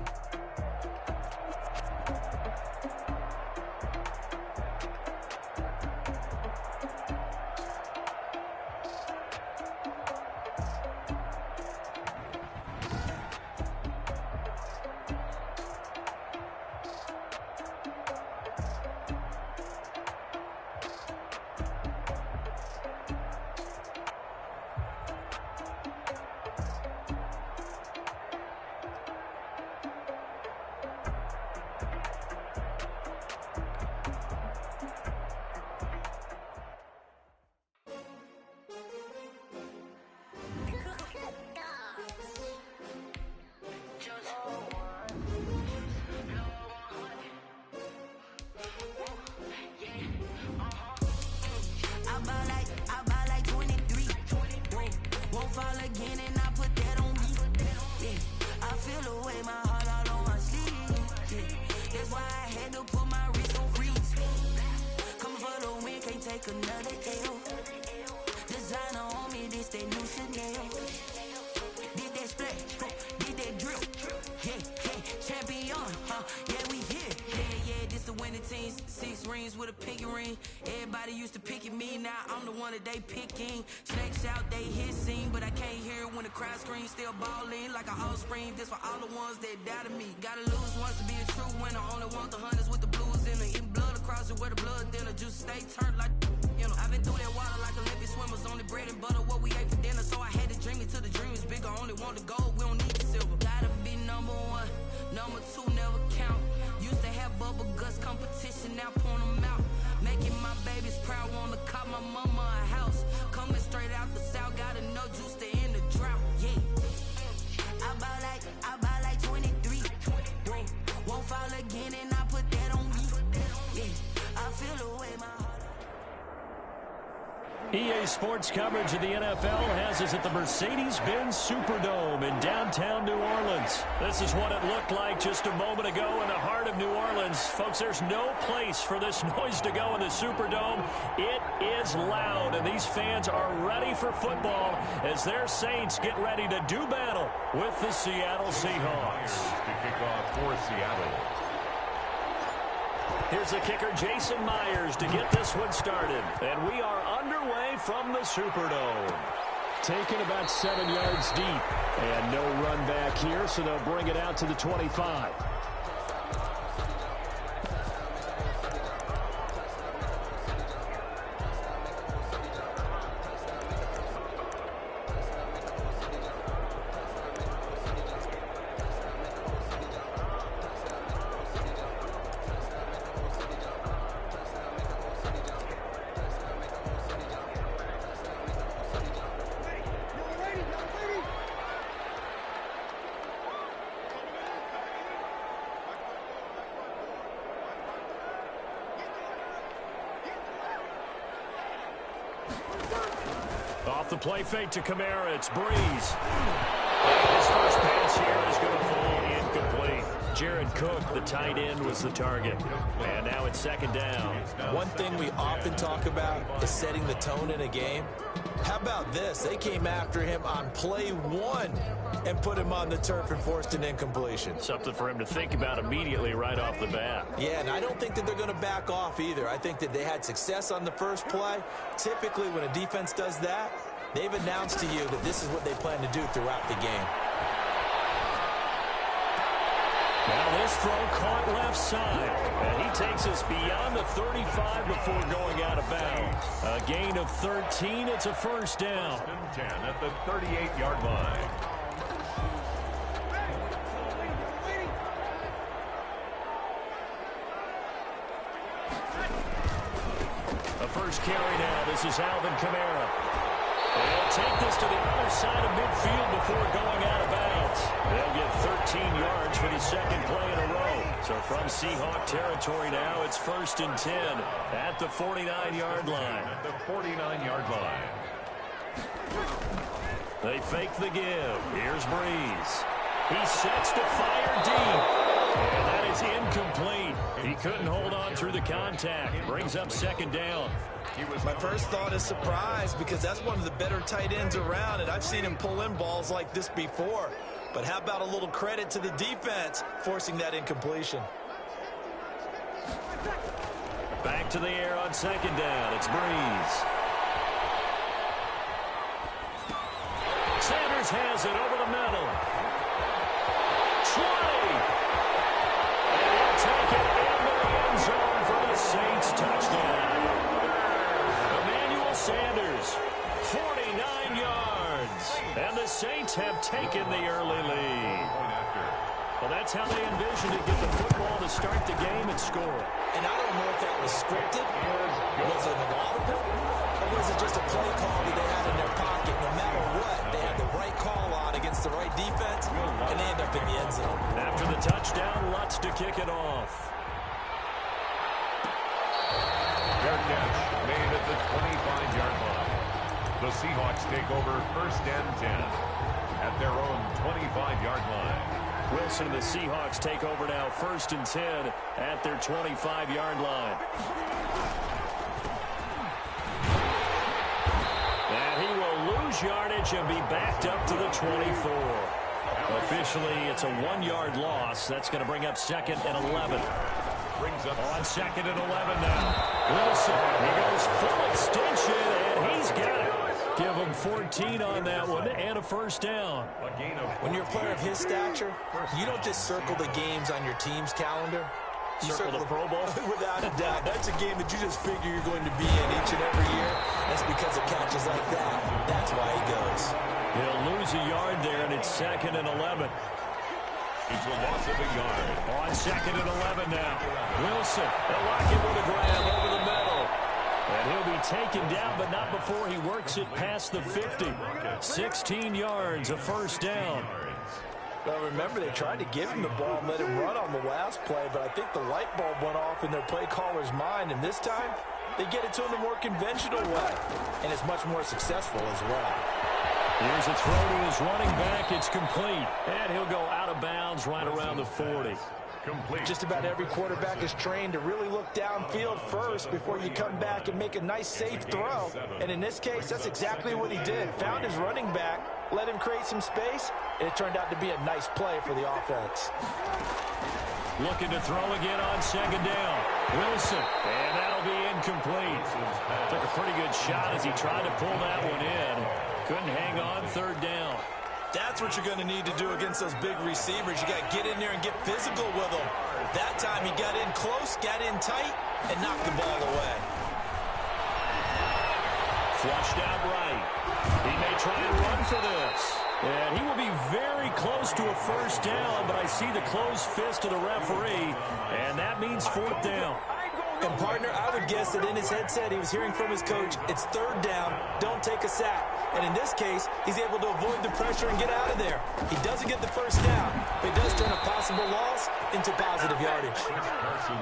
Everybody used to pick at me, now I'm the one that they picking. Snakes out, they hit scene, but I can't hear it when the crowd screams. Still balling like an offspring. This for all the ones that doubted me. Gotta lose once to be a true winner. Only want the hunters with the blues in it. Eating blood across it where the blood thinner. Juice stay turned like, you know. I've been through that water like Olympic swimmers. Only bread and butter, what we ate for dinner. So I had to dream it till the dream is bigger. Only want the gold, we don't need the silver. Gotta be number one, number two never count. Used to have bubble guts competition, now point them out. Making my babies proud, wanna cop my mama a house. Coming straight out the south, gotta know juice to end the drought. Yeah, I buy like 23. Won't fall again, and I put that on me. Yeah, I feel the way my heart. EA Sports coverage of the NFL has us at the Mercedes-Benz Superdome in downtown New Orleans. This is what it looked like just a moment ago in the heart of New Orleans. Folks, there's no place for this noise to go in the Superdome. It is loud, and these fans are ready for football as their Saints get ready to do battle with the Seattle Seahawks. To kick off for Seattle. Here's the kicker, Jason Myers, to get this one started. And we are underway from the Superdome. Taken about 7 yards deep. And no run back here, so they'll bring it out to the 25. Off the play fake to Kamara, it's Breeze. And his first pass here is going to fall incomplete. Jared Cook, the tight end, was the target. And now it's second down. One thing we often talk about is setting the tone in a game. How about this? They came after him on play one and put him on the turf and forced an incompletion. Something for him to think about immediately right off the bat. Yeah, and I don't think that they're going to back off either. I think that they had success on the first play. Typically, when a defense does that, they've announced to you that this is what they plan to do throughout the game. Now this throw caught left side, and he takes us beyond the 35 before going out of bounds. A gain of 13, it's a first down. 10 at the 38-yard line. The first carry now, this is Alvin Kamara. They'll take this to the other side of midfield before going out of bounds. They'll get 13 yards for the second play in a row. So from Seahawk territory now, it's 1st and 10 at the 49-yard line. At the 49-yard line. They fake the give. Here's Breeze. He sets to fire deep. And that is incomplete. He couldn't hold on through the contact. Brings up second down. My first thought is surprise because that's one of the better tight ends around, and I've seen him pull in balls like this before. But how about a little credit to the defense forcing that incompletion? Back to the air on second down. It's Breeze. Sanders has it over the middle. 20. And he'll take it into the end zone for the Saints touchdown. Sanders, 49 yards. And the Saints have taken the early lead. Well, that's how they envisioned it, get the football to start the game and score. And I don't know if that was scripted, was it an audible, or was it just a play call that they had in their pocket? No matter what, they had the right call on against the right defense, and they end up in the end zone. After the touchdown, Lutz to kick it off. Fair catch made at the 25-yard line. The Seahawks take over 1st and 10 at their own 25-yard line. Wilson and the Seahawks take over now 1st and 10 at their 25-yard line. And he will lose yardage and be backed up to the 24. Officially, it's a 1-yard loss. That's going to bring up 2nd and 11. Brings up on 2nd and 11 now. Wilson, he goes full extension, and he's got it. Give him 14 on that one and a first down. When you're a player of his stature, you don't just circle the games on your team's calendar. You circle the Pro Bowl? Without a doubt. That's a game that you just figure you're going to be in each and every year. That's because of catches like that. That's why he goes. He'll lose a yard there, and it's 2nd and 11. It's a loss of a yard. On 2nd and 11 now. Wilson, they'll lock it with a grab over the middle. And he'll be taken down, but not before he works it past the 50. 16 yards, a first down. Well, remember, they tried to give him the ball and let him run on the last play, but I think the light bulb went off in their play caller's mind, and this time, they get it to him the more conventional way, and it's much more successful as well. Here's a throw to his running back. It's complete. And he'll go out of bounds right around the 40. Complete. Just about every quarterback is trained to really look downfield first before you come back and make a nice, safe throw. And in this case, that's exactly what he did. Found his running back, let him create some space, and it turned out to be a nice play for the offense. Looking to throw again on 2nd down. Wilson, and that'll be incomplete. Took a pretty good shot as he tried to pull that one in. Couldn't hang on 3rd down. That's what you're going to need to do against those big receivers. You got to get in there and get physical with them. That time he got in close, got in tight, and knocked the ball away. Flushed out right. He may try and run for this. And he will be very close to a first down, but I see the closed fist of the referee, and that means 4th down. And, partner, I would guess that in his headset he was hearing from his coach, it's 3rd down, don't take a sack. And in this case, he's able to avoid the pressure and get out of there. He doesn't get the first down, but he does turn a possible loss into positive yardage.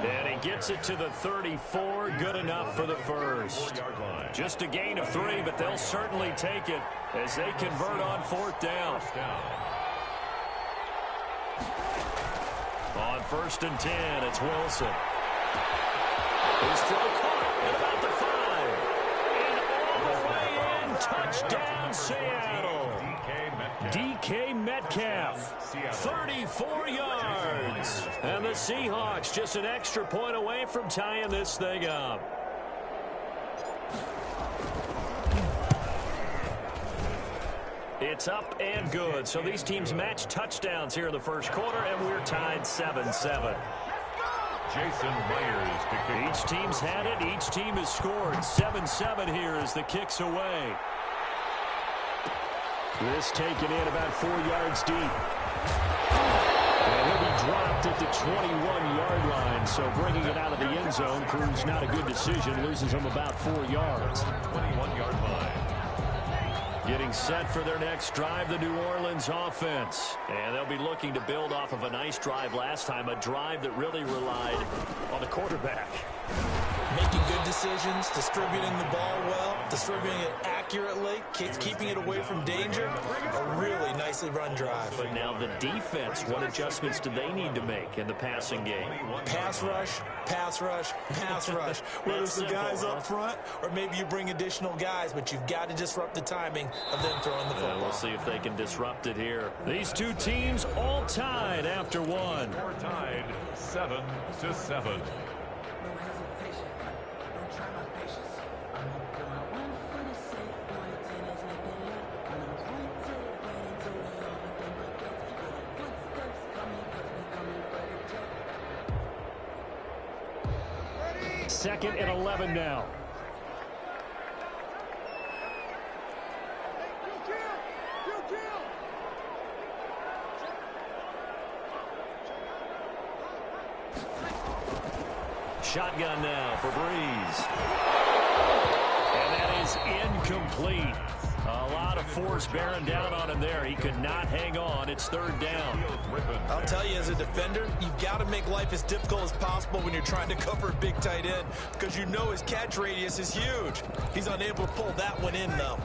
And he gets it to the 34, good enough for the first. Just a gain of 3, but they'll certainly take it as they convert on 4th down. On 1st and 10, it's Wilson. His throw caught at about the 5. And all the way in, touchdown Seattle. DK Metcalf, 34 yards. And the Seahawks just an extra point away from tying this thing up. It's up and good. So these teams match touchdowns here in the first quarter, and we're tied 7-7. Jason Myers to kick. Each team's had it. Each team has scored. 7-7 here as the kick's away. This taken in about 4 yards deep. And he'll be dropped at the 21-yard line. So bringing it out of the end zone proves not a good decision. Loses him about 4 yards. 21-yard line. Getting set for their next drive, the New Orleans offense. And they'll be looking to build off of a nice drive last time, a drive that really relied on the quarterback. Making good decisions, distributing the ball well, distributing it accurately. accurately, keeping it away from danger. A really nicely run drive. But now the defense, what adjustments do they need to make in the passing game? Pass rush, pass rush, pass rush. Whether it's the guys up front or maybe you bring additional guys, but you've got to disrupt the timing of them throwing the football. We'll see if they can disrupt it here. These two teams all tied after one. We're tied 7-7. Second and 11 now. Shotgun now for Breeze. And that is incomplete. A lot of force bearing down on him there. He could not hang on. It's third down. I'll tell you, as a defender, you've got to make life as difficult as possible when you're trying to cover a big tight end because you know his catch radius is huge. He's unable to pull that one in, though.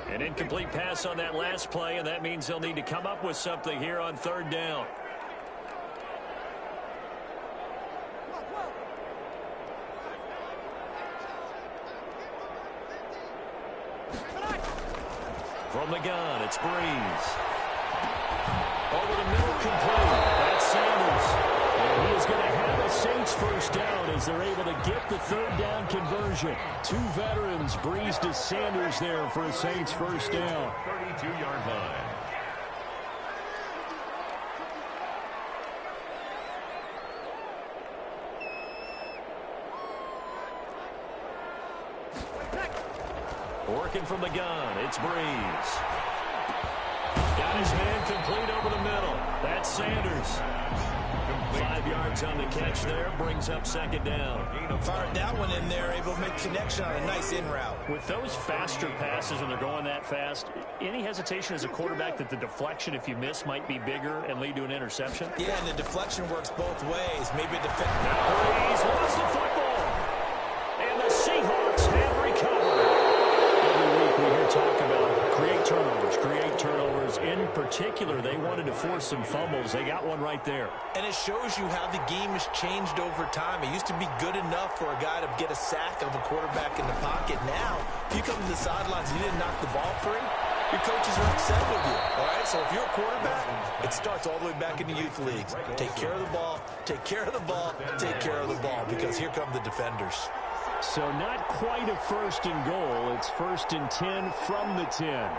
An incomplete pass on that last play, and that means they'll need to come up with something here on third down. From the gun, it's Breeze. Over the middle, complete. That's Sanders. And he is going to have a Saints first down as they're able to get the third down conversion. Two veterans, Breeze to Sanders there for a Saints first down. 32-yard line. Working from the gun, it's Breeze. Got his man complete over the middle. That's Sanders. 5 yards on the catch there, brings up second down. Fired that one in there, able to make connection on a nice in route. With those faster passes when they're going that fast, any hesitation as a quarterback that the deflection, if you miss, might be bigger and lead to an interception? Yeah, and the deflection works both ways. Maybe a defender. Now Breeze lost the football. And the Seahawks have recovered. Every week we hear talk about create turnovers. In particular, they wanted to force some fumbles. They got one right there. And it shows you how the game has changed over time. It used to be good enough for a guy to get a sack of a quarterback in the pocket. Now, if you come to the sidelines and you didn't knock the ball free, your coaches are upset with you. All right, so if you're a quarterback, it starts all the way back in the youth leagues. Take care of the ball, take care of the ball, take care of the ball, because here come the defenders. So not quite a first and goal. It's first and 10 from the 10.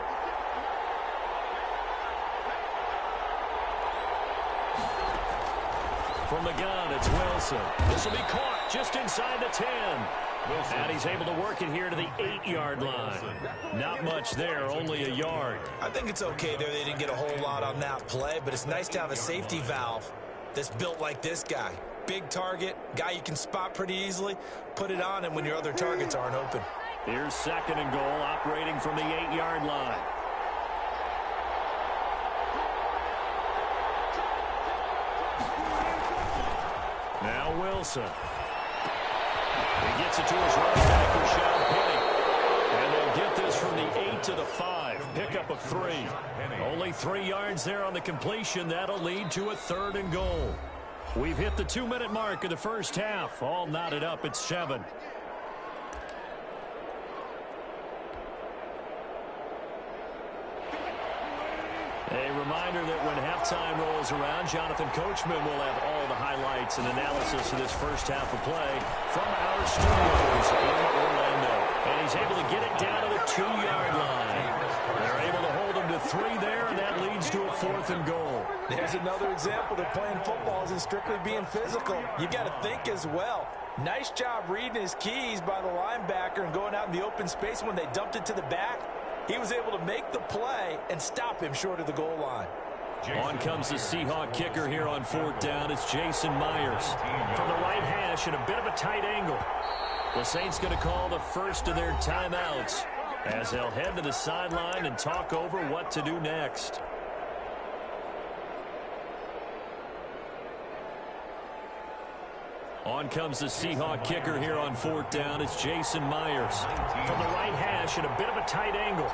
From the gun, it's Wilson. This will be caught just inside the 10. And he's able to work it here to the 8-yard line. Not much there, only a yard. I think it's okay there. They didn't get a whole lot on that play, but it's nice to have a safety valve that's built like this guy. Big target, guy you can spot pretty easily. Put it on him when your other targets aren't open. Here's second and goal, operating from the 8-yard line. Now Wilson. He gets it to his running back, Rashad Penny. And they'll get this from the 8 to the 5. Pickup of 3. Only 3 yards there on the completion. That'll lead to a third and goal. We've hit the 2-minute mark of the first half. All knotted up at 7. A reminder that when halftime rolls around, Jonathan Coachman will have all the highlights and analysis of this first half of play from our studios in Orlando. And he's able to get it down to the 2-yard line. They're able to hold him to 3 there, and that leads to a 4th and goal. There's another example that playing football isn't strictly being physical. You got to think as well. Nice job reading his keys by the linebacker and going out in the open space when they dumped it to the back. He was able to make the play and stop him short of the goal line. On comes the Seahawk kicker here on 4th down. It's Jason Myers from the right hash at a bit of a tight angle. The Saints going to call the first of their timeouts as they'll head to the sideline and talk over what to do next. On comes the Seahawk kicker here on 4th down. It's Jason Myers from the right hash at a bit of a tight angle.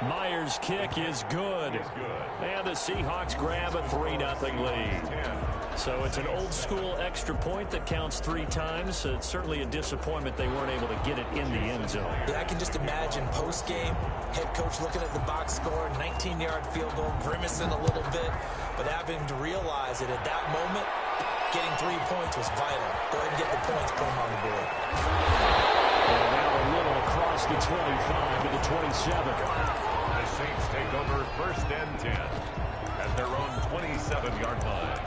Myers' kick is good. And the Seahawks grab a 3-0 lead. So it's an old-school extra point that counts 3 times. It's certainly a disappointment they weren't able to get it in the end zone. Yeah, I can just imagine post-game, head coach looking at the box score, 19-yard field goal, grimacing a little bit, but having to realize that at that moment, getting 3 points was vital. Go ahead and get the points, put them on the board. And now a little across the 25 to the 27. The Saints take over 1st and 10 at their own 27-yard line.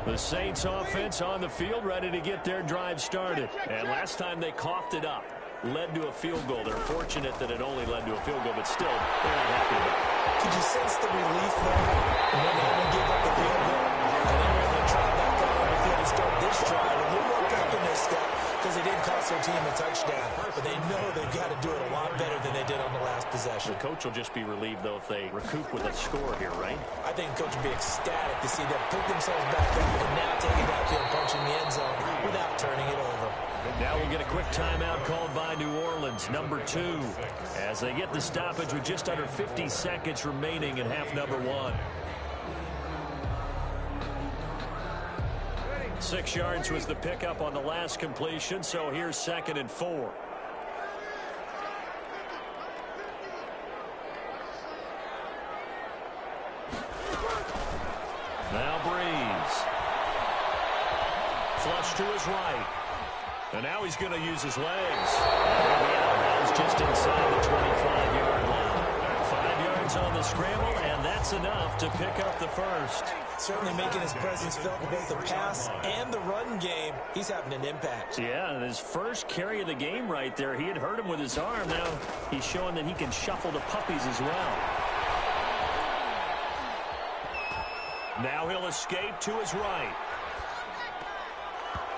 The Saints offense on the field, ready to get their drive started. And last time they coughed it up, led to a field goal. They're fortunate that it only led to a field goal, but still, they're not happy about it. Could you sense the relief there when they only gave up the field goal? And they were able to try back out on the field and start this drive a little more back in their step because they didn't cost their team a touchdown. But they know they've got to do it a lot better than they did on the last possession. The coach will just be relieved, though, if they recoup with a score here, right? I think the coach will be ecstatic to see them pick themselves back up and now take it downfield, punching the end zone without turning it over. Now we'll get a quick timeout called by New Orleans, number 2, as they get the stoppage with just under 50 seconds remaining in half number 1. 6 yards was the pickup on the last completion, so here's 2nd and 4. Now Breeze. Flush to his right. And now he's going to use his legs. And the outbound's just inside the 25-yard line. 5 yards on the scramble, and that's enough to pick up the first. Certainly making his presence felt in both the pass and the run game. He's having an impact. Yeah, and his first carry of the game right there, he had hurt him with his arm. Now he's showing that he can shuffle the puppies as well. Now he'll escape to his right.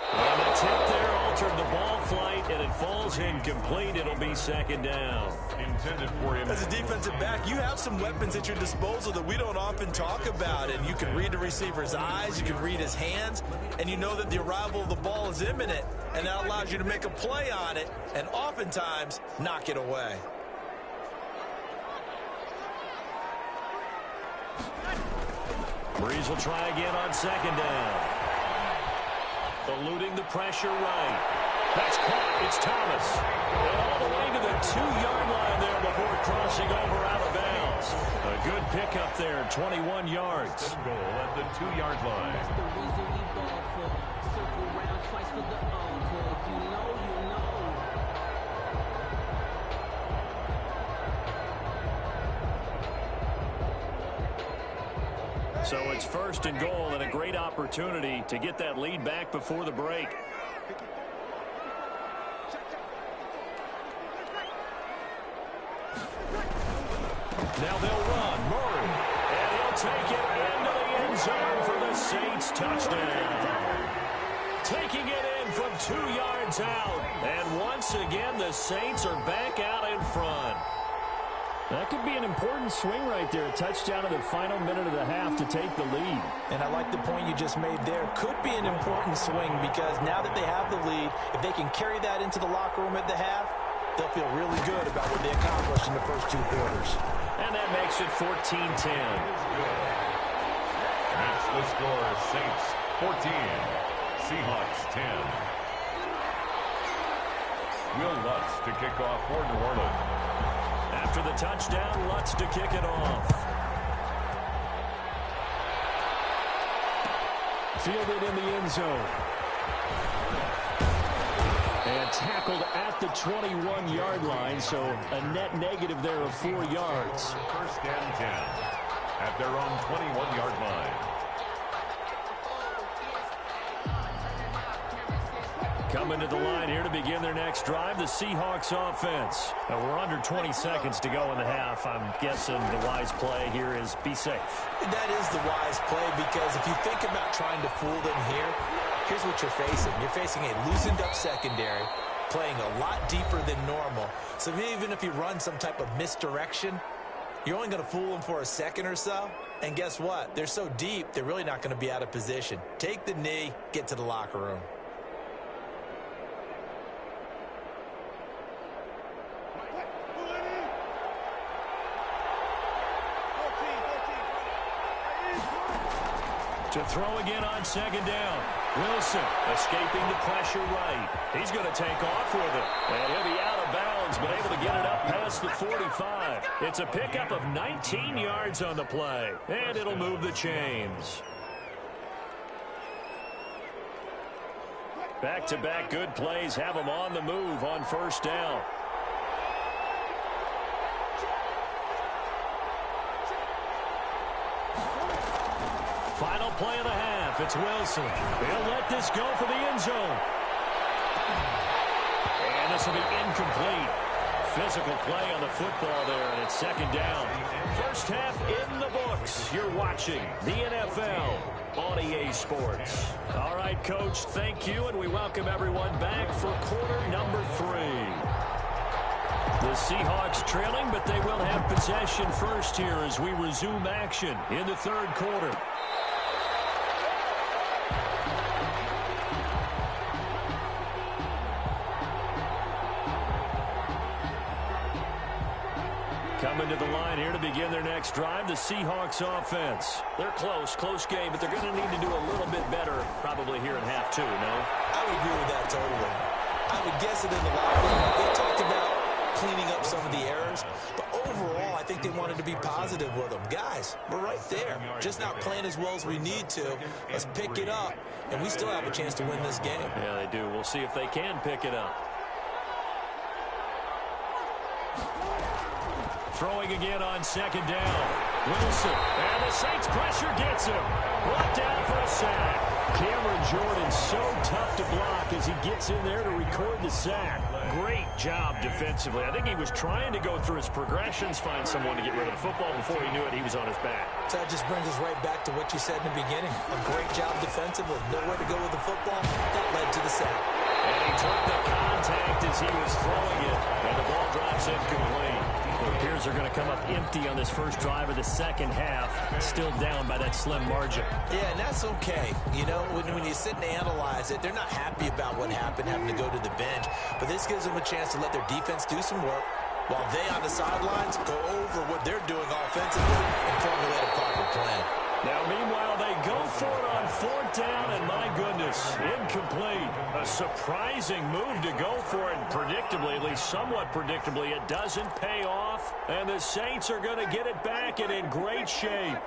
And the tip there altered the ball flight, and it falls incomplete. It'll be 2nd down. Intended for him. As a defensive back, you have some weapons at your disposal that we don't often talk about. And you can read the receiver's eyes, you can read his hands, and you know that the arrival of the ball is imminent. And that allows you to make a play on it and oftentimes knock it away. Breeze will try again on 2nd down. Eluding the pressure right. That's caught. It's Thomas. And all the way to the 2-yard line there before crossing over out of bounds. A good pickup there, 21 yards. Goal at the 2-yard line. That's the reason we ball for. Circle round twice for the encore. If you know, you know. So it's 1st and goal and a great opportunity to get that lead back before the break. Now they'll run. Murray. And he'll take it into the end zone for the Saints touchdown. Taking it in from 2 yards out. And once again, the Saints are back out in front. That could be an important swing right there. A touchdown in the final minute of the half to take the lead. And I like the point you just made there. Could be an important swing because now that they have the lead, if they can carry that into the locker room at the half, they'll feel really good about what they accomplished in the first 2 quarters. And that makes it 14-10. That's the score. Saints 14, Seahawks 10. Will Lutz to kick off for New Orleans. After the touchdown, Lutz to kick it off. Fielded in the end zone. And tackled at the 21-yard line, so a net negative there of 4 yards. 1st and 10 at their own 21-yard line. Coming to the line here to begin their next drive, the Seahawks offense. Now we're under 20 seconds to go in the half. I'm guessing the wise play here is be safe. That is the wise play because if you think about trying to fool them here, here's what you're facing. You're facing a loosened up secondary, playing a lot deeper than normal. So even if you run some type of misdirection, You're only going to fool them for a second or so. And guess what? They're so deep, they're really not going to be out of position. Take the knee, get to the locker room. To throw again on second down. Wilson escaping the pressure right. He's going to take off with it. And he'll be out of bounds, but able to get it up past the 45. It's a pickup of 19 yards on the play. And it'll move the chains. Back-to-back good plays have them on the move on first down. Final play of the half. It's Wilson. He'll let this go for the end zone. And this will be incomplete. Physical play on the football there, and it's second down. First half in the books. You're watching the NFL on EA Sports. All right, Coach, thank you, and we welcome everyone back for quarter number 3. The Seahawks trailing, but they will have possession first here as we resume action in the third quarter. Coming to the line here to begin their next drive, the Seahawks offense. They're close game, but they're going to need to do a little bit better probably here in half 2, no? I would agree with that totally. I would guess it in the locker room. They talked about cleaning up some of the errors, but overall, I think they wanted to be positive with them. Guys, we're right there. Just not playing as well as we need to. Let's pick it up, and we still have a chance to win this game. Yeah, they do. We'll see if they can pick it up. Throwing again on second down. Wilson. And the Saints pressure gets him. Brought down for a sack. Cameron Jordan so tough to block as he gets in there to record the sack. Great job defensively. I think he was trying to go through his progressions, find someone to get rid of the football. Before he knew it, he was on his back. So that just brings us right back to what you said in the beginning. A great job defensively. Nowhere to go with the football. That led to the sack. And he took the contact as he was throwing it. And the ball drops incomplete. It appears they're going to come up empty on this first drive of the second half. Still down by that slim margin. Yeah, and that's okay. You know, when you sit and analyze it, they're not happy about what happened, having to go to the bench. But this gives them a chance to let their defense do some work while they on the sidelines go over what they're doing offensively and formulate a proper plan. Now, meanwhile, they go for it on fourth down, and my goodness, incomplete. A surprising move to go for it, and predictably, at least somewhat predictably, it doesn't pay off, and the Saints are going to get it back and in great shape.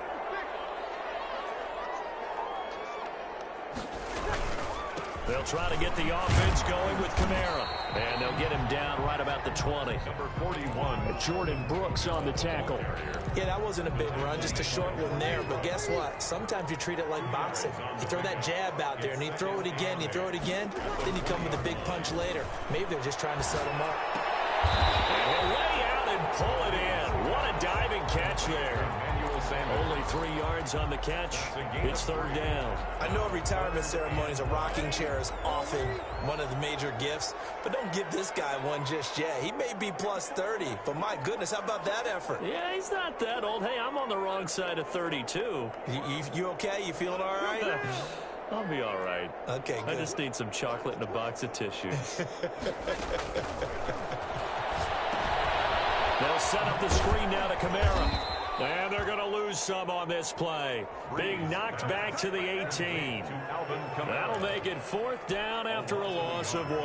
They'll try to get the offense going with Kamara. And they'll get him down right about the 20. Number 41. Jordan Brooks on the tackle. Yeah, that wasn't a big run, just a short one there. But guess what? Sometimes you treat it like boxing. You throw that jab out there, and you throw it again, then you come with a big punch later. Maybe they're just trying to set him up. And he'll lay out and pull it in. What a diving catch there. Only 3 yards on the catch. It's third down. I know retirement ceremonies, a rocking chair is often one of the major gifts, but don't give this guy one just yet. He may be plus 30, but my goodness, how about that effort? Yeah, he's not that old. Hey, I'm on the wrong side of 32. You okay? You feeling all right? I'll be all right. Okay, good. I just need some chocolate and a box of tissues. They'll set up the screen now to Kamara. And they're going to lose some on this play. Being knocked back to the 18. That'll make it fourth down after a loss of 1.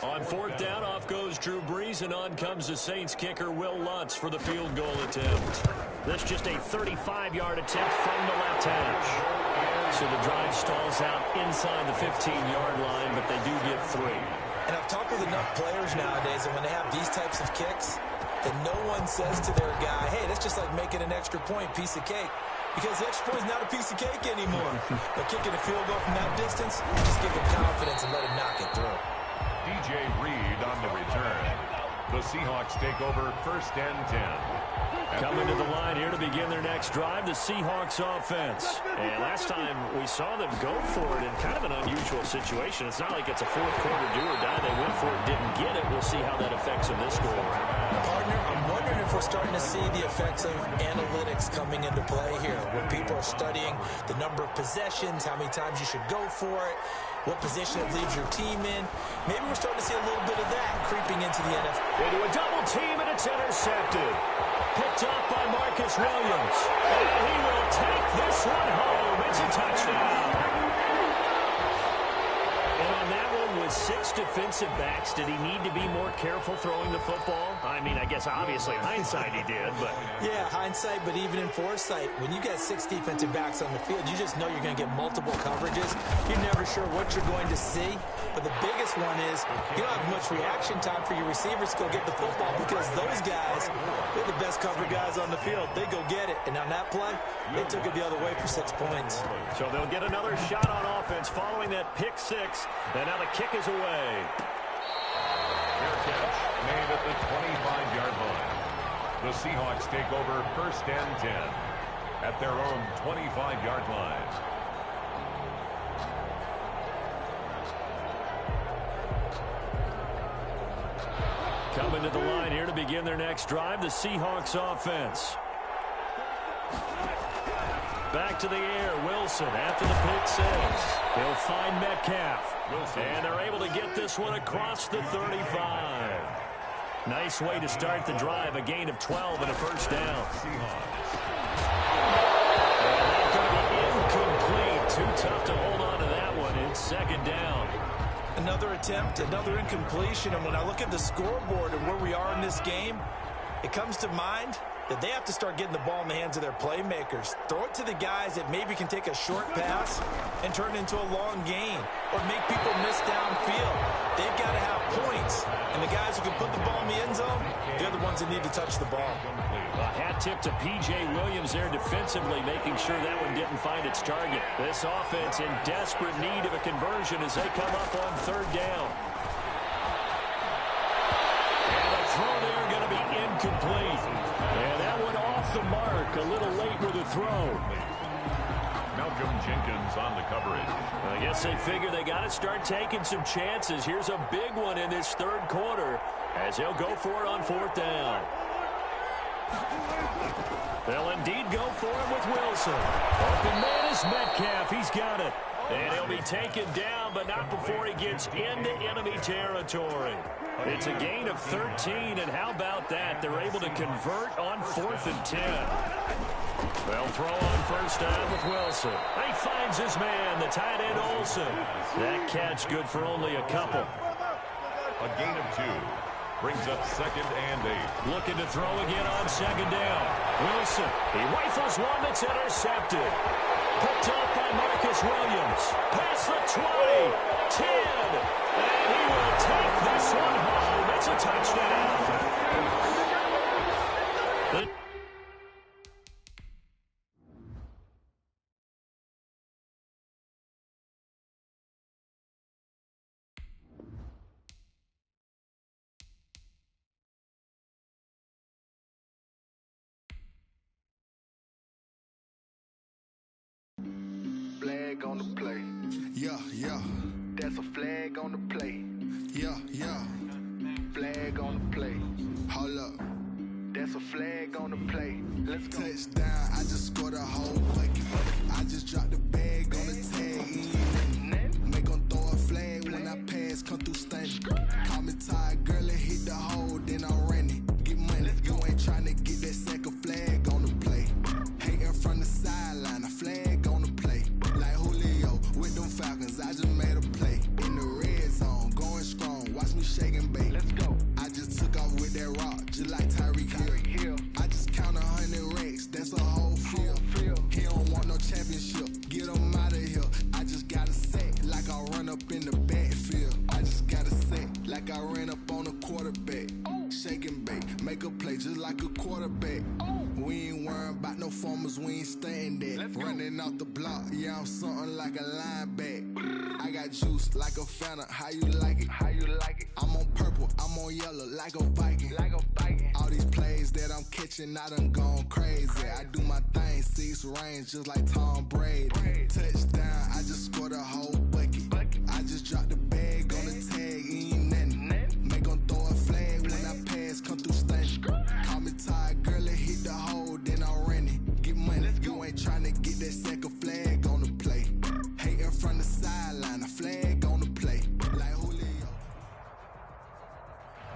On fourth down, off goes Drew Brees, and on comes the Saints kicker, Will Lutz, for the field goal attempt. This just a 35-yard attempt from the left hash. So the drive stalls out inside the 15-yard line, but they do get 3. And I've talked with enough players nowadays, and when they have these types of kicks, that no one says to their guy, hey, that's just like making an extra point, piece of cake. Because the extra point is not a piece of cake anymore. But kicking a field goal from that distance, just give him confidence and let him knock it through. DJ Reed on the return. The Seahawks take over first and 10. Coming to the line here to begin their next drive, the Seahawks offense. And last time we saw them go for it in kind of an unusual situation. It's not like it's a fourth quarter do or die. They went for it, didn't get it. We'll see how that affects them this go around. Partner, I'm wondering if if we're starting to see the effects of analytics coming into play here, where people are studying the number of possessions, how many times you should go for it, what position it leaves your team in. Maybe we're starting to see a little bit of that creeping into the NFL. Into a double team, and it's intercepted. Picked up by Marcus Williams. And he will take this one home. It's a touchdown. And on that one, with 6 defensive backs, did he need to be more careful throwing the football? I mean, I guess obviously hindsight he did, but... Yeah, hindsight, but even in foresight, when you got 6 defensive backs on the field, you just know you're going to get multiple coverages. You're never sure what you're going to see. But the biggest one is you don't have much reaction time for your receivers to go get the football because those guys, they're the best cover guys on the field. They go get it. And on that play, they took it the other way for 6 points. So they'll get another shot on offense following that pick 6. And now the kick is away. Fair catch made at the 25-yard line. The Seahawks take over 1st and 10 at their own 25-yard line. Coming to the line here to begin their next drive, the Seahawks offense. Back to the air, Wilson after the pick 6. He'll find Metcalf. And they're able to get this one across the 35. Nice way to start the drive, a gain of 12 and a first down. And that's going to be incomplete. Too tough to hold on to that one. It's 2nd down. Another attempt, another incompletion, and when I look at the scoreboard and where we are in this game, it comes to mind that they have to start getting the ball in the hands of their playmakers. Throw it to the guys that maybe can take a short pass and turn it into a long gain or make people miss downfield. They've got to have points, and the guys who can put the ball in the end zone, they're the ones that need to touch the ball. A hat tip to P.J. Williams there defensively, making sure that one didn't find its target. This offense in desperate need of a conversion as they come up on 3rd down. And the throw there going to be incomplete. And that one off the mark, a little late with the throw. Malcolm Jenkins on the coverage. I guess they figure they got to start taking some chances. Here's a big one in this 3rd quarter as he'll go for it on 4th down. They'll indeed go for it with Wilson. Open man is Metcalf. He's got it. And he'll be taken down, but not before he gets into enemy territory. It's a gain of 13, and how about that? They're able to convert on 4th and 10. They'll throw on 1st down with Wilson. He finds his man, the tight end Olsen. That catch good for only a couple. A gain of 2. Brings up 2nd and 8. Looking to throw again on 2nd down. Wilson, he rifles one that's intercepted. Picked up by Marcus Williams. Past the 20, 10, and he will take this one home. It's a touchdown. Flag on the play. Yeah, yeah. That's a flag on the play. Yeah, yeah. Flag on the play. Hold up. That's a flag on the play. Let's go. Touchdown, I just scored a whole bucket. I just dropped the bag on the tag. Make them throw a flag when I pass, come through stunning. Call me tired, girl, and hit the hole, then I'm running. Get money, you ain't trying to get that second flag on the play. Hating from the sideline, a flag on the play. Like Julio with them Falcons, I just made a play. In the red zone, going strong, watch me shake and bake. Let's go. I just took off with that rock, just like Tyreek Hill. I just count 100 racks, that's a whole field. He don't want no championship, get him out of here. I just got a sack, like I run up in the backfield. I just got a sack, like I ran up on a quarterback. Shake and bake, make a play just like a quarterback. We ain't worrying about no formers, we ain't staying there. Running off the block, yeah, I'm something like a linebacker. I got juice like a Fanta, how you like it? How you like it? I'm on purple, I'm on yellow, like a Viking. Like a Viking. All these plays that I'm catching, I done gone crazy. I do my thing, 6 range, just like Tom Brady. Touchdown, I just scored a whole bucket. I just dropped the bag on the tag, ain't nothing. Make them throw a flag when I pass, come through stunning. Call me tired. like trying to get that second flag on the play. Hating from the sideline, a flag on the play. Like Julio.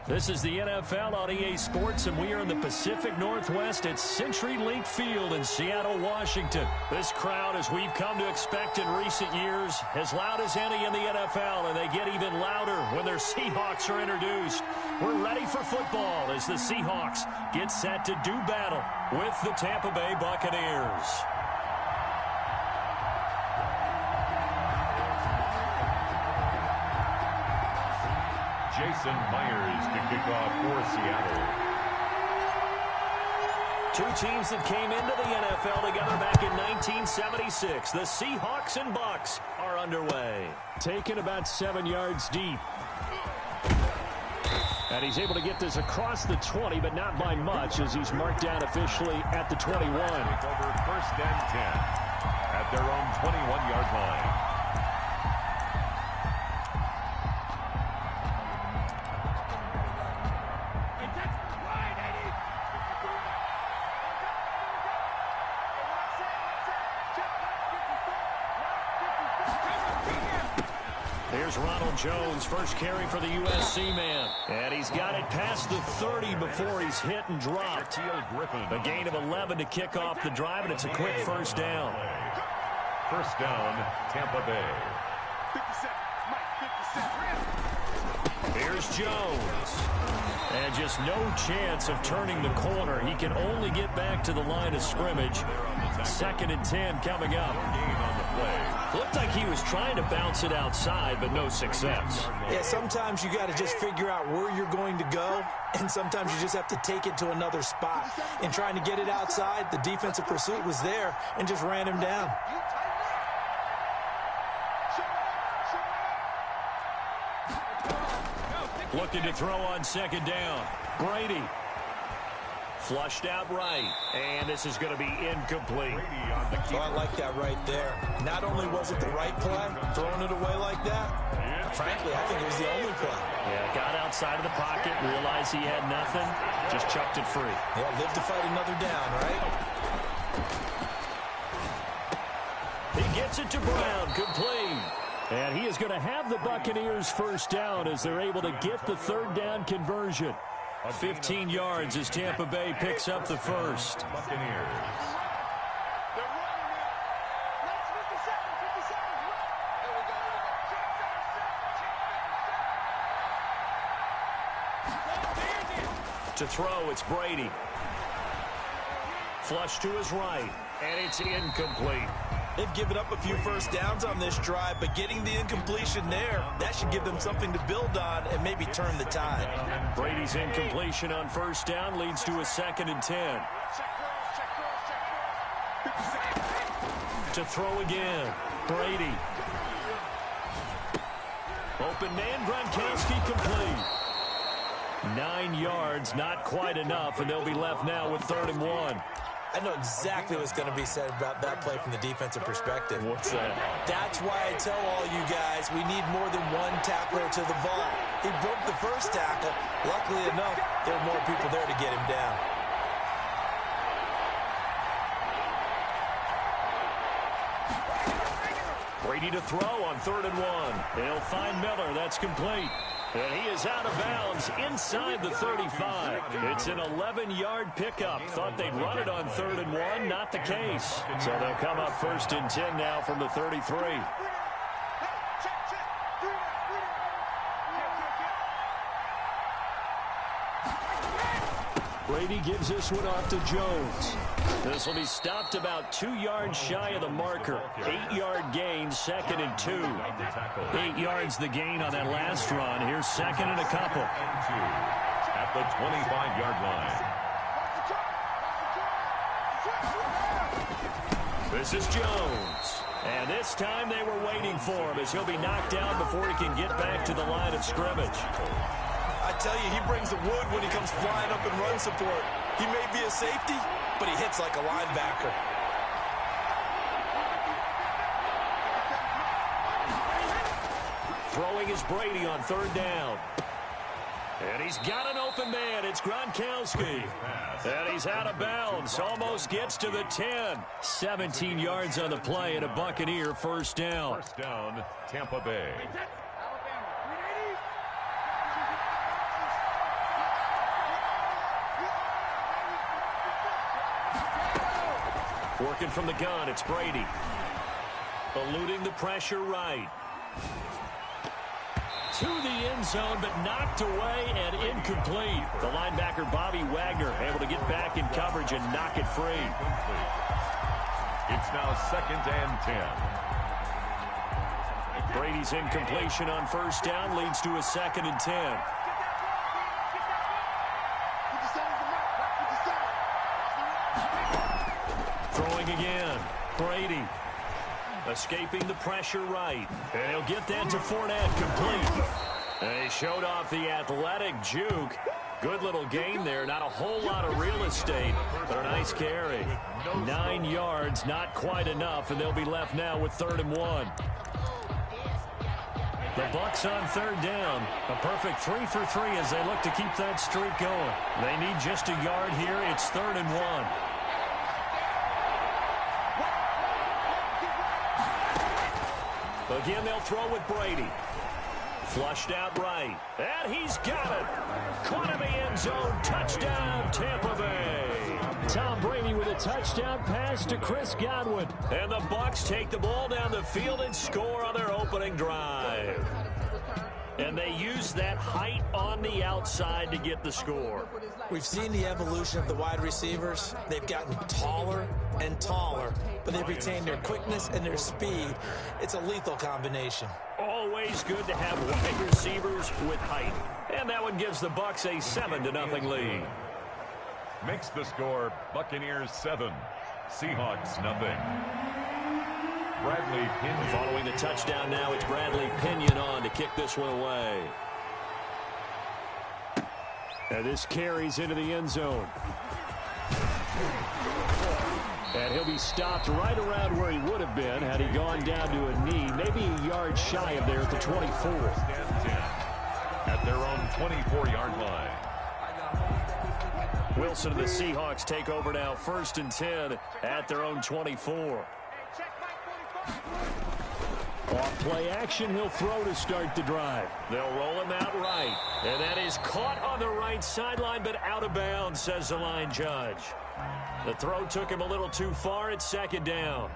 This is the NFL on EA Sports, and we are in the Pacific Northwest at CenturyLink Field in Seattle, Washington. This crowd, as we've come to expect in recent years, as loud as any in the NFL, and they get even louder when their Seahawks are introduced. We're ready for football as the Seahawks get set to do battle with the Tampa Bay Buccaneers. Jason Myers to kick off for Seattle. Two teams that came into the NFL together back in 1976. The Seahawks and Bucs are underway. Taken about 7 yards deep. And he's able to get this across the 20, but not by much, as he's marked down officially at the 21. Over first and 10 at their own 21-yard line. Here's Ronald Jones, first carry for the USC man. And he's got it past the 30 before he's hit and dropped. A gain of 11 to kick off the drive, and it's a quick first down. First down, Tampa Bay. 57, Mike, 57. Here's Jones. And just no chance of turning the corner. He can only get back to the line of scrimmage. Second and 10 coming up. Looked like he was trying to bounce it outside, but no success. Yeah, sometimes you got to just figure out where you're going to go, and sometimes you just have to take it to another spot. In trying to get it outside, the defensive pursuit was there and just ran him down. Looking to throw on second down. Brady. Flushed out right. And this is going to be incomplete. Oh, I like that right there. Not only was it the right play, throwing it away like that, frankly, I think it was the only play. Yeah, got outside of the pocket, realized he had nothing, just chucked it free. Yeah, live to fight another down, right? He gets it to Brown, complete. And he is going to have the Buccaneers first down as they're able to get the third down conversion. 15 yards as Tampa Bay picks up the first. Buccaneers. To throw, it's Brady. Flush to his right, and it's incomplete. They've given up a few first downs on this drive, but getting the incompletion there, that should give them something to build on and maybe turn the tide. Brady's incompletion on first down leads to a second and 10. To throw again, Brady. Open man, Gronkowski complete. 9 yards, not quite enough, and they'll be left now with 3rd and 1. I know exactly what's going to be said about that play from the defensive perspective. What's that? That's why I tell all you guys we need more than one tackler to the ball. He broke the first tackle. Luckily enough, there were more people there to get him down. Brady to throw on 3rd and 1. They'll find Miller. That's complete. And he is out of bounds inside the 35. It's an 11-yard pickup. Thought they'd run it on 3rd and 1. Not the case. So they'll come up 1st and 10 now from the 33. Brady gives this one off to Jones. This will be stopped about 2 yards shy of the marker. 8-yard gain, 2nd and 2. 8 yards the gain on that last run. Here's 2nd and a couple. At the 25-yard line. This is Jones. And this time they were waiting for him as he'll be knocked down before he can get back to the line of scrimmage. I tell you, he brings the wood when he comes flying up in run support. He may be a safety, but he hits like a linebacker. Throwing is Brady on 3rd down. And he's got an open man. It's Gronkowski. And he's out of bounds. Almost gets to the 10. 17 yards on the play and a Buccaneer first down. First down, Tampa Bay. Working from the gun, it's Brady. Eluding the pressure right. To the end zone, but knocked away and incomplete. The linebacker, Bobby Wagner, able to get back in coverage and knock it free. It's now 2nd and 10. Brady's incompletion on first down leads to a 2nd and 10. Throwing again. Brady. Escaping the pressure right. And he'll get that to Fournette, complete. And he showed off the athletic juke. Good little gain there. Not a whole lot of real estate, but a nice carry. 9 yards, not quite enough, and they'll be left now with 3rd and 1. The Bucs on 3rd down. A perfect 3 for 3 as they look to keep that streak going. They need just a yard here. It's 3rd and 1. Again, they'll throw with Brady. Flushed out right. And he's got it. Caught in the end zone. Touchdown, Tampa Bay. Tom Brady with a touchdown pass to Chris Godwin. And the Bucs take the ball down the field and score on their opening drive. And they use that height on the outside to get the score. We've seen the evolution of the wide receivers. They've gotten taller and taller, but they've retained their quickness and their speed. It's a lethal combination. Always good to have wide receivers with height. And that one gives the Bucs a 7-0 lead. Makes the score Buccaneers 7, Seahawks 0. Bradley Pinion. Following the touchdown now, it's Bradley Pinion on to kick this one away. And this carries into the end zone. And he'll be stopped right around where he would have been had he gone down to a knee, maybe a yard shy of there at the 24. At their own 24-yard line. Wilson and the Seahawks take over now, 1st and 10 at their own 24. Off play action, he'll throw to start the drive. They'll roll him out right. And that is caught on the right sideline, but out of bounds, says the line judge. The throw took him a little too far. It's 2nd down.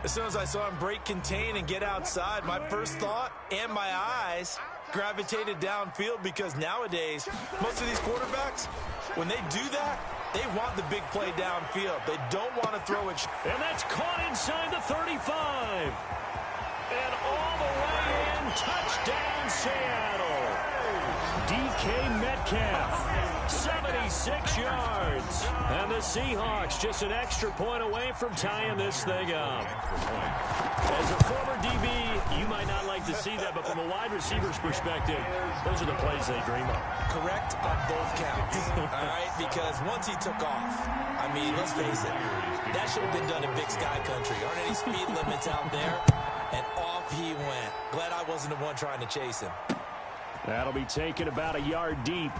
As soon as I saw him break contain and get outside, my first thought and my eyes gravitated downfield, because nowadays, most of these quarterbacks, when they do that, they want the big play downfield. They don't want to throw it. And that's caught inside the 35. And all the way in, touchdown Seattle. DK Metcalf, 76 yards. And the Seahawks just an extra point away from tying this thing up. As a former DB, you might not like to see that, but from a wide receiver's perspective, those are the plays they dream of. Correct on both counts. All right, because once he took off, I mean, let's face it, that should have been done in Big Sky Country. Aren't any speed limits out there? And off he went. Glad I wasn't the one trying to chase him. That'll be taken about a yard deep.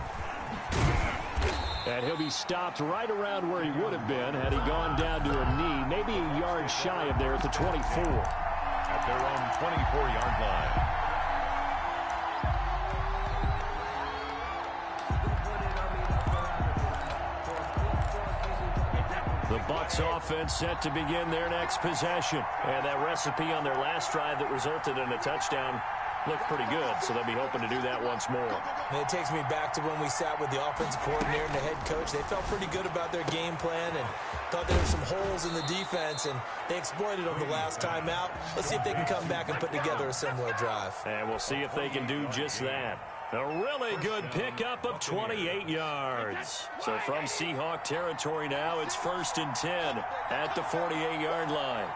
And he'll be stopped right around where he would have been had he gone down to a knee, maybe a yard shy of there at the 24. At their own 24-yard line. The Bucs offense set to begin their next possession. And that recipe on their last drive that resulted in a touchdown looked pretty good, so they'll be hoping to do that once more. And it takes me back to when we sat with the offensive coordinator and the head coach. They felt pretty good about their game plan and thought there were some holes in the defense, and they exploited them the last time out. Let's see if they can come back and put together a similar drive. And we'll see if they can do just that. A really good pickup of 28 yards. So from Seahawk territory now, it's 1st and 10 at the 48-yard line.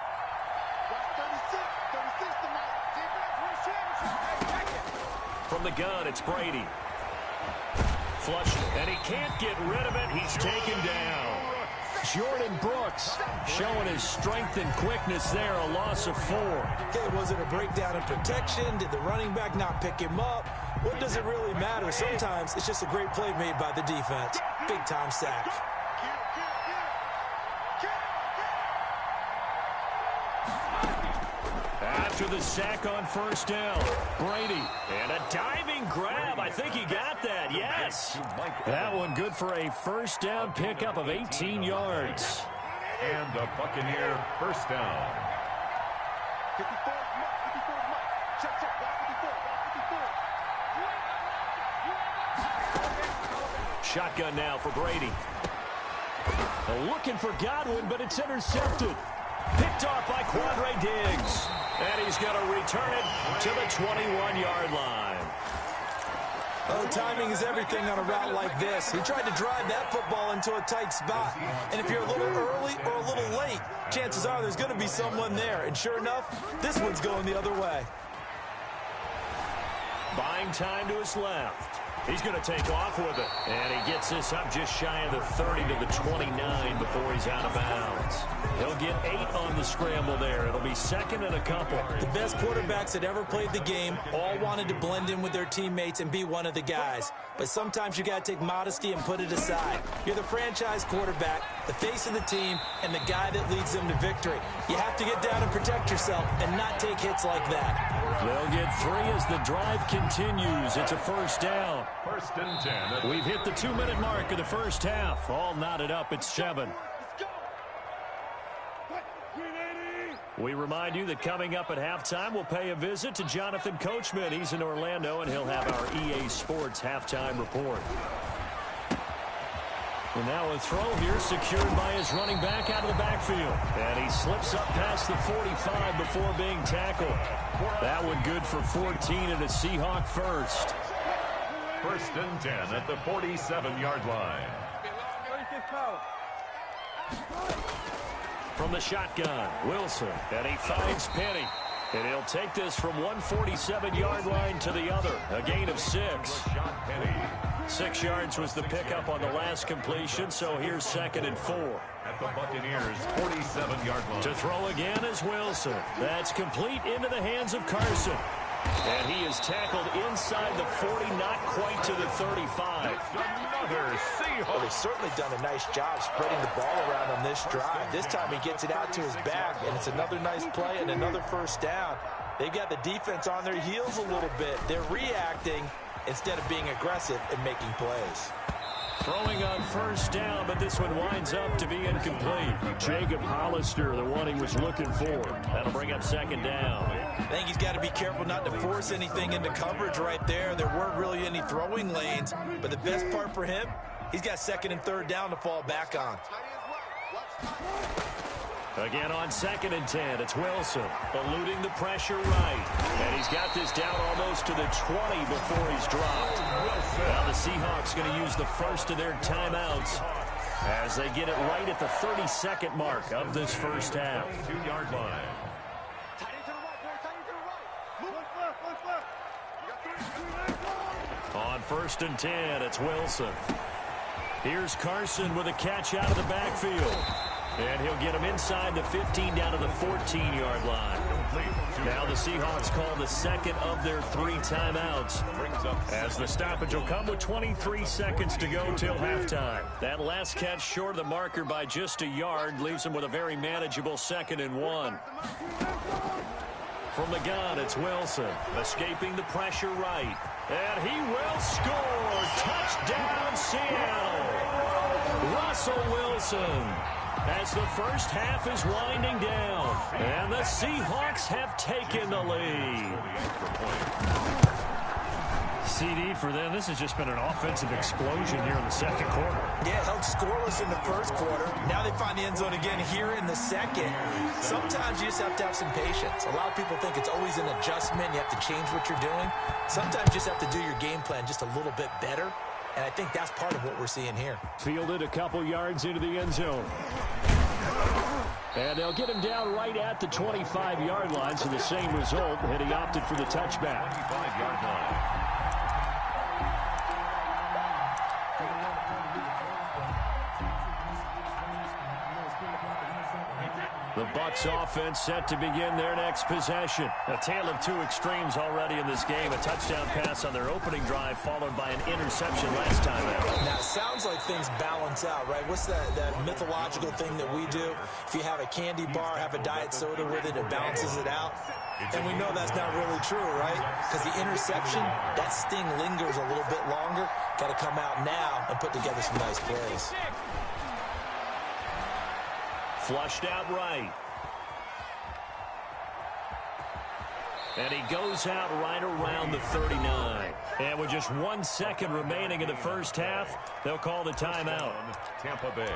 From the gun, it's Brady. Flushed, and he can't get rid of it. He's taken down. Jordan Brooks showing his strength and quickness there, a loss of 4. Okay, was it a breakdown in protection? Did the running back not pick him up? What does it really matter? Sometimes it's just a great play made by the defense. Big-time sack. After the sack on first down, Brady, and a diving grab. I think he got that, yes. That one good for a first down pickup of 18 yards. And a Buccaneer first down. 54, check, check, 54. Shotgun now for Brady. Looking for Godwin, but it's intercepted. Picked off by Quandre Diggs. And he's going to return it to the 21-yard line. Oh, timing is everything on a route like this. He tried to drive that football into a tight spot. And if you're a little early or a little late, chances are there's going to be someone there. And sure enough, this one's going the other way. Buying time to his left. He's going to take off with it. And he gets this up just shy of the 30 to the 29 before he's out of bounds. He'll get 8 on the scramble there. It'll be second and a couple. The best quarterbacks that ever played the game all wanted to blend in with their teammates and be one of the guys. But sometimes you got to take modesty and put it aside. You're the franchise quarterback, the face of the team, and the guy that leads them to victory. You have to get down and protect yourself and not take hits like that. They'll get 3 as the drive continues. It's a first down. First and 10. We've hit the 2-minute mark of the first half. All knotted up at 7. We remind you that coming up at halftime, we'll pay a visit to Jonathan Coachman. He's in Orlando, and he'll have our EA Sports halftime report. And now a throw here secured by his running back out of the backfield. And he slips up past the 45 before being tackled. That one good for 14 and a Seahawk first. First and 10 at the 47-yard line. From the shotgun, Wilson, and he finds Penny. And he'll take this from 147-yard line to the other, a gain of 6. 6 yards was the pickup on the last completion, so here's second and 4. At the Buccaneers' 47-yard line. To throw again is Wilson. That's complete into the hands of Carson. And he is tackled inside the 40, not quite to the 35. Another Seahawk. Well, they've certainly done a nice job spreading the ball around on this drive. This time he gets it out to his back, and it's another nice play and another first down. They've got the defense on their heels a little bit. They're reacting instead of being aggressive and making plays. Throwing on first down, but this one winds up to be incomplete. Jacob Hollister, the one he was looking for. That'll bring up second down. I think he's got to be careful not to force anything into coverage right there. There weren't really any throwing lanes, but the best part for him, he's got second and third down to fall back on. Again on second and 10, it's Wilson eluding the pressure right. And he's got this down almost to the 20 before he's dropped. Now the Seahawks going to use the first of their timeouts as they get it right at the 32nd mark of this first half. 2-yard line. On first and 10, it's Wilson. Here's Carson with a catch out of the backfield. And he'll get him inside the 15 down to the 14-yard line. Now the Seahawks call the second of their 3 timeouts as the stoppage will come with 23 seconds to go till halftime. That last catch short of the marker by just a yard leaves him with a very manageable 2nd and 1. From the gun, it's Wilson escaping the pressure right. And he will score. Touchdown, Seattle. Russell Wilson. As the first half is winding down, and the Seahawks have taken the lead. CD for them, this has just been an offensive explosion here in the second quarter. Yeah, held scoreless in the first quarter. Now they find the end zone again here in the second. Sometimes you just have to have some patience. A lot of people think it's always an adjustment. You have to change what you're doing. Sometimes you just have to do your game plan just a little bit better. And I think that's part of what we're seeing here. Fielded a couple yards into the end zone. And they'll get him down right at the 25-yard line, so the same result, and he opted for the touchback. 25-yard line. The Bucs offense set to begin their next possession. A tale of two extremes already in this game. A touchdown pass on their opening drive, followed by an interception last time out. Now, it sounds like things balance out, right? What's that mythological thing that we do? If you have a candy bar, have a diet soda with it, it balances it out. And we know that's not really true, right? Because the interception, that sting lingers a little bit longer. Got to come out now and put together some nice plays. Flushed out right. And he goes out right around the 39. And with just 1 second remaining in the first half, they'll call the timeout. Tampa Bay.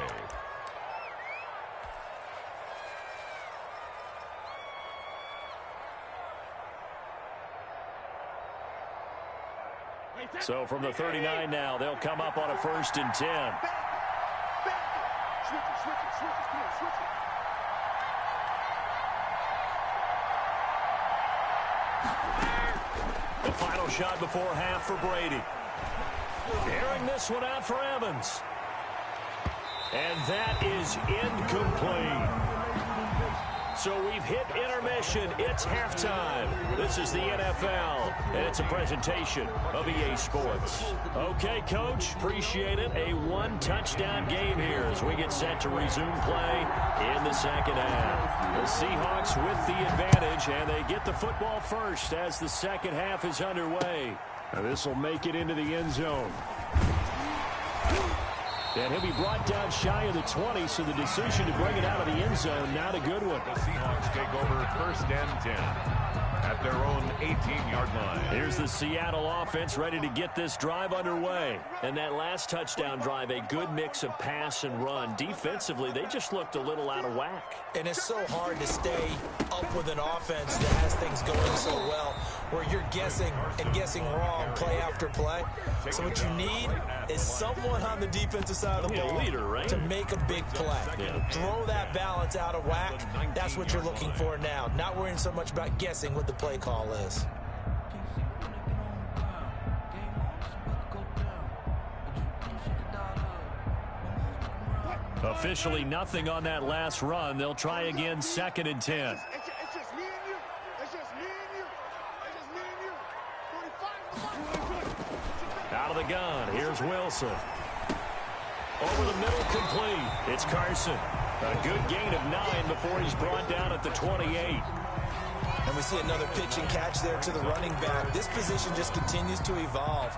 So from the 39 now, they'll come up on a 1st and 10. The final shot before half for Brady. Airing this one out for Evans. And that is incomplete. So we've hit intermission. It's halftime. This is the NFL, and it's a presentation of EA Sports. Okay, Coach, appreciate it. A one-touchdown game here as we get set to resume play in the second half. The Seahawks with the advantage, and they get the football first as the second half is underway. Now this will make it into the end zone. And he'll be brought down shy of the 20, so the decision to bring it out of the end zone, not a good one. The Seahawks take over 1st and 10 at their own 18-yard line. Here's the Seattle offense ready to get this drive underway. And that last touchdown drive, a good mix of pass and run. Defensively, they just looked a little out of whack. And it's so hard to stay up with an offense that has things going so well, where you're guessing and guessing wrong play after play. So what you need is someone on the defensive side of the ball leader, right? to make a big play. Yeah. Throw that balance out of whack. That's what you're looking for now. Not worrying so much about guessing what the play call is. Officially nothing on that last run. They'll try again 2nd and 10. It's just me and you. It's just me and you. It's just me and you. 45. Out of the gun. Here's Wilson. Over the middle, complete. It's Carson. A good gain of 9 before he's brought down at the 28. And we see another pitch and catch there to the running back. This position just continues to evolve.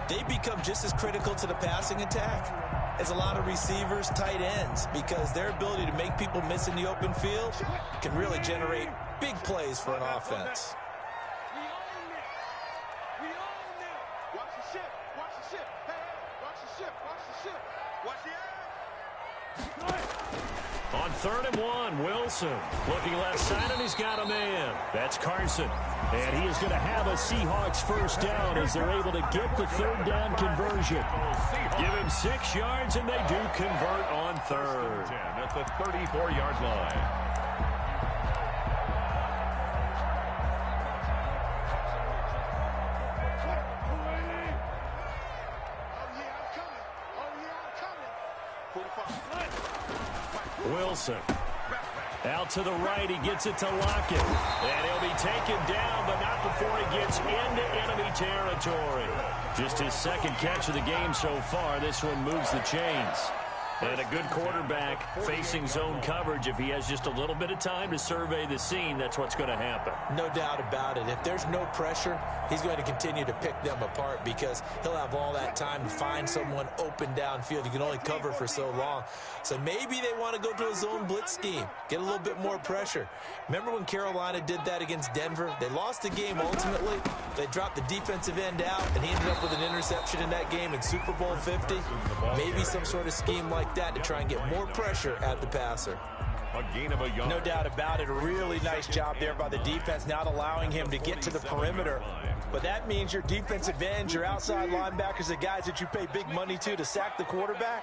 They become just as critical to the passing attack as a lot of receivers, tight ends, because their ability to make people miss in the open field can really generate big plays for an offense. We own them. Watch the ship. Watch the ship. Hey, watch the ship. Watch the ship. Watch the On 3rd and 1, Wilson looking left side, and he's got a man. That's Carson. And he is going to have a Seahawks 1st down as they're able to get the 3rd down conversion. Give him 6 yards, and they do convert on 3rd. At the 34-yard line. Wilson. Out to the right, he gets it to Lockett. And he'll be taken down, but not before he gets into enemy territory. Just his 2nd catch of the game so far. This one moves the chains. And a good quarterback facing zone coverage. If he has just a little bit of time to survey the scene, that's what's going to happen. No doubt about it. If there's no pressure, he's going to continue to pick them apart because he'll have all that time to find someone open downfield. You can only cover for so long. So maybe they want to go to a zone blitz scheme, get a little bit more pressure. Remember when Carolina did that against Denver? They lost the game ultimately. They dropped the defensive end out, and he ended up with an interception in that game in Super Bowl 50. Maybe some sort of scheme like that to try and get more pressure at the passer. No doubt about it. A really nice job there by the defense, not allowing him to get to the perimeter. But that means your defensive ends, your outside linebackers, the guys that you pay big money to sack the quarterback,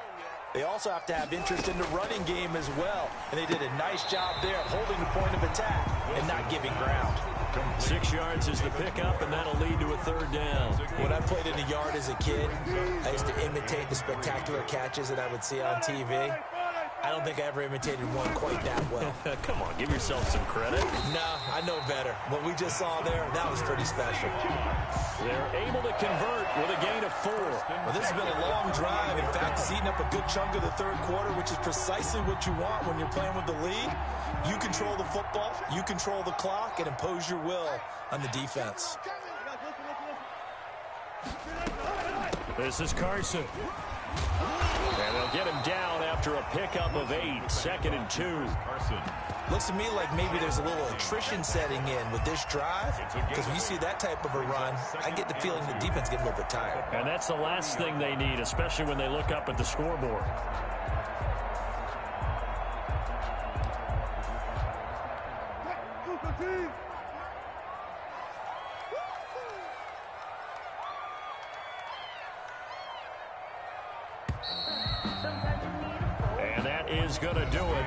they also have to have interest in the running game as well. And they did a nice job there holding the point of attack and not giving ground. 6 yards is the pickup, and that'll lead to a 3rd down. When I played in the yard as a kid, I used to imitate the spectacular catches that I would see on TV. I don't think I ever imitated one quite that well. Come on, give yourself some credit. No, I know better. What we just saw there, that was pretty special. They're able to convert with a gain of 4. Well, this has been a long drive. In fact, it's eaten up a good chunk of the third quarter, which is precisely what you want when you're playing with the lead. You control the football, you control the clock, and impose your will on the defense. This is Carson. And they'll get him down after a pickup of 8, 2nd and 2. Looks to me like maybe there's a little attrition setting in with this drive, because when you see that type of a run, I get the feeling the defense getting a little bit tired. And that's the last thing they need, especially when they look up at the scoreboard. And that is going to do it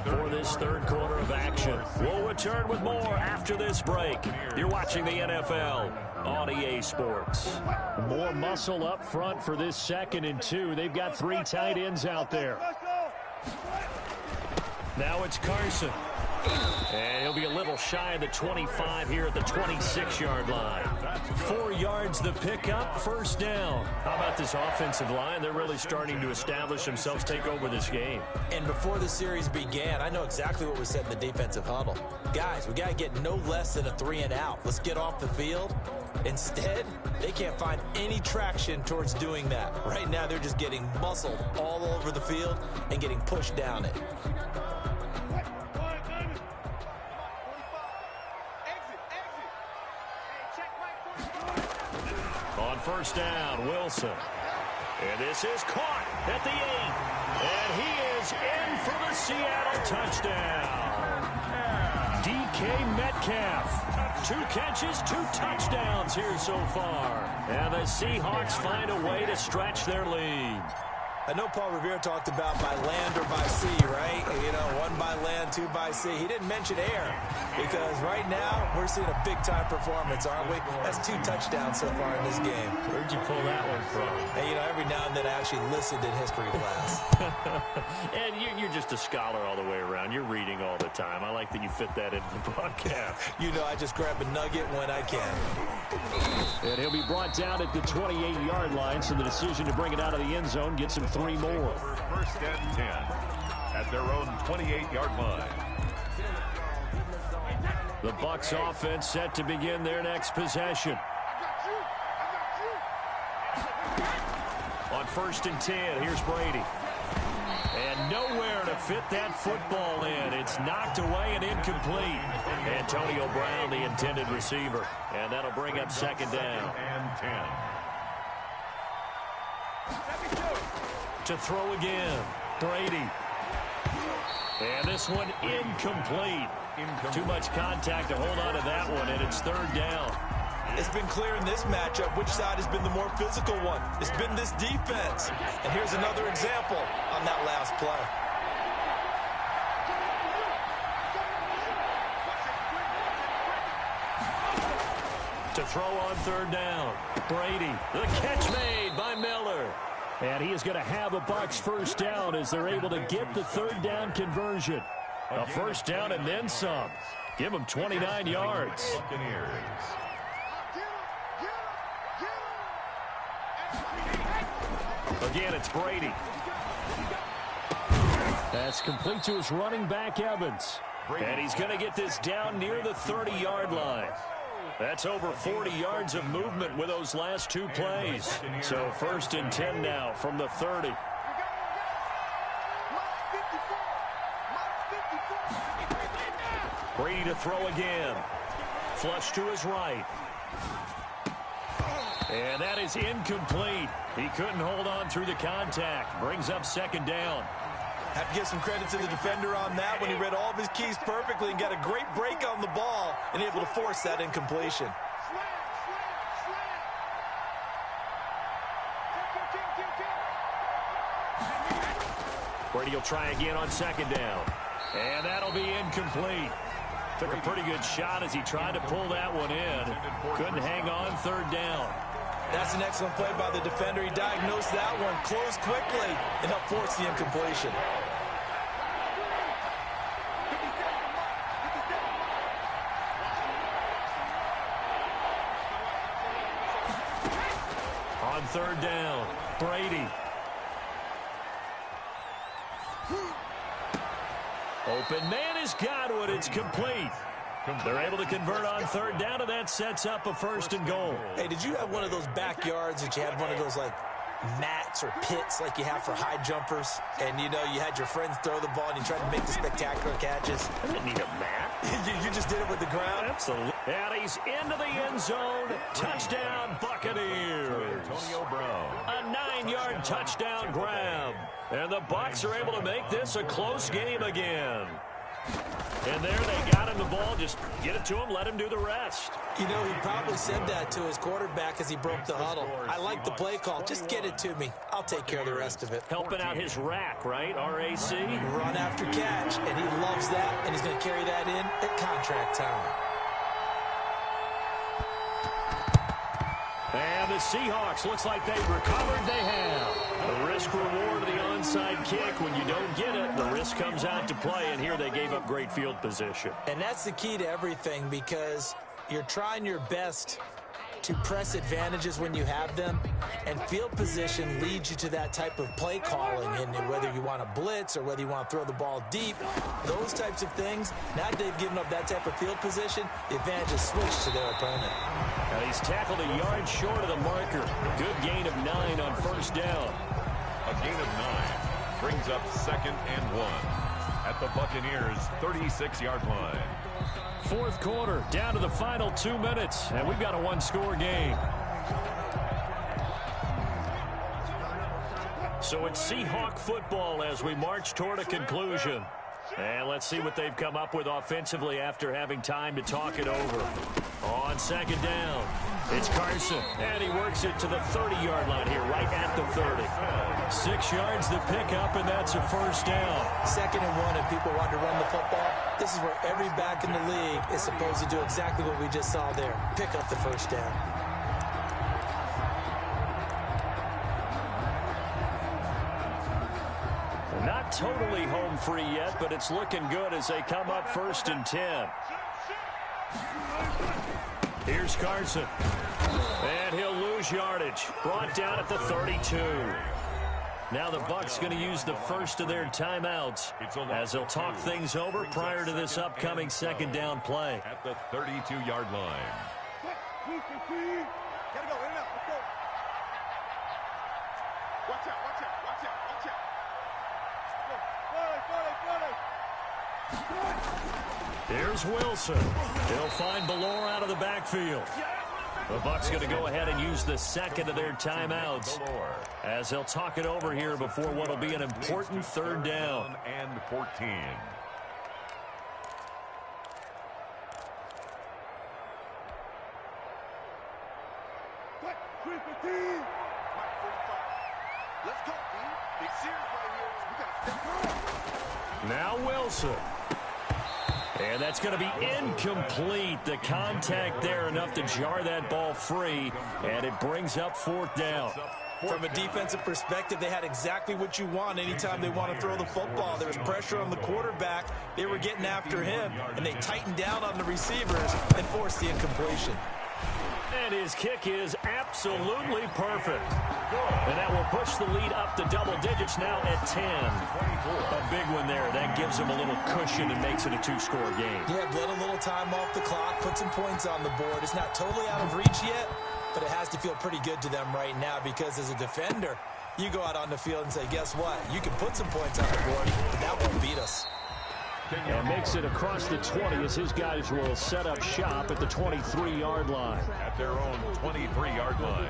for this third quarter of action. We'll return with more after this break. You're watching the NFL on EA Sports. More muscle up front for this 2nd and 2. They've got 3 tight ends out there. Now it's Carson. And he'll be a little shy of the 25 here at the 26-yard line. 4 yards the pickup, first down. How about this offensive line? They're really starting to establish themselves, take over this game. And before the series began, I know exactly what was said in the defensive huddle. Guys, we got to get no less than a 3 and out. Let's get off the field. Instead, they can't find any traction towards doing that. Right now, they're just getting muscled all over the field and getting pushed down it. On first down, Wilson. And this is caught at the 8. And he is in for the Seattle touchdown. DK Metcalf. 2 catches, 2 touchdowns here so far. And the Seahawks find a way to stretch their lead. I know Paul Revere talked about by land or by sea, right? You know, 1 by land, 2 by sea. He didn't mention air because right now we're seeing a big-time performance, aren't we? That's 2 touchdowns so far in this game. Where'd you pull that one from? And, you know, every now and then I actually listened in history class. And you're just a scholar all the way around. You're reading all the time. I like that you fit that into the broadcast. You know, I just grab a nugget when I can. And he'll be brought down at the 28-yard line, so the decision to bring it out of the end zone gets him 3 more. First and 10 at their own 28-yard line. The Bucs offense set to begin their next possession. On first and 10, here's Brady. And nowhere to fit that football in. It's knocked away and incomplete. Antonio Brown, the intended receiver. And that'll bring up 2nd down. And 10. To throw again, Brady. And this one incomplete. Too much contact to hold on to that one, and it's 3rd down. It's been clear in this matchup which side has been the more physical one. It's been this defense. And here's another example on that last play. To throw on 3rd down, Brady. The catch made by Miller. And he is going to have a Bucs first down as they're able to get the 3rd down conversion. A first down and then some. Give them 29 yards. Again, it's Brady. That's complete to his running back, Evans. And he's going to get this down near the 30-yard line. That's over 40 yards of movement with those last 2 plays. So 1st and 10 now from the 30. Brady to throw again. Flush to his right. And that is incomplete. He couldn't hold on through the contact. Brings up 2nd down. Have to give some credit to the defender on that when he read all of his keys perfectly and got a great break on the ball and able to force that incompletion. Brady will try again on 2nd down. And that'll be incomplete. Took a pretty good shot as he tried to pull that one in. Couldn't hang on 3rd down. That's an excellent play by the defender. He diagnosed that one, closed quickly, and helped force the incompletion. on third down. Brady. Open man is Godwin. It's complete. They're able to convert on third down, and that sets up a 1st and goal. Hey, did you have one of those backyards that you had one of those, like, mats or pits like you have for high jumpers? And, you know, you had your friends throw the ball and you tried to make the spectacular catches? I didn't need a mat. You just did it with the ground? Absolutely. And he's into the end zone. Touchdown, Buccaneers. Antonio Brown. A 9-yard touchdown grab. And the Bucs are able to make this a close game again. And there they got him the ball. Just get it to him, let him do the rest. You know, he probably said that to his quarterback as he broke the huddle. I like the play call. Just get it to me. I'll take care of the rest of it. Helping out his rack, right? RAC. Run after catch, and he loves that, and he's going to carry that in at contract time. And the Seahawks, looks like they've recovered. They have. The risk reward of the onside kick. When you don't get it, the risk comes out to play, and here they gave up great field position. And that's the key to everything, because you're trying your best to press advantages when you have them, and field position leads you to that type of play calling. And whether you want to blitz or whether you want to throw the ball deep, those types of things, now that they've given up that type of field position, the advantage is switched to their opponent. And he's tackled a yard short of the marker. Good gain of 9 on 1st down. A gain of 9 brings up 2nd and 1 at the Buccaneers' 36-yard line. 4th quarter, down to the final 2 minutes, and we've got a 1-score game. So it's Seahawk football as we march toward a conclusion. And let's see what they've come up with offensively after having time to talk it over. On 2nd down, it's Carson, and he works it to the 30-yard line here, right at the 30. 6 yards the pickup, and that's a 1st down. 2nd and 1, and people want to run the football. This is where every back in the league is supposed to do exactly what we just saw there. Pick up the 1st down. Not totally home free yet, but it's looking good as they come up 1st and 10. Here's Carson. And he'll lose yardage. Brought down at the 32. Now the Bucs going to use the first of their timeouts as they'll talk things over prior to this upcoming 2nd down play. At the 32-yard line. Gotta go, in and out, let's go. Watch out, watch out, watch out, watch out. Here's Wilson. He'll find Ballore out of the backfield. The Bucs going to go ahead and use the 2nd of their timeouts as they'll talk it over here before what will be an important 3rd down. And 14. Let's go, team. Big series right here. We gotta step up. Now Wilson. And that's going to be incomplete. The contact there enough to jar that ball free, and it brings up 4th down. From a defensive perspective, they had exactly what you want anytime they want to throw the football. There was pressure on the quarterback. They were getting after him, and they tightened down on the receivers and forced the incompletion. And his kick is absolutely perfect. And that will push the lead up to double digits now at 10. A big one there. That gives them a little cushion and makes it a 2-score game. Yeah, bled a little time off the clock, put some points on the board. It's not totally out of reach yet, but it has to feel pretty good to them right now because as a defender, you go out on the field and say, guess what? You can put some points on the board, but that won't beat us. And makes it across the 20 as his guys will set up shop at the 23-yard line. At their own 23-yard line.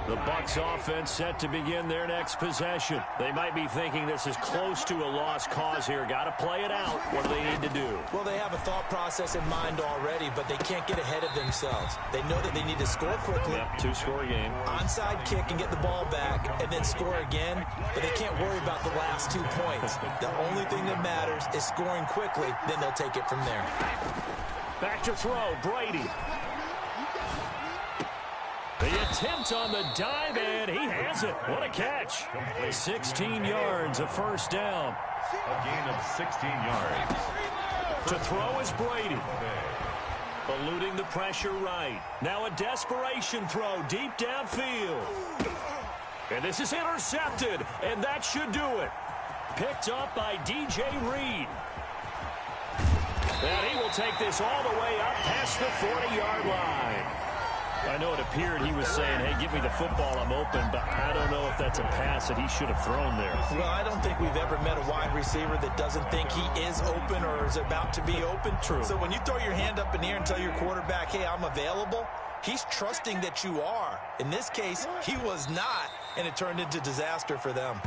The Bucs offense set to begin their next possession. They might be thinking this is close to a lost cause here. Got to play it out. What do they need to do? Well, they have a thought process in mind already, but they can't get ahead of themselves. They know that they need to score quickly. Yep, 2-score game. Onside kick and get the ball back and then score again, but they can't worry about the last 2 points. The only thing that matters is scoring quickly, then they'll take it from there. Back to throw, Brady. The attempt on the dive, and he has it. What a catch. 16 yards, a 1st down. A gain of 16 yards. To throw is Brady. Eluding the pressure right. Now a desperation throw deep downfield. And this is intercepted, and that should do it. Picked up by DJ Reed. And he will take this all the way up past the 40-yard line. I know it appeared he was saying, hey, give me the football, I'm open, but I don't know if that's a pass that he should have thrown there. Well, I don't think we've ever met a wide receiver that doesn't think he is open or is about to be open. True. So when you throw your hand up in the air and tell your quarterback, hey, I'm available, he's trusting that you are. In this case, he was not, and it turned into disaster for them.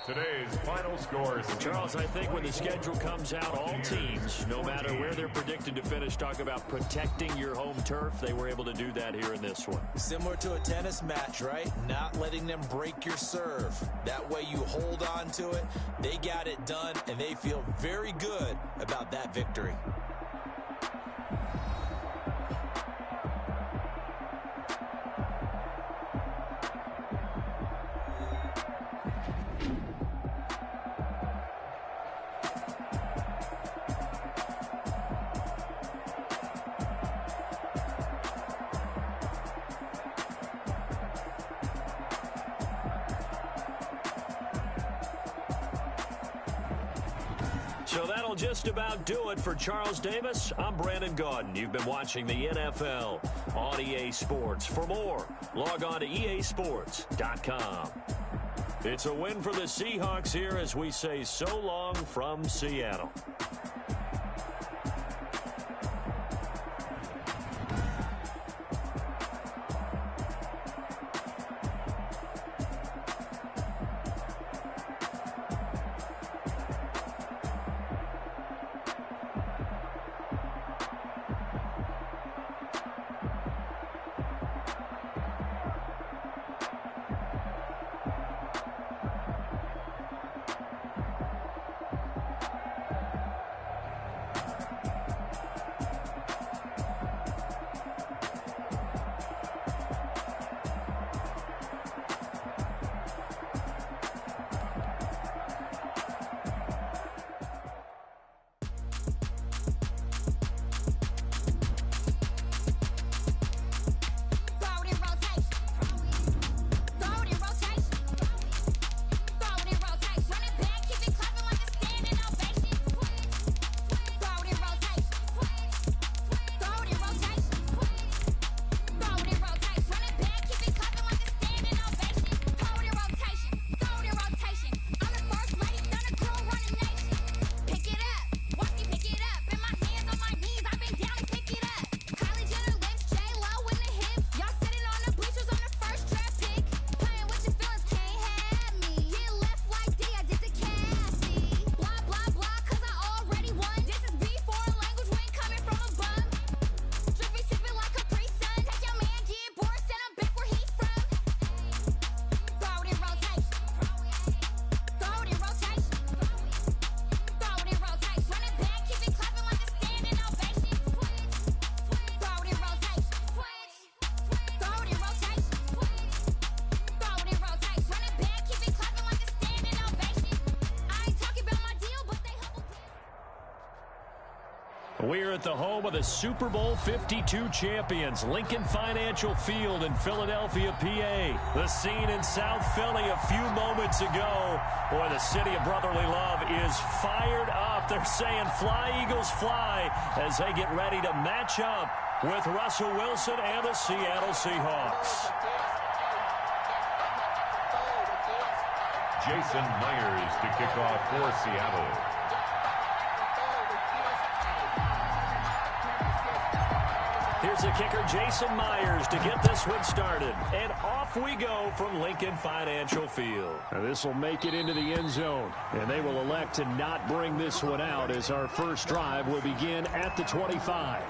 Today's final scores. Charles, I think when the schedule comes out, all teams, no matter where they're predicted to finish, talk about protecting your home turf. They were able to do that here in this one. Similar to a tennis match, right? Not letting them break your serve. That way you hold on to it. They got it done, and they feel very good about that victory. So that'll just about do it for Charles Davis. I'm Brandon Gaudin. You've been watching the NFL on EA Sports. For more, log on to easports.com. It's a win for the Seahawks here as we say so long from Seattle. We're at the home of the Super Bowl 52 champions, Lincoln Financial Field in Philadelphia, PA. The scene in South Philly a few moments ago. Boy, the city of brotherly love is fired up. They're saying fly, Eagles, fly, as they get ready to match up with Russell Wilson and the Seattle Seahawks. Jason Myers to kick off for Seattle. Here's the kicker, Jason Myers, to get this one started. And off we go from Lincoln Financial Field. Now this will make it into the end zone. And they will elect to not bring this one out as our first drive will begin at the 25.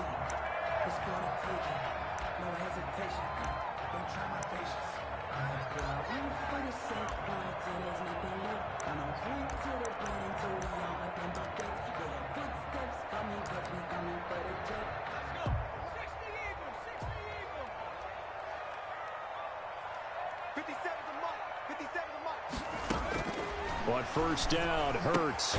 On first down, Hurts.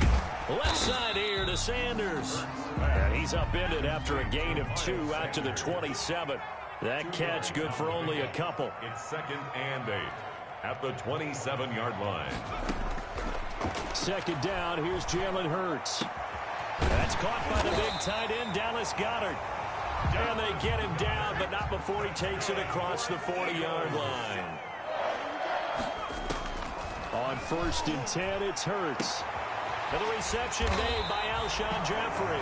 Left side here to Sanders. And he's upended after a gain of 2 out to the 27. That catch good for only a couple. It's 2nd and 8 at the 27-yard line. Second down, here's Jalen Hurts. That's caught by the big tight end, Dallas Goedert. And they get him down, but not before he takes it across the 40-yard line. On 1st and 10, it's Hurts. And the reception made by Alshon Jeffrey.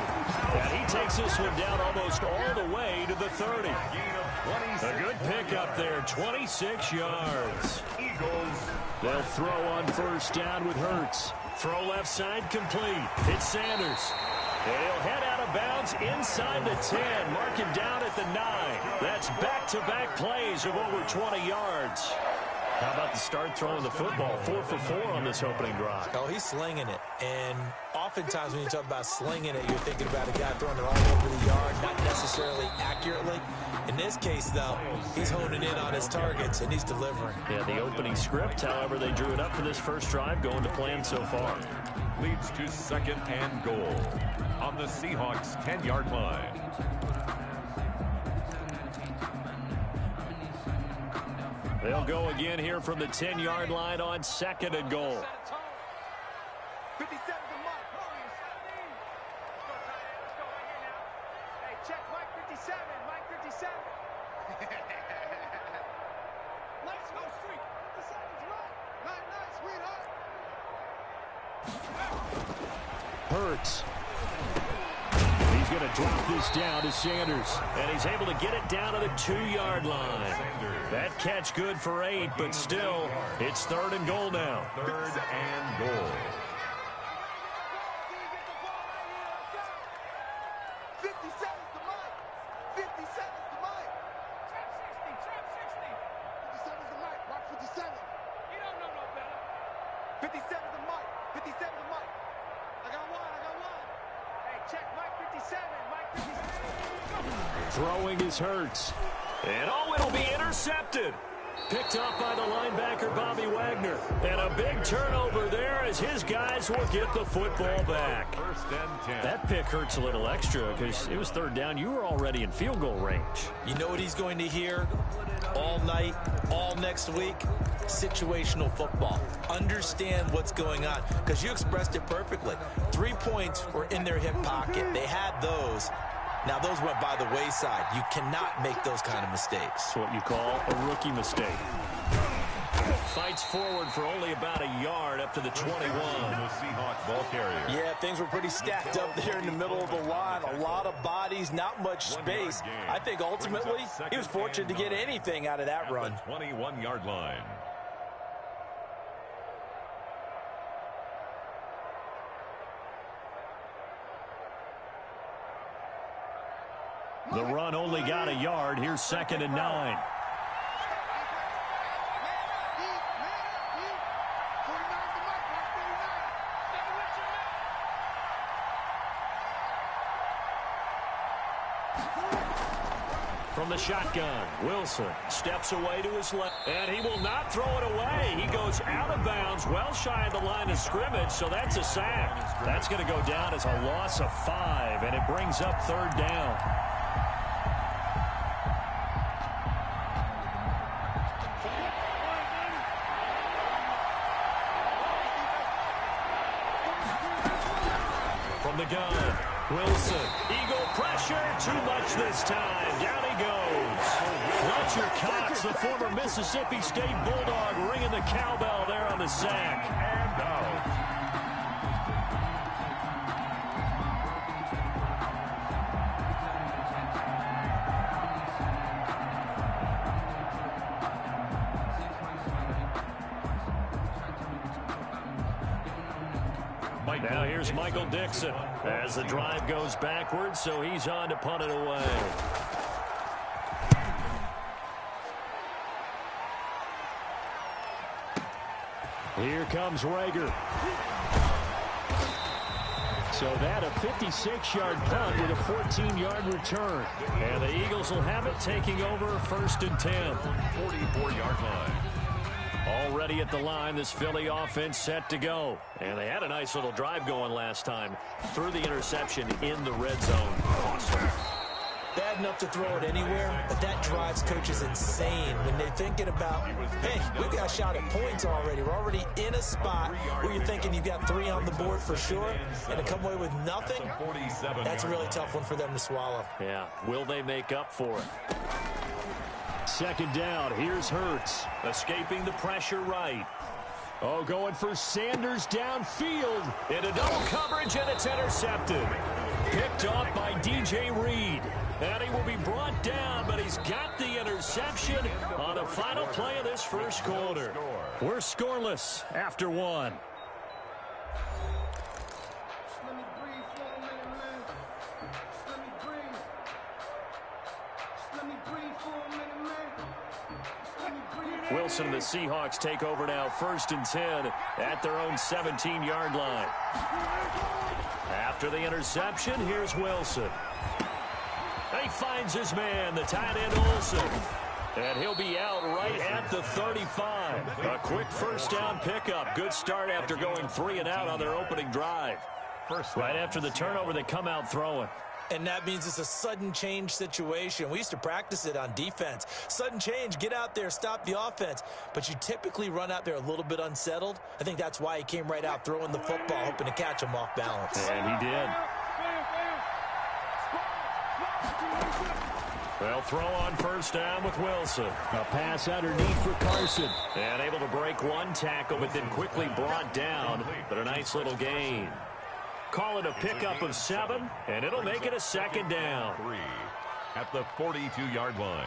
And he takes this one down almost all the way to the 30. A good pickup there, 26 yards. They'll throw on first down with Hurts. Throw left side complete. It's Sanders. And he'll head out of bounds inside the 10. Mark him down at the 9. That's back-to-back plays of over 20 yards. How about the start throwing the football? 4 for 4 on this opening drive. Oh, he's slinging it. And oftentimes when you talk about slinging it, you're thinking about a guy throwing it all over the yard, not necessarily accurately. In this case, though, he's honing in on his targets, and he's delivering. Yeah, the opening script, however, they drew it up for this first drive, going to plan so far. Leads to 2nd and goal on the Seahawks' 10-yard line. They'll go again here from the 10-yard line on 2nd and goal. 57 to Mike. Hey, check Mike 57. Mike 57. Let's go, street. 57 is right. Night, sweetheart. Hurts. He's going to drop this down to Sanders. And he's able to get it down to the 2-yard line. That catch good for 8, but still, it's 3rd and goal now. 3rd and goal. 57 to Mike. 57 to Mike. Trap 60. Trap 60. 57 to Mike. Mark 57. You don't know no better. 57 to Mike. 57 to Mike. I got one. Hey, check Mike 57. Mike 57. Throwing is Hurts. And it'll be intercepted. Picked up by the linebacker, Bobby Wagner. And a big turnover there as his guys will get the football back. 1st and 10. That pick hurts a little extra because it was 3rd down. You were already in field goal range. You know what he's going to hear all night, all next week? Situational football. Understand what's going on, because you expressed it perfectly. 3 points were in their hip pocket. They had those. Now, those went by the wayside. You cannot make those kind of mistakes. That's what you call a rookie mistake. Fights forward for only about a yard up to the 21. The Seahawks ball carrier. Yeah, things were pretty stacked up there in the middle of the line. A lot of bodies, not much space. I think ultimately he was fortunate to get anything out of that run. 21-yard line. The run only got a yard. Here's 2nd and 9. From the shotgun, Wilson steps away to his left, and he will not throw it away. He goes out of bounds, well shy of the line of scrimmage, so that's a sack. That's going to go down as a loss of 5, and it brings up 3rd down. From the gun, Wilson, eagle pressure, too much this time. Down he goes. Fletcher Cox, the former Mississippi State Bulldog, ringing the cowbell there on the sack. And out. Now here's Michael Dixon as the drive goes backwards, so he's on to punt it away. Here comes Rager. So that a 56-yard punt with a 14-yard return. And the Eagles will have it, taking over 1st and 10. 44-yard line. Already at the line, this Philly offense set to go. And they had a nice little drive going last time. Threw the interception in the red zone. Cost them. Bad enough to throw it anywhere, but that drives coaches insane when they're thinking about, hey, we got a shot at points already. We're already in a spot where you're thinking you've got 3 on the board for sure, and to come away with nothing, that's a really tough one for them to swallow. Yeah, will they make up for it? Second down, here's Hurts, escaping the pressure right. Oh, going for Sanders downfield. Into double coverage, and it's intercepted. Picked off by DJ Reed. And he will be brought down, but he's got the interception on the final play of this first quarter. We're scoreless after 1. Wilson and the Seahawks take over now, 1st and 10 at their own 17-yard line. After the interception, here's Wilson. He finds his man, the tight end Olsen. And he'll be out right at the 35. A quick first down pickup. Good start after going 3 and out on their opening drive. Right after the turnover, they come out throwing. And that means it's a sudden change situation. We used to practice it on defense. Sudden change, get out there, stop the offense. But you typically run out there a little bit unsettled. I think that's why he came right out throwing the football, hoping to catch him off balance. And he did. They'll throw on first down with Wilson. A pass underneath for Carson. And able to break one tackle, but then quickly brought down. But a nice little gain. Call it a pickup of 7, and it'll make it a second down. 3 at the 42-yard line.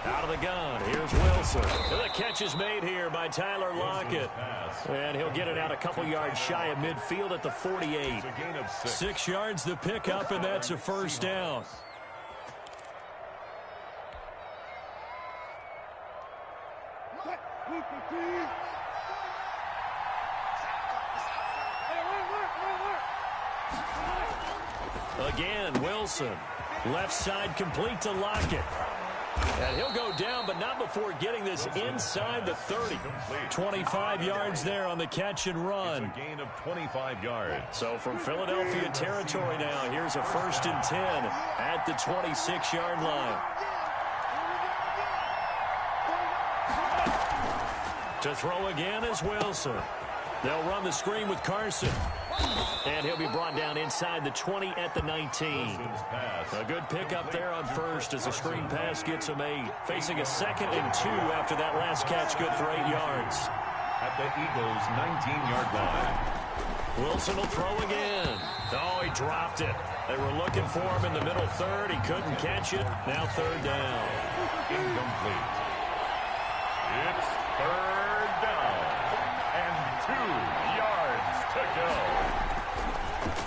Out of the gun, here's Wilson. The catch is made here by Tyler Lockett. And he'll get it out a couple yards shy of midfield at the 48. 6 yards the pickup, and that's a first down. Again, Wilson. Left side complete to Lockett. And he'll go down, but not before getting this inside the 30. 25 yards there on the catch and run. It's a gain of 25 yards. So from Philadelphia territory now, here's a 1st and 10 at the 26-yard line. To throw again is Wilson. They'll run the screen with Carson. And he'll be brought down inside the 20 at the 19. A good pickup there on first as the screen pass gets him 8. Facing a 2nd and 2 after that last catch, good for 8 yards. At the Eagles' 19-yard line. Wilson will throw again. Oh, he dropped it. They were looking for him in the middle third. He couldn't catch it. Now 3rd down. Incomplete. It's 3rd down. And 2 yards to go.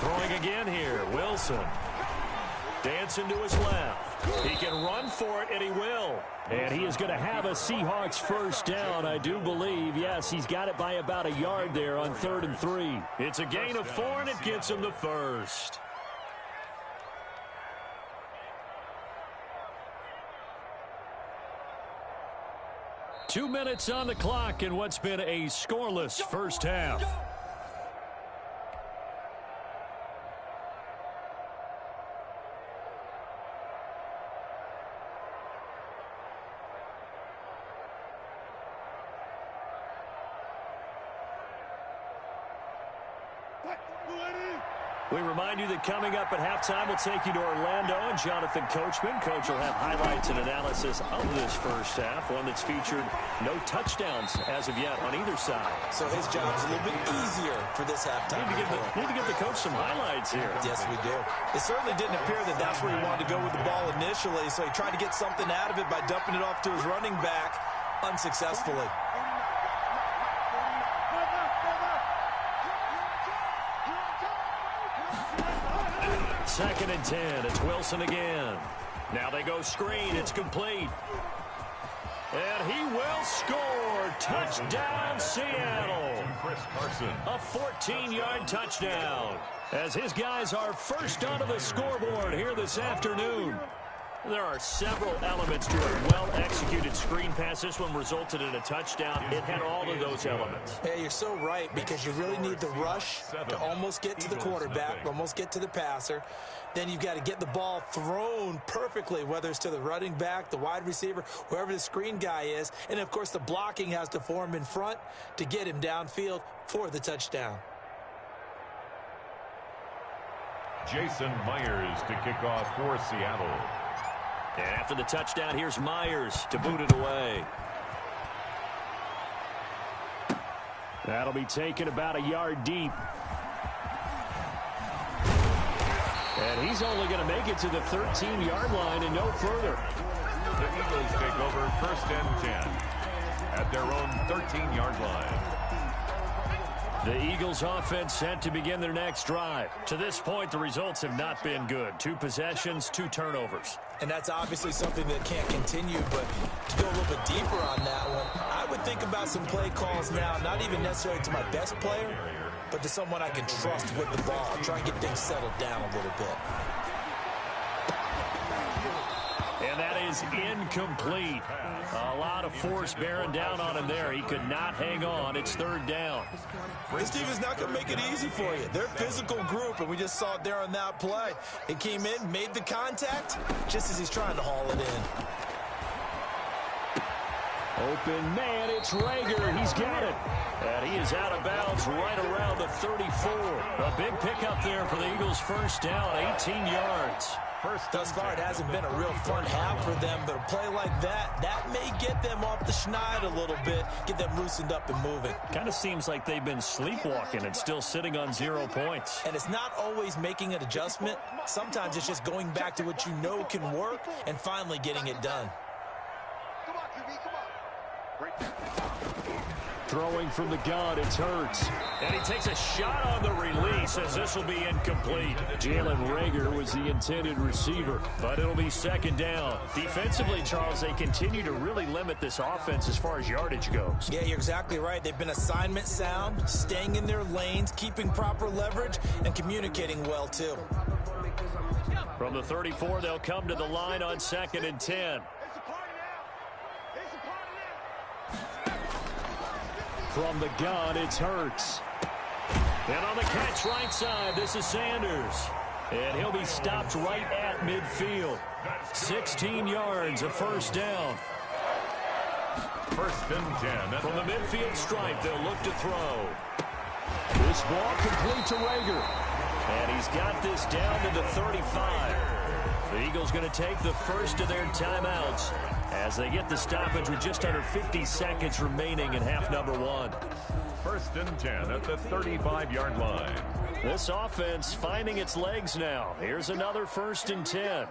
Throwing again here, Wilson. Dancing to his left. He can run for it, and he will. And he is going to have a Seahawks first down, I do believe. Yes, he's got it by about a yard there on 3rd and 3. It's a gain of 4, and it gets him the first. Two minutes on the clock in what's been a scoreless first half. We remind you that coming up at halftime, we'll take you to Orlando and Jonathan Coachman. Coach will have highlights and analysis of this first half, one that's featured no touchdowns as of yet on either side. So his job's a little bit easier for this halftime. Need to give the coach some highlights here. Yes, we do. It certainly didn't appear that that's where he wanted to go with the ball initially, so he tried to get something out of it by dumping it off to his running back unsuccessfully. 2nd and 10. It's Wilson again. Now they go screen. It's complete. And he will score. Touchdown, Seattle. Chris Carson. A 14-yard touchdown. As his guys are first onto the scoreboard here this afternoon. There are several elements to a well-executed screen pass. This one resulted in a touchdown. It had all of those elements. Yeah, you're so right, because you really need the rush to almost get to the quarterback, almost get to the passer. Then you've got to get the ball thrown perfectly, whether it's to the running back, the wide receiver, whoever the screen guy is. And, of course, the blocking has to form in front to get him downfield for the touchdown. Jason Myers to kick off for Seattle. And after the touchdown, here's Myers to boot it away. That'll be taken about a yard deep. And he's only going to make it to the 13-yard line and no further. The Eagles take over 1st and 10 at their own 13-yard line. The Eagles offense set to begin their next drive. To this point, the results have not been good. 2 possessions, 2 turnovers. And that's obviously something that can't continue, but to go a little bit deeper on that one, I would think about some play calls now, not even necessarily to my best player, but to someone I can trust with the ball. Try and get things settled down a little bit. And that is incomplete. A lot of force bearing down on him there. He could not hang on. It's 3rd down. This team is not going to make it easy for you. They're a physical group, and we just saw it there on that play. He came in, made the contact, just as he's trying to haul it in. Open man, it's Rager. He's got it. And he is out of bounds right around the 34. A big pickup there for the Eagles' first down, 18 yards. Thus far, it hasn't been a real fun half for them, but a play like that may get them off the schneid a little bit, get them loosened up and moving. Kind of seems like they've been sleepwalking and still sitting on 0 points. And it's not always making an adjustment. Sometimes it's just going back to what you know can work and finally getting it done. Come on, QB, come on. Throwing from the gun, it's Hurts. And he takes a shot on the release as this will be incomplete. Jalen Rager was the intended receiver, but it'll be 2nd down. Defensively, Charles, they continue to really limit this offense as far as yardage goes. Yeah, you're exactly right. They've been assignment sound, staying in their lanes, keeping proper leverage, and communicating well, too. From the 34, they'll come to the line on 2nd and 10. From the gun, it's Hurts. And on the catch right side, this is Sanders. And he'll be stopped right at midfield. 16 yards, a 1st down. 1st and 10. From the midfield stripe, they'll look to throw. This ball complete to Rager. And he's got this down to the 35. The Eagles going to take the first of their timeouts as they get the stoppage with just under 50 seconds remaining in half number 1. 1st and 10 at the 35-yard line. This offense finding its legs now. Here's another 1st and 10.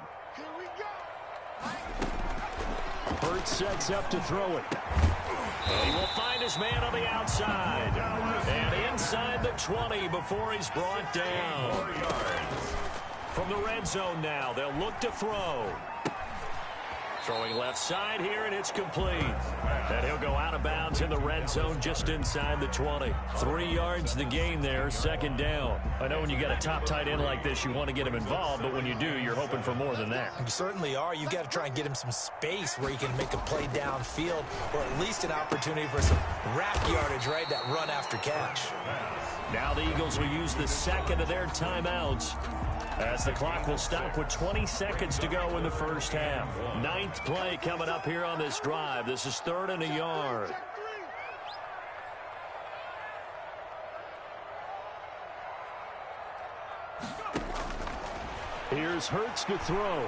Hurts sets up to throw it. And he will find his man on the outside. And inside the 20 before he's brought down. 4 yards. From the red zone now, they'll look to throw. Throwing left side here, and it's complete. And he'll go out of bounds in the red zone just inside the 20. 3 yards the gain there, 2nd down. I know when you got a top tight end like this, you want to get him involved, but when you do, you're hoping for more than that. You certainly are. You got to try and get him some space where he can make a play downfield, or at least an opportunity for some rack yardage, right? That run after catch. Now the Eagles will use the 2nd of their timeouts, as the clock will stop with 20 seconds to go in the first half. 9th play coming up here on this drive. This is 3rd and a yard. Here's Hurts to throw.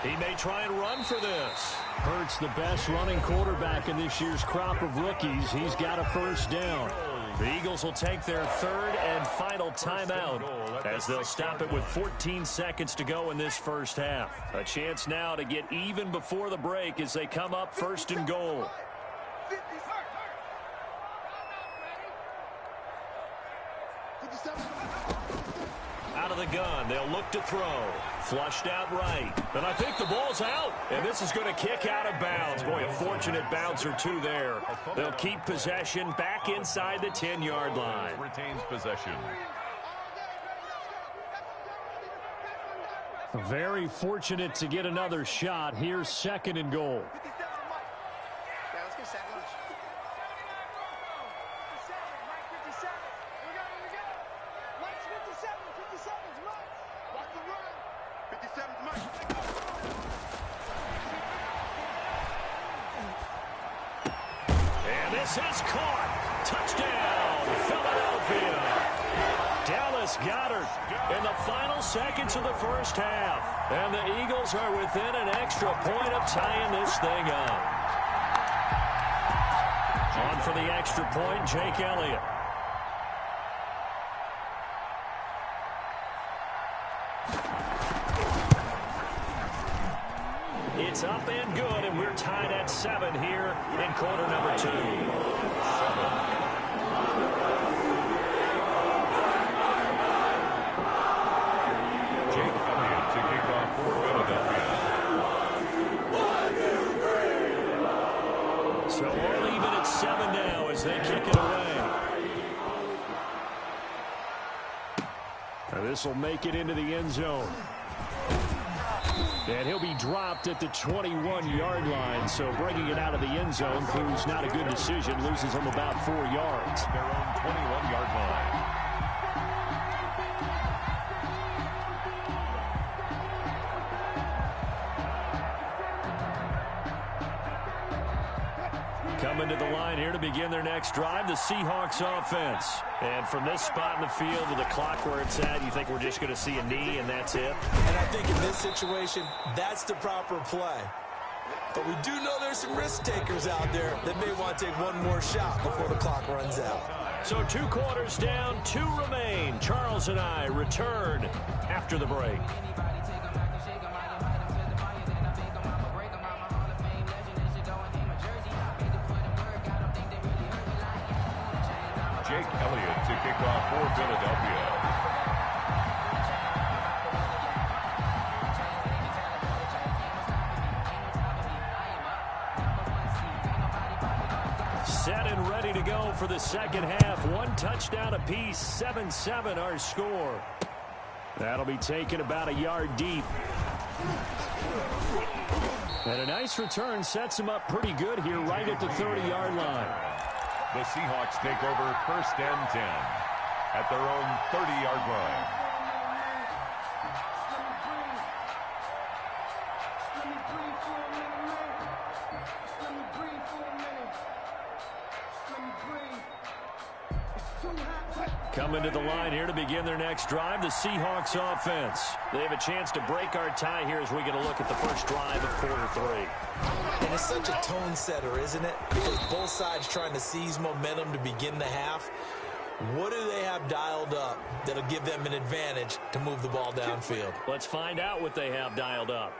He may try and run for this. Hurts, the best running quarterback in this year's crop of rookies. He's got a 1st down. The Eagles will take their 3rd and final timeout as they'll stop it with 14 seconds to go in this first half. A chance now to get even before the break as they come up 1st and goal. Out of the gun, they'll look to throw. Flushed out right. And I think the ball's out. And this is going to kick out of bounds. Boy, a fortunate bounce or two there. They'll keep possession back inside the 10-yard line. Retains possession. Very fortunate to get another shot. Here's 2nd and goal. And this is caught. Touchdown, Philadelphia. Dallas Goedert in the final seconds of the first half. And the Eagles are within an extra point of tying this thing up. On for the extra point, Jake Elliott. It's up and good, and we're tied at 7 here in quarter number 2. Jake Elliott to kick off for Philadelphia. So we're even at 7 now as they kick it away. This will make it into the end zone. And he'll be dropped at the 21-yard line, so bringing it out of the end zone proves not a good decision. Loses him about 4 yards. Their own 21-yard line. Coming to the line here to begin their next drive, the Seahawks offense. And from this spot in the field with the clock where it's at, you think we're just going to see a knee and that's it? And I think in this situation, that's the proper play. But we do know there's some risk takers out there that may want to take one more shot before the clock runs out. So 2 quarters down, 2 remain. Charles and I return after the break. Jake Elliott to kick off for Philadelphia. Set and ready to go for the second half. 1 touchdown apiece, 7-7 our score. That'll be taken about a yard deep. And a nice return sets him up pretty good here right at the 30-yard line. The Seahawks take over 1st and 10 at their own 30-yard line. Coming to the line here to begin their next drive, the Seahawks offense. They have a chance to break our tie here as we get a look at the first drive of quarter 3. And it's such a tone setter, isn't it? Because both sides trying to seize momentum to begin the half. What do they have dialed up that'll give them an advantage to move the ball downfield? Let's find out what they have dialed up.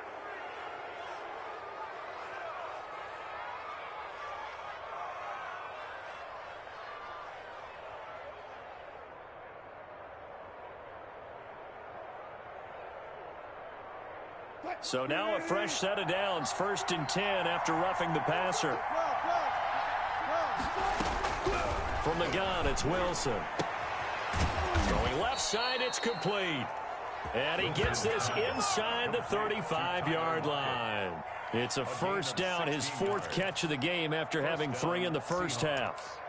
So now a fresh set of downs, 1st and 10 after roughing the passer. From the gun, it's Wilson. Going left side, it's complete. And he gets this inside the 35-yard line. It's a first down, his 4th catch of the game after having 3 in the first half.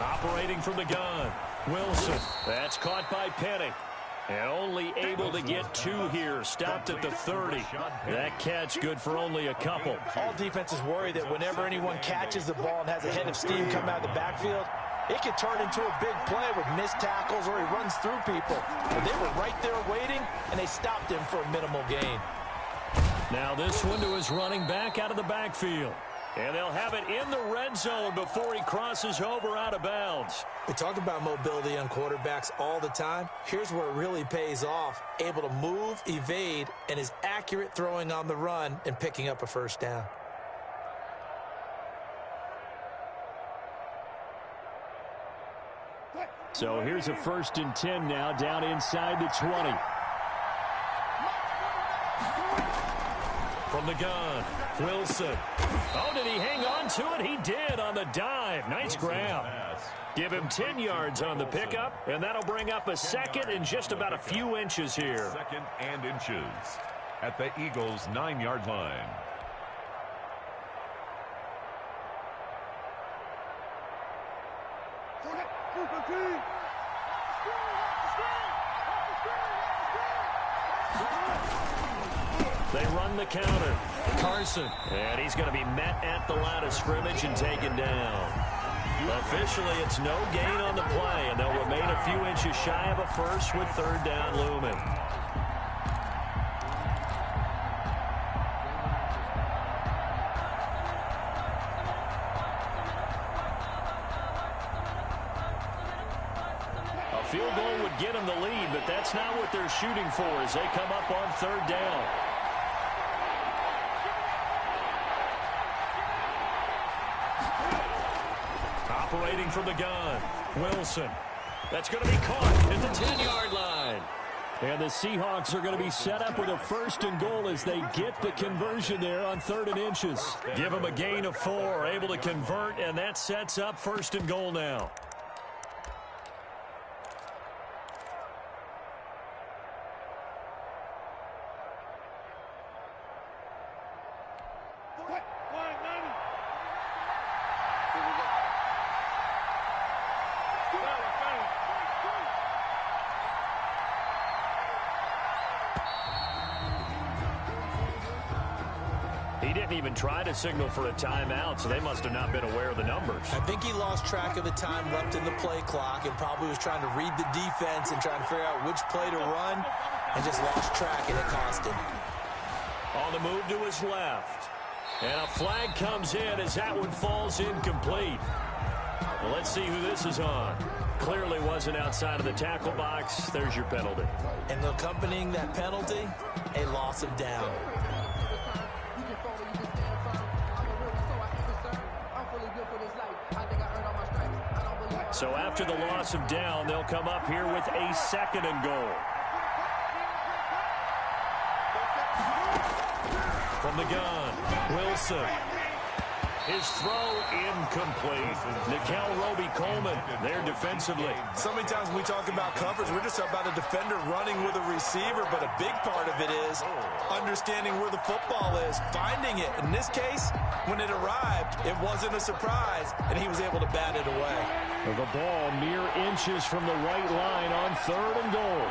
Operating from the gun, Wilson. That's caught by Penny. And only able to get 2 here. Stopped at the 30. That catch good for only a couple. All defenses worry that whenever anyone catches the ball and has a head of steam coming out of the backfield, it can turn into a big play with missed tackles or he runs through people. But they were right there waiting, and they stopped him for a minimal gain. Now this one to his running back out of the backfield. And they'll have it in the red zone before he crosses over out of bounds. We talk about mobility on quarterbacks all the time. Here's where it really pays off. Able to move, evade, and is accurate throwing on the run and picking up a first down. So here's a 1st and 10 now, down inside the 20. From the gun, Wilson. Oh, did he hang on to it? He did on the dive. Nice grab. Give him 10 yards on the pickup, and that'll bring up a 2nd and just about a few inches here. 2nd and inches at the Eagles' 9-yard line. They run the counter. Carson. And he's going to be met at the line of scrimmage and taken down. Officially, it's no gain on the play, and they'll remain a few inches shy of a first with 3rd down looming. A field goal would get them the lead, but that's not what they're shooting for as they come up on 3rd down. Operating from the gun, Wilson. That's going to be caught at the 10-yard line. And the Seahawks are going to be set up with a 1st and goal as they get the conversion there on 3rd and inches. Give them a gain of 4, able to convert, and that sets up 1st and goal now. He didn't even try to signal for a timeout, so they must have not been aware of the numbers. I think he lost track of the time left in the play clock and probably was trying to read the defense and trying to figure out which play to run and just lost track, and it cost him. On the move to his left. And a flag comes in as that one falls incomplete. Well, let's see who this is on. Clearly wasn't outside of the tackle box. There's your penalty. And accompanying that penalty, a loss of down. So after the loss of down, they'll come up here with a 2nd and goal. From the gun, Wilson. His throw incomplete. Nickel Roby-Coleman there defensively. So many times when we talk about coverage, we're just talking about a defender running with a receiver, but a big part of it is understanding where the football is, finding it. In this case, when it arrived, it wasn't a surprise, and he was able to bat it away. The ball mere inches from the white line on 3rd and goal.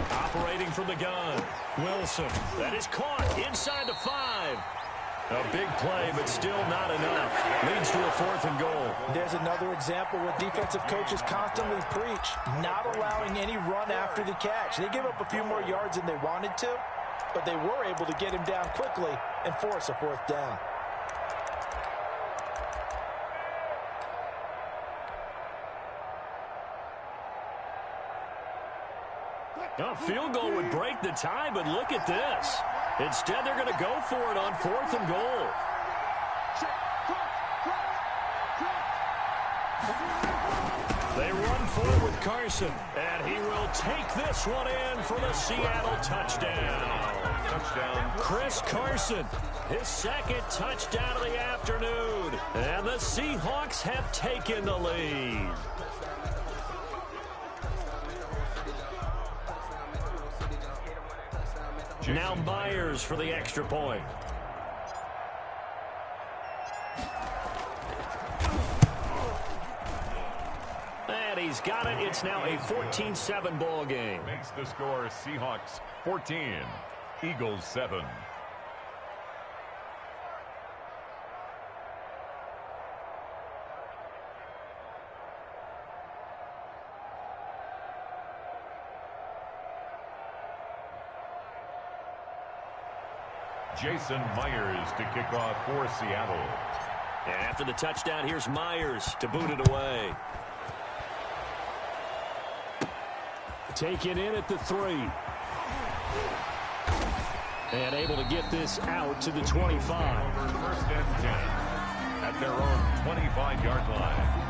Operating from the gun, Wilson. That is caught inside the 5. A big play, but still not enough. Leads to a 4th and goal. There's another example where defensive coaches constantly preach, not allowing any run after the catch. They gave up a few more yards than they wanted to, but they were able to get him down quickly and force a 4th down. A field goal would break the tie, but look at this. Instead, they're going to go for it on 4th and goal. They run forward with Carson, and he will take this one in for the Seattle touchdown. Chris Carson, his 2nd touchdown of the afternoon, and the Seahawks have taken the lead. Now Myers for the extra point. And he's got it. It's now a 14-7 ball game. Makes the score Seahawks 14, Eagles 7. Jason Myers to kick off for Seattle. And after the touchdown, here's Myers to boot it away. Taken in at the 3. And able to get this out to the 25. First and 10 at their own 25-yard line.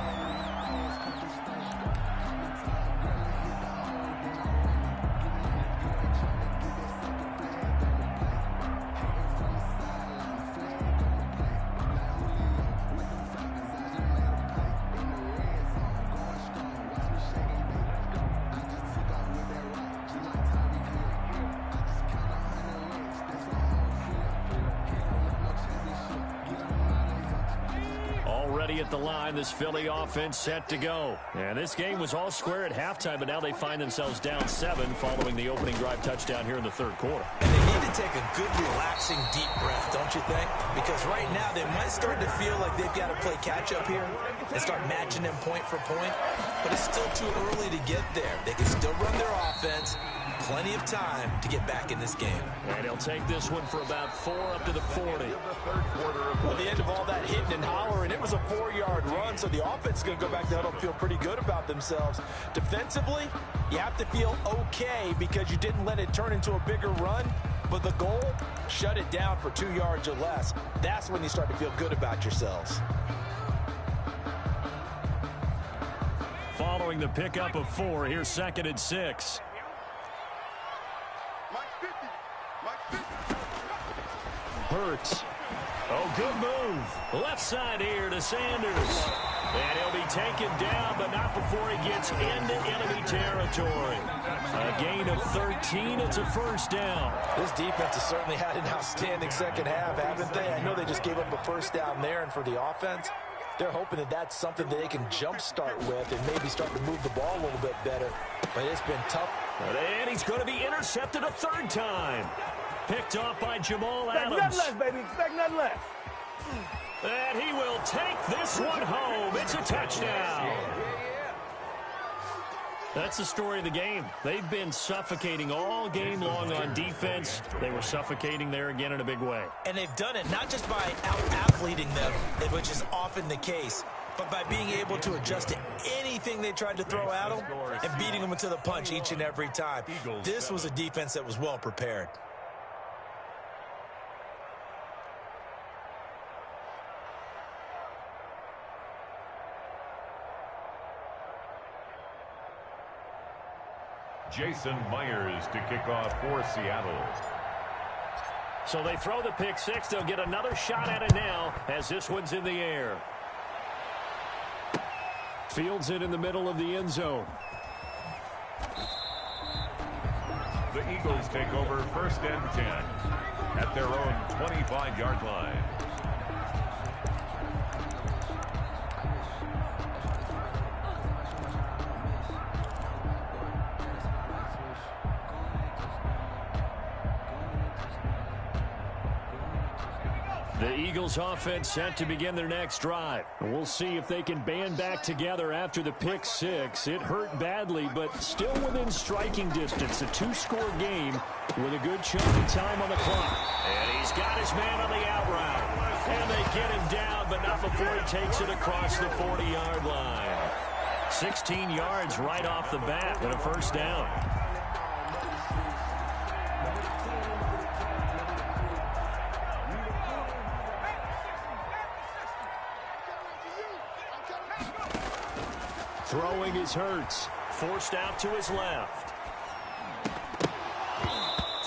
At the line, this Philly offense set to go. And this game was all square at halftime, but now they find themselves down 7 following the opening drive touchdown here in the third quarter. And they need to take a good, relaxing, deep breath, don't you think? Because right now they might start to feel like they've got to play catch-up here and start matching them point for point. But it's still too early to get there. They can still run their offense. Plenty of time to get back in this game. And he'll take this one for about 4 up to the 40. At the end of all that hitting and hollering, it was a 4-yard run, so the offense is going to go back to the huddle and feel pretty good about themselves. Defensively, you have to feel okay because you didn't let it turn into a bigger run, but the goal, shut it down for 2 yards or less. That's when you start to feel good about yourselves. Following the pickup of 4, here's 2nd and 6. Hurts. Oh, good move. Left side here to Sanders. And he'll be taken down, but not before he gets into enemy territory. A gain of 13. It's a first down. This defense has certainly had an outstanding second half, haven't they? I know they just gave up a first down there, and for the offense, they're hoping that that's something that they can jumpstart with and maybe start to move the ball a little bit better. But it's been tough. And he's going to be intercepted a 3rd time. Picked off by Jamal Adams. Expect nothing less, baby. Expect nothing less. And he will take this one home. It's a touchdown. That's the story of the game. They've been suffocating all game long on defense. They were suffocating there again in a big way. And they've done it not just by out-athleting them, which is often the case, but by being able to adjust to anything they tried to throw at them and beating them into the punch each and every time. This was a defense that was well prepared. Jason Myers to kick off for Seattle. So they throw the pick 6. They'll get another shot at it now as this one's in the air. Fields it in the middle of the end zone. The Eagles take over 1st and 10 at their own 25-yard line. The Eagles offense set to begin their next drive. We'll see if they can band back together after the pick 6. It hurt badly, but still within striking distance. A 2-score game with a good chunk of time on the clock. And he's got his man on the out route. And they get him down, but not before he takes it across the 40-yard line. 16 yards right off the bat and a first down. Throwing is Hurts. Forced out to his left.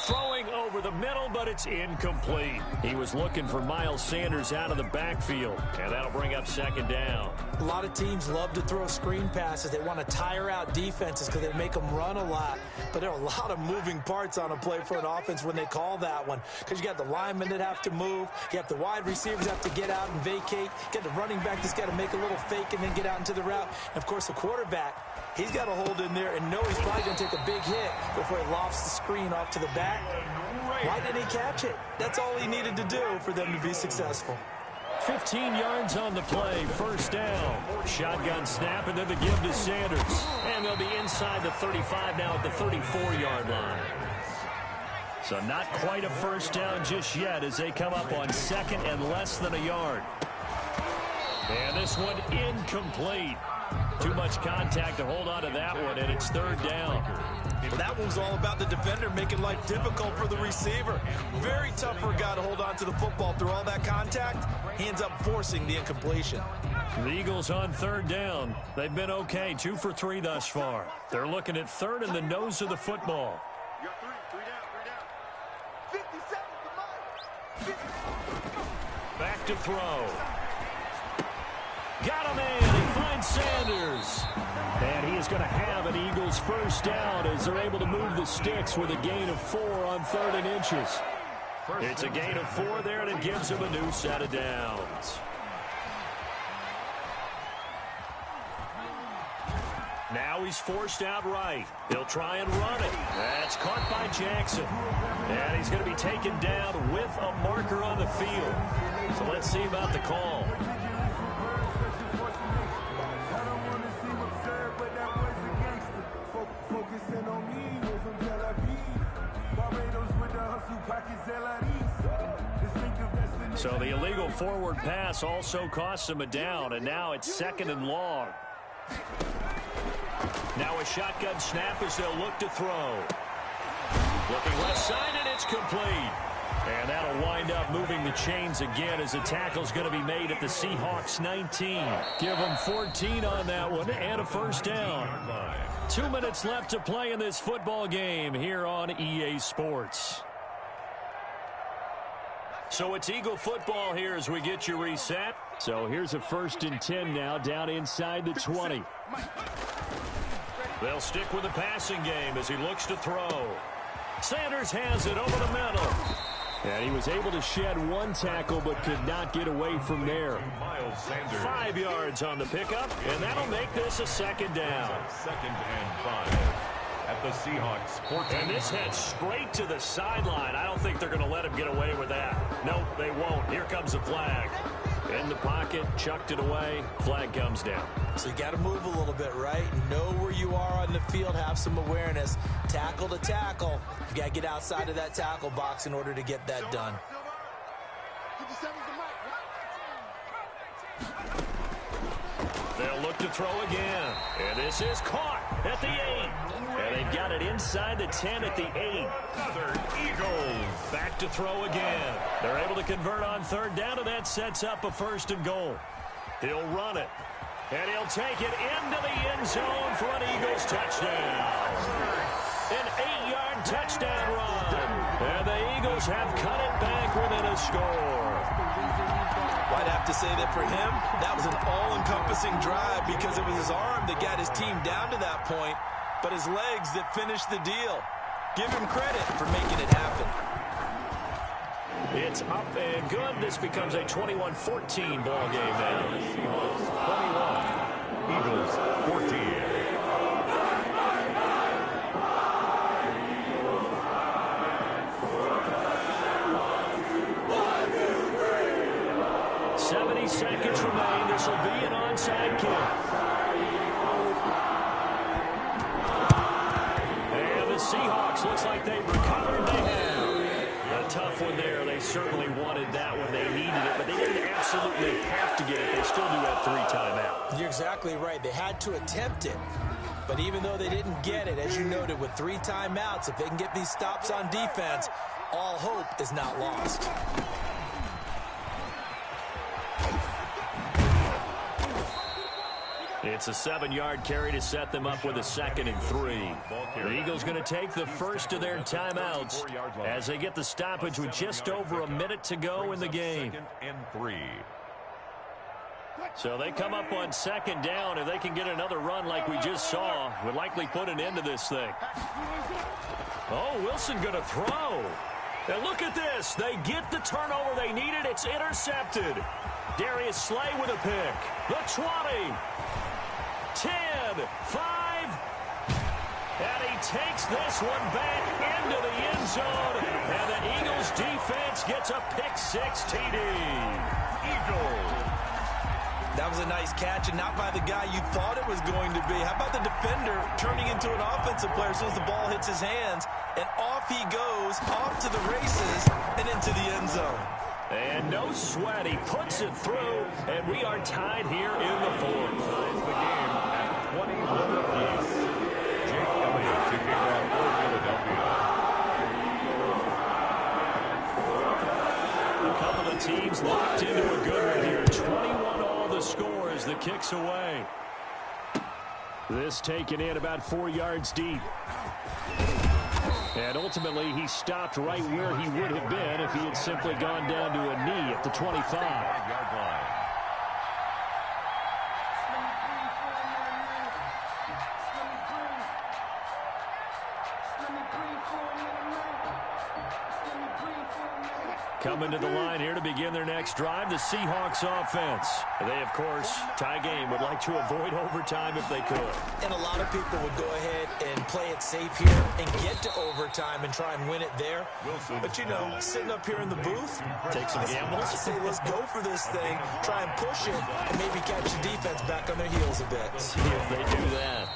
Throwing over the middle, but it's incomplete. He was looking for Miles Sanders out of the backfield, and that'll bring up 2nd down. A lot of teams love to throw screen passes. They want to tire out defenses because they make them run a lot. But there are a lot of moving parts on a play for an offense when they call that one. Because you got the linemen that have to move. You have the wide receivers have to get out and vacate. You got the running back that's got to make a little fake and then get out into the route. And, of course, the quarterback, he's got to hold in there and know he's probably going to take a big hit before he lofts the screen off to the back. Why didn't he catch it? That's all he needed to do for them to be successful. 15 yards on the play, first down. Shotgun snap, and then the give to Sanders. And they'll be inside the 35 now at the 34-yard line. So not quite a first down just yet as they come up on second and less than a yard. And this one incomplete. Too much contact to hold on to that one, and it's third down. Well, that one's all about the defender making life difficult for the receiver. Very tough for a guy to hold on to the football through all that contact. He ends up forcing the incompletion. The Eagles on third down. They've been okay, 2 for 3 thus far. They're looking at third and the nose of the football. Back to throw. Got him in. He finds Sanders. And he is going to have an Eagles first down as they're able to move the sticks with a gain of 4 on 3rd and inches. It's a gain of 4 there, and it gives him a new set of downs. Now he's forced out right. He'll try and run it. That's caught by Jackson. And he's going to be taken down with a marker on the field. So let's see about the call. So the illegal forward pass also costs him a down, and now it's 2nd and long. Now a shotgun snap as they'll look to throw. Looking left side, and it's complete. And that'll wind up moving the chains again as the tackle's going to be made at the Seahawks 19. Give them 14 on that one and a first down. 2 minutes left to play in this football game here on EA Sports. So it's Eagle football here as we get you reset. So here's a 1st and 10 now down inside the 20. They'll stick with the passing game as he looks to throw. Sanders has it over the middle. And he was able to shed 1 tackle but could not get away from there. 5 yards on the pickup, and that'll make this a 2nd down. 2nd and 5 at the Seahawks 14. And this heads straight to the sideline. I don't think they're going to let him get away with that. Nope, they won't. Here comes the flag. In the pocket, chucked it away, flag comes down. So you got to move a little bit, right? Know where you are on the field, have some awareness. Tackle to tackle. You got to get outside of that tackle box in order to get that done. They'll look to throw again. And this is caught at the 8. And they've got it inside the 10 at the 8. Another Eagles. Back to throw again. They're able to convert on 3rd down, and that sets up a 1st and goal. He'll run it. And he'll take it into the end zone for an Eagles touchdown. An 8-yard touchdown run. And the Eagles have cut it back within a score. I'd have to say that for him, that was an all-encompassing drive because it was his arm that got his team down to that point, but his legs that finished the deal. Give him credit for making it happen. It's up and good. This becomes a 21-14 ball game now. 21. Eagles 14. 70 seconds remain. This will be an onside kick. And the Seahawks looks like they've recovered. They have. A tough one there. They certainly wanted that one. They needed it, but they didn't absolutely have to get it. They still do have 3 timeouts. You're exactly right. They had to attempt it. But even though they didn't get it, as you noted, with 3 timeouts, if they can get these stops on defense, all hope is not lost. It's a 7-yard carry to set them up with a 2nd and 3. The Eagles going to take the first of their timeouts as they get the stoppage with just over a minute to go in the game. 2nd and 3. So they come up on 2nd down. If they can get another run like we just saw, would likely put an end to this thing. Oh, Wilson going to throw. And look at this. They get the turnover they needed. It's intercepted. Darius Slay with a pick. The 20. 10, 5, and he takes this one back into the end zone, and the Eagles defense gets a pick 6 TD. Eagles. That was a nice catch, and not by the guy you thought it was going to be. How about the defender turning into an offensive player as soon as the ball hits his hands, and off he goes, off to the races, and into the end zone. And no sweat, he puts it through, and we are tied here in the fourth. Ties the game at 21 apiece. Jake Elliott to kick off for Philadelphia. A couple of teams locked into a good one here. 21 all the score as the kick's away. This taken in about 4 yards deep. And ultimately, he stopped right where he would have been if he had simply gone down to a knee at the 25-yard line. Coming to the line here to begin their next drive, the Seahawks offense. They, of course, tie game, would like to avoid overtime if they could. And a lot of people would go ahead and play it safe here and get to overtime and try and win it there. But, you know, sitting up here in the booth, take some gambles. I say let's go for this thing, try and push it, and maybe catch the defense back on their heels a bit. See if they do that.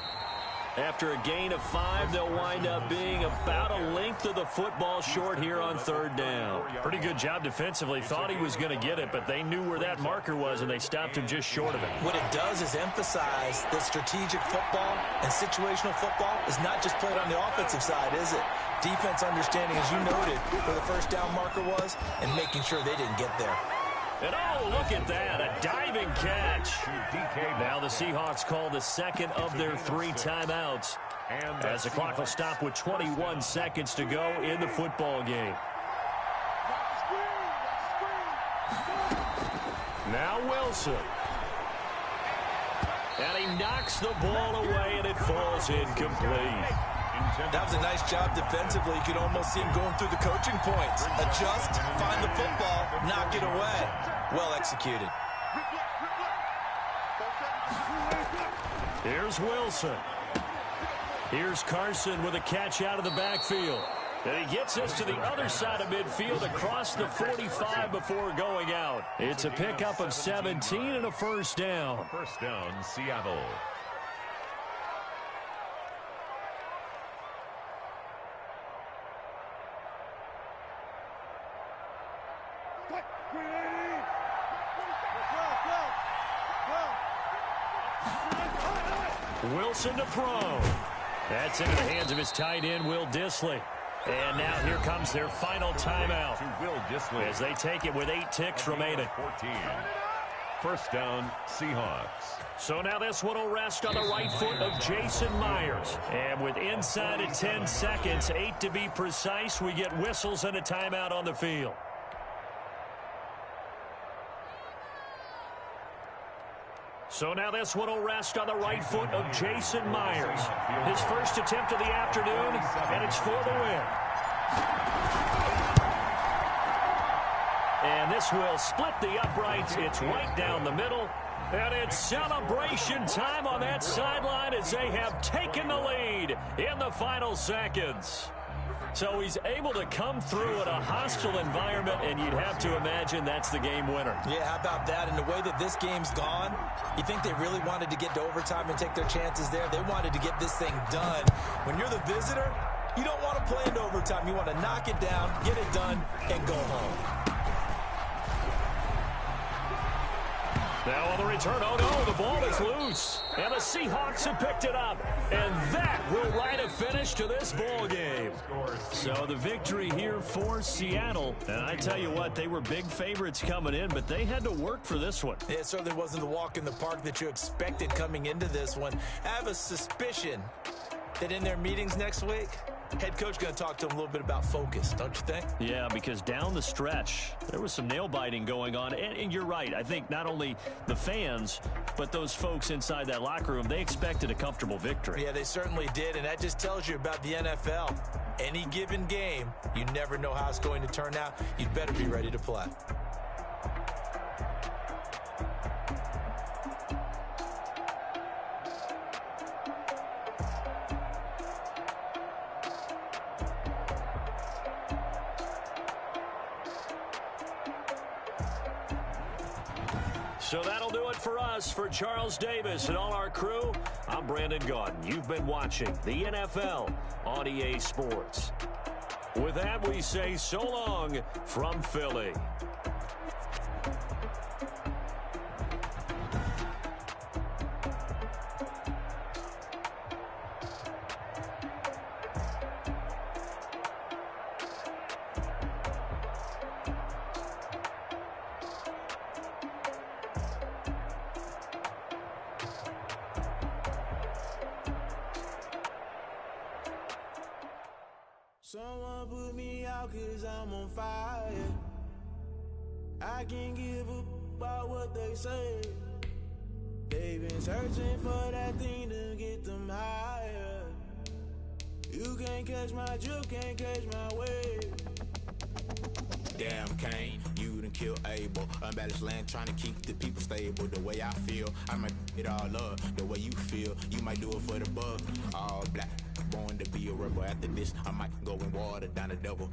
After a gain of 5, they'll wind up being about a length of the football short here on third down. Pretty good job defensively. Thought he was going to get it, but they knew where that marker was, and they stopped him just short of it. What it does is emphasize that strategic football and situational football is not just played on the offensive side, is it? Defense understanding, as you noted, where the first down marker was and making sure they didn't get there. And oh, look at that, a diving catch. Now the Seahawks call the second of their 3 timeouts as the clock will stop with 21 seconds to go in the football game. Now Wilson. And he knocks the ball away, and it falls incomplete. That was a nice job defensively. You could almost see him going through the coaching points. Adjust, find the football, knock it away. Well executed. Here's Wilson. Here's Carson with a catch out of the backfield. And he gets us to the other side of midfield across the 45 before going out. It's a pickup of 17 and a first down. First down, Seattle. Wilson to throw. That's into the hands of his tight end, Will Dissly. And now here comes their final timeout as they take it with 8 ticks remaining. 14. First down, Seahawks. So now this one will rest on the right foot of Jason Myers. And with inside of 10 seconds, 8 to be precise, we get whistles and a timeout on the field. So now this one will rest on the right foot of Jason Myers. His first attempt of the afternoon, and it's for the win. And this will split the uprights. It's right down the middle. And it's celebration time on that sideline as they have taken the lead in the final seconds. So he's able to come through in a hostile environment, and you'd have to imagine that's the game winner. Yeah, how about that? And the way that this game's gone, you think they really wanted to get to overtime and take their chances there? They wanted to get this thing done. When you're the visitor, you don't want to play into overtime. You want to knock it down, get it done, and go home. Now on the return, oh no, the ball is loose. And the Seahawks have picked it up. And that will write a finish to this ball game. So the victory here for Seattle. And I tell you what, they were big favorites coming in, but they had to work for this one. It certainly wasn't the walk in the park that you expected coming into this one. I have a suspicion that in their meetings next week, head coach going to talk to them a little bit about focus, don't you think? Yeah, because down the stretch, there was some nail-biting going on. And you're right. I think not only the fans, but those folks inside that locker room, they expected a comfortable victory. Yeah, they certainly did, and that just tells you about the NFL. Any given game, you never know how it's going to turn out. You'd better be ready to play. So that'll do it for us. For Charles Davis and all our crew, I'm Brandon Gaudin. You've been watching the NFL on EA Sports. With that, we say so long from Philly. Someone put me out 'cause I'm on fire. I can't give a about what they say. They've been searching for that thing to get them higher. You can't catch my drift, can't catch my wave. Damn, Kane, you done killed Abel. Unbalanced land, trying to keep the people stable. The way I feel, I might it all up. The way you feel, you might do it for the bug. All black, born to be a rebel. After this, I might go and water down the devil.